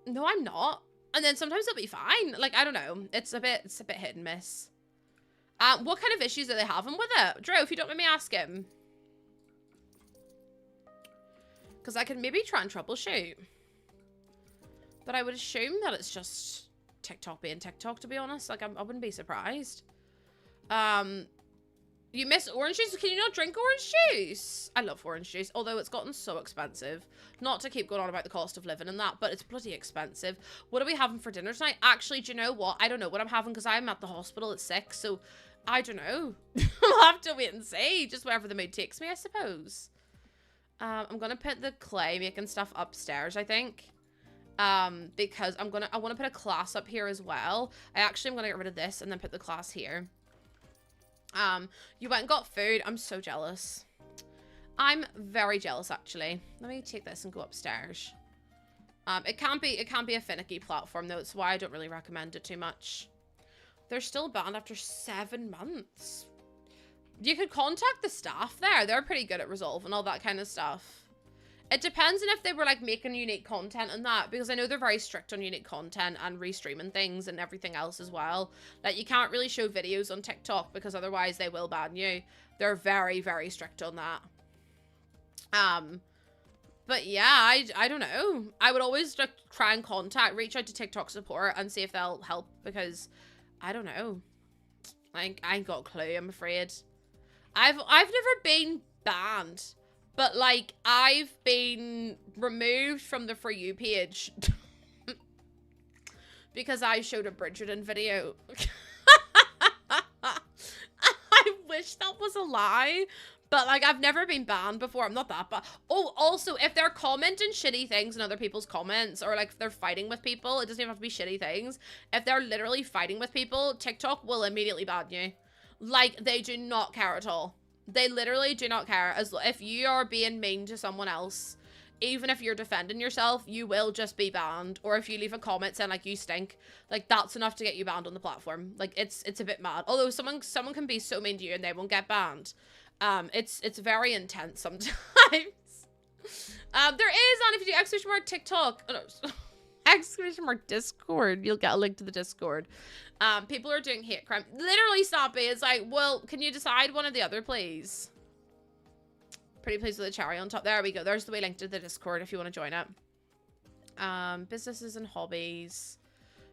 no, I'm not. And then sometimes it'll be fine. Like, I don't know. It's a bit hit and miss. What kind of issues are they having with it? Drew, if you don't let me ask him. Because I can maybe try and troubleshoot. But I would assume that it's just TikTok being TikTok, to be honest. Like, I wouldn't be surprised. You miss orange juice? Can you not drink orange juice? I love orange juice, although it's gotten so expensive. Not to keep going on about the cost of living and that, but it's bloody expensive. What are we having for dinner tonight? Actually, do you know what? I don't know what I'm having because I'm at the hospital at 6, so I don't know. I'll have to wait and see, just wherever the mood takes me, I suppose. I'm gonna put the clay making stuff upstairs, I think. Because I want to put a class up here as well. I actually am gonna get rid of this and then put the class here. You went and got food. I'm so jealous. I'm very jealous, actually. Let me take this and go upstairs. It can't be a finicky platform, though. It's why I don't really recommend it too much. They're still banned after 7 months. You could contact the staff there. They're pretty good at resolving all that kind of stuff. It depends on if they were, like, making unique content and that, because I know they're very strict on unique content and restreaming things and everything else as well. Like, you can't really show videos on TikTok because otherwise they will ban you. They're very, very strict on that. But yeah, I don't know. I would always like, try and reach out to TikTok support and see if they'll help because I don't know. Like, I ain't got a clue, I'm afraid. I've never been banned. But, like, I've been removed from the For You page because I showed a Bridgerton video. I wish that was a lie. But, like, I've never been banned before. I'm not that bad. Oh, also, if they're commenting shitty things in other people's comments or, like, if they're fighting with people, it doesn't even have to be shitty things. If they're literally fighting with people, TikTok will immediately ban you. Like, they do not care at all. They literally do not care. As if you are being mean to someone else, even if you're defending yourself, you will just be banned. Or if you leave a comment saying like you stink, like that's enough to get you banned on the platform. Like it's a bit mad. Although someone can be so mean to you and they won't get banned. It's very intense sometimes. There is on if you do exclamation mark TikTok. Oh, no. Exclamation mark Discord. You'll get a link to the Discord. People are doing hate crime. Literally, Snappy. It's like, well, can you decide one or the other, please? Pretty please with a cherry on top. There we go. There's the way link to the Discord if you want to join it. Businesses and hobbies.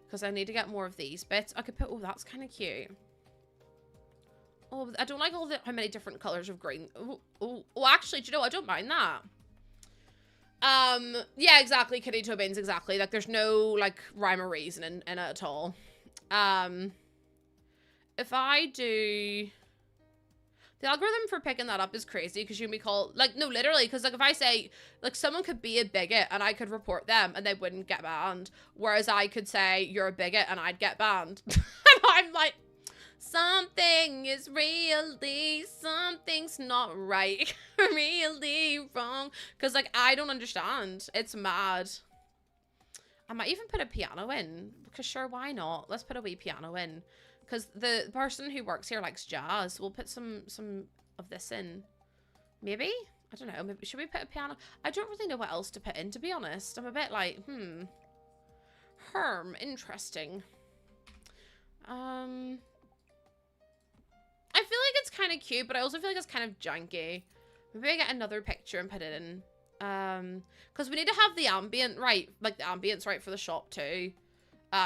Because I need to get more of these bits. I could put, oh, that's kind of cute. Oh, I don't like how many different colors of green. Oh, actually, do you know, I don't mind that. Yeah, exactly, Kitty Tobins, exactly. Like, there's no, like, rhyme or reason in it at all. If I do... The algorithm for picking that up is crazy, because you can be called... Like, no, literally, because, like, if I say... Like, someone could be a bigot, and I could report them, and they wouldn't get banned. Whereas I could say, you're a bigot, and I'd get banned. And I'm like... Something is something's not right. Really wrong. Because, like, I don't understand. It's mad. I might even put a piano in. Because, sure, why not? Let's put a wee piano in. Because the person who works here likes jazz. We'll put some of this in. Maybe? I don't know. Maybe, should we put a piano? I don't really know what else to put in, to be honest. I'm a bit like, interesting. I feel like it's kind of cute, but I also feel like it's kind of janky. Maybe I get another picture and put it in. Because we need to have the ambient right, like the ambience right for the shop too.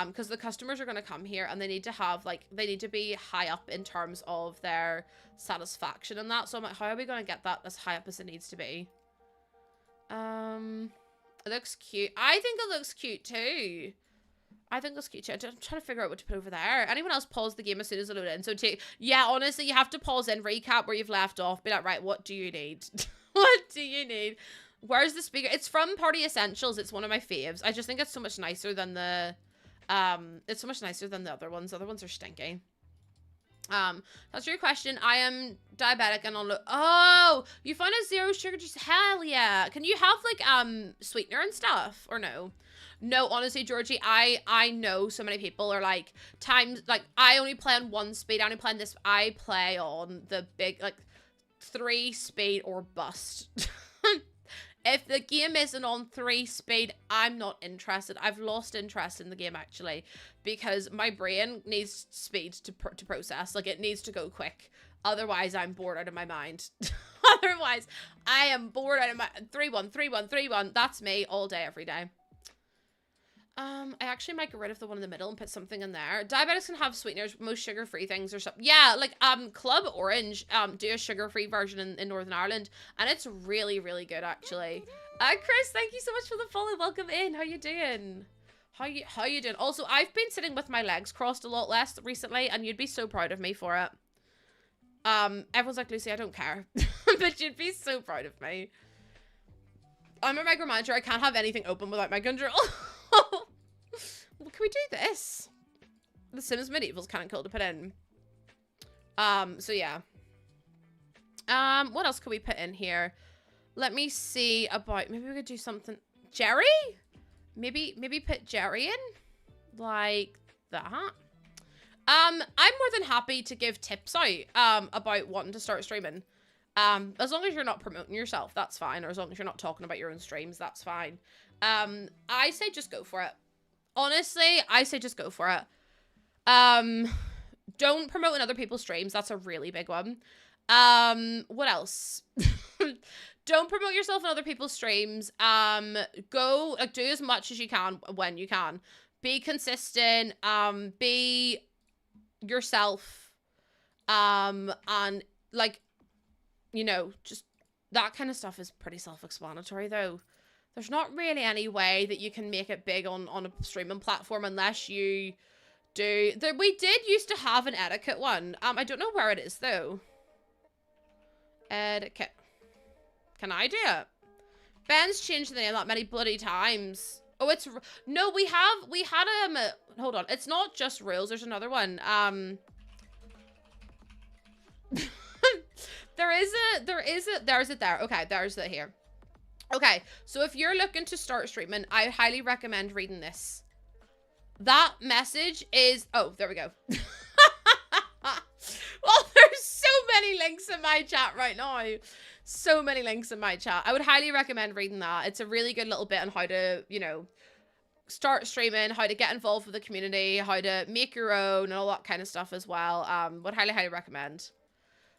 Because the customers are going to come here and they need to have, like, they need to be high up in terms of their satisfaction and that. So I'm like, how are we going to get that as high up as it needs to be? It looks cute. I think it looks cute too. I think that's cute too. I'm trying to figure out what to put over there. Anyone else pause the game as soon as I load in? So yeah, honestly, you have to pause in, recap where you've left off. Be like, right, what do you need? What do you need? Where's the speaker? It's from Party Essentials. It's one of my faves. I just think it's so much nicer than the, it's so much nicer than the other ones. The other ones are stinky. That's your question. I am diabetic and on oh, you found a zero sugar juice? Hell yeah. Can you have like sweetener and stuff or no? No, honestly, Georgie, I know so many people are like times, like I only play on 1 speed. I only play on this. I play on the big, like 3 speed or bust. If the game isn't on 3 speed, I'm not interested. I've lost interest in the game actually because my brain needs speed to process. Like it needs to go quick. Otherwise, I'm bored out of my mind. Otherwise, I am bored out of my 3-1, 3-1, 3-1. That's me all day, every day. I actually might get rid of the one in the middle and put something in there. Diabetics can have sweeteners, most sugar-free things or something. Yeah, like, Club Orange, do a sugar-free version in Northern Ireland, and it's really, really good, actually. Chris, thank you so much for the follow. Welcome in. How you doing? How you doing? Also, I've been sitting with my legs crossed a lot less recently, and you'd be so proud of me for it. Everyone's like, Lucy, I don't care. But you'd be so proud of me. I'm a micromanager. I can't have anything open without my control. Well, can we do this? The Sims Medieval's kind of cool to put in. So yeah. What else could we put in here? Let me see about, maybe we could do something. Jerry? Maybe put Jerry in? Like that. I'm more than happy to give tips out, about wanting to start streaming. As long as you're not promoting yourself, that's fine. Or as long as you're not talking about your own streams, that's fine. I say just go for it. Honestly, I say just go for it. Don't promote in other people's streams. That's a really big one. What else? Don't promote yourself in other people's streams. Go, like, do as much as you can when you can. Be consistent. Be yourself. And, like, you know, just that kind of stuff is pretty self-explanatory, though. There's not really any way that you can make it big on a streaming platform unless you do. We did used to have an etiquette one. I don't know where it is, though. Etiquette. Can I do it? Ben's changed the name that many bloody times. Oh, it's... No, we had, hold on. It's not just rules. There's another one. There's it there. Okay, there's it here. Okay, so if you're looking to start streaming, I highly recommend reading this. That message is... Oh, there we go. Well, there's so many links in my chat right now. So many links in my chat. I would highly recommend reading that. It's a really good little bit on how to, you know, start streaming, how to get involved with the community, how to make your own, and all that kind of stuff as well. Would highly recommend.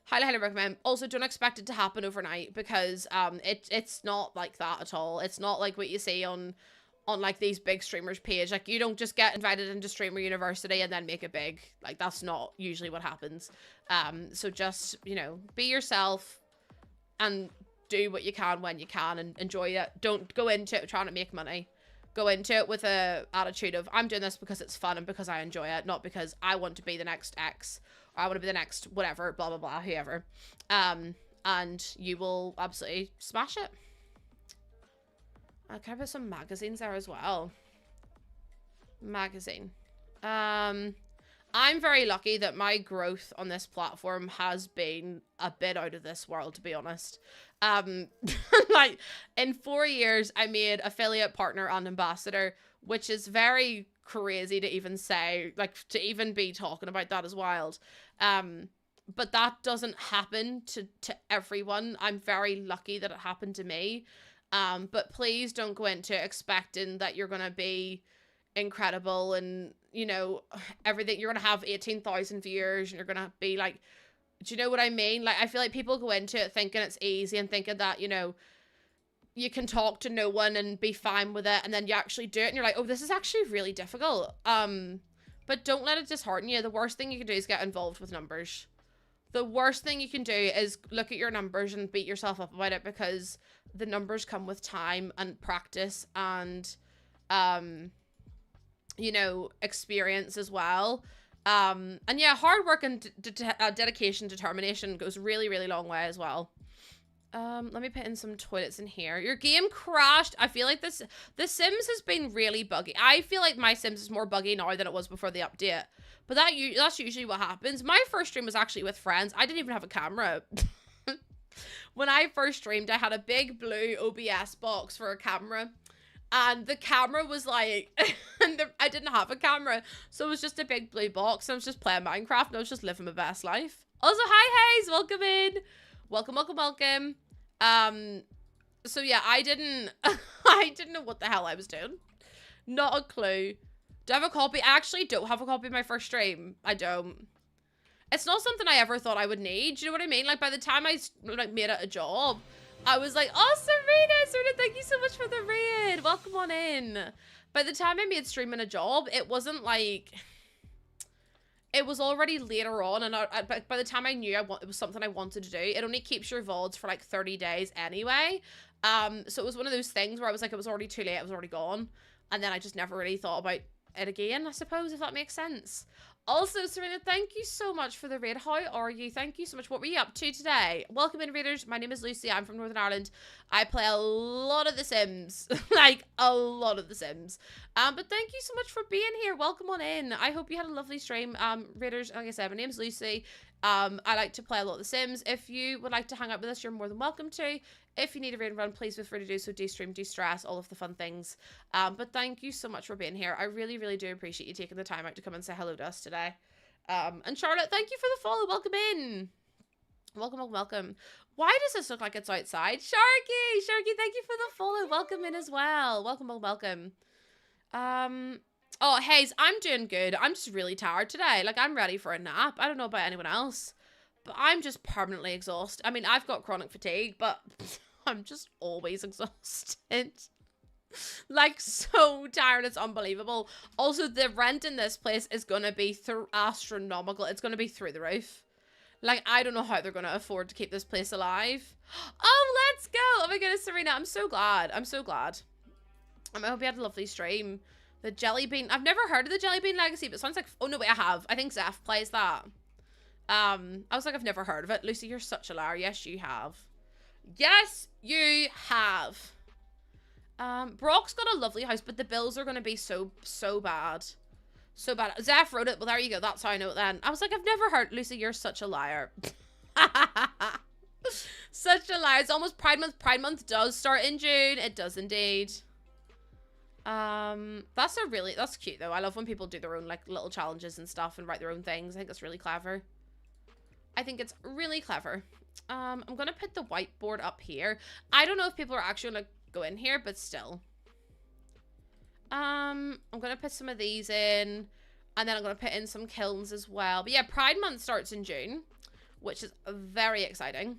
Highly recommend. Also, don't expect it to happen overnight because it's not like that at all. It's not like what you see on like these big streamers page. Like, you don't just get invited into streamer university and then make it big. Like, that's not usually what happens. So just, you know, be yourself and do what you can when you can and enjoy it. Don't go into it trying to make money. Go into it with a attitude of, I'm doing this because it's fun and because I enjoy it, not because I want to be the next X. I want to be the next whatever, blah, blah, blah, whoever. And you will absolutely smash it. Can I put some magazines there as well? Magazine. I'm very lucky that my growth on this platform has been a bit out of this world, to be honest. Like, in 4 years, I made affiliate, partner, and ambassador, which is very crazy to even say, like, to even be talking about that is wild. But that doesn't happen to everyone. I'm very lucky that it happened to me. But please don't go into expecting that you're gonna be incredible and, you know, everything. You're gonna have 18,000 viewers and you're gonna be like, do you know what I mean? Like, I feel like people go into it thinking it's easy and thinking that, you know, you can talk to no one and be fine with it, and then you actually do it and you're like, oh, this is actually really difficult. But don't let it dishearten you. The worst thing you can do is get involved with numbers. The worst thing you can do is look at your numbers and beat yourself up about it, because the numbers come with time and practice and, you know, experience as well. And yeah, hard work and dedication, determination goes really, really long way as well. Let me put in some toilets in here. Your game crashed. I feel like The Sims has been really buggy. I feel like my Sims is more buggy now than it was before the update. But that's usually what happens. My first stream was actually with friends. I didn't even have a camera. When I first streamed, I had a big blue OBS box for a camera. And the camera was like... I didn't have a camera. So it was just a big blue box. I was just playing Minecraft and I was just living my best life. Also, hi, Hayes. Welcome in. Welcome, welcome, welcome. So yeah, I didn't know what the hell I was doing. Not a clue. Do I have a copy? I actually don't have a copy of my first stream. I don't. It's not something I ever thought I would need. Do you know what I mean? Like, by the time I like made it a job, I was like, oh, Serena, thank you so much for the raid. Welcome on in. by the time I made streaming a job, it wasn't like, it was already later on, and by the time I knew it was something I wanted to do, it only keeps your VODs for like 30 days anyway. So it was one of those things where I was like, it was already too late, it was already gone. And then I just never really thought about it again, I suppose, if that makes sense. Also, Serena, thank you so much for the raid. How are you? Thank you so much. What were you up to today? Welcome in, raiders. My name is Lucy. I'm from Northern Ireland. I play a lot of The Sims. Like, a lot of The Sims. But thank you so much for being here. Welcome on in. I hope you had a lovely stream. Raiders, like I said, my name's Lucy. I like to play a lot of The Sims. If you would like to hang out with us, you're more than welcome to. If you need a raid and run, please feel free to do so. Do stream, do stress, all of the fun things. But thank you so much for being here. I really, really do appreciate you taking the time out to come and say hello to us today. And Charlotte, thank you for the follow. Welcome in. Welcome, welcome, welcome. Why does this look like it's outside? Sharky, thank you for the follow. Welcome in as well. Welcome, welcome. Oh, Hayes, I'm doing good. I'm just really tired today. Like, I'm ready for a nap. I don't know about anyone else, but I'm just permanently exhausted. I mean, I've got chronic fatigue, but I'm just always exhausted. Like, so tired, it's unbelievable. Also, the rent in this place is gonna be astronomical. It's gonna be through the roof. Like, I don't know how they're gonna afford to keep this place alive. Oh, let's go! Oh my goodness, Serena, I'm so glad. I'm so glad. I hope you had a lovely stream. The Jelly Bean, I've never heard of the Jelly Bean Legacy, but it sounds like, oh no, wait, I have. I think Zeph plays that. I was like, I've never heard of it. Lucy, you're such a liar. Yes, you have. Yes, you have. Brock's got a lovely house, but the bills are going to be so bad. So bad. Zeph wrote it. Well, there you go. That's how I know it then. I was like, I've never heard. Lucy, you're such a liar. Such a liar. It's almost Pride Month. Pride Month does start in June. It does indeed. That's cute though. I love when people do their own like little challenges and stuff and write their own things. I think it's really clever. I think it's really clever. I'm gonna put the whiteboard up here. I don't know if people are actually gonna go in here, but still. I'm gonna put some of these in, and then I'm gonna put in some kilns as well. But yeah, Pride Month starts in June, which is very exciting.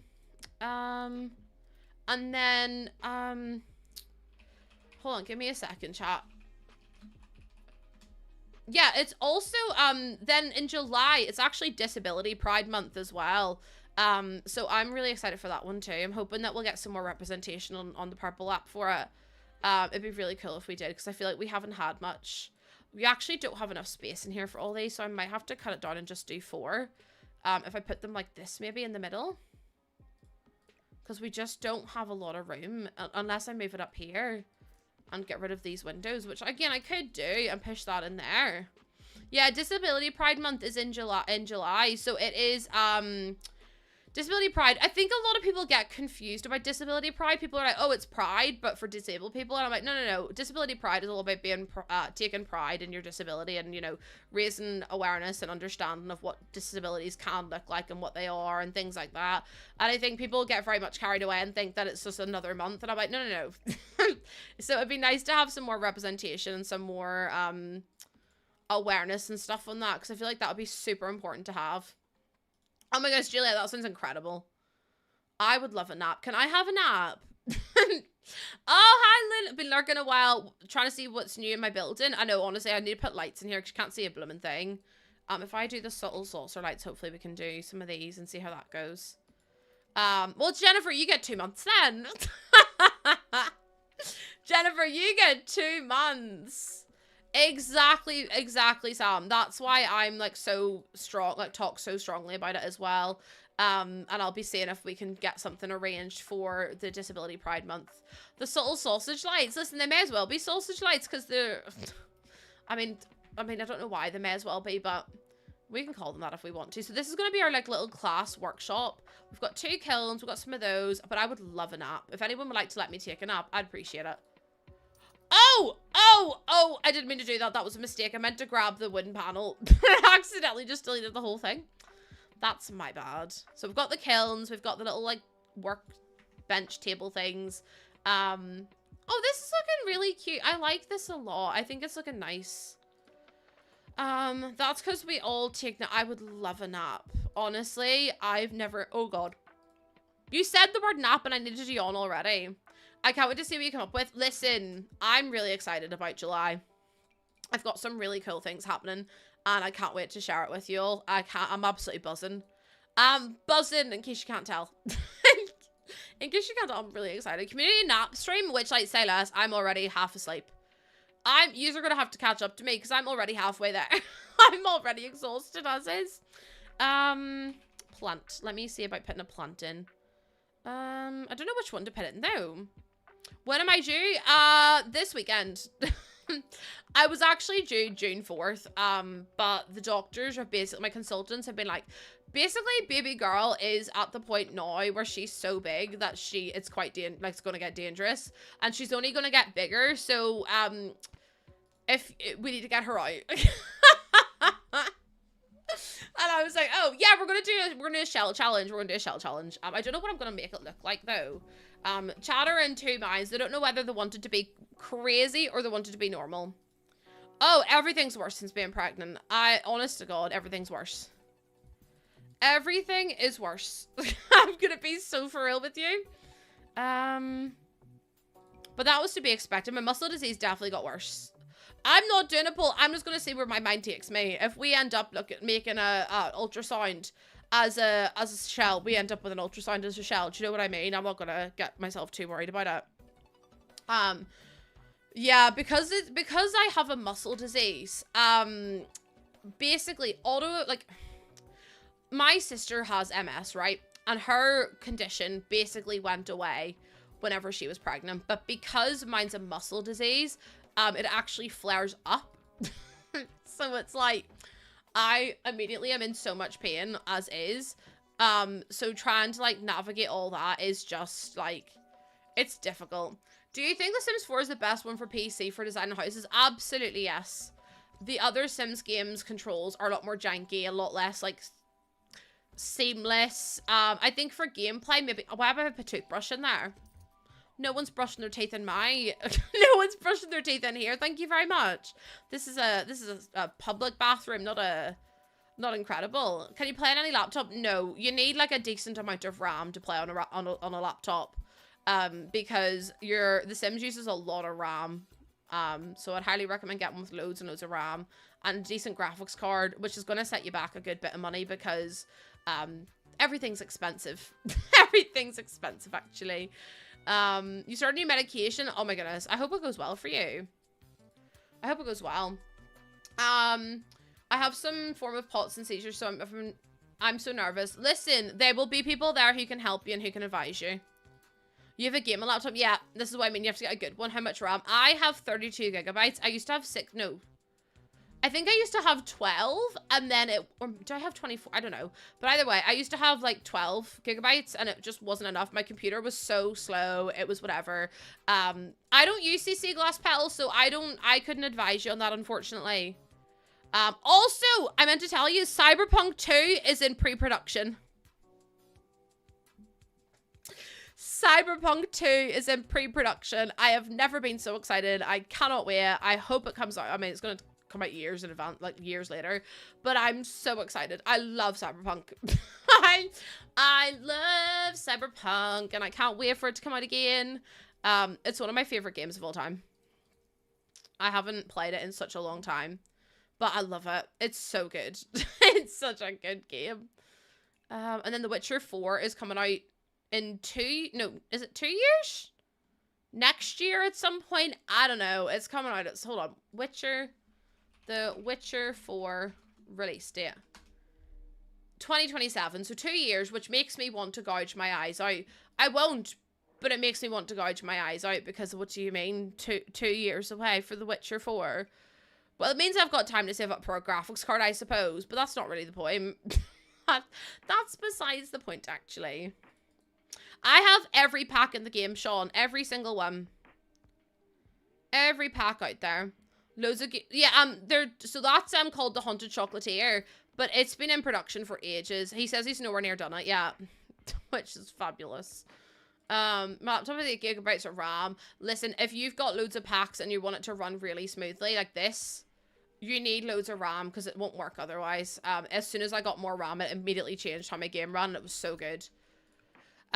And then hold on, give me a second, chat. Yeah, it's also then in July it's actually Disability Pride Month as well. So I'm really excited for that one too. I'm hoping that we'll get some more representation on the purple app for it. It'd be really cool if we did, because I feel like we haven't had much. We actually don't have enough space in here for all these, so I might have to cut it down and just do 4. If I put them like this maybe in the middle, because we just don't have a lot of room unless I move it up here and get rid of these windows, which again I could do and push that in there. Yeah, Disability Pride Month is in July, so it is Disability Pride. I think a lot of people get confused about Disability Pride. People are like, oh, it's Pride, but for disabled people. And I'm like, no. Disability Pride is all about being taking pride in your disability and, you know, raising awareness and understanding of what disabilities can look like and what they are and things like that. And I think people get very much carried away and think that it's just another month. And I'm like, no. So it'd be nice to have some more representation and some more awareness and stuff on that, because I feel like that would be super important to have. Oh my gosh, Julia, that sounds incredible. I would love a nap. Can I have a nap? Oh, hi, Lynn. I've been lurking a while, trying to see what's new in my building. I know, honestly, I need to put lights in here because you can't see a blooming thing. If I do the subtle saucer lights, hopefully we can do some of these and see how that goes. Well, Jennifer, you get 2 months then. Jennifer, you get 2 months. Exactly, Sam. That's why I'm like so strong, like talk so strongly about it as well. And I'll be seeing if we can get something arranged for the Disability Pride Month. The subtle sausage lights. Listen, they may as well be sausage lights because they're. I mean, I don't know why they may as well be, but we can call them that if we want to. So this is going to be our like little class workshop. We've got 2 kilns. We've got some of those, but I would love a nap. If anyone would like to let me take a nap, I'd appreciate it. Oh, I didn't mean to do that. That was a mistake. I meant to grab the wooden panel. I accidentally just deleted the whole thing. That's my bad. So we've got the kilns. We've got the little, like, work bench table things. Oh, this is looking really cute. I like this a lot. I think it's looking nice. That's because we all take... I would love a nap. Honestly, I've never... Oh, God. You said the word nap and I needed to yawn already. I can't wait to see what you come up with. Listen, I'm really excited about July. I've got some really cool things happening, and I can't wait to share it with you all. I'm absolutely buzzing. I'm buzzing, in case you can't tell. In case you can't tell, I'm really excited. Community nap stream, which, like, say less, I'm already half asleep. Yous are gonna have to catch up to me, because I'm already halfway there. I'm already exhausted as is. Plant. Let me see about putting a plant in. I don't know which one to put it in, though. When am I due? This weekend. I was actually due June 4th, but the doctors are basically, my consultants have been like, basically, baby girl is at the point now where she's so big that it's quite, it's going to get dangerous, and she's only going to get bigger, so, if we need to get her out. And I was like, oh, yeah, we're gonna do a shell challenge. We're gonna do a shell challenge. I don't know what I'm gonna make it look like, though. Chatter in two minds. They don't know whether they want it to be crazy or they want it to be normal. Oh, everything's worse since being pregnant. Honest to God, everything's worse. Everything is worse. I'm gonna be so for real with you. But that was to be expected. My muscle disease definitely got worse. I'm not doing a poll. I'm just going to see where my mind takes me. If we end up making a ultrasound as a shell, we end up with an ultrasound as a shell. Do you know what I mean? I'm not going to get myself too worried about it. Yeah, because I have a muscle disease, basically my sister has MS, right? And her condition basically went away whenever she was pregnant. But because mine's a muscle disease, it actually flares up. So it's like, I immediately am in so much pain as is. So trying to like navigate all that is just like, it's difficult. Do you think The Sims 4 is the best one for PC for designing houses? Absolutely yes. The other Sims games controls are a lot more janky, a lot less like seamless. I think for gameplay, maybe, why have I put a toothbrush in there? No one's brushing their teeth in no one's brushing their teeth in here. Thank you very much. This is a public bathroom, not incredible. Can you play on any laptop? No, you need like a decent amount of RAM to play on a laptop. Because The Sims uses a lot of RAM. So I'd highly recommend getting one with loads and loads of RAM and a decent graphics card, which is going to set you back a good bit of money because everything's expensive. Everything's expensive, actually. You started new medication. Oh my goodness. I hope it goes well for you. I hope it goes well. I have some form of POTS and seizures, so I'm so nervous. Listen, there will be people there who can help you and who can advise you. You have a gaming laptop? Yeah, this is what I mean. You have to get a good one. How much RAM? I have 32 gigabytes. I used to have 6. No. I think I used to have 12, and then or do I have 24? I don't know. But either way, I used to have like 12 gigabytes, and it just wasn't enough. My computer was so slow. It was whatever. I don't use CC glass petals, so I couldn't advise you on that, unfortunately. Also, I meant to tell you, Cyberpunk 2 is in pre-production. Cyberpunk 2 is in pre-production. I have never been so excited. I cannot wait. I hope it comes out. I mean, it's going to come out years in advance, like years later, but I'm so excited. I love Cyberpunk. I love Cyberpunk, and I can't wait for it to come out again. It's one of my favorite games of all time. I haven't played it in such a long time, but I love it. It's so good. It's such a good game. And then The Witcher 4 is coming out in is it 2 years? Next year at some point? I don't know. It's coming out. Hold on. The Witcher 4 release date. 2027. So 2 years, which makes me want to gouge my eyes out. I won't, but it makes me want to gouge my eyes out because what do you mean? 2 years away for The Witcher 4? Well, it means I've got time to save up for a graphics card, I suppose, but that's not really the point. That's besides the point, actually. I have every pack in the game, Sean. Every single one. Every pack out there. Loads of... Yeah, so that's called the Haunted Chocolatier, but it's been in production for ages. He says he's nowhere near done it yet, which is fabulous. My laptop with 8 gigabytes of RAM. Listen, if you've got loads of packs and you want it to run really smoothly, like this, you need loads of RAM because it won't work otherwise. As soon as I got more RAM, it immediately changed how my game ran. It was so good.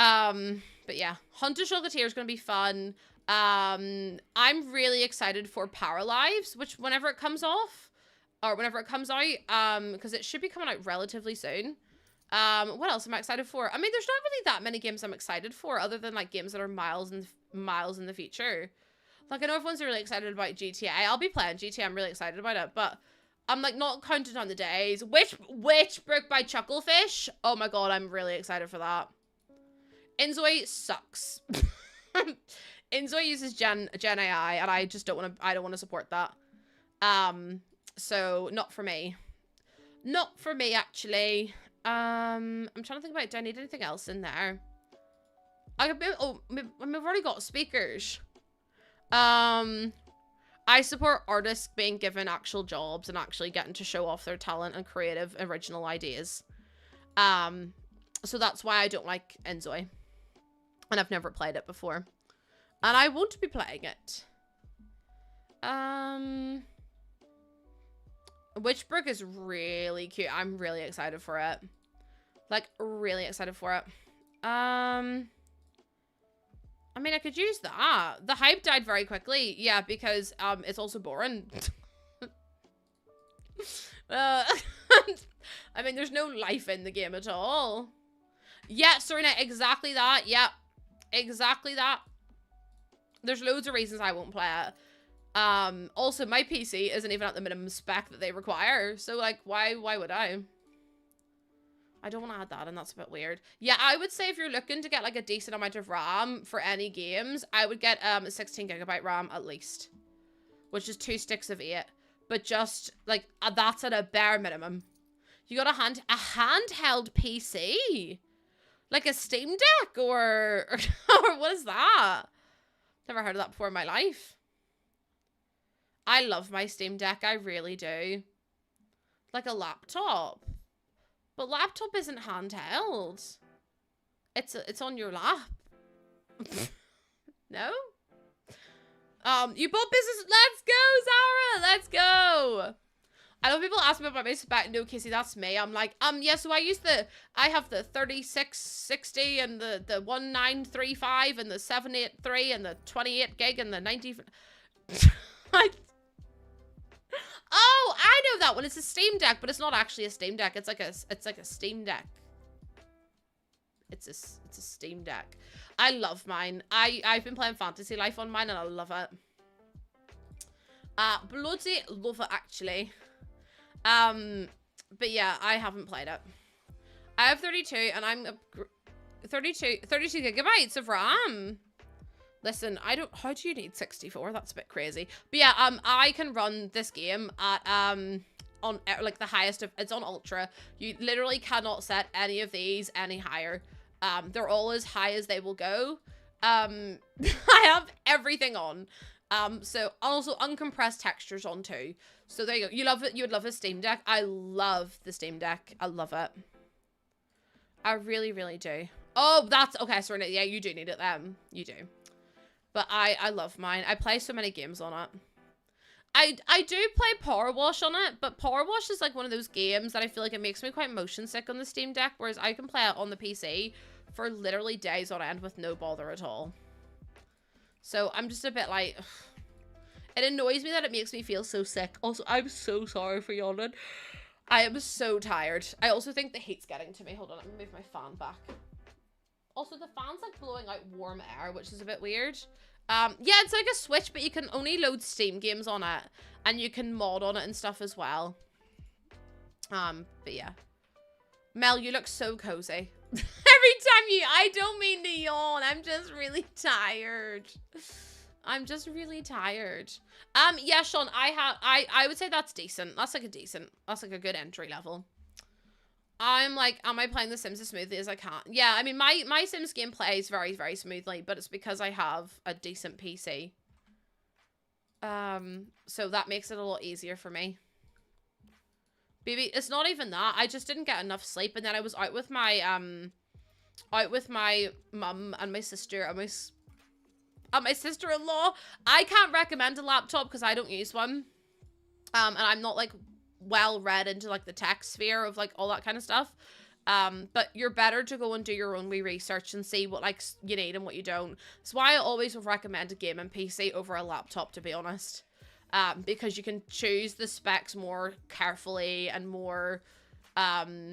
But yeah, Hunter Chocolatier is gonna be fun. I'm really excited for Power Lives, which whenever it comes off, or whenever it comes out, because it should be coming out relatively soon. What else am I excited for? I mean, there's not really that many games I'm excited for, other than like games that are miles and miles in the future. Like, I know everyone's really excited about GTA. I'll be playing GTA. I'm really excited about it, but I'm like not counting on the days. Witchbrook by Chucklefish. Oh my god, I'm really excited for that. Inzoi sucks. Inzoi uses Gen AI, and I just don't want to. I don't want to support that. So not for me. Not for me, actually. I'm trying to think about. Do I need anything else in there? We've already got speakers. I support artists being given actual jobs and actually getting to show off their talent and creative, original ideas. So that's why I don't like Inzoi. And I've never played it before. And I won't be playing it. Witchbrook is really cute. I'm really excited for it. Like, really excited for it. I mean, I could use that. The hype died very quickly. Yeah, because it's also boring. I mean, there's no life in the game at all. Yeah, Serena, exactly that. Yeah, exactly that. There's loads of reasons I won't play it. Also, my PC isn't even at the minimum spec that they require. So, like, why would I? I don't want to add that, and that's a bit weird. Yeah, I would say if you're looking to get, like, a decent amount of RAM for any games, I would get a 16GB RAM at least. Which is 2 sticks of 8. But just, like, that's at a bare minimum. You got a handheld PC? Like a Steam Deck? Or what is that? Never heard of that before in my life. I love my Steam Deck. I really do. Like a laptop. But laptop isn't handheld. It's on your lap. No? You bought business. Let's go, Zara. Let's go. I know people ask me about my spec. No, Casey, that's me. I'm like, yeah, so I have the 3660 and the 1935 and the 783 and the 28 gig and the 90. Oh, I know that one. It's a Steam Deck, but it's not actually a Steam Deck. It's like a Steam Deck. It's a Steam Deck. I love mine. I've been playing Fantasy Life on mine and I love it. Bloody love it, actually. But yeah, I haven't played it. I have 32 and I'm 32 gigabytes of RAM. Listen, how do you need 64? That's a bit crazy. But yeah, I can run this game at, on, like, the highest of, it's on Ultra. You literally cannot set any of these any higher. They're all as high as they will go. I have everything on. So also uncompressed textures on too. So there you go. You love it. You would love a Steam Deck. I love the Steam Deck. I love it. I really, really do. Oh, that's okay. Sorry. Yeah, you do need it then. You do. But I love mine. I play so many games on it. I do play Power Wash on it, but Power Wash is like one of those games that I feel like it makes me quite motion sick on the Steam Deck, whereas I can play it on the PC for literally days on end with no bother at all. So I'm just a bit like, ugh. It annoys me that it makes me feel so sick. Also, I'm so sorry for yawning. I am so tired. I also think the heat's getting to me. Hold on, let me move my fan back. Also, the fan's like blowing out warm air, which is a bit weird. Yeah, it's like a Switch, but you can only load Steam games on it, and you can mod on it and stuff as well. But yeah. Mel, you look so cozy. Every time I don't mean to yawn, I'm just really tired. I'm just really tired. Yeah, Sean, I would say that's decent. That's like a good entry level. I'm like, am I playing The Sims as smoothly as I can? Yeah, I mean, my Sims game plays very, very smoothly, but it's because I have a decent PC. So that makes it a lot easier for me. Baby, it's not even that. I just didn't get enough sleep, and then I was out with my mum and my sister and my sister-in-law. I can't recommend a laptop because I don't use one. And I'm not like well read into like the tech sphere of like all that kind of stuff. But you're better to go and do your own wee research and see what like you need and what you don't. That's why I always would recommend a gaming PC over a laptop, to be honest. Because you can choose the specs more carefully and more, have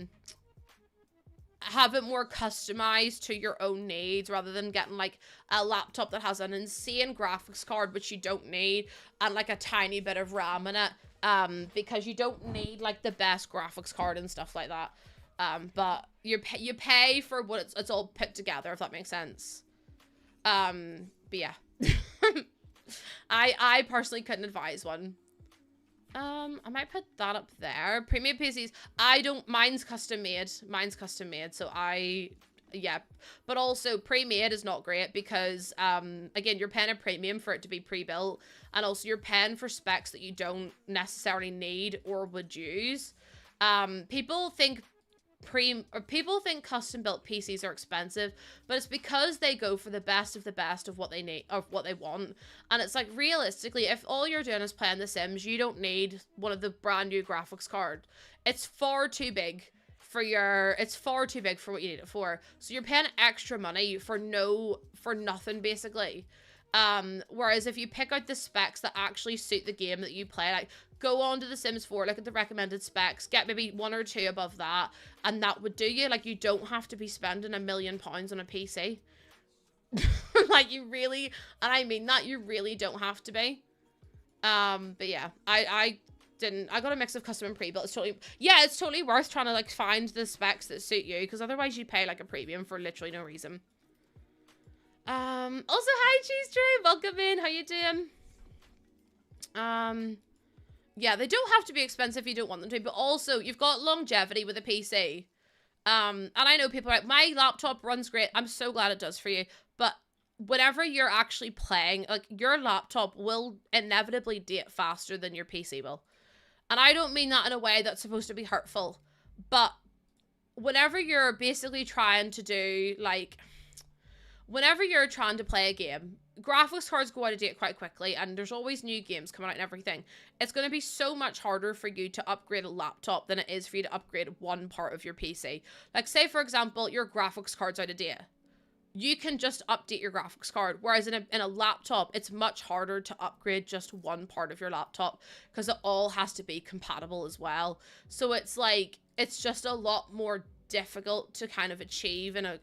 it more customized to your own needs rather than getting like a laptop that has an insane graphics card which you don't need and like a tiny bit of RAM in it, because you don't need like the best graphics card and stuff like that. But you pay for what it's all put together, if that makes sense. But yeah. I personally couldn't advise one. I might put that up there. Premium PCs. Mine's custom made. So yeah. But also, pre-made is not great because, again, you're paying a premium for it to be pre-built. And also, you're paying for specs that you don't necessarily need or would use. People think custom built PCs are expensive, but it's because they go for the best of what they need, of what they want. And it's like, realistically, if all you're doing is playing The Sims, you don't need one of the brand new graphics card. It's far too big for what you need it for. So you're paying extra money for nothing, basically. Whereas if you pick out the specs that actually suit the game that you play, like go on to The Sims 4, look at the recommended specs, get maybe 1 or 2 above that, and that would do you. Like, you don't have to be spending £1 million on a PC. Like, you really, and I mean that, you really don't have to be. But yeah, I got a mix of custom and pre-built. It's totally worth trying to like find the specs that suit you, because otherwise you pay like a premium for literally no reason. Also, hi Cheese Tree, welcome in, how you doing? Yeah, they don't have to be expensive if you don't want them to, but also you've got longevity with a PC. And I know people are like, my laptop runs great. I'm so glad it does for you. But whenever you're actually playing, like, your laptop will inevitably date faster than your PC will. And I don't mean that in a way that's supposed to be hurtful, but whenever you're basically trying to do, like, whenever you're trying to play a game, graphics cards go out of date quite quickly, and there's always new games coming out and everything. It's going to be so much harder for you to upgrade a laptop than it is for you to upgrade one part of your PC. Like, say, for example, your graphics card's out of date. You can just update your graphics card, whereas in a laptop, it's much harder to upgrade just one part of your laptop because it all has to be compatible as well. So it's like, it's just a lot more difficult to kind of achieve in a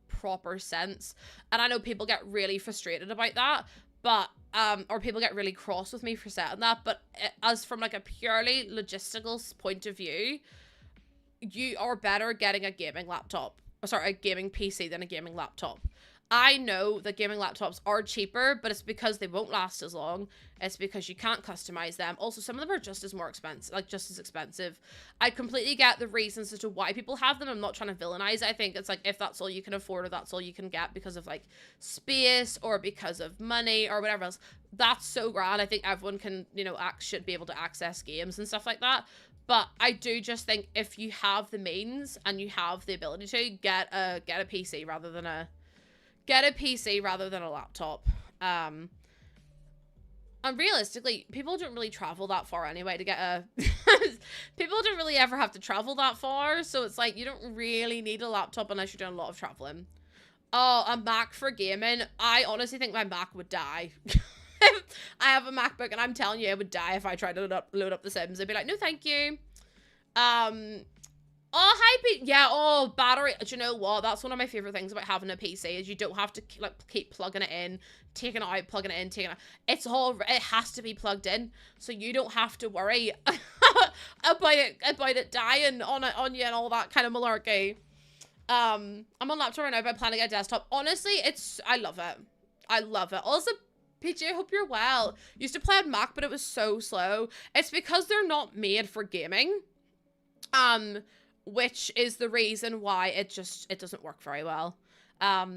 proper sense. And I know people get really frustrated about that, but or people get really cross with me for saying that, but as from like a purely logistical point of view, you are better getting a gaming PC than a gaming laptop. I know that gaming laptops are cheaper, but it's because they won't last as long. It's because you can't customize them. Also, some of them are just as expensive. I completely get the reasons as to why people have them. I'm not trying to villainize. I think it's like, if that's all you can afford or that's all you can get because of like space or because of money or whatever else, that's so grand. I think everyone can, should be able to access games and stuff like that. But I do just think if you have the means and you have the ability to get a PC rather than a laptop. And realistically, people don't really travel that far anyway to get a... People don't really ever have to travel that far, so it's like, you don't really need a laptop unless you're doing a lot of traveling. Oh, a Mac for gaming. I honestly think my Mac would die. I have a MacBook, and I'm telling you, it would die if I tried to load up The Sims. I'd be like, no, thank you. Oh, hi, Pete. Yeah, battery. Do you know what? That's one of my favorite things about having a PC is you don't have to like keep plugging it in, taking it out, plugging it in, taking it out. It has to be plugged in, so you don't have to worry about it dying on you and all that kind of malarkey. I'm on laptop right now, but I plan to get a desktop. Honestly, I love it. I love it. Also, PJ, I hope you're well. Used to play on Mac, but it was so slow. It's because they're not made for gaming. Which is the reason why it doesn't work very well. I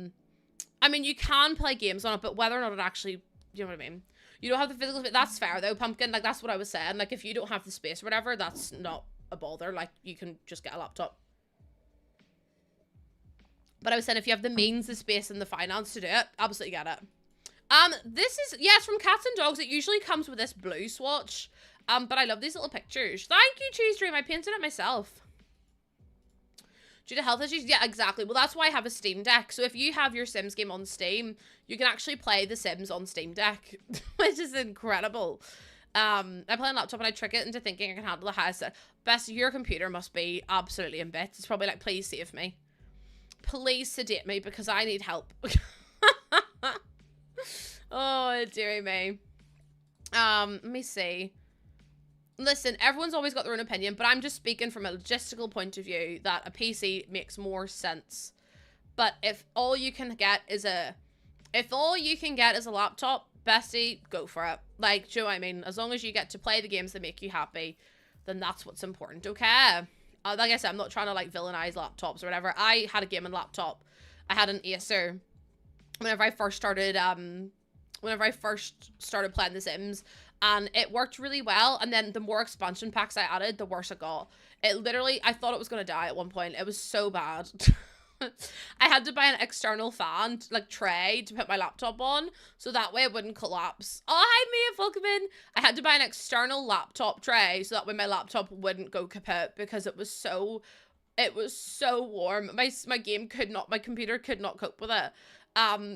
mean, you can play games on it, but whether or not it actually, you know what I mean? You don't have the physical space. That's fair, though, Pumpkin. Like, that's what I was saying. Like, if you don't have the space or whatever, that's not a bother. Like, you can just get a laptop. But I was saying, if you have the means, the space, and the finance to do it, absolutely get it. This is, yes, from Cats and Dogs. It usually comes with this blue swatch. But I love these little pictures. Thank you, Cheese Dream. I painted it myself. Due to health issues? Yeah, exactly. Well, that's why I have a Steam Deck. So if you have your Sims game on Steam, you can actually play The Sims on Steam Deck, which is incredible. I play on laptop and I trick it into thinking I can handle the highest. Best, your computer must be absolutely in bits. It's probably like, please save me. Please sedate me because I need help. Oh, dearie me. Let me see. Listen, everyone's always got their own opinion, but I'm just speaking from a logistical point of view that a PC makes more sense. But if all you can get is a laptop, bestie, go for it. Like, do you know what I mean? As long as you get to play the games that make you happy, then that's what's important, okay? Like I said, I'm not trying to, like, villainize laptops or whatever. I had a gaming laptop. I had an Acer. Whenever I first started playing The Sims, and it worked really well, and then the more expansion packs I added, the worse it got. It literally, I thought it was gonna die at one point. It was so bad. I had to buy an external fan, like, tray to put my laptop on, so that way it wouldn't collapse. Oh, hi, Mia, welcome in. I had to buy an external laptop tray, so that way my laptop wouldn't go kaput, because it was so warm. My computer could not cope with it.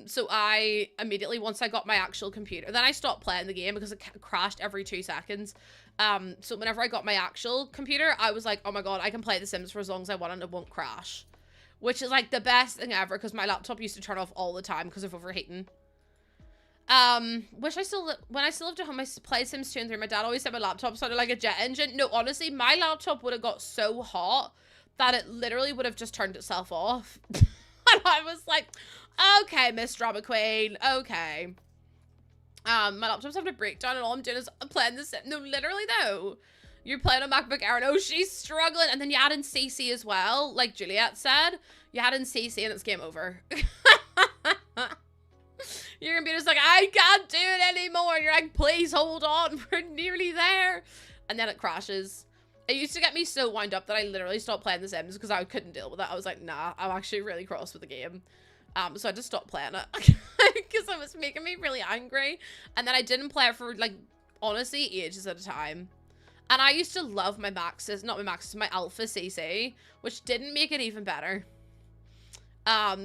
So I immediately, once I got my actual computer, then I stopped playing the game because it crashed every 2 seconds. So whenever I got my actual computer, I was like, oh my god, I can play The Sims for as long as I want and it won't crash. Which is like the best thing ever, because my laptop used to turn off all the time because of overheating. When I still lived at home, I played Sims 2 and 3. My dad always said my laptop sounded like a jet engine. No, honestly, my laptop would have got so hot that it literally would have just turned itself off. And I was like, okay, Miss Drama Queen, okay. My laptop's having a breakdown and all I'm doing is playing this. No, literally though. You're playing a MacBook Air. Oh, she's struggling. And then you add in CC as well. Like Juliet said, you add in CC and it's game over. Your computer's like, I can't do it anymore. And you're like, please hold on. We're nearly there. And then it crashes. It used to get me so wound up that I literally stopped playing The Sims because I couldn't deal with it. I was like, nah, I'm actually really cross with the game. So I just stopped playing it because it was making me really angry. And then I didn't play it for, like, honestly, ages at a time. And I used to love my Maxes, not my Maxes, my Alpha CC, which didn't make it even better.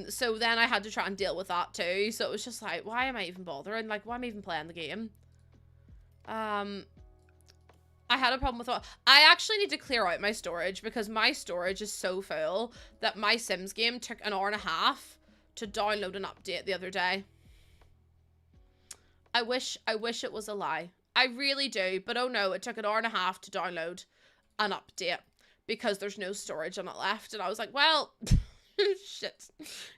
So then I had to try and deal with that too. So it was just like, why am I even bothering? Like, why am I even playing the game? I had a problem with what I actually need to clear out my storage because my storage is so full that my Sims game took an hour and a half to download an update the other day. I wish it was a lie. I really do, but oh no, it took an hour and a half to download an update because there's no storage on it left. And I was like, well, shit.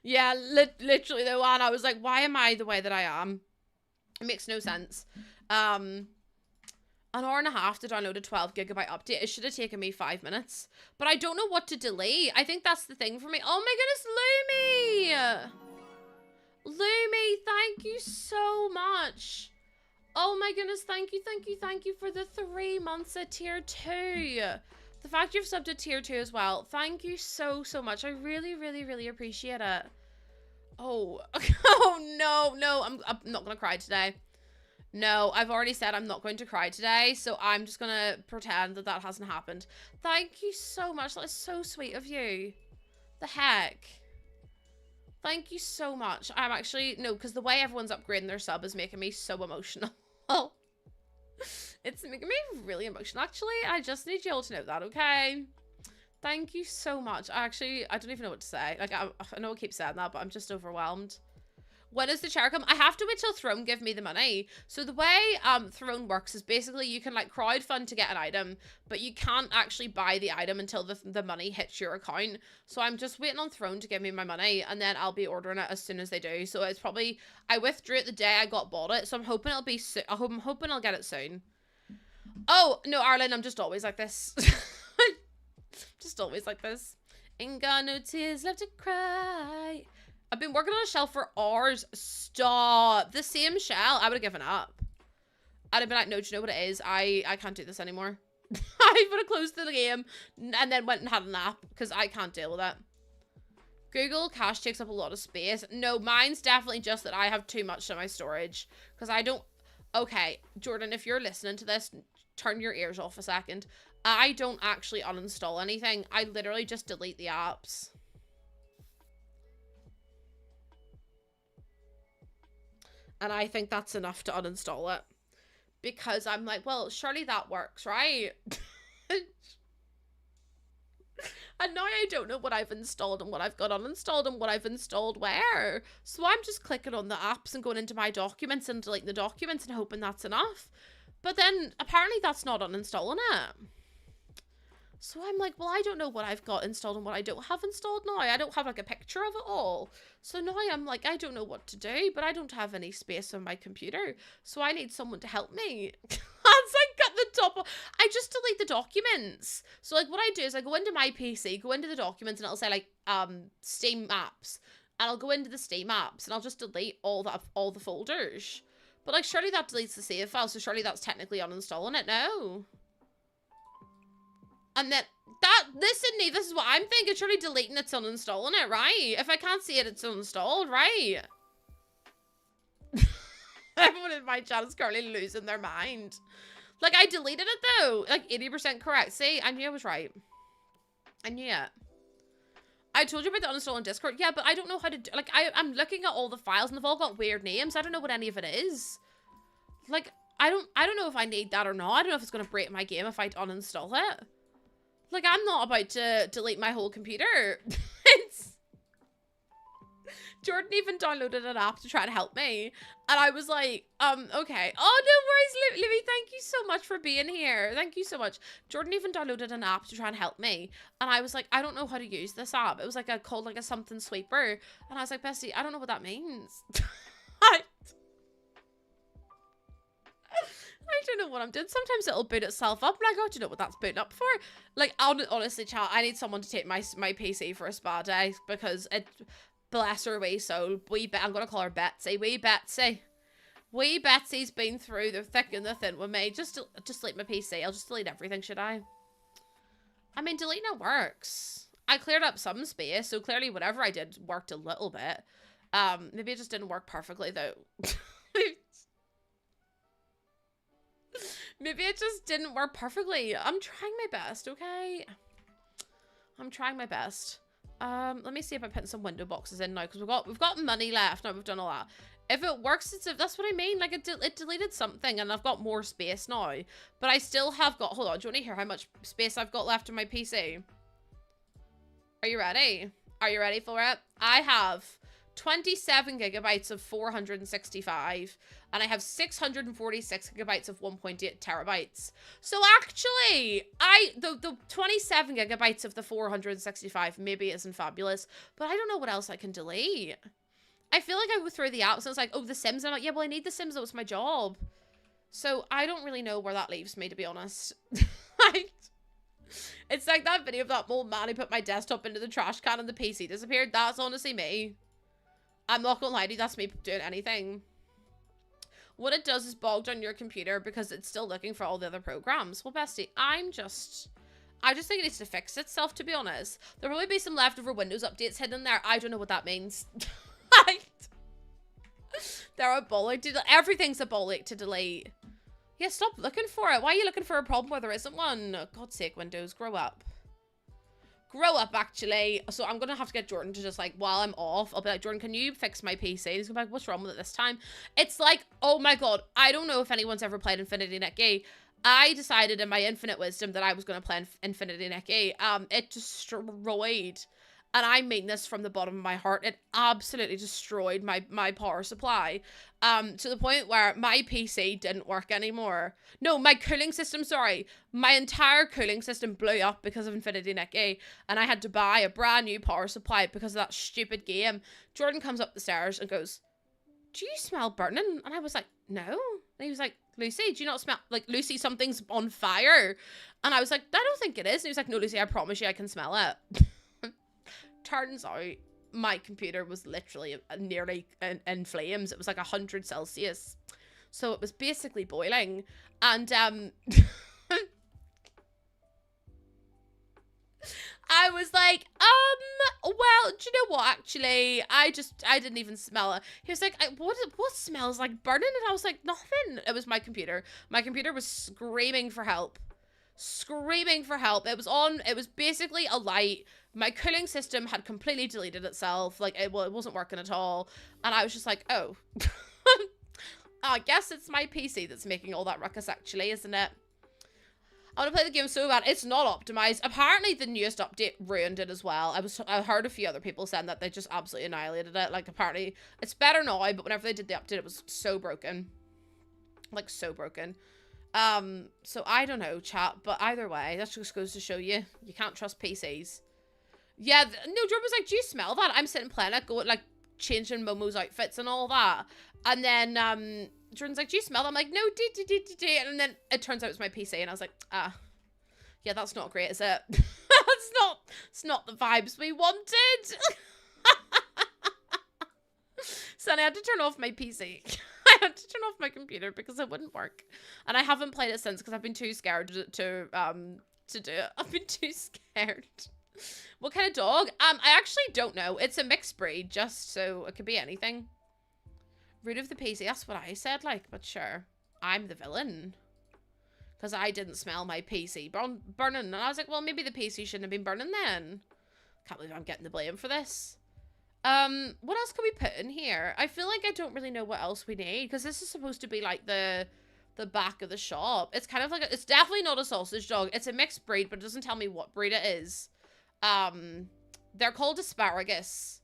Yeah, literally though, and I was like, why am I the way that I am? It makes no sense. An hour and a half to download a 12GB update. It should have taken me 5 minutes. But I don't know what to delete. I think that's the thing for me. Oh my goodness, Lumi! Lumi, thank you so much. Oh my goodness, thank you for the 3 months at tier 2. The fact you've subbed at tier 2 as well. Thank you so much. I really appreciate it. Oh, oh no, I'm not gonna cry today. No, I've already said I'm not going to cry today, so I'm just gonna pretend that hasn't happened. Thank you so much. That is so sweet of you. The heck. Thank you so much. I'm actually, no, because the way everyone's upgrading their sub is making me so emotional. It's making me really emotional, actually. I just need you all to know that, okay? Thank you so much. I don't even know what to say. Like, I know I keep saying that, but I'm just overwhelmed. When does the chair come? I have to wait till Throne give me the money. So the way Throne works is basically you can like crowdfund to get an item, but you can't actually buy the item until the money hits your account. So I'm just waiting on Throne to give me my money, and then I'll be ordering it as soon as they do. So it's probably, I withdrew it the day I bought it, so I'm hoping it'll be soon. I'm hoping I'll get it soon. Oh no, Arlen, I'm just always like this. Just always like this. Ain't got no tears left to cry. I've been working on a shell for hours. Stop. The same shell. I would have given up. I'd have been like, no, do you know what it is? I can't do this anymore. I would have closed the game and then went and had a nap because I can't deal with it. Google Cache takes up a lot of space. No, mine's definitely just that I have too much in my storage because I don't... Okay, Jordan, if you're listening to this, turn your ears off a second. I don't actually uninstall anything. I literally just delete the apps. And I think that's enough to uninstall it. Because I'm like, well, surely that works, right? And now I don't know what I've installed and what I've got uninstalled and what I've installed where. So I'm just clicking on the apps and going into my documents and deleting the documents and hoping that's enough. But then apparently that's not uninstalling it. So I'm like, well, I don't know what I've got installed and what I don't have installed now. I don't have like a picture of it all. So now I'm like, I don't know what to do, but I don't have any space on my computer. So I need someone to help me. It's like at the top of, I just delete the documents. So like what I do is I go into my PC, go into the documents, and it'll say like Steam apps. And I'll go into the Steam apps and I'll just delete all the folders. But like surely that deletes the save file, so surely that's technically uninstalling it. No. And then this is what I'm thinking. Surely deleting it's uninstalling it, right? If I can't see it, it's uninstalled, right? Everyone in my chat is currently losing their mind. Like, I deleted it though. Like 80% correct. See, I knew I was right. I knew it. I told you about the uninstall on Discord. Yeah, but I don't know how to do, like, I'm looking at all the files and they've all got weird names. I don't know what any of it is. Like, I don't know if I need that or not. I don't know if it's going to break my game if I uninstall it. Like, I'm not about to delete my whole computer. Jordan even downloaded an app to try to help me. And I was like, okay. Oh, no worries, Libby. Thank you so much for being here. Thank you so much. Jordan even downloaded an app to try and help me. And I was like, I don't know how to use this app. It was like called like a something sweeper. And I was like, Bestie, I don't know what that means. I don't know what I'm doing. Sometimes it'll boot itself up. Like, I don't know what that's booting up for. Like, honestly, chat, I need someone to take my PC for a spa day because it, bless her wee soul. I'm gonna call her Betsy. Wee Betsy. Wee Betsy's been through the thick and the thin with me. Just delete my PC. I'll just delete everything, should I? I mean, deleting it works. I cleared up some space, so clearly whatever I did worked a little bit. Maybe it just didn't work perfectly though. Maybe it just didn't work perfectly. I'm trying my best, okay? I'm trying my best. Let me see if I put some window boxes in now, because we've got money left now. We've done all that. If it works, that's what I mean. Like, it deleted something, and I've got more space now. But I still have got... Hold on, do you want to hear how much space I've got left on my PC? Are you ready? Are you ready for it? I have 27 gigabytes of 465, and I have 646 gigabytes of 1.8 terabytes. So actually, the 27 gigabytes of the 465 maybe isn't fabulous, but I don't know what else I can delete. I feel like I go through the apps and it's like, oh, The Sims. And I'm like, yeah, well, I need The Sims. That was my job. So I don't really know where that leaves me, to be honest. It's like that video of that old man who put my desktop into the trash can and the PC disappeared. That's honestly me. I'm not gonna lie to you, that's me doing anything. What it does is bog down your computer because it's still looking for all the other programs. Well, bestie, I just think it needs to fix itself, to be honest. There'll probably be some leftover Windows updates hidden there. I don't know what that means. They're a bollock. Everything's a bollock to delete. Yeah, stop looking for it. Why are you looking for a problem where there isn't one? God's sake, Windows, grow up. Grow up, actually. So I'm gonna have to get Jordan to just, like, while I'm off, I'll be like, Jordan, can you fix my PC? And he's gonna be like, what's wrong with it this time? It's like, oh my god, I don't know if anyone's ever played Infinity Nicky. I decided in my infinite wisdom that I was gonna play Infinity Nicky. It destroyed, and I mean this from the bottom of my heart, it absolutely destroyed my power supply. To the point where my PC didn't work anymore. No, my cooling system, sorry. My entire cooling system blew up because of Infinity Nicky, and I had to buy a brand new power supply because of that stupid game. Jordan comes up the stairs and goes, do you smell burning? And I was like, no. And he was like, Lucy, do you not smell, like, Lucy, something's on fire? And I was like, I don't think it is. And he was like, no, Lucy, I promise you I can smell it. Turns out my computer was literally nearly in flames. It was like 100 Celsius. So it was basically boiling. And I was like, well, do you know what, actually? I didn't even smell it. He was like, what smells like burning? And I was like, nothing. It was my computer. My computer was screaming for help. Screaming for help. It was basically a light. My cooling system had completely deleted itself. Like, it wasn't working at all. And I was just like, oh. I guess it's my PC that's making all that ruckus, actually, isn't it? I want to play the game so bad. It's not optimized. Apparently, the newest update ruined it as well. I heard a few other people saying that they just absolutely annihilated it. Like, apparently, it's better now, but whenever they did the update, it was so broken. Like, so broken. So I don't know, chat, but either way, that just goes to show you can't trust PCs. Yeah, no, Jordan was like, do you smell that? I'm sitting playing it, going, like, changing Momo's outfits and all that. And then, Jordan's like, do you smell that? I'm like, no, and then it turns out it's my PC, and I was like, yeah, that's not great, is it? It's not the vibes we wanted. So I had to turn off my PC. I had to turn off my computer because it wouldn't work. And I haven't played it since because I've been too scared to do it. I've been too scared. What kind of dog? I actually don't know. It's a mixed breed, just so it could be anything. Root of the PC, that's what I said, like, but sure. I'm the villain. Because I didn't smell my PC burning. And I was like, well, maybe the PC shouldn't have been burning then. Can't believe I'm getting the blame for this. What else can we put in here? I feel like I don't really know what else we need. Because this is supposed to be, like, the back of the shop. It's kind of like, it's definitely not a sausage dog. It's a mixed breed, but it doesn't tell me what breed it is. They're called asparagus.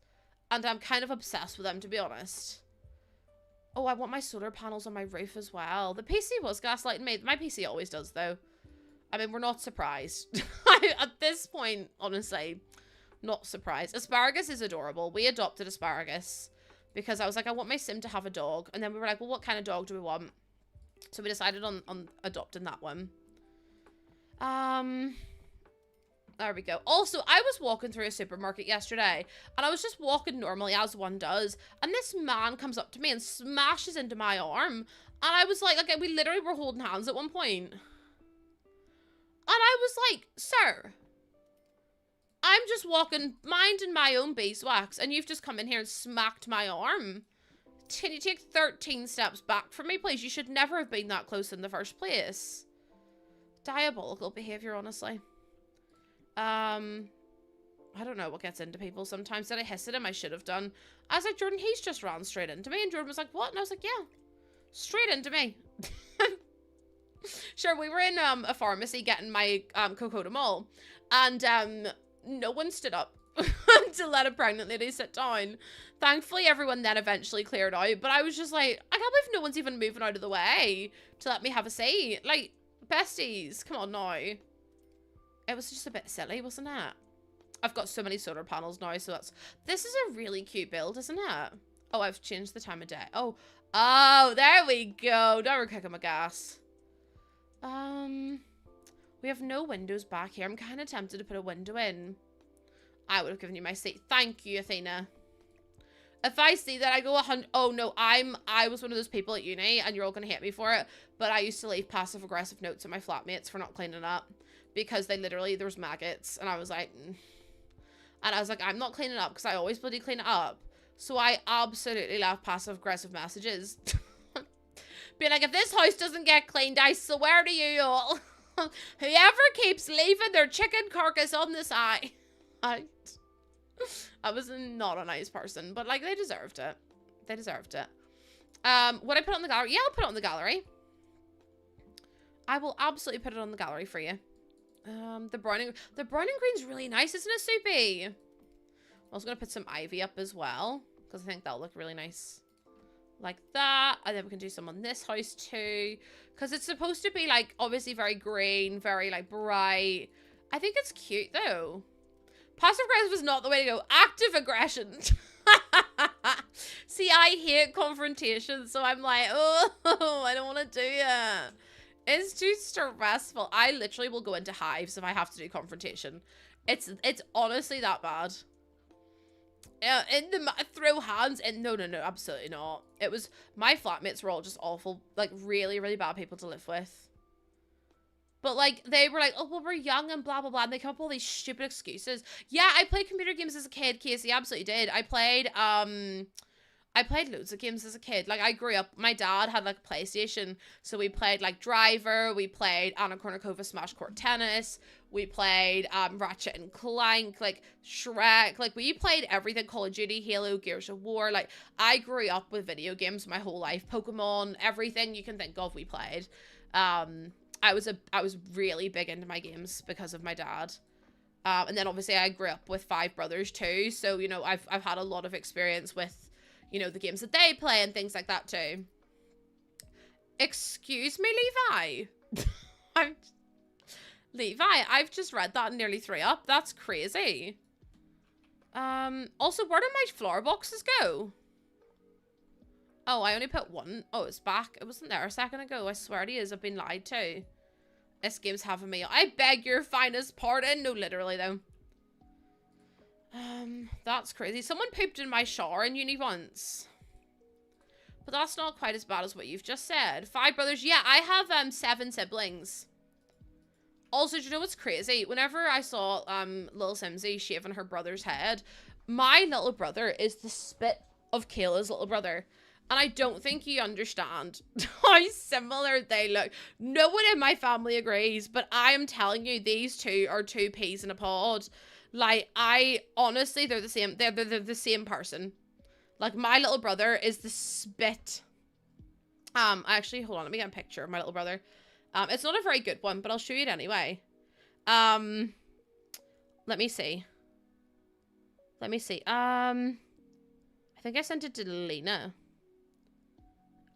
And I'm kind of obsessed with them, to be honest. Oh, I want my solar panels on my roof as well. The PC was gaslighting me. My PC always does, though. I mean, we're not surprised. At this point, honestly, not surprised. Asparagus is adorable. We adopted Asparagus because I was like, I want my sim to have a dog. And then we were like, well, what kind of dog do we want? So we decided on adopting that one. There we go. Also, I was walking through a supermarket yesterday, and I was just walking normally, as one does, and this man comes up to me and smashes into my arm, and I was like, okay, we literally were holding hands at one point. And I was like, sir, I'm just walking, minding my own beeswax, and you've just come in here and smacked my arm. Can you take 13 steps back from me, please? You should never have been that close in the first place. Diabolical behavior, honestly. I don't know what gets into people sometimes. Did I hiss at him? I should have done. I was like, Jordan, he's just ran straight into me. And Jordan was like, what? And I was like, yeah, straight into me. Sure, we were in a pharmacy getting my Cocodamol, and no one stood up to let a pregnant lady sit down. Thankfully, everyone then eventually cleared out, but I was just like, I can't believe no one's even moving out of the way to let me have a seat. Like, besties, come on now. It was just a bit silly, wasn't it? I've got so many solar panels now, so this is a really cute build, isn't it? Oh, I've changed the time of day. Oh, there we go. Now we're kicking my gas. We have no windows back here. I'm kind of tempted to put a window in. I would have given you my seat. Thank you, Athena. If I see that, I go 100. Oh no, I was one of those people at uni, and you're all gonna hate me for it. But I used to leave passive aggressive notes at my flatmates for not cleaning up because there was maggots, and I was like, I'm not cleaning up because I always bloody clean it up. So I absolutely left passive aggressive messages, being like, if this house doesn't get cleaned, I swear to you all, whoever keeps leaving their chicken carcass on the side. I was not a nice person, but like, they deserved it. They deserved it. Would I put it on the gallery? Yeah, I'll put it on the gallery. I will absolutely put it on the gallery for you. The brown and green's really nice, isn't it, Soupy? I'm also gonna put some ivy up as well, because I think that'll look really nice. Like that, and then we can do some on this house too, because it's supposed to be like, obviously very green, very like bright. I think it's cute though. Passive aggressive is not the way to go. Active aggression. See, I hate confrontation, so I'm like, oh, I don't want to do it. It's too stressful. I literally will go into hives if I have to do confrontation. It's honestly that bad. Throw hands in. No, absolutely not. It was, my flatmates were all just awful, like really, really bad people to live with. But like, they were like, oh, well, we're young and blah, blah, blah. And they come up with all these stupid excuses. Yeah, I played computer games as a kid, Casey. Absolutely did. I played, I played loads of games as a kid. Like, I grew up, my dad had, like, a PlayStation, so we played, like, Driver, we played Anna Kournikova Smash Court Tennis, we played Ratchet and Clank, like, Shrek, like, we played everything, Call of Duty, Halo, Gears of War, like, I grew up with video games my whole life, Pokemon, everything you can think of, we played. I was really big into my games because of my dad. And then, obviously, I grew up with 5 brothers, too, so, you know, I've had a lot of experience with, you know, the games that they play and things like that too. Excuse me, Levi? Levi, I've just read that and nearly threw up. That's crazy. Also, where did my flower boxes go? Oh, I only put one. Oh, it's back. It wasn't there a second ago. I swear to you, I've been lied to. This game's having me. I beg your finest pardon. No, literally, though. That's crazy. Someone pooped in my shower in uni once. But that's not quite as bad as what you've just said. 5 brothers. Yeah, I have 7 siblings. Also, do you know what's crazy? Whenever I saw little Simsy shaving her brother's head, my little brother is the spit of Kayla's little brother. And I don't think you understand how similar they look. No one in my family agrees, but I am telling you, these two are 2 peas in a pod. Like, honestly, they're the same. They're the same person. Like, my little brother is the spit. Actually, hold on. Let me get a picture of my little brother. It's not a very good one, but I'll show you it anyway. Let me see. I think I sent it to Lena.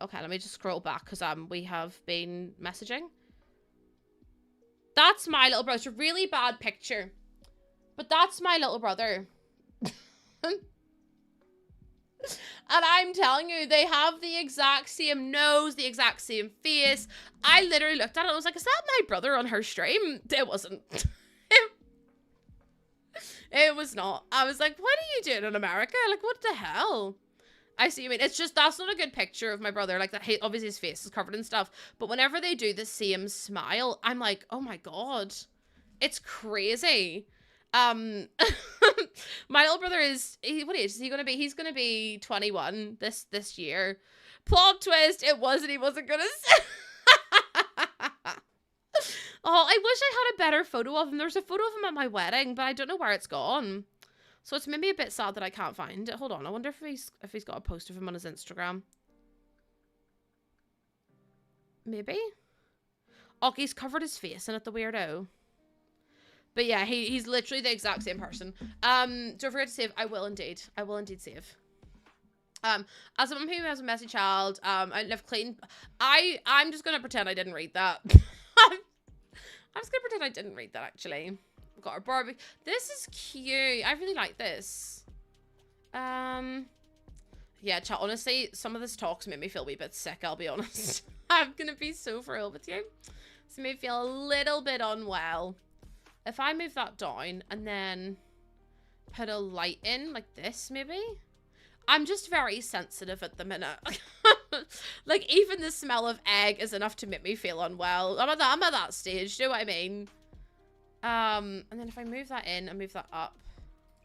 Okay, let me just scroll back, because, we have been messaging. That's my little brother. It's a really bad picture. But that's my little brother. And I'm telling you, they have the exact same nose, the exact same face. I literally looked at it and I was like, is that my brother on her stream? It wasn't. It was not. I was like, what are you doing in America? Like, what the hell? I see. I mean, it's just, that's not a good picture of my brother. Like, that, obviously his face is covered in stuff. But whenever they do the same smile, I'm like, oh my God. It's crazy. My little brother is, what age is he gonna be? He's gonna be 21 this year. Plot twist, he wasn't gonna say. Oh, I wish I had a better photo of him. There's a photo of him at my wedding, but I don't know where it's gone. So it's made me a bit sad that I can't find it. Hold on, I wonder if he's got a post of him on his Instagram. Maybe? Oh, he's covered his face in it, the weirdo. But yeah, he's literally the exact same person. Don't forget to save. I will indeed save. As someone who has a messy child, I live clean. I'm just gonna pretend I didn't read that. I'm just gonna pretend I didn't read that, actually. We've got our Barbie. This is cute. I really like this. Yeah, chat, honestly, some of this talks made me feel a wee bit sick, I'll be honest. I'm gonna be so for real with you. This made me feel a little bit unwell. If I move that down and then put a light in like this, maybe? I'm just very sensitive at the minute. Like, even the smell of egg is enough to make me feel unwell. I'm at that stage, do you know what I mean? And then if I move that in and move that up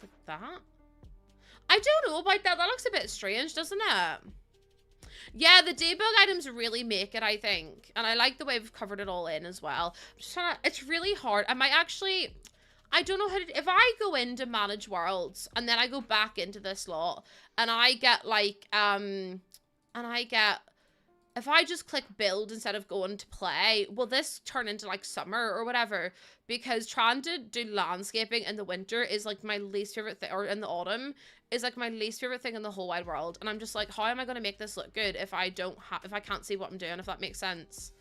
like that. I don't know about that. That looks a bit strange, doesn't it? Yeah, the debug items really make it, I think. And I like the way we've covered it all in as well. I'm just trying to, it's really hard. I might actually, I don't know how to, if I go into manage worlds and then I go back into this lot and I get like, if I just click build instead of going to play, will this turn into like summer or whatever? Because trying to do landscaping in the winter is like my least favorite thing, or in the autumn is like my least favorite thing in the whole wide world. And I'm just like, how am I going to make this look good if I can't see what I'm doing, if that makes sense?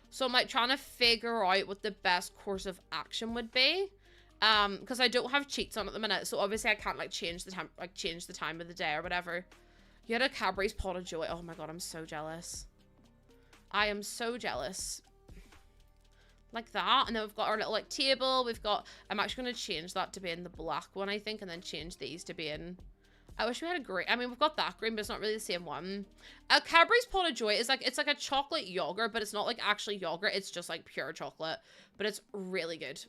So I'm like trying to figure out what the best course of action would be. Because I don't have cheats on at the minute, so obviously I can't like change the time of the day or whatever. You had a Cadbury's pot of joy. Oh my god, I'm so jealous. I am so jealous. Like that. And then we've got our little like table. We've got, I'm actually going to change that to be in the black one, I think, and then change these to be in, I wish we had a green. I mean, we've got that green, but it's not really the same one. Cadbury's pot of joy is like, it's like a chocolate yogurt, but it's not like actually yogurt. It's just like pure chocolate, but it's really good.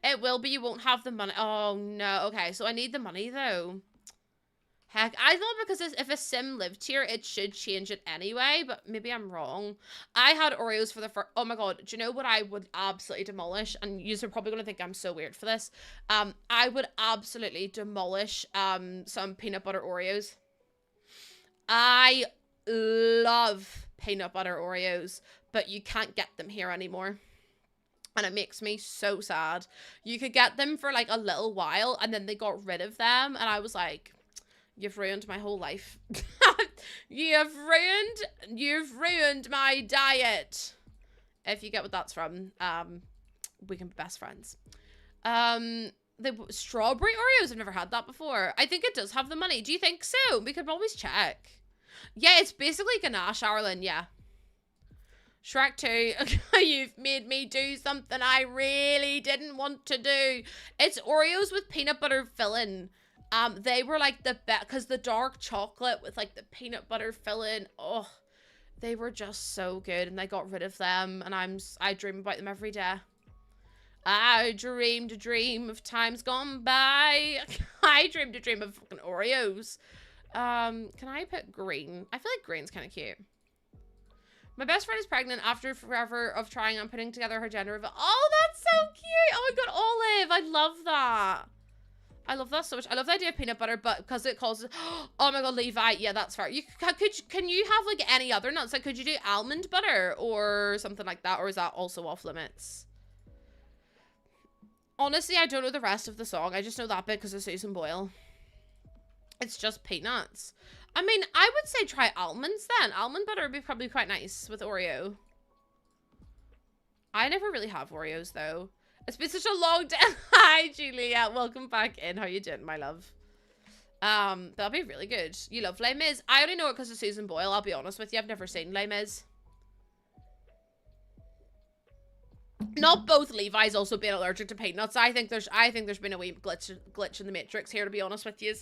It will be, you won't have the money. Oh no. Okay. So I need the money though. Heck, I thought because if a sim lived here, it should change it anyway, but maybe I'm wrong. I had Oreos for the first... Oh my god, do you know what I would absolutely demolish? And you're probably going to think I'm so weird for this. I would absolutely demolish some peanut butter Oreos. I love peanut butter Oreos, but you can't get them here anymore. And it makes me so sad. You could get them for like a little while, and then they got rid of them, and I was like... You've ruined my whole life. You've ruined my diet. If you get what that's from, we can be best friends. The strawberry Oreos, I've never had that before. I think it does have the money. Do you think so? We could always check. Yeah, it's basically ganache, Arlen, yeah. Shrek 2, you've made me do something I really didn't want to do. It's Oreos with peanut butter filling. They were like the best, because the dark chocolate with like the peanut butter filling, oh, they were just so good, and they got rid of them, and I dream about them every day. I dreamed a dream of times gone by. I dreamed a dream of fucking Oreos. Can I put green? I feel like green's kind of cute. My best friend is pregnant after forever of trying and putting together her gender reveal. Oh, that's so cute. Oh my god, Olive, I love that. I love that so much. I love the idea of peanut butter, but because it calls it... Oh my god, Levi. Yeah, that's fair. Can you have, like, any other nuts? Like, could you do almond butter or something like that? Or is that also off limits? Honestly, I don't know the rest of the song. I just know that bit because of Susan Boyle. It's just peanuts. I mean, I would say try almonds then. Almond butter would be probably quite nice with Oreo. I never really have Oreos, though. It's been such a long day. Hi, Julia. Welcome back in. How you doing, my love? That'll be really good. You love Les Mis. I only know it because of Susan Boyle. I'll be honest with you. I've never seen Les Mis. Not both Levi's also being allergic to peanuts. I think there's been a wee glitch in the matrix here, to be honest with you.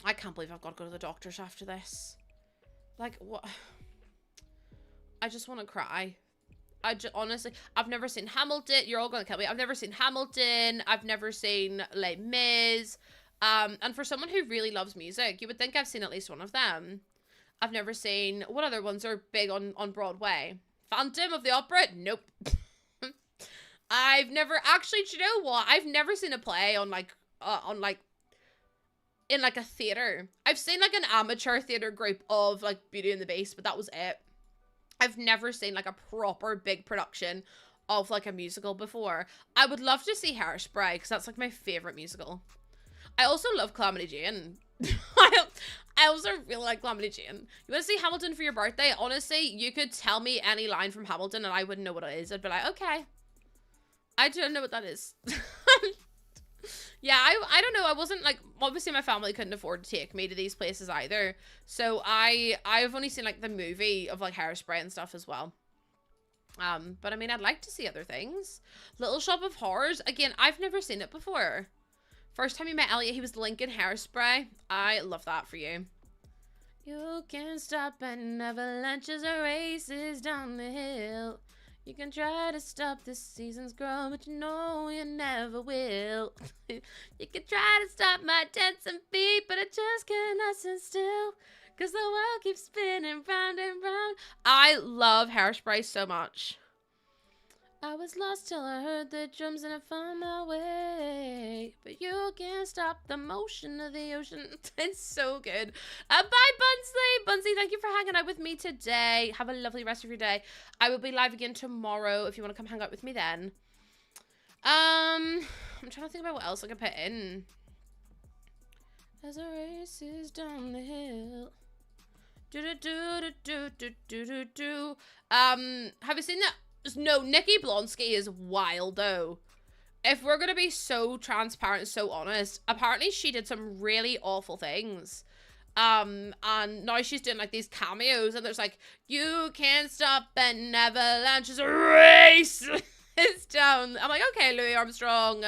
I can't believe I've got to go to the doctors after this. Like, what? I just want to cry. Honestly, I've never seen Hamilton. You're all gonna kill me. I've never seen Hamilton. I've never seen Les Mis. And for someone who really loves music, you would think I've seen at least one of them. I've never seen... What other ones are big on Broadway? Phantom of the Opera? Nope. I've never... Actually, do you know what? I've never seen a play in like a theater. I've seen like an amateur theater group of like Beauty and the Beast, but that was it. I've never seen like a proper big production of like a musical before. I would love to see Hairspray because that's like my favorite musical. I also love Calamity Jane. I also really like Calamity Jane. You want to see Hamilton for your birthday? Honestly, you could tell me any line from Hamilton and I wouldn't know what it is. I'd be like, okay. I don't know what that is. Yeah, I don't know. I wasn't like, obviously my family couldn't afford to take me to these places either. So I've only seen like the movie of like Hairspray and stuff as well. But I mean, I'd like to see other things. Little Shop of Horrors. Again, I've never seen it before. First time you met Elliot, he was Link in Hairspray. I love that for you. You can't stop an avalanches or races down the hill. You can try to stop the season's growth, but you know you never will. You can try to stop my dancing feet, but I just cannot sit still. Cause the world keeps spinning round and round. I love Hairspray so much. I was lost till I heard the drums and I found my way. But you can't stop the motion of the ocean. It's so good. Bye, Bunsley. Bunsley, thank you for hanging out with me today. Have a lovely rest of your day. I will be live again tomorrow if you want to come hang out with me then. I'm trying to think about what else I can put in. As a race is down the hill. Have you seen that? No, Nikki Blonsky is wild though. If we're gonna be so transparent, so honest, apparently she did some really awful things. And now she's doing like these cameos and there's like, you can't stop an avalanche, it's a race. It's down. I'm like, okay, Louis Armstrong.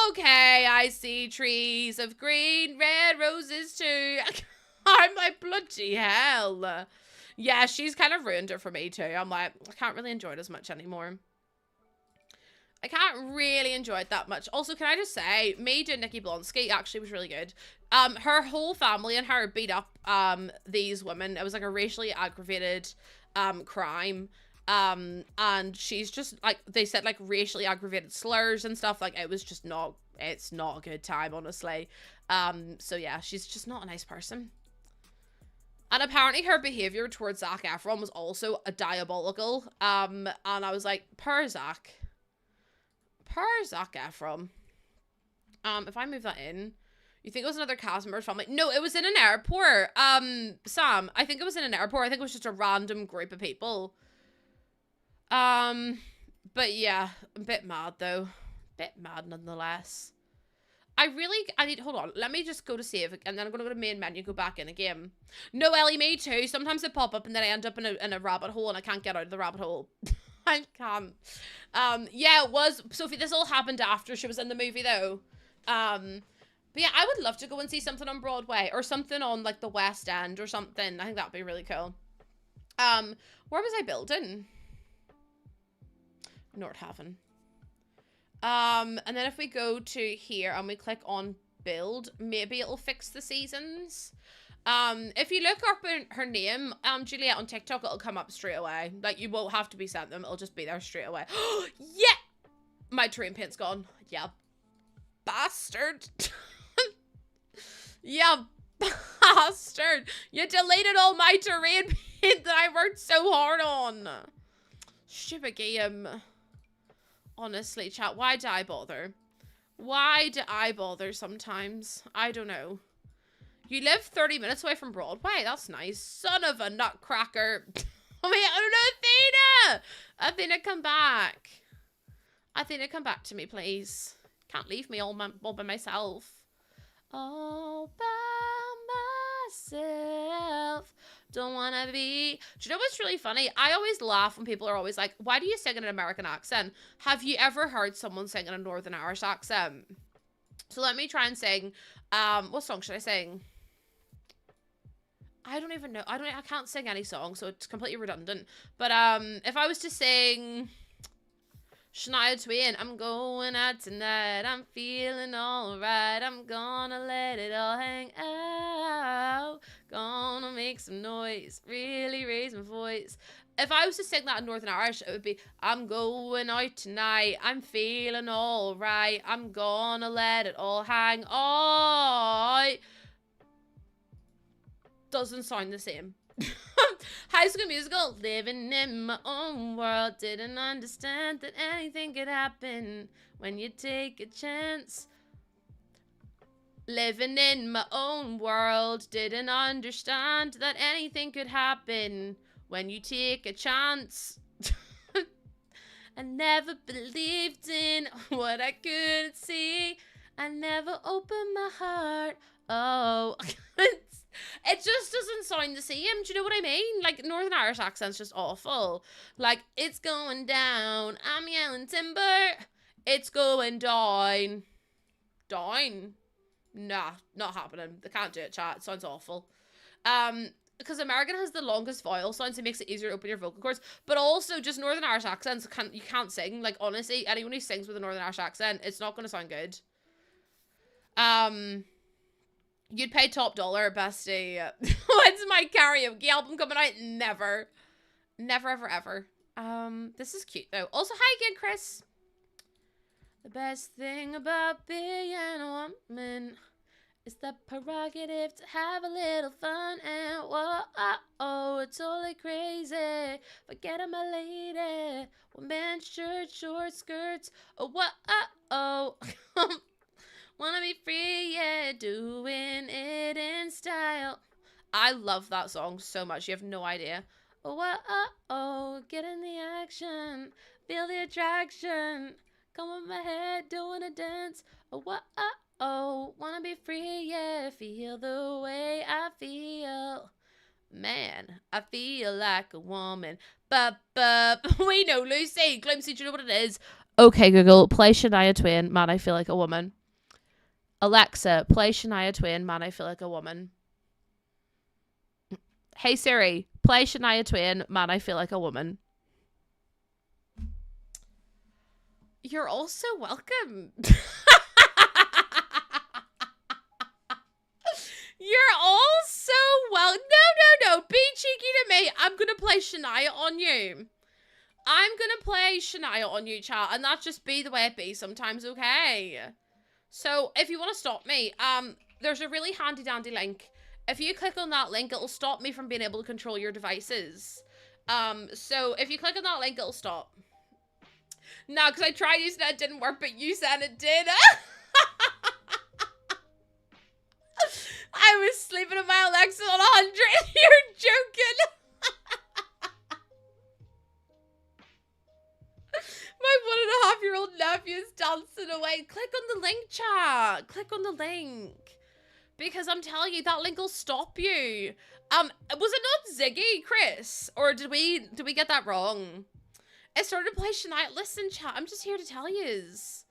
Okay, I see trees of green, red roses too. I'm like, bloody hell. Yeah, she's kind of ruined it for me too. I'm like, I can't really enjoy it as much anymore. I can't really enjoy it that much. Also, can I just say, me doing Nikki Blonsky actually was really good. Her whole family and her beat up these women. It was like a racially aggravated crime. And she's just like, they said like racially aggravated slurs and stuff. Like, it was just not, it's not a good time, honestly. So yeah, she's just not a nice person. And apparently her behavior towards Zac Efron was also a diabolical. And I was like, poor Zac Efron. If I move that in, you think it was another cast member's family? No, it was in an airport. Sam, I think it was in an airport. I think it was just a random group of people. But yeah, a bit mad though. Bit mad nonetheless. I need, hold on, let me just go to save, and then I'm gonna go to main menu, go back in a game. No, Ellie, me too. Sometimes they pop up and then I end up in a rabbit hole and I can't get out of the rabbit hole. I can't. Yeah, it was, Sophie, this all happened after she was in the movie though. But yeah, I would love to go and see something on Broadway, or something on like the West End or something. I think that'd be really cool. Where was I building? Nordhaven. And then if we go to here and we click on build, maybe it'll fix the seasons. If you look up her name, Juliet on TikTok, it'll come up straight away. Like, you won't have to be sent them. It'll just be there straight away. Yeah! My terrain paint's gone. Yeah. Bastard. Yeah, bastard. You deleted all my terrain paint that I worked so hard on. Stupid game. Honestly, chat, why do I bother? Why do I bother sometimes? I don't know. You live 30 minutes away from Broadway? That's nice. Son of a nutcracker. Oh, wait, oh no, Athena! Athena, come back. Athena, come back to me, please. Can't leave me all by myself. All by myself. Don't wanna be. Do you know what's really funny? I always laugh when people are always like, why do you sing in an American accent? Have you ever heard someone sing in a Northern Irish accent? So let me try and sing. What song should I sing? I don't even know. I can't sing any song, so it's completely redundant. But if I was to sing Shania Twain, I'm going out tonight, I'm feeling alright, I'm gonna let it all hang out, gonna make some noise, really raise my voice. If I was to sing that in Northern Irish, it would be, I'm going out tonight, I'm feeling alright, I'm gonna let it all hang out. Doesn't sound the same. High School Musical, living in my own world, didn't understand that anything could happen when you take a chance. Living in my own world, didn't understand that anything could happen when you take a chance. I never believed in what I couldn't see. I never opened my heart. Oh, it just doesn't sound the same. Do you know what I mean? Like, Northern Irish accent's just awful. Like, it's going down. I'm yelling timber. It's going down. Down? Nah, not happening. They can't do it, chat. It sounds awful. Because American has the longest vowel sound, so it makes it easier to open your vocal cords. But also, just Northern Irish accents, you can't sing. Like, honestly, anyone who sings with a Northern Irish accent, it's not going to sound good. You'd pay top dollar, bestie. When's my karaoke album coming out? Never. Never, ever, ever. This is cute, though. Also, hi again, Chris. The best thing about being a woman is the prerogative to have a little fun and whoa, it's totally crazy. Forget I'm a lady. One man's shirt, short skirts. Oh, whoa. Wanna be free, yeah, doing it in style. I love that song so much, you have no idea. Oh, get in the action, feel the attraction. Come on my head, doing a dance. Oh, wanna be free, yeah, feel the way I feel. Man, I feel like a woman. We know, Lucy. Glimpsy, do you know what it is? Okay, Google, play Shania Twain, Man, I Feel Like a Woman. Alexa, play Shania Twain, Man, I Feel Like a Woman. Hey Siri, play Shania Twain, Man, I Feel Like a Woman. You're also welcome. You're all so well. No. Be cheeky to me. I'm gonna play Shania on you. I'm gonna play Shania on you, chat, and that just be the way it be sometimes, okay? So if you want to stop me, there's a really handy dandy link. If you click on that link, it'll stop me from being able to control your devices. So if you click on that link, it'll stop. No, because I tried using it, it didn't work, but you said it did. I was sleeping in my Alexa on 100. You're joking. My 1.5-year-old nephew is dancing away. Click on the link, chat. Click on the link. Because I'm telling you, that link will stop you. Was it not Ziggy, Chris? Or did we get that wrong? It started to play Shania. Listen, chat, I'm just here to tell yous.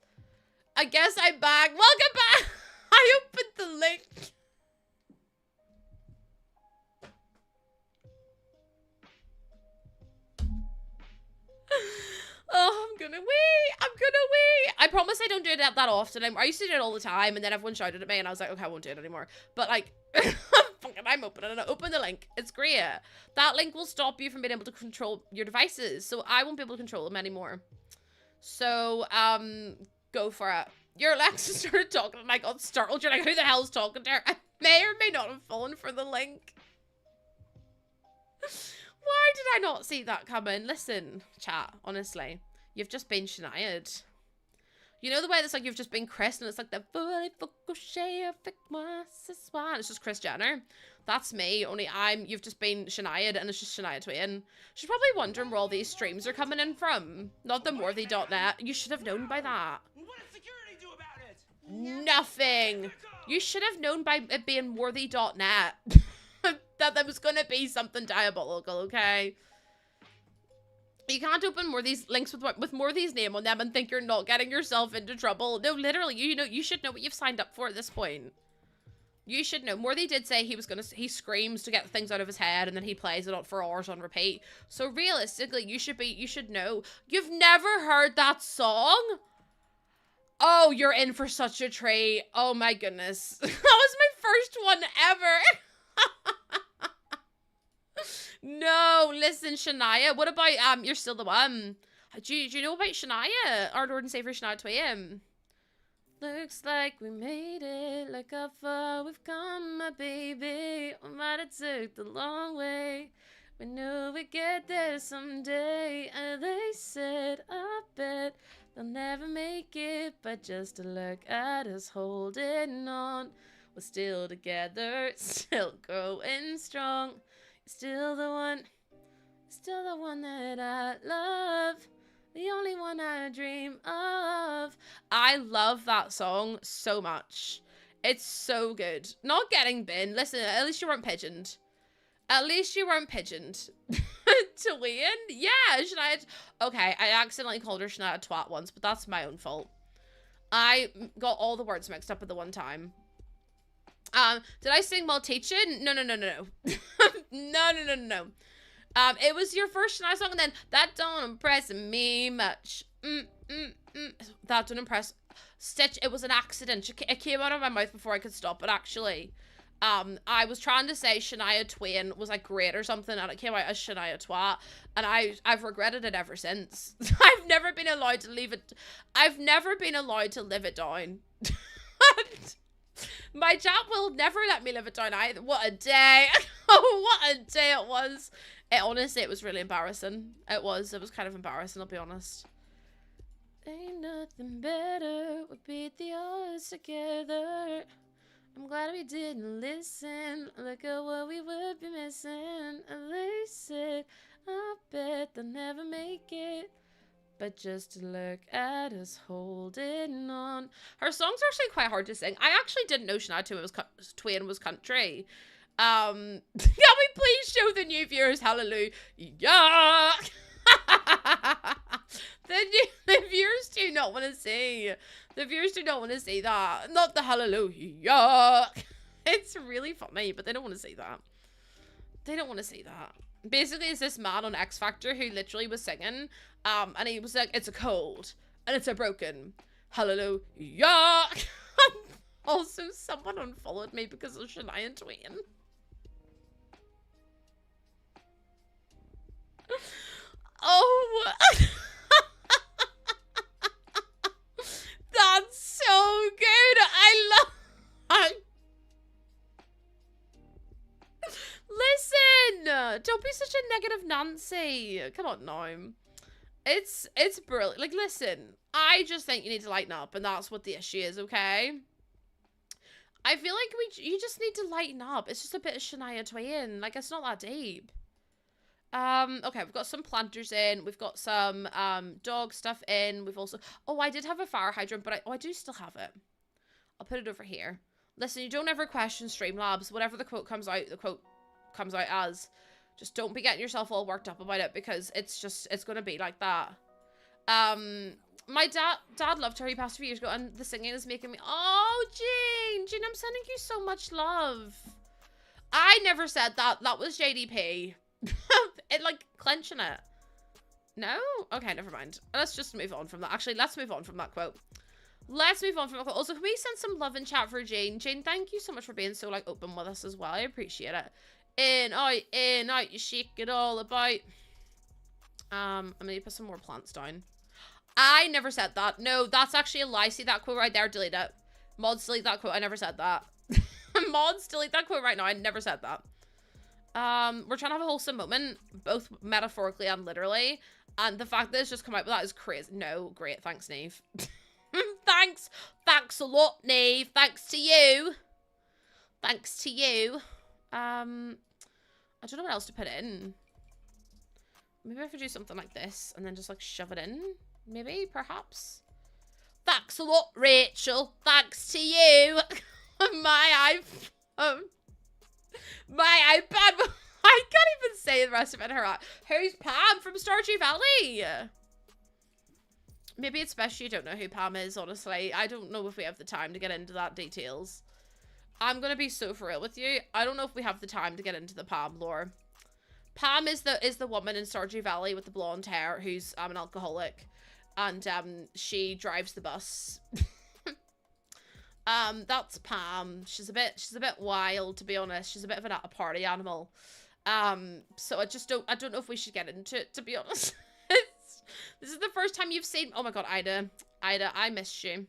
I guess I'm back. Welcome back. I opened the link. Oh, I'm gonna wee. I promise I don't do it that often. I used to do it all the time, and then everyone shouted at me, and I was like, okay, I won't do it anymore. But, like, I'm opening it. Open the link. It's great. That link will stop you from being able to control your devices, so I won't be able to control them anymore. So, go for it. Your Alexa started talking, and I got startled. You're like, who the hell's talking to her? I may or may not have fallen for the link. Why did I not see that coming? Listen, chat, honestly. You've just been Shania'd. You know the way that's like you've just been Chris and it's like the it's just Chris Jenner. That's me, only you've just been Shania'd and it's just Shania Twain. She's probably wondering where all these streams are coming in from. Not the Morthy.net. You should have known by that. What does security do about it? Nothing. You should have known by it being Worthy.net. That there was gonna be something diabolical, okay? You can't open more of these links with more of these name on them and think you're not getting yourself into trouble. No, literally, you should know what you've signed up for at this point. You should know. Morthy did say he screams to get things out of his head and then he plays it for hours on repeat. So realistically, you should know. You've never heard that song? Oh, you're in for such a treat. Oh my goodness. That was my first one ever. No, listen, Shania. What about You're Still the One? Do you know about Shania? Our Lord and Savior Shania Twain. Looks like we made it. Like how far we've come, my baby. We might have took the long way. We knew we'd get there someday. And they said, I bet they'll never make it. But just to look at us holding on. We're still together, still growing strong. Still the one that I love, the only one I dream of. I love that song so much. It's so good. Not getting bin. Listen, at least you weren't pigeoned. At least you weren't pigeoned. To win? Yeah, Shania. Okay, I accidentally called her Shania twat once, but that's my own fault. I got all the words mixed up at the one time. Did I sing while teaching? No. No. It was your first Shania song, and then that don't impress me much. That don't impress. Stitch, it was an accident. It came out of my mouth before I could stop it, actually. I was trying to say Shania Twain was like great or something, and it came out as Shania Twat, and I've regretted it ever since. I've never been allowed to live it down. My chat will never let me live it down either. What a day. Oh, what a day it was. Honestly, it was really embarrassing. It was kind of embarrassing, I'll be honest. Ain't nothing better. We beat the odds together. I'm glad we didn't listen. Look at what we would be missing. And they said, I bet they'll never make it. But just to look at us holding on. Her songs are actually quite hard to sing. I actually didn't know Shania Twain was country. Can we please show the new viewers Hallelujah? Yeah. The viewers do not want to see. The viewers do not want to see that. Not the Hallelujah. It's really funny, but they don't want to see that. They don't want to see that. Basically, it's this man on X Factor who literally was singing, and he was like, it's a cold. And it's a broken hallelujah. Also, someone unfollowed me because of Shania Twain. Oh. That's so good. I love. Listen, don't be such a negative Nancy. Come on now. It's brilliant. Like, listen, I just think you need to lighten up, and that's what the issue is, okay? I feel like you just need to lighten up. It's just a bit of Shania Twain. Like, it's not that deep. Okay, we've got some planters in. We've got some dog stuff in. We've also, oh, I did have a fire hydrant, but I do still have it. I'll put it over here. Listen, you don't ever question Streamlabs. Whatever the quote comes out, the quote comes out as. Just don't be getting yourself all worked up about it, because it's gonna be like that. My dad loved her. He passed a few years ago, and the singing is making me, oh, Jane, I'm sending you so much love. I never said that. That was JDP. It, like, clenching it. No? Okay, never mind. Let's just move on from that. Actually, let's move on from that quote. Let's move on from that quote. Also, can we send some love in chat for Jane? Jane, thank you so much for being so, like, open with us as well. I appreciate it. In, out, you shake it all about. I'm gonna put some more plants down. I never said that. No, that's actually a lie. See that quote right there? Delete it. Mods, delete that quote. I never said that. Mods, delete that quote right now. I never said that. We're trying to have a wholesome moment, both metaphorically and literally. And the fact that it's just come out with that is crazy. No, great. Thanks, Neve. Thanks a lot, Neve. Thanks to you. Thanks to you. I don't know what else to put in. Maybe I could do something like this and then just like shove it in. Maybe, perhaps. Thanks a lot, Rachel. Thanks to you. My iPhone. My iPad. I can't even say the rest of it. Who's Pam from Stardew Valley? Maybe it's best you don't know who Pam is, honestly. I don't know if we have the time to get into that details. I'm gonna be so for real with you. I don't know if we have the time to get into the Pam lore. Pam is the woman in Stardew Valley with the blonde hair who's an alcoholic, and she drives the bus. That's Pam. She's a bit wild, to be honest. She's a bit of a party animal. So I don't know if we should get into it, to be honest. This is the first time you've seen. Oh my god, Ida, I missed you.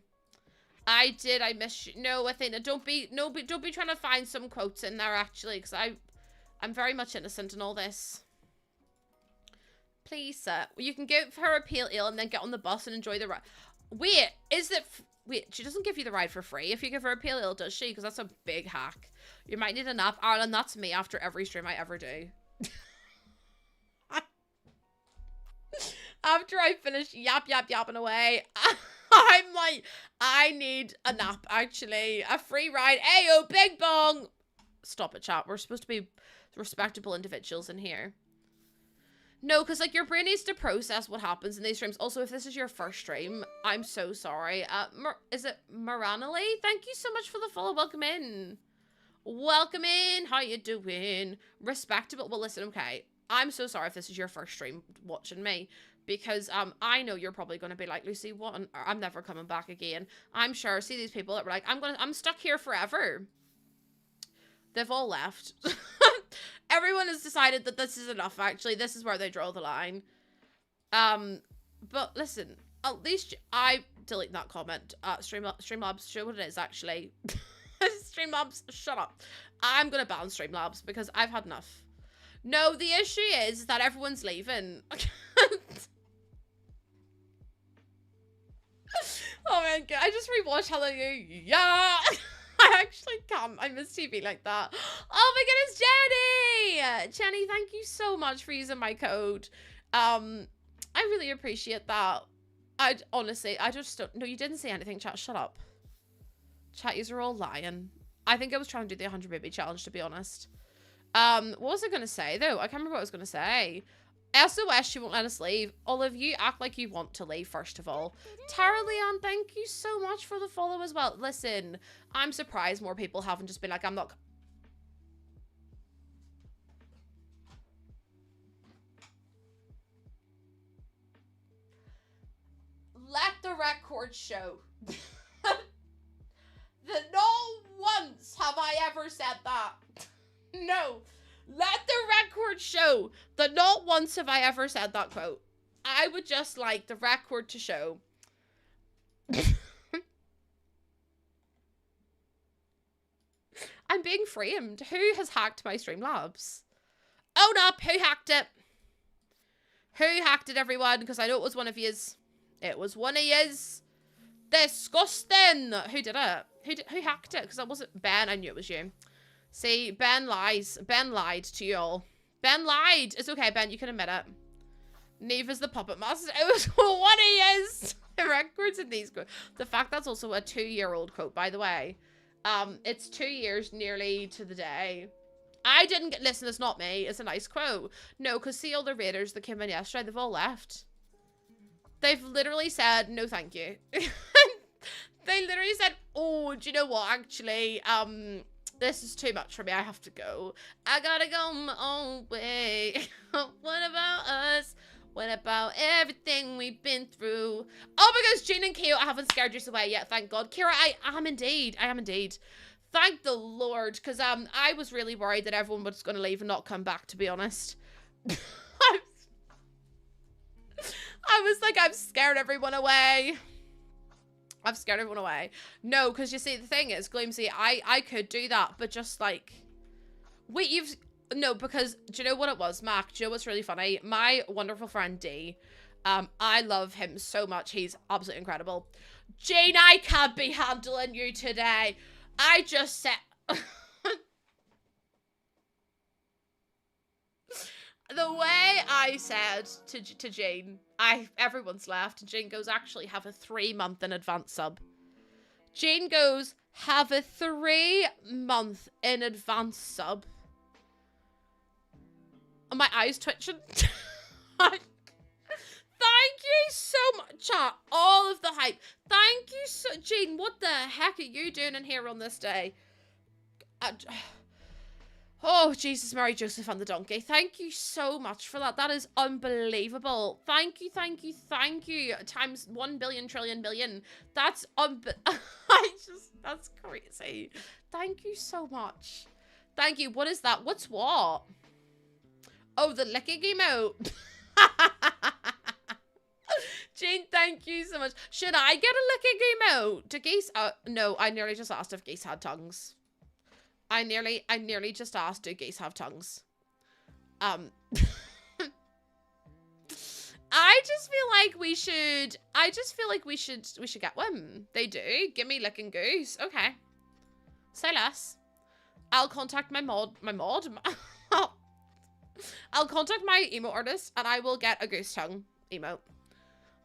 I miss you. No, Athena, don't be trying to find some quotes in there, actually, because I'm very much innocent in all this. Please, sir. You can give her a pale ale and then get on the bus and enjoy the ride. Wait, wait, she doesn't give you the ride for free if you give her a pale ale, does she? Because that's a big hack. You might need a nap. Arlen, that's me after every stream I ever do. After I finish yapping away, I'm like, I need a nap, actually. A free ride. Ayo, big bong. Stop it, chat. We're supposed to be respectable individuals in here. No, because, like, your brain needs to process what happens in these streams. Also, if this is your first stream, I'm so sorry. Is it Maranali? Thank you so much for the follow. Welcome in. Welcome in. How you doing? Respectable. Well, listen, okay. I'm so sorry if this is your first stream watching me. Because I know you're probably going to be like, Lucy, what I'm never coming back again. I'm sure. See these people that were like, I'm stuck here forever. They've all left. Everyone has decided that this is enough, actually. This is where they draw the line. But listen, at least I delete that comment. Streamlabs, show what it is, actually. Streamlabs, shut up. I'm going to ban Streamlabs because I've had enough. No, the issue is that everyone's leaving. Oh my god, I just rewatched Hallelujah. I actually can't. I miss TV like that. Oh my goodness, Jenny! Jenny, thank you so much for using my code. I really appreciate that. Honestly, I just don't. No, you didn't say anything, chat. Shut up. Chat, yous are all lying. I think I was trying to do the 100 baby challenge, to be honest. What was I gonna say though? I can't remember what I was gonna say. SOS, she won't let us leave. All of you act like you want to leave, first of all. Tara Leon, thank you so much for the follow as well. Listen, I'm surprised more people haven't just been like, I'm not... Let the record show that not once have I ever said that. No. Let the record show that not once have I ever said that quote. I would just like the record to show. I'm being framed. Who has hacked my Streamlabs? Own up. Who hacked it? Who hacked it, everyone? Because I know it was one of yous. It was one of yous. Disgusting. Who did it? Who hacked it? Because that wasn't Ben. I knew it was you. See, Ben lies. Ben lied to you all. Ben lied. It's okay, Ben. You can admit it. Neva's the puppet master. It was one of yous. The records in these quotes. The fact that's also a 2-year-old quote, by the way. It's 2 years nearly to the day. I didn't get, listen, it's not me. It's a nice quote. No, because see all the raiders that came in yesterday, they've all left. They've literally said, no thank you. They literally said, oh, do you know what, actually, this is too much for me. I have to go. I gotta go my own way. What about us? What about everything we've been through? Oh my gosh, Jane and Keo, I haven't scared you away yet, thank God. Kira, I am indeed. I am indeed. Thank the Lord, because I was really worried that everyone was going to leave and not come back, to be honest. I was like, I've scared everyone away. I've scared everyone away. No, because you see, the thing is, Gloomsy, I could do that, but just like, wait, no, because do you know what it was, Mac? Do you know what's really funny? My wonderful friend D, I love him so much. He's absolutely incredible. Jane, I can't be handling you today. I just said... The way I said to Jane, everyone's left, and Jane goes, actually have a 3-month in advance sub. Jane goes, have a 3-month in advance sub. And my eyes twitching. Thank you so much, chat. All of the hype. Thank you so... Jane, what the heck are you doing in here on this day? Oh, Jesus, Mary, Joseph, and the donkey. Thank you so much for that. That is unbelievable. Thank you, thank you, thank you. Times 1 billion, trillion, million. That's that's crazy. Thank you so much. Thank you. What is that? What's what? Oh, the licking emote. Jane, thank you so much. Should I get a licking emote? Do geese? No, I nearly just asked if geese had tongues. I nearly just asked, do geese have tongues? I just feel like we should. We should get one. They do. Give me licking goose. Okay. Say less. I'll contact my mod. I'll contact my emo artist and I will get a goose tongue emote.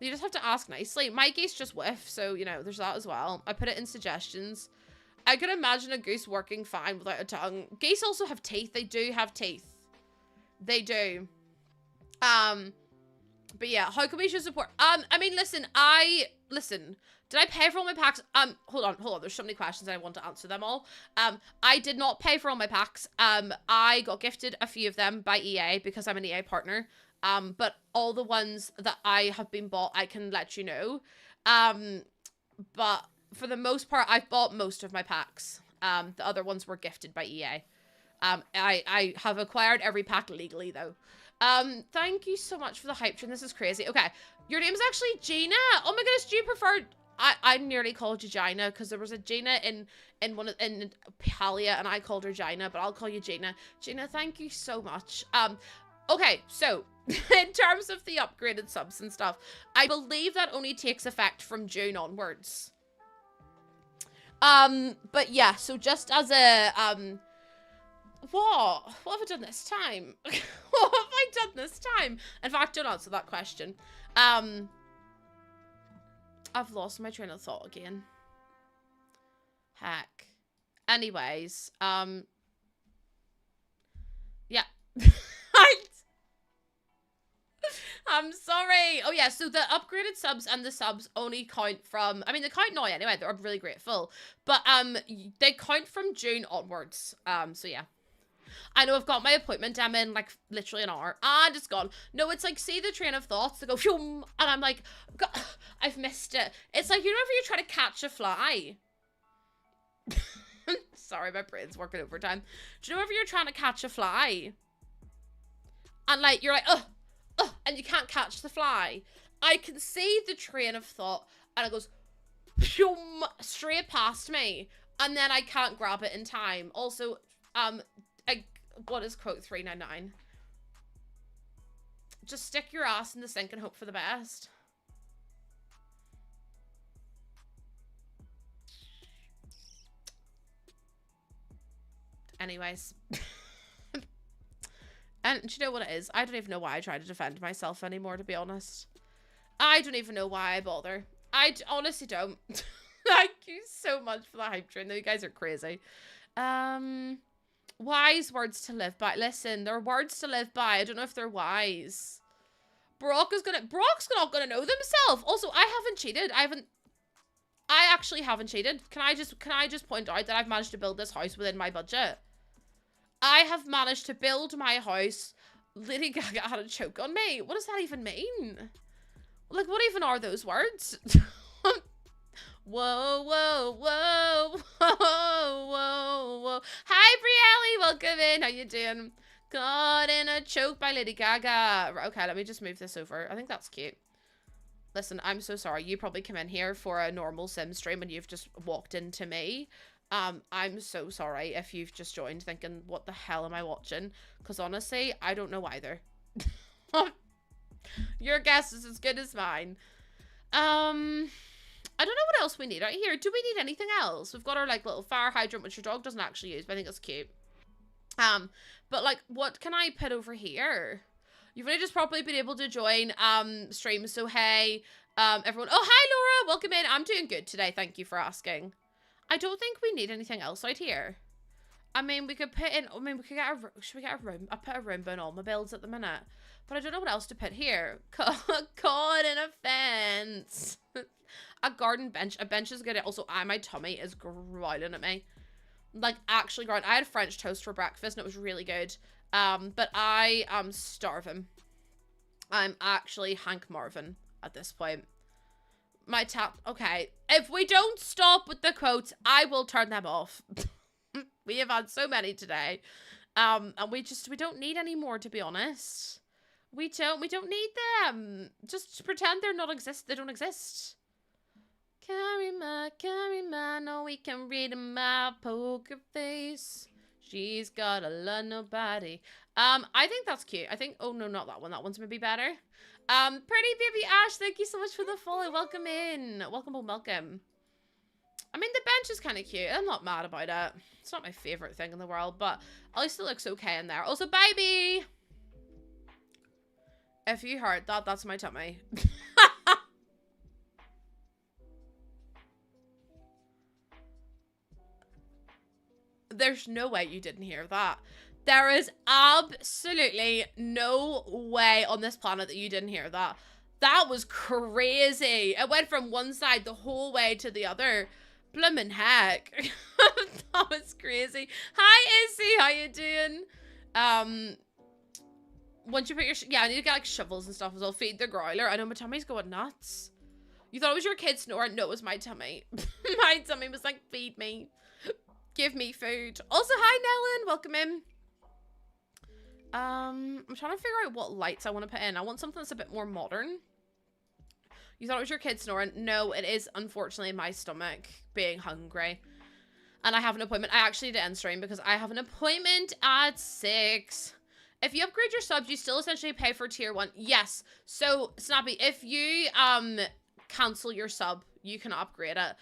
You just have to ask nicely. My geese just whiff, so, you know, there's that as well. I put it in suggestions. I could imagine a goose working fine without a tongue. Geese also have teeth. They do have teeth. They do. But yeah, how can we show support? I mean, listen, did I pay for all my packs? Hold on. There's so many questions and I want to answer them all. I did not pay for all my packs. I got gifted a few of them by EA because I'm an EA partner. But all the ones that I have been bought, I can let you know. But for the most part, I've bought most of my packs. The other ones were gifted by EA. I have acquired every pack legally though. Thank you so much for the hype train. This is crazy. Okay. Your name's actually Gina. Oh my goodness, do you prefer... I nearly called you Gina because there was a Gina in Palia and I called her Gina, but I'll call you Gina. Gina, thank you so much. Okay, so in terms of the upgraded subs and stuff, I believe that only takes effect from June onwards. But yeah, so just as a what have I done this time? What have I done this time? In fact, don't answer that question. I've lost my train of thought again. Heck. Anyways, yeah. I'm sorry. Oh yeah, so the upgraded subs and the subs only count from, I mean, they count now anyway, they're really grateful. But they count from June onwards. So yeah. I know I've got my appointment. I'm in like literally an hour. And it's gone. No, it's like, see the train of thoughts that go, phew, and I'm like, God, I've missed it. It's like, you know, if you're trying to catch a fly. Sorry, my brain's working overtime. Do you know if you're trying to catch a fly? And like, you're like, and you can't catch the fly. I can see the train of thought, and it goes, phew, straight past me. And then I can't grab it in time. Also, what is quote 399? Just stick your ass in the sink and hope for the best. Anyways. And do you know what it is? I don't even know why I try to defend myself anymore, to be honest. I don't even know why I bother. I honestly don't. Thank you so much for the hype train. You guys are crazy. Wise words to live by. Listen, they're words to live by. I don't know if they're wise. Brock's not gonna know themselves. Also, I haven't cheated. I actually haven't cheated. Can I just point out that I've managed to build this house within my budget? I have managed to build my house. Lady Gaga had a choke on me. What does that even mean? Like, what even are those words? Whoa, whoa, whoa, whoa, whoa, whoa. Hi, Brielle. Welcome in. How you doing? Caught in a choke by Lady Gaga. Okay, let me just move this over. I think that's cute. Listen, I'm so sorry. You probably come in here for a normal sim stream and you've just walked into me. I'm so sorry if you've just joined thinking, what the hell am I watching? Because honestly, I don't know either. Your guess is as good as mine. I don't know what else we need out here. Do we need anything else? We've got our like little fire hydrant, which your dog doesn't actually use, but I think it's cute. But like, what can I put over here? You've only just probably been able to join streams, so hey, everyone. Oh, hi, Laura. Welcome in. I'm doing good today. Thank you for asking. I don't think we need anything else out here. I mean, we could put in, I mean, we could get a, should we get a room? I put a Roomba in all my builds at the minute. But I don't know what else to put here. Caught in a fence. A garden bench. A bench is good. Also, my tummy is growling at me. Like, actually growling. I had French toast for breakfast and it was really good. But I am starving. I'm actually Hank Marvin at this point. My tap. Okay. If we don't stop with the quotes, I will turn them off. We have had so many today. And we don't need any more, to be honest. We don't need them. Just pretend they don't exist. Carry my, no, we can read in my poker face. She's gotta love nobody. I think that's cute. I think, oh no, not that one. That one's maybe better. Pretty baby Ash, thank you so much for the follow. Welcome in. Welcome home, welcome. I mean, the bench is kind of cute. I'm not mad about it. It's not my favorite thing in the world, but at least it looks okay in there. Also, baby! If you heard that, that's my tummy. There's no way you didn't hear that. There is absolutely no way on this planet that you didn't hear that. That was crazy. It went from one side the whole way to the other. Blimmin' heck. That was crazy. Hi, Izzy. How you doing? Once you put your... yeah, I need to get, like, shovels and stuff as well. Feed the growler. I know my tummy's going nuts. You thought it was your kid snoring? No, it was my tummy. My tummy was like, feed me. Give me food. Also, hi, Nellen. Welcome in. I'm trying to figure out what lights I want to put in. I want something that's a bit more modern. You thought it was your kid snoring? No, it is unfortunately my stomach being hungry. And I have an appointment. I actually need to end stream because I have an appointment at 6. If you upgrade your subs, you still essentially pay for tier 1. Yes. So, Snappy, if you cancel your sub, you can upgrade it.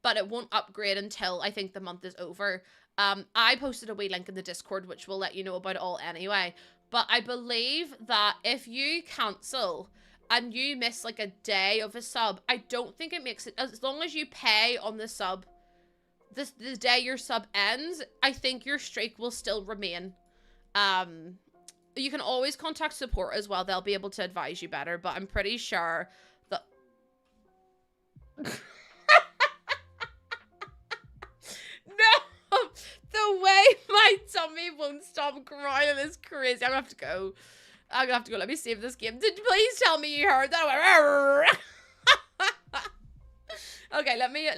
But it won't upgrade until I think the month is over. I posted a wee link in the Discord, which will let you know about it all anyway. But I believe that if you cancel and you miss like a day of a sub, I don't think it makes it, as long as you pay on the sub, the day your sub ends, I think your streak will still remain. You can always contact support as well. They'll be able to advise you better, but I'm pretty sure that... No! The no way. My tummy won't stop growling. It's crazy. I'm gonna have to go. I'm gonna have to go. Let me save this game. Please tell me you heard that. Okay, let me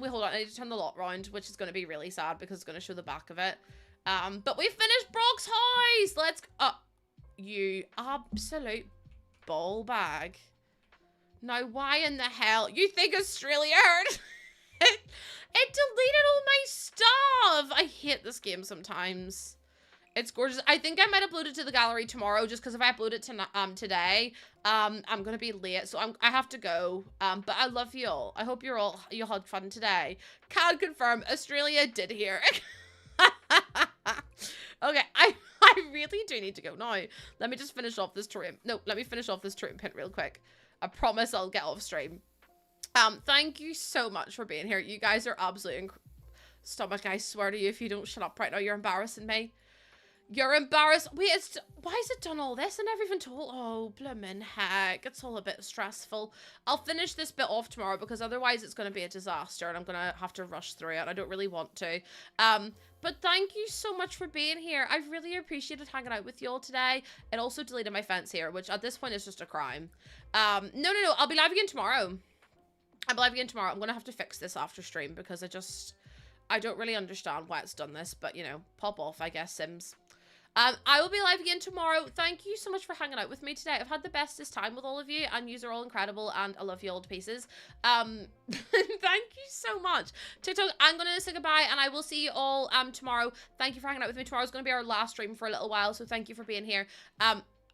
wait, hold on. I need to turn the lot round, which is gonna be really sad because it's gonna show the back of it. But we finished Brock's house. Let's you absolute ball bag. Now why in the hell you think Australia heard? It deleted all my stuff. I hate this game sometimes. It's gorgeous. I think I might upload it to the gallery tomorrow, just because if I upload it today, I'm gonna be late, so I have to go. But I love you all. I hope you had fun today. Can confirm Australia did hear it. Okay, I really do need to go now. Let me just finish off this terrain. No, let me finish off this terrain pit real quick. I promise I'll get off stream. Thank you so much for being here. You guys are absolutely stomach. I swear to you, if you don't shut up right now, you're embarrassing me. You're embarrassed. Wait, why has it done all this? I never even told. Oh, bloomin' heck. It's all a bit stressful. I'll finish this bit off tomorrow because otherwise it's going to be a disaster and I'm going to have to rush through it. I don't really want to. But thank you so much for being here. I really appreciated hanging out with you all today. It also deleted my fence here, which at this point is just a crime. No. I'll be live again tomorrow. I'll be live again tomorrow. I'm going to have to fix this after stream because I don't really understand why it's done this, but you know, pop off, I guess, Sims. I will be live again tomorrow. Thank you so much for hanging out with me today. I've had the bestest time with all of you, and yous are all incredible, and I love you all to pieces. Thank you so much. TikTok, I'm gonna say goodbye, and I will see you all tomorrow. Thank you for hanging out with me. Tomorrow's gonna be our last stream for a little while, so thank you for being here.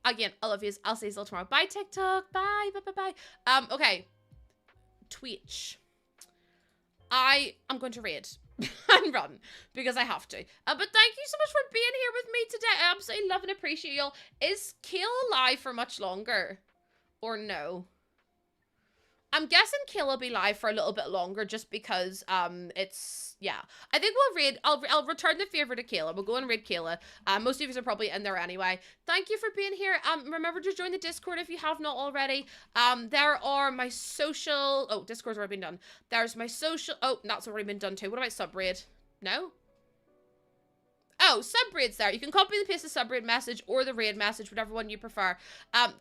Again, I love yous. I'll see you all tomorrow. Bye, TikTok. Bye. Okay. Twitch. I am going to raid. And run because I have to. But thank you so much for being here with me today. I absolutely love and appreciate y'all. Is Kayla alive for much longer? Or no? I'm guessing Kayla will be live for a little bit longer just because yeah. I think we'll raid. I'll return the favor to Kayla. We'll go and raid Kayla. Most of you are probably in there anyway. Thank you for being here. Remember to join the Discord if you have not already. There are my social. Oh, Discord's already been done. There's my social. Oh, that's already been done too. What about subraid? No. Oh, subraid's there. You can copy and paste the subraid message or the raid message, whatever one you prefer.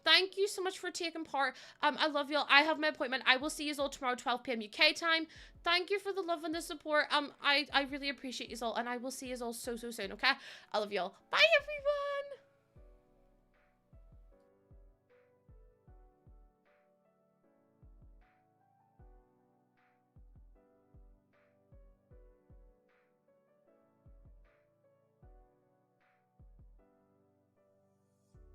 Thank you so much for taking part. I love y'all. I have my appointment. I will see you all tomorrow, 12 p.m. UK time. Thank you for the love and the support. I really appreciate you all, and I will see you all so soon, okay? I love y'all. Bye, everyone.